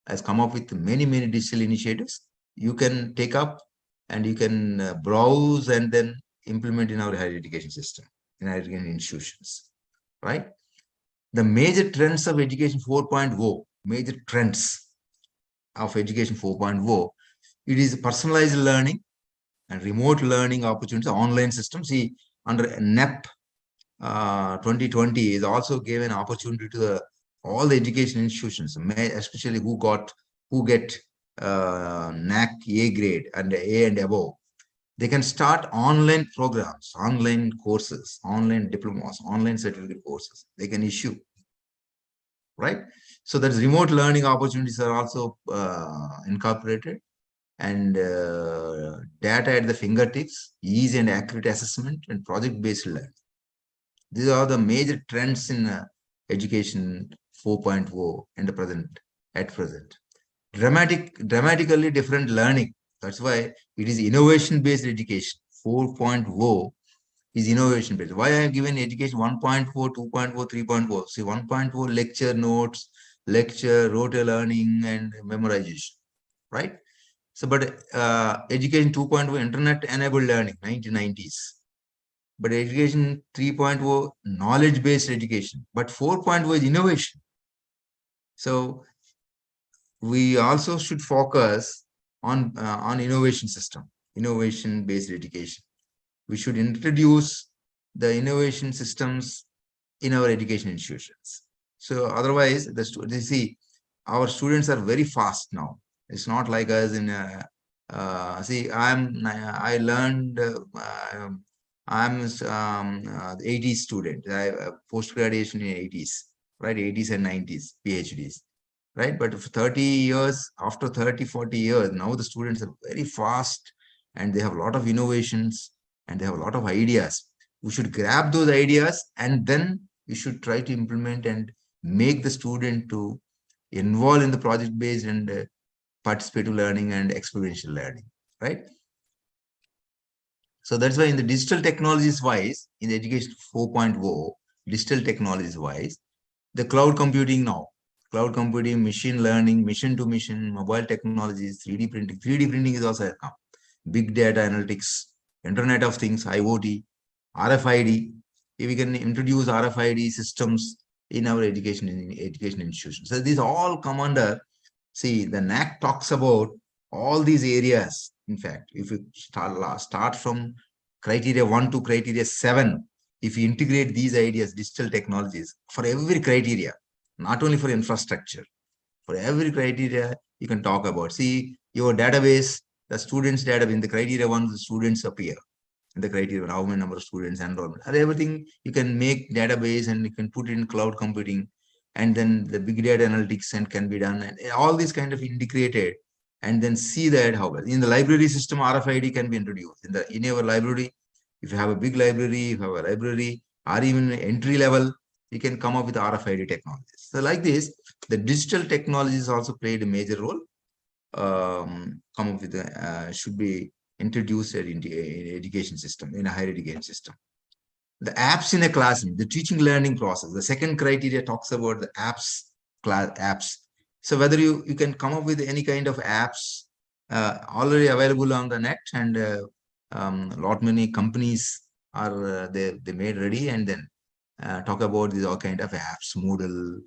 P: has come up with many digital initiatives. You can take up and you can browse and then implement in our higher education system, in higher education institutions, right? The major trends of education 4.0, major trends of education 4.0, it is personalized learning and remote learning opportunities, online systems. See, under NEP 2020 is also gave an opportunity to all the education institutions, especially who get Naac A grade and A and above. They can start online programs, online courses, online diplomas, online certificate courses. They can issue, right? So that remote learning opportunities are also incorporated, and data at the fingertips, easy and accurate assessment, and project-based learning. These are the major trends in education 4.0 in the present, at present. Dramatically different learning. That's why it is innovation-based education. 4.0 is innovation-based. Why I have given education 1.4, 2.4, 3.4? See, 1.4 lecture notes, rote learning, and memorization, right? So, but education 2.0 internet-enabled learning, 1990s. But education 3.0 knowledge-based education. But 4.0 is innovation. So we also should focus on innovation system, innovation-based education. We should introduce the innovation systems in our education institutions. So otherwise, you see, our students are very fast now. It's not like us in see, I learned I'm 80s student. I post graduation in 80s, right? 80s and 90s PhDs, right? But for 30 years, after 30-40 years, now the students are very fast and they have a lot of innovations and they have a lot of ideas. We should grab those ideas and then we should try to implement and make the student to involve in the project-based and participative learning and experiential learning, right? So that's why in the digital technologies wise, in the education 4.0, digital technologies wise, the cloud computing now, cloud computing, machine learning, mission to mission, mobile technologies, 3D printing. 3D printing is also come. Big data analytics, Internet of Things, IoT, RFID. If we can introduce RFID systems in our education institutions. So these all come under, see, the Naac talks about all these areas. In fact, if you start from criteria 1 to criteria 7, if you integrate these ideas, digital technologies, for every criteria, not only for infrastructure, for every criteria you can talk about. See, your database, the students' data in the criteria 1, the students appear. In the criteria, how many number of students, enrollment, and everything you can make database and you can put it in cloud computing, and then the big data analytics and can be done, and all these kind of integrated, and then see that how well. In the library system, RFID can be introduced. In our library, if you have a big library, if you have a library, or even entry level, you can come up with RFID technologies. So like this, the digital technologies also played a major role. Come up with should be introduced in education system, in a higher education system. The apps in a classroom, the teaching learning process. The second criteria talks about the apps. So whether you can come up with any kind of apps already available on the net, and lot many companies are they made ready, and then talk about these all kind of apps, Moodle,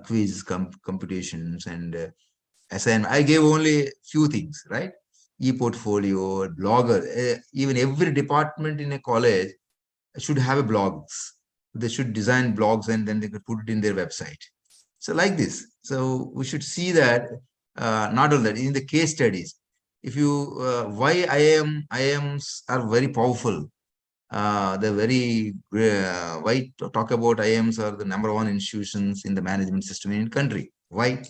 P: quiz computations, and assignment. I gave only few things, right? E-portfolio, blogger, even every department in a college should have a blogs. They should design blogs and then they could put it in their website. So like this. So we should see that, not only that, in the case studies, if you, why IIMs are very powerful. the very why talk about IIMs are the #1 institutions in the management system in the country. Why?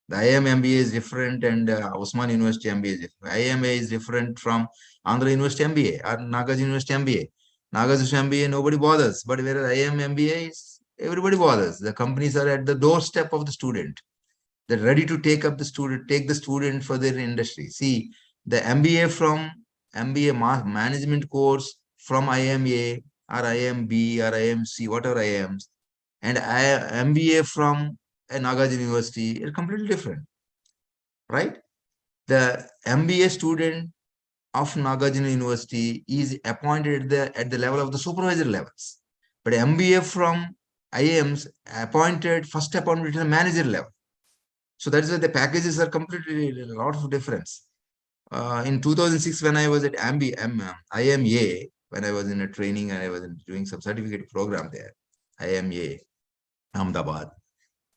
P: The IIM MBA is different and Osman University MBA is different. IIMA is different from Andhra University MBA or Nagarjuna University MBA. Nagarjuna MBA, nobody bothers, but whereas IIM MBA is everybody bothers. The companies are at the doorstep of the student. They're ready to take the student for their industry. See, the MBA from MBA management course from IMA or IMB or IMC, whatever IIMs, and MBA from a Nagarjuna University is completely different, right? The MBA student of Nagarjuna University is appointed at the level of the supervisor levels, but MBA from IIMs first appointed at the manager level. So that's why the packages are completely a lot of difference. In 2006, when I was at IMA, when I was in a training and I was doing some certificate program there, IMA, Ahmedabad,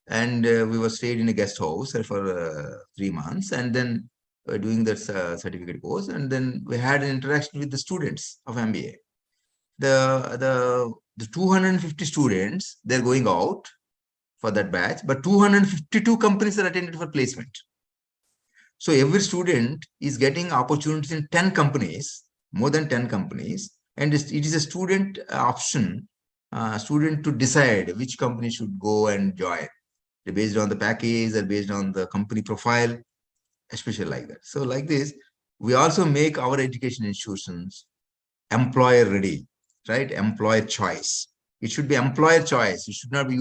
P: and we were stayed in a guest house for 3 months, and then doing that certificate course, and then we had an interaction with the students of MBA. The 250 students, they're going out for that batch, but 252 companies are attended for placement. So every student is getting opportunities in 10 companies, more than 10 companies, and it is a student option, student to decide which company should go and join. They're based on the package, or based on the company profile, especially like that. So like this, we also make our education institutions employer ready, right? Employer choice. It should be employer choice. You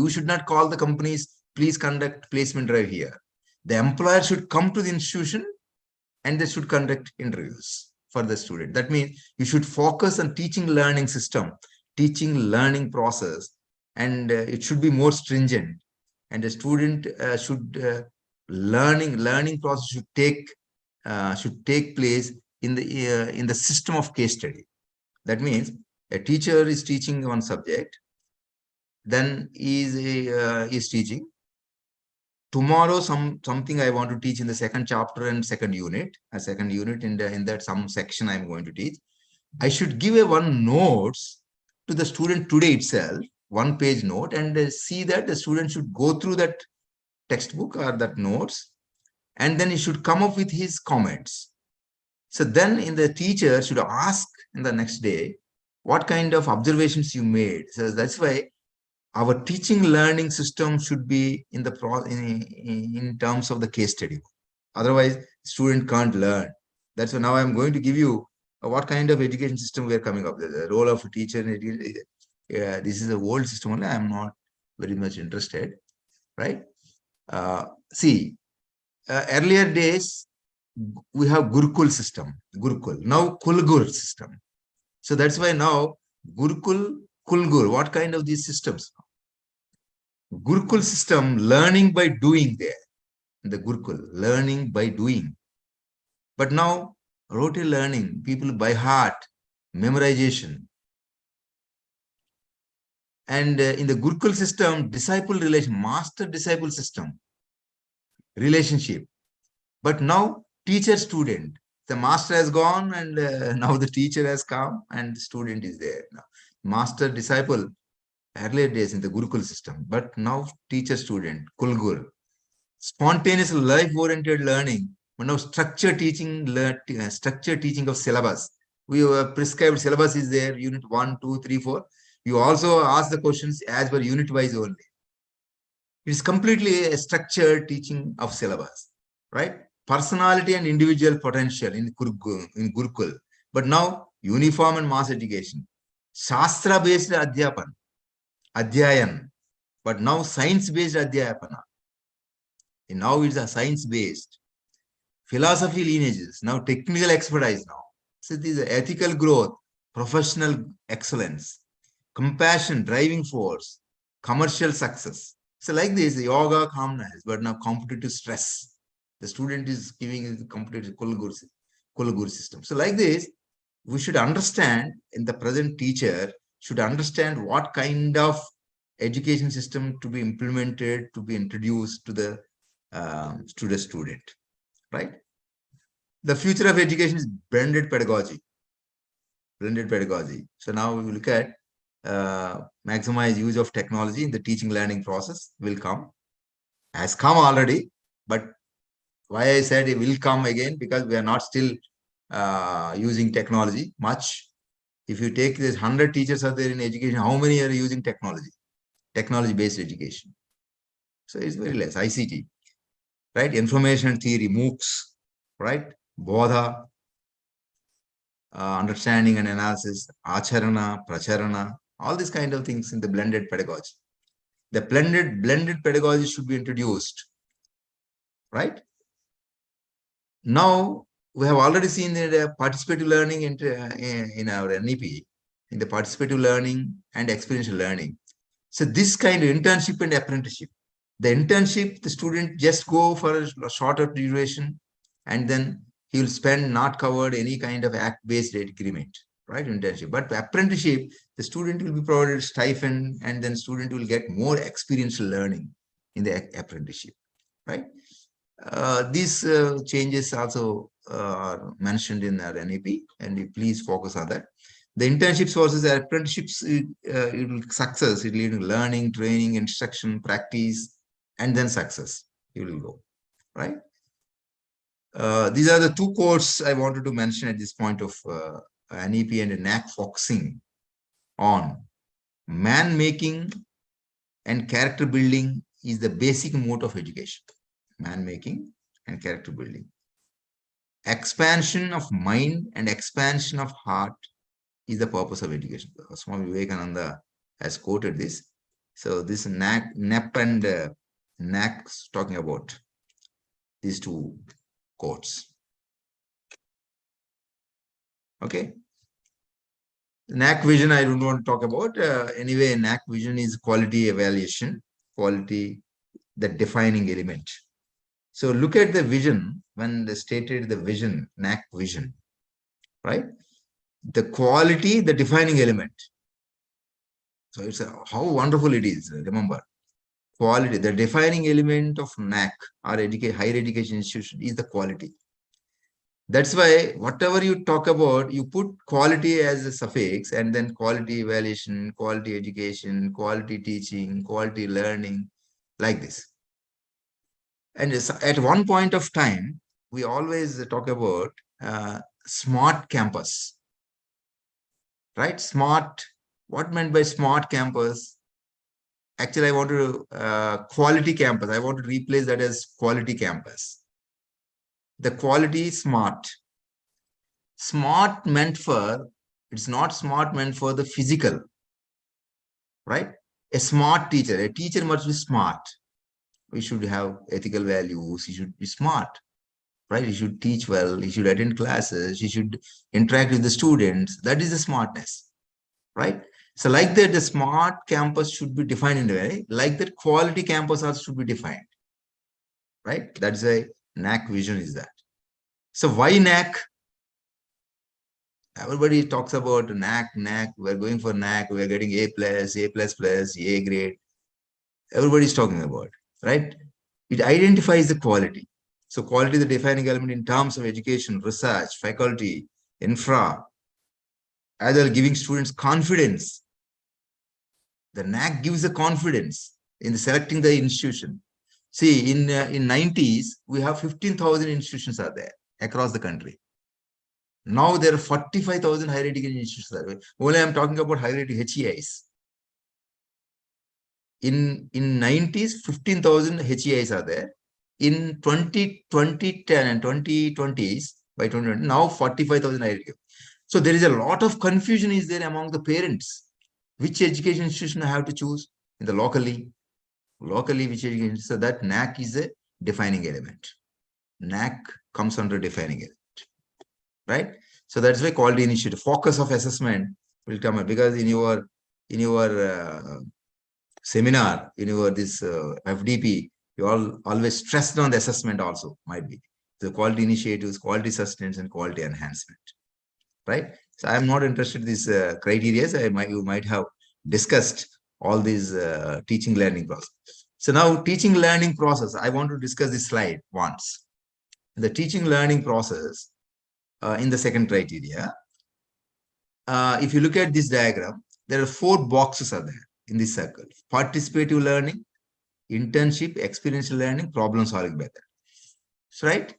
P: should not call the companies, please conduct placement drive here. The employer should come to the institution and they should conduct interviews for the student. That means you should focus on teaching learning system, teaching learning process, and it should be more stringent. And the student learning process should take place in the system of case study. That means a teacher is teaching one subject, then is teaching. Tomorrow, something I want to teach in the second chapter and second unit, in that some section I'm going to teach. I should give one notes to the student today itself, 1-page note, and see that the student should go through that textbook or that notes, and then he should come up with his comments. So then the teacher should ask in the next day, what kind of observations you made. So that's why our teaching learning system should be in terms of the case study. Otherwise, student can't learn. That's why now I'm going to give you what kind of education system we are coming up with. The role of a teacher. This is the old system only. I'm not very much interested, right? See, earlier days, we have Gurukul system, now Kulgur system. So that's why now Gurukul, Kulgur, what kind of these systems? Gurukul system, learning by doing there. The Gurukul, learning by doing. But now, rote learning, people by heart, memorization. And in the Gurukul system, disciple relation, master-disciple system, relationship. But now, teacher-student. The master has gone and now the teacher has come and the student is there. Now, master-disciple, earlier days in the Gurukul system, but now teacher-student, Kulgur. Spontaneous life-oriented learning, but now structured teaching of syllabus. We have prescribed syllabus is there, unit 1, 2, 3, 4. You also ask the questions as per unit-wise only. It is completely a structured teaching of syllabus, right? Personality and individual potential in Gurukul. But now, uniform and mass education. Shastra-based Adhyayan. But now, science-based Adhyayapana. And now it's a science-based. Philosophy lineages. Now, technical expertise now. So, this is ethical growth, professional excellence, compassion, driving force, commercial success. So, like this, yoga, calmness, but now competitive stress. The student is giving the competitive Kulgur system. So like this, we should understand, in the present teacher should understand what kind of education system to be implemented, to be introduced to the student, right? The future of education is blended pedagogy. blended pedagogy. So now we look at maximize use of technology in the teaching learning process will come. Has come already, but why I said it will come again, because we are not still using technology much. If you take this 100 teachers are there in education, how many are using technology? Technology-based education. So it's very less. ICT, right? Information theory, MOOCs, right? Bodha, understanding and analysis, acharana, pracharana, all these kind of things in the blended pedagogy. The blended pedagogy should be introduced, right? Now, we have already seen the participative learning in our NEP, in the participative learning and experiential learning. So this kind of internship and apprenticeship. The internship, the student just go for a shorter duration, and then he will spend not covered any kind of act-based agreement, right? Internship. But apprenticeship, the student will be provided stipend, and then student will get more experiential learning in the apprenticeship, right? These changes also are mentioned in our NEP, and you please focus on that. The internships versus apprenticeships, it will success, it will lead to learning, training, instruction, practice, and then success. You will go, right? These are the two quotes I wanted to mention at this point of NEP and Naac focusing on man-making and character building is the basic mode of education. Man-making and character building. Expansion of mind and expansion of heart is the purpose of education. Swami Vivekananda has quoted this. So this NEP and Naac talking about these two quotes. Okay. Naac vision I don't want to talk about. Anyway, Naac vision is quality evaluation, quality, the defining element. So look at the vision when they stated the vision, Naac vision, right? The quality, the defining element. So it's how wonderful it is. Remember, quality, the defining element of Naac or higher education institution is the quality. That's why whatever you talk about, you put quality as a suffix, and then quality evaluation, quality education, quality teaching, quality learning, like this. And at one point of time, we always talk about smart campus, right? Smart, what meant by smart campus? Actually, I want to quality campus. I want to replace that as quality campus. The quality is smart. Smart meant for, it's not smart meant for the physical, right? A smart teacher, a teacher must be smart. We should have ethical values. He should be smart, right? He should teach well. He should attend classes. He should interact with the students. That is the smartness, right? So like that, the smart campus should be defined in a way. Like that, quality campus also should be defined, right? That's why Naac vision is that. So why Naac? Everybody talks about Naac. We're going for Naac. We're getting A+, A grade. Everybody's talking about, right? It identifies the quality. So quality is the defining element in terms of education, research, faculty, infra, as well giving students confidence. The Naac gives the confidence in selecting the institution. See, in 90s, we have 15,000 institutions are there across the country. Now there are 45,000 higher education institutions. Only I'm talking about higher education HEIs. In 90s, 15,000 HEIs are there. In 2010 and 2020s, by 2020, now 45,000 higher education. So there is a lot of confusion is there among the parents. Which education institution I have to choose in the locally which education. So that Naac is a defining element. Naac comes under defining element. Right? So that's why quality initiative, focus of assessment will come up, because in your seminar, in your this FDP, you all always stressed on the assessment also, might be. The quality initiatives, quality sustenance, and quality enhancement. Right? So I'm not interested in these criteria. You might have discussed all these teaching learning process. So now teaching learning process, I want to discuss this slide once. The teaching learning process in the second criteria. if you look at this diagram, there are 4 boxes are there in this circle: participative learning, internship, experiential learning, problem solving method. So, right?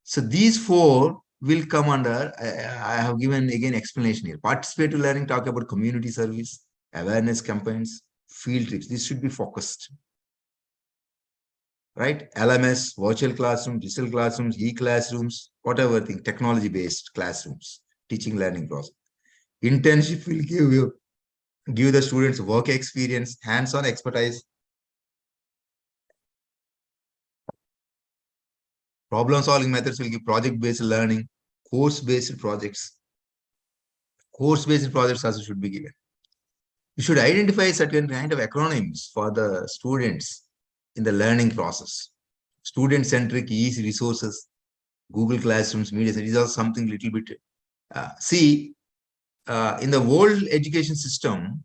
P: So these 4 will come under, I have given again explanation here. Participative learning, talk about community service, awareness campaigns, field trips. This should be focused. Right? LMS, virtual classrooms, digital classrooms, e-classrooms, whatever thing, technology-based classrooms, teaching learning process. Internship will give the students work experience, hands-on expertise. Problem solving methods will give project-based learning, course-based projects. Course-based projects also should be given. You should identify certain kind of acronyms for the students in the learning process. Student-centric, easy resources, Google Classrooms, media, these are something little bit. In the world education system,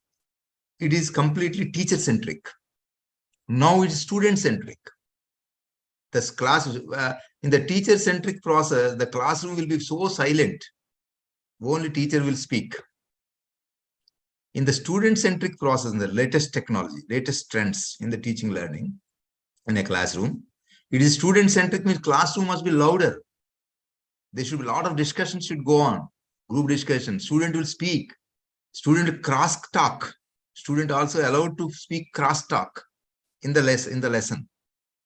P: it is completely teacher-centric. Now it is student-centric. This class, in the teacher-centric process, the classroom will be so silent. Only teacher will speak. In the student-centric process, in the latest technology, latest trends in the teaching learning in a classroom, it is student-centric, means classroom must be louder. There should be a lot of discussion should go on. Group discussion, student will speak. Student will cross-talk. Student also allowed to speak cross-talk in the lesson,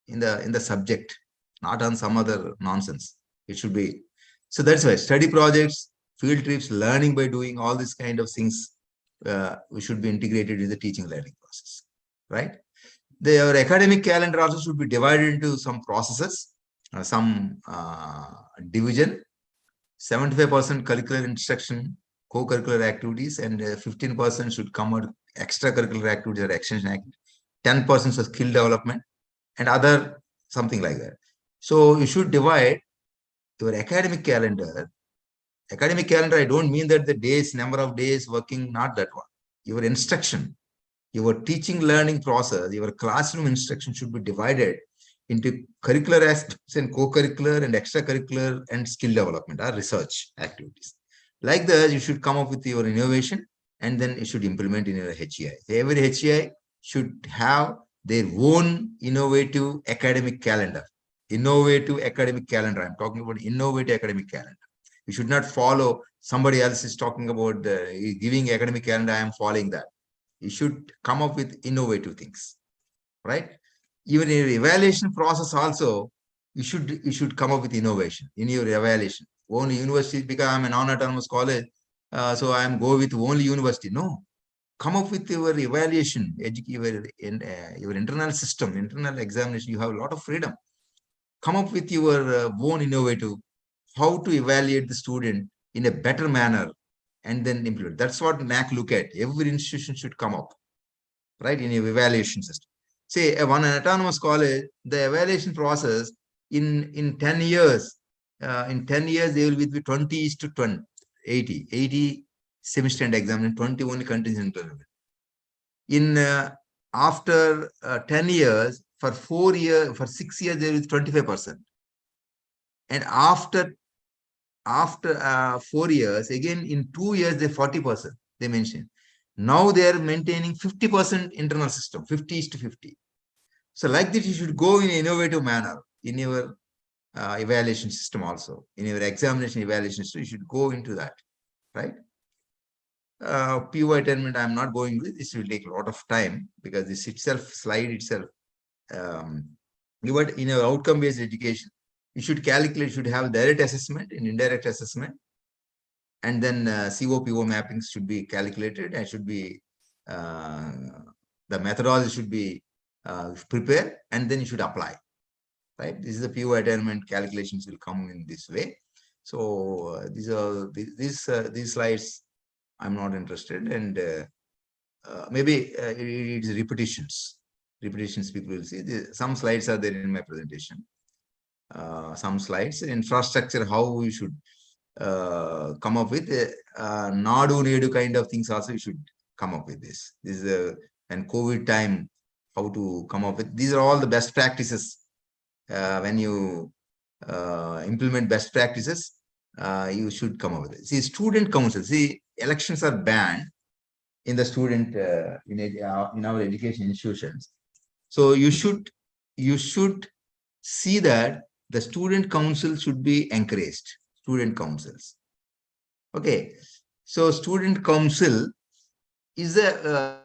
P: in the subject, not on some other nonsense. It should be. So that's why study projects, field trips, learning by doing, all these kind of things, we should be integrated in the teaching learning process, right? Our academic calendar also should be divided into some processes, some division, 75% curricular instruction, co-curricular activities, and 15% should come out extracurricular activities or extension activities, 10% for skill development, and other something like that. So you should divide your academic calendar. Academic calendar, I don't mean that the days, number of days working, not that one. Your instruction, your teaching learning process, your classroom instruction should be divided into curricular aspects and co-curricular and extracurricular and skill development or research activities. Like that, you should come up with your innovation and then you should implement in your HEI. Every HEI should have their own innovative academic calendar. Innovative academic calendar. I'm talking about innovative academic calendar. You should not follow somebody else is talking about giving academic calendar. I am following that. You should come up with innovative things, right? Even in your evaluation process also, you should come up with innovation in your evaluation. Only university, because I'm a non-autonomous college, so I'm go with only university. No, come up with your evaluation, your internal system, internal examination. You have a lot of freedom. Come up with your own innovative, how to evaluate the student in a better manner and then implement. That's what Naac look at. Every institution should come up, right, in your evaluation system. Say one autonomous college, the evaluation process in 10 years, they will be 20 to 20, 80 semester and exam and 20 only contingent. In after 10 years, for 4 years, for 6 years, there is 25%. And after 4 years, again in 2 years, they 40%, they mentioned. Now they are maintaining 50% internal system, 50:50. So like this, you should go in an innovative manner in your evaluation system also, in your examination evaluation system, you should go into that, right? PO attainment, I'm not going with this, will take a lot of time because this itself, slide itself, but in your outcome-based education, you should calculate, you should have direct assessment and indirect assessment. And then CO-PO mappings should be calculated and should be, the methodology should be prepared and then you should apply, right? This is the PO attainment calculations will come in this way. So these slides, I'm not interested, and maybe it is repetitions. Repetitions people will see. Some slides are there in my presentation. Some slides, infrastructure, how we should come up with Nadu Nedu kind of things also you should come up with this. This is and COVID time, how to come up with. These are all the best practices. When you implement best practices, you should come up with it. See, student council. See, elections are banned in the student in our education institutions. So you should see that the student council should be encouraged. Student councils. Okay, so student council is a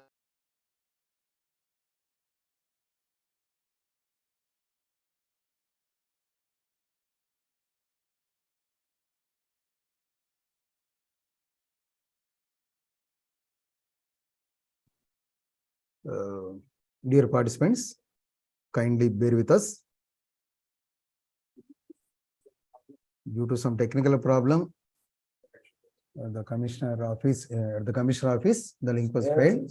B: dear participants, kindly bear with us. Due to some technical problem, the commissioner office, the link was failed.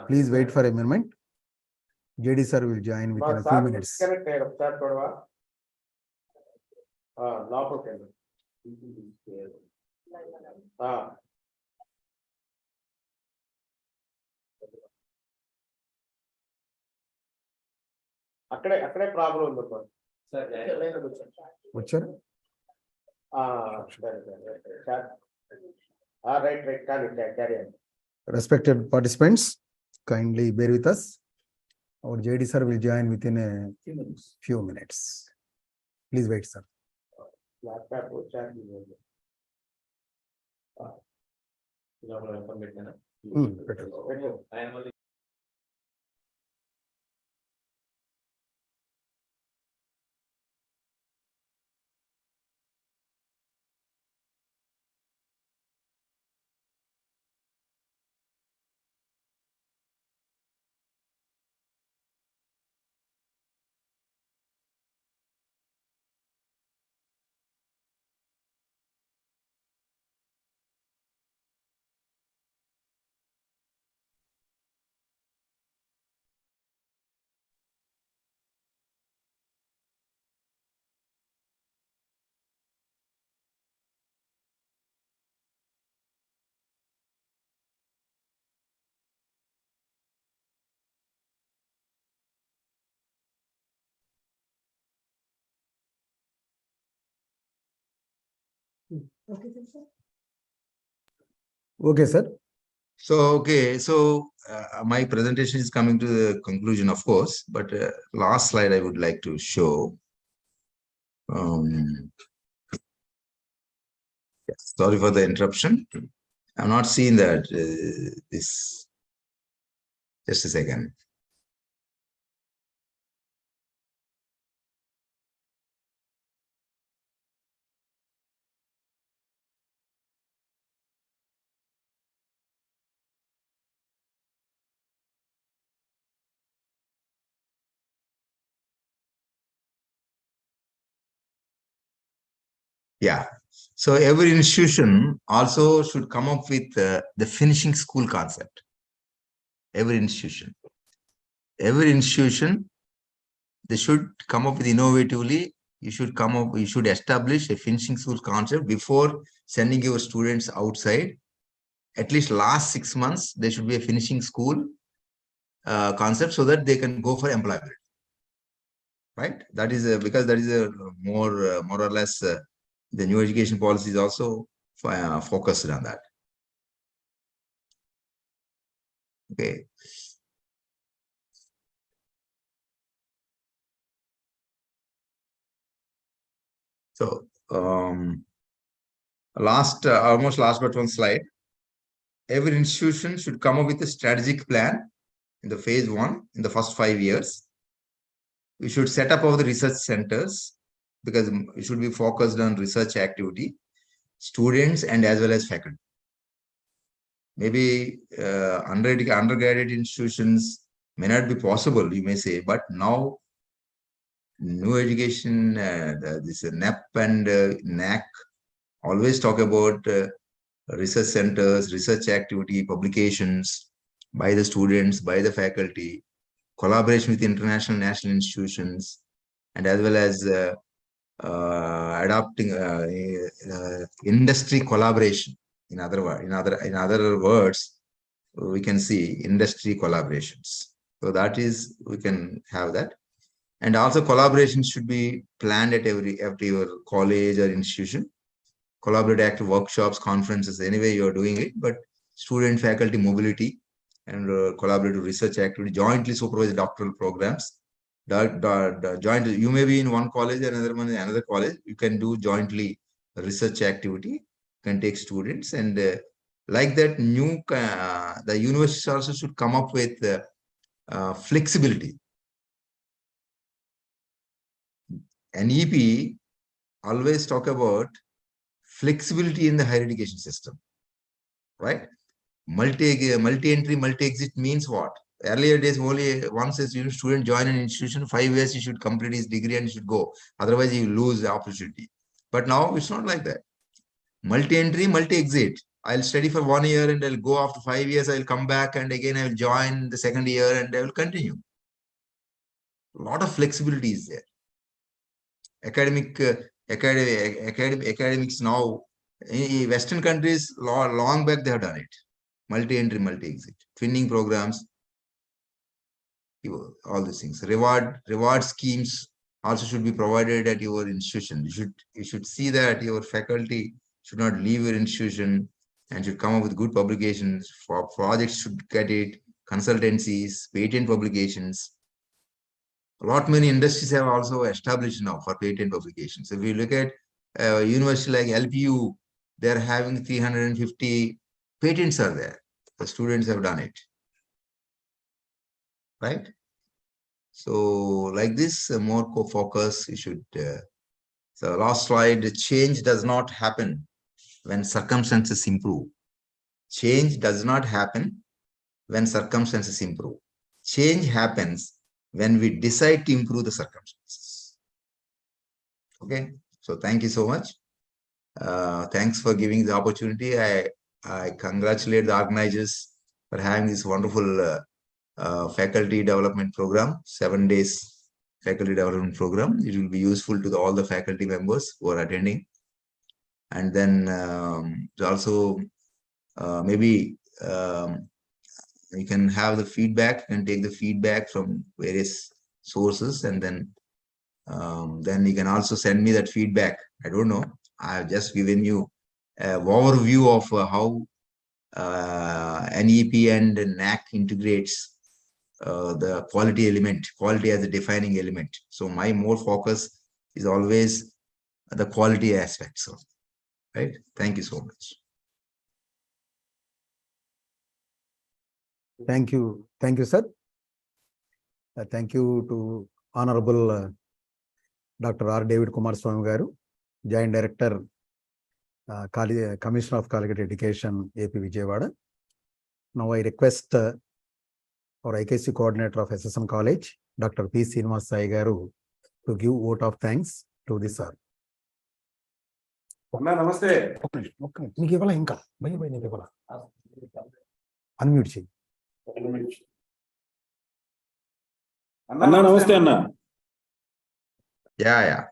B: Please wait for a moment. JD sir will join within a few minutes.
O: అక్కడే problem ఉంది
B: వచ్చారు
O: right carry on.
B: Respected participants, kindly bear with us. Our JD sir will join within a few minutes. Please wait, sir. Better. Okay, sir.
P: So my presentation is coming to the conclusion, of course, but last slide I would like to show. Yes, sorry for the interruption. I'm not seeing that this. Just a second. Yeah. So every institution also should come up with the finishing school concept. Every institution, they should come up with innovatively. You should establish a finishing school concept before sending your students outside. At least last 6 months, there should be a finishing school concept so that they can go for employment. Right? That is because that is a more or less the new education policy is also focused on that. Okay. So almost last but one slide. Every institution should come up with a strategic plan in the phase 1 in the first 5 years. We should set up all the research centers because it should be focused on research activity, students, and as well as faculty. Maybe undergraduate institutions may not be possible, you may say, but now new education, this NEP and Naac always talk about research centers, research activity, publications by the students, by the faculty, collaboration with international national institutions, and as well as adopting industry collaboration. In other words, we can see industry collaborations. So that is, we can have that. And also collaboration should be planned at every your college or institution. Collaborate active workshops, conferences, anyway you are doing it, but student faculty mobility and collaborative research activity, jointly supervise doctoral programs. Joint, you may be in one college, another one in another college. You can do jointly research activity. You can take students, and like that, the universities also should come up with flexibility. NEP always talk about flexibility in the higher education system, right? Multi-entry, multi-exit means what? Earlier days, only once a student join an institution, 5 years he should complete his degree and should go. Otherwise, he will lose the opportunity. But now it's not like that. Multi-entry, multi-exit. I'll study for 1 year and I'll go after 5 years. I'll come back and again I will join the second year and I will continue. A lot of flexibility is there. Academics now, in Western countries, long back they have done it. Multi-entry, multi-exit, twinning programs, all these things. Reward schemes also should be provided at your institution. You should see that your faculty should not leave your institution and should come up with good publications. For projects should get it, consultancies, patent publications. A lot many industries have also established now for patent publications. If you look at university like LPU, they're having 350 patents are there. The students have done it, right? So like this, more focus you should. So last slide, change does not happen when circumstances improve. Change does not happen when circumstances improve. Change happens when we decide to improve the circumstances. Okay, so thank you so much. Thanks for giving the opportunity. I congratulate the organizers for having this wonderful faculty development program, 7 days faculty development program. It will be useful to all the faculty members who are attending. And then also maybe you can have the feedback and take the feedback from various sources, and then you can also send me that feedback. I don't know. I have just given you an overview of how NEP and Naac integrates the quality element, quality as a defining element. So my more focus is always the quality aspects of, right? Thank you so much.
B: Thank you, sir. Thank you to Honorable Dr. R. David Kumar Swami Garu, Joint Director, Commissioner of Collegiate Education, AP Vijayawada. Now I request our IKC Coordinator of SSM College, Dr. P. Srinivas Sai Garu, to give vote of thanks to the sir.
Q: Namaste.
B: Okay. Unmute.
Q: Anna, namaste, Anna.
P: Yeah.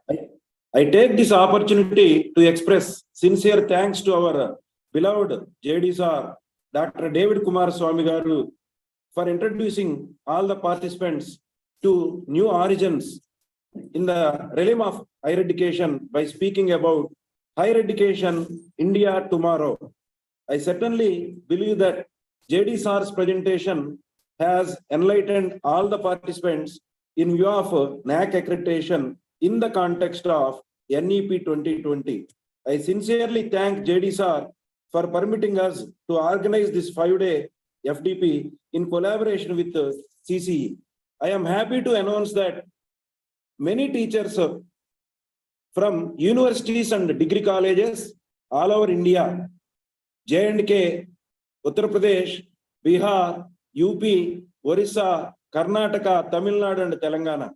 Q: I take this opportunity to express sincere thanks to our beloved JD sir, Dr. David Kumar Swami Garu, for introducing all the participants to new origins in the realm of higher education by speaking about higher education, India tomorrow. I certainly believe that JD sir's presentation has enlightened all the participants in view of Naac accreditation in the context of NEP 2020. I sincerely thank JD sir for permitting us to organize this 5-day FDP in collaboration with CCE. I am happy to announce that many teachers from universities and degree colleges all over India, J&K, Uttar Pradesh, Bihar, UP, Orissa, Karnataka, Tamil Nadu, and Telangana.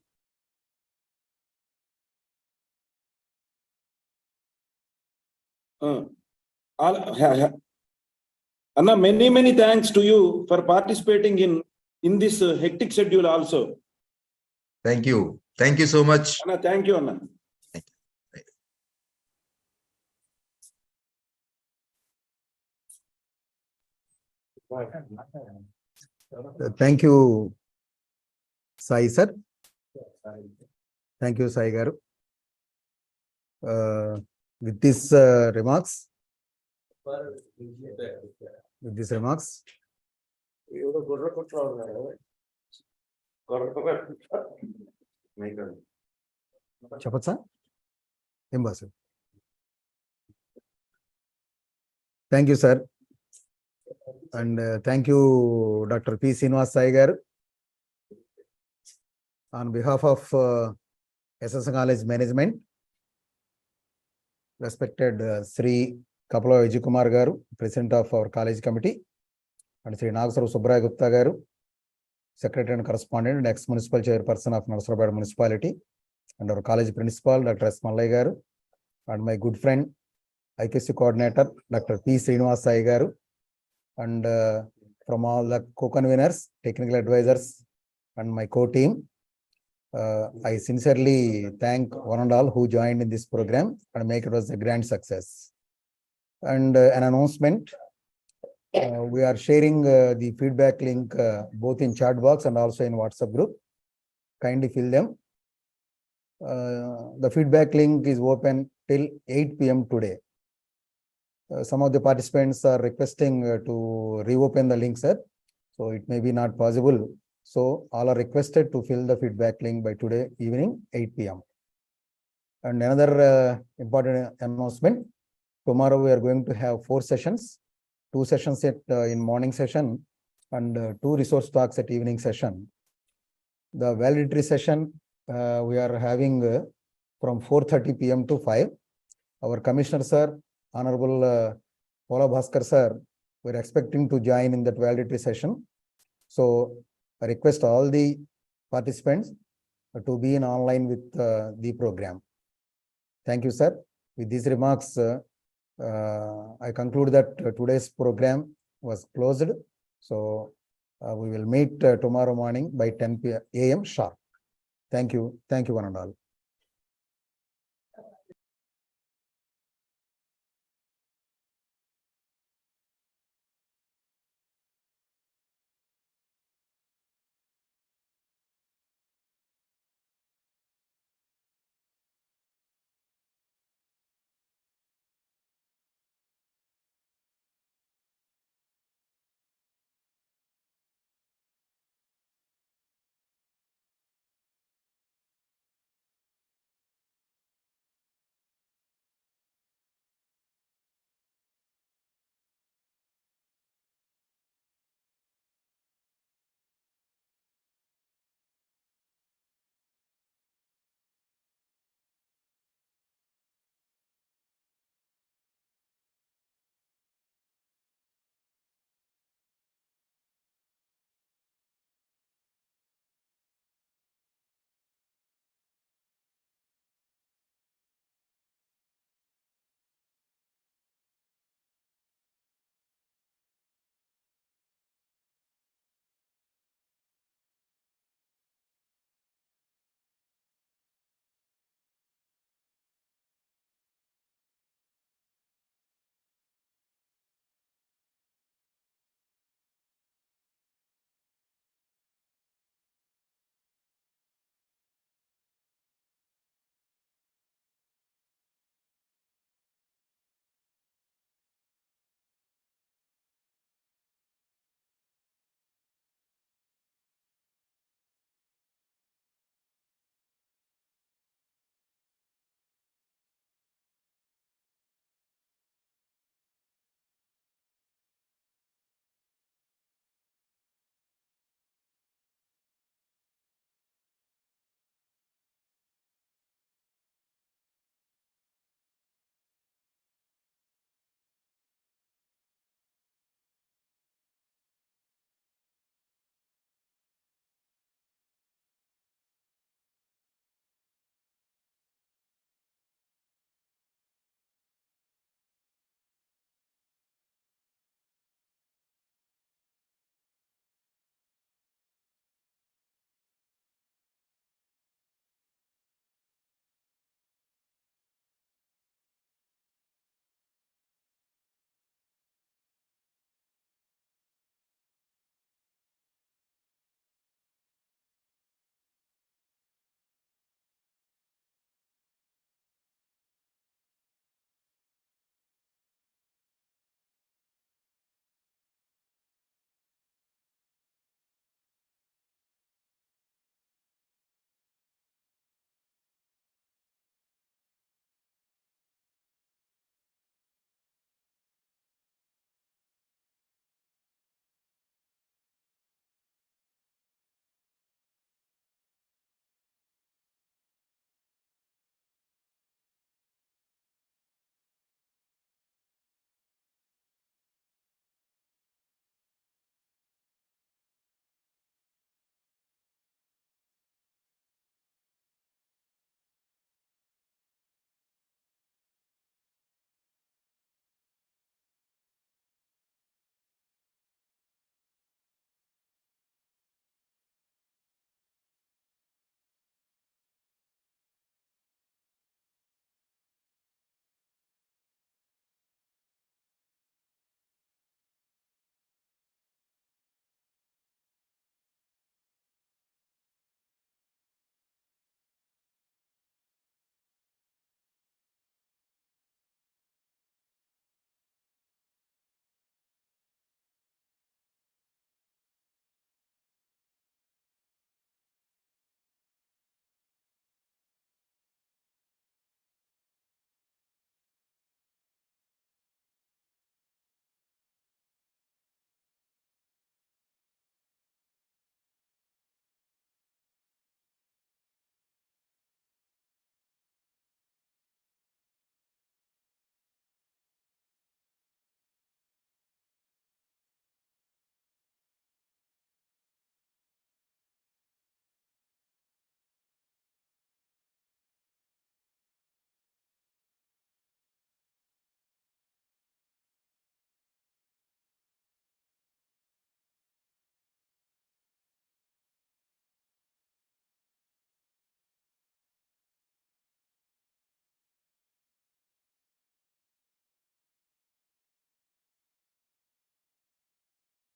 Q: Anna, many thanks to you for participating in this hectic schedule also.
P: Thank you. Thank you so much.
Q: Anna, thank you, Anna.
B: Thank you, Sai sir. Thank you, Sai Garu. With these remarks, చెప్పచ్చా ఏం boss thank you sir and thank you doctor P Srinivas Sai గారు on behalf of SS College management, respected Sri Kapala Vijayakumar garu, president of our college committee, and Sri Narasaraopet Gupta garu, secretary and correspondent and ex-municipal chairperson of Narasaraopet municipality, and our college principal, Dr. S. Mallai garu, and my good friend, IKC coordinator, Dr. P. Srinivas Sai garu, and from all the co-conveners, technical advisors, and my co-team, I sincerely thank one and all who joined in this program and make it was a grand success. And an announcement, we are sharing the feedback link both in chat box and also in WhatsApp group. Kindly fill them. The feedback link is open till 8 p.m. today. Some of the participants are requesting to reopen the link, sir. So it may be not possible. So all are requested to fill the feedback link by today evening 8 p.m. And another important announcement, tomorrow we are going to have 4 sessions, 2 sessions in morning session and 2 resource talks at evening session. The valedictory session we are having from 4:30 p.m. to 5. Our Commissioner sir, Honorable Pola Bhaskar sir, we are expecting to join in that valedictory session. So I request all the participants to be in online with the program. Thank you, sir. With these remarks, I conclude that today's program was closed. So we will meet tomorrow morning by 10 a.m. sharp. Thank you. Thank you, one and all.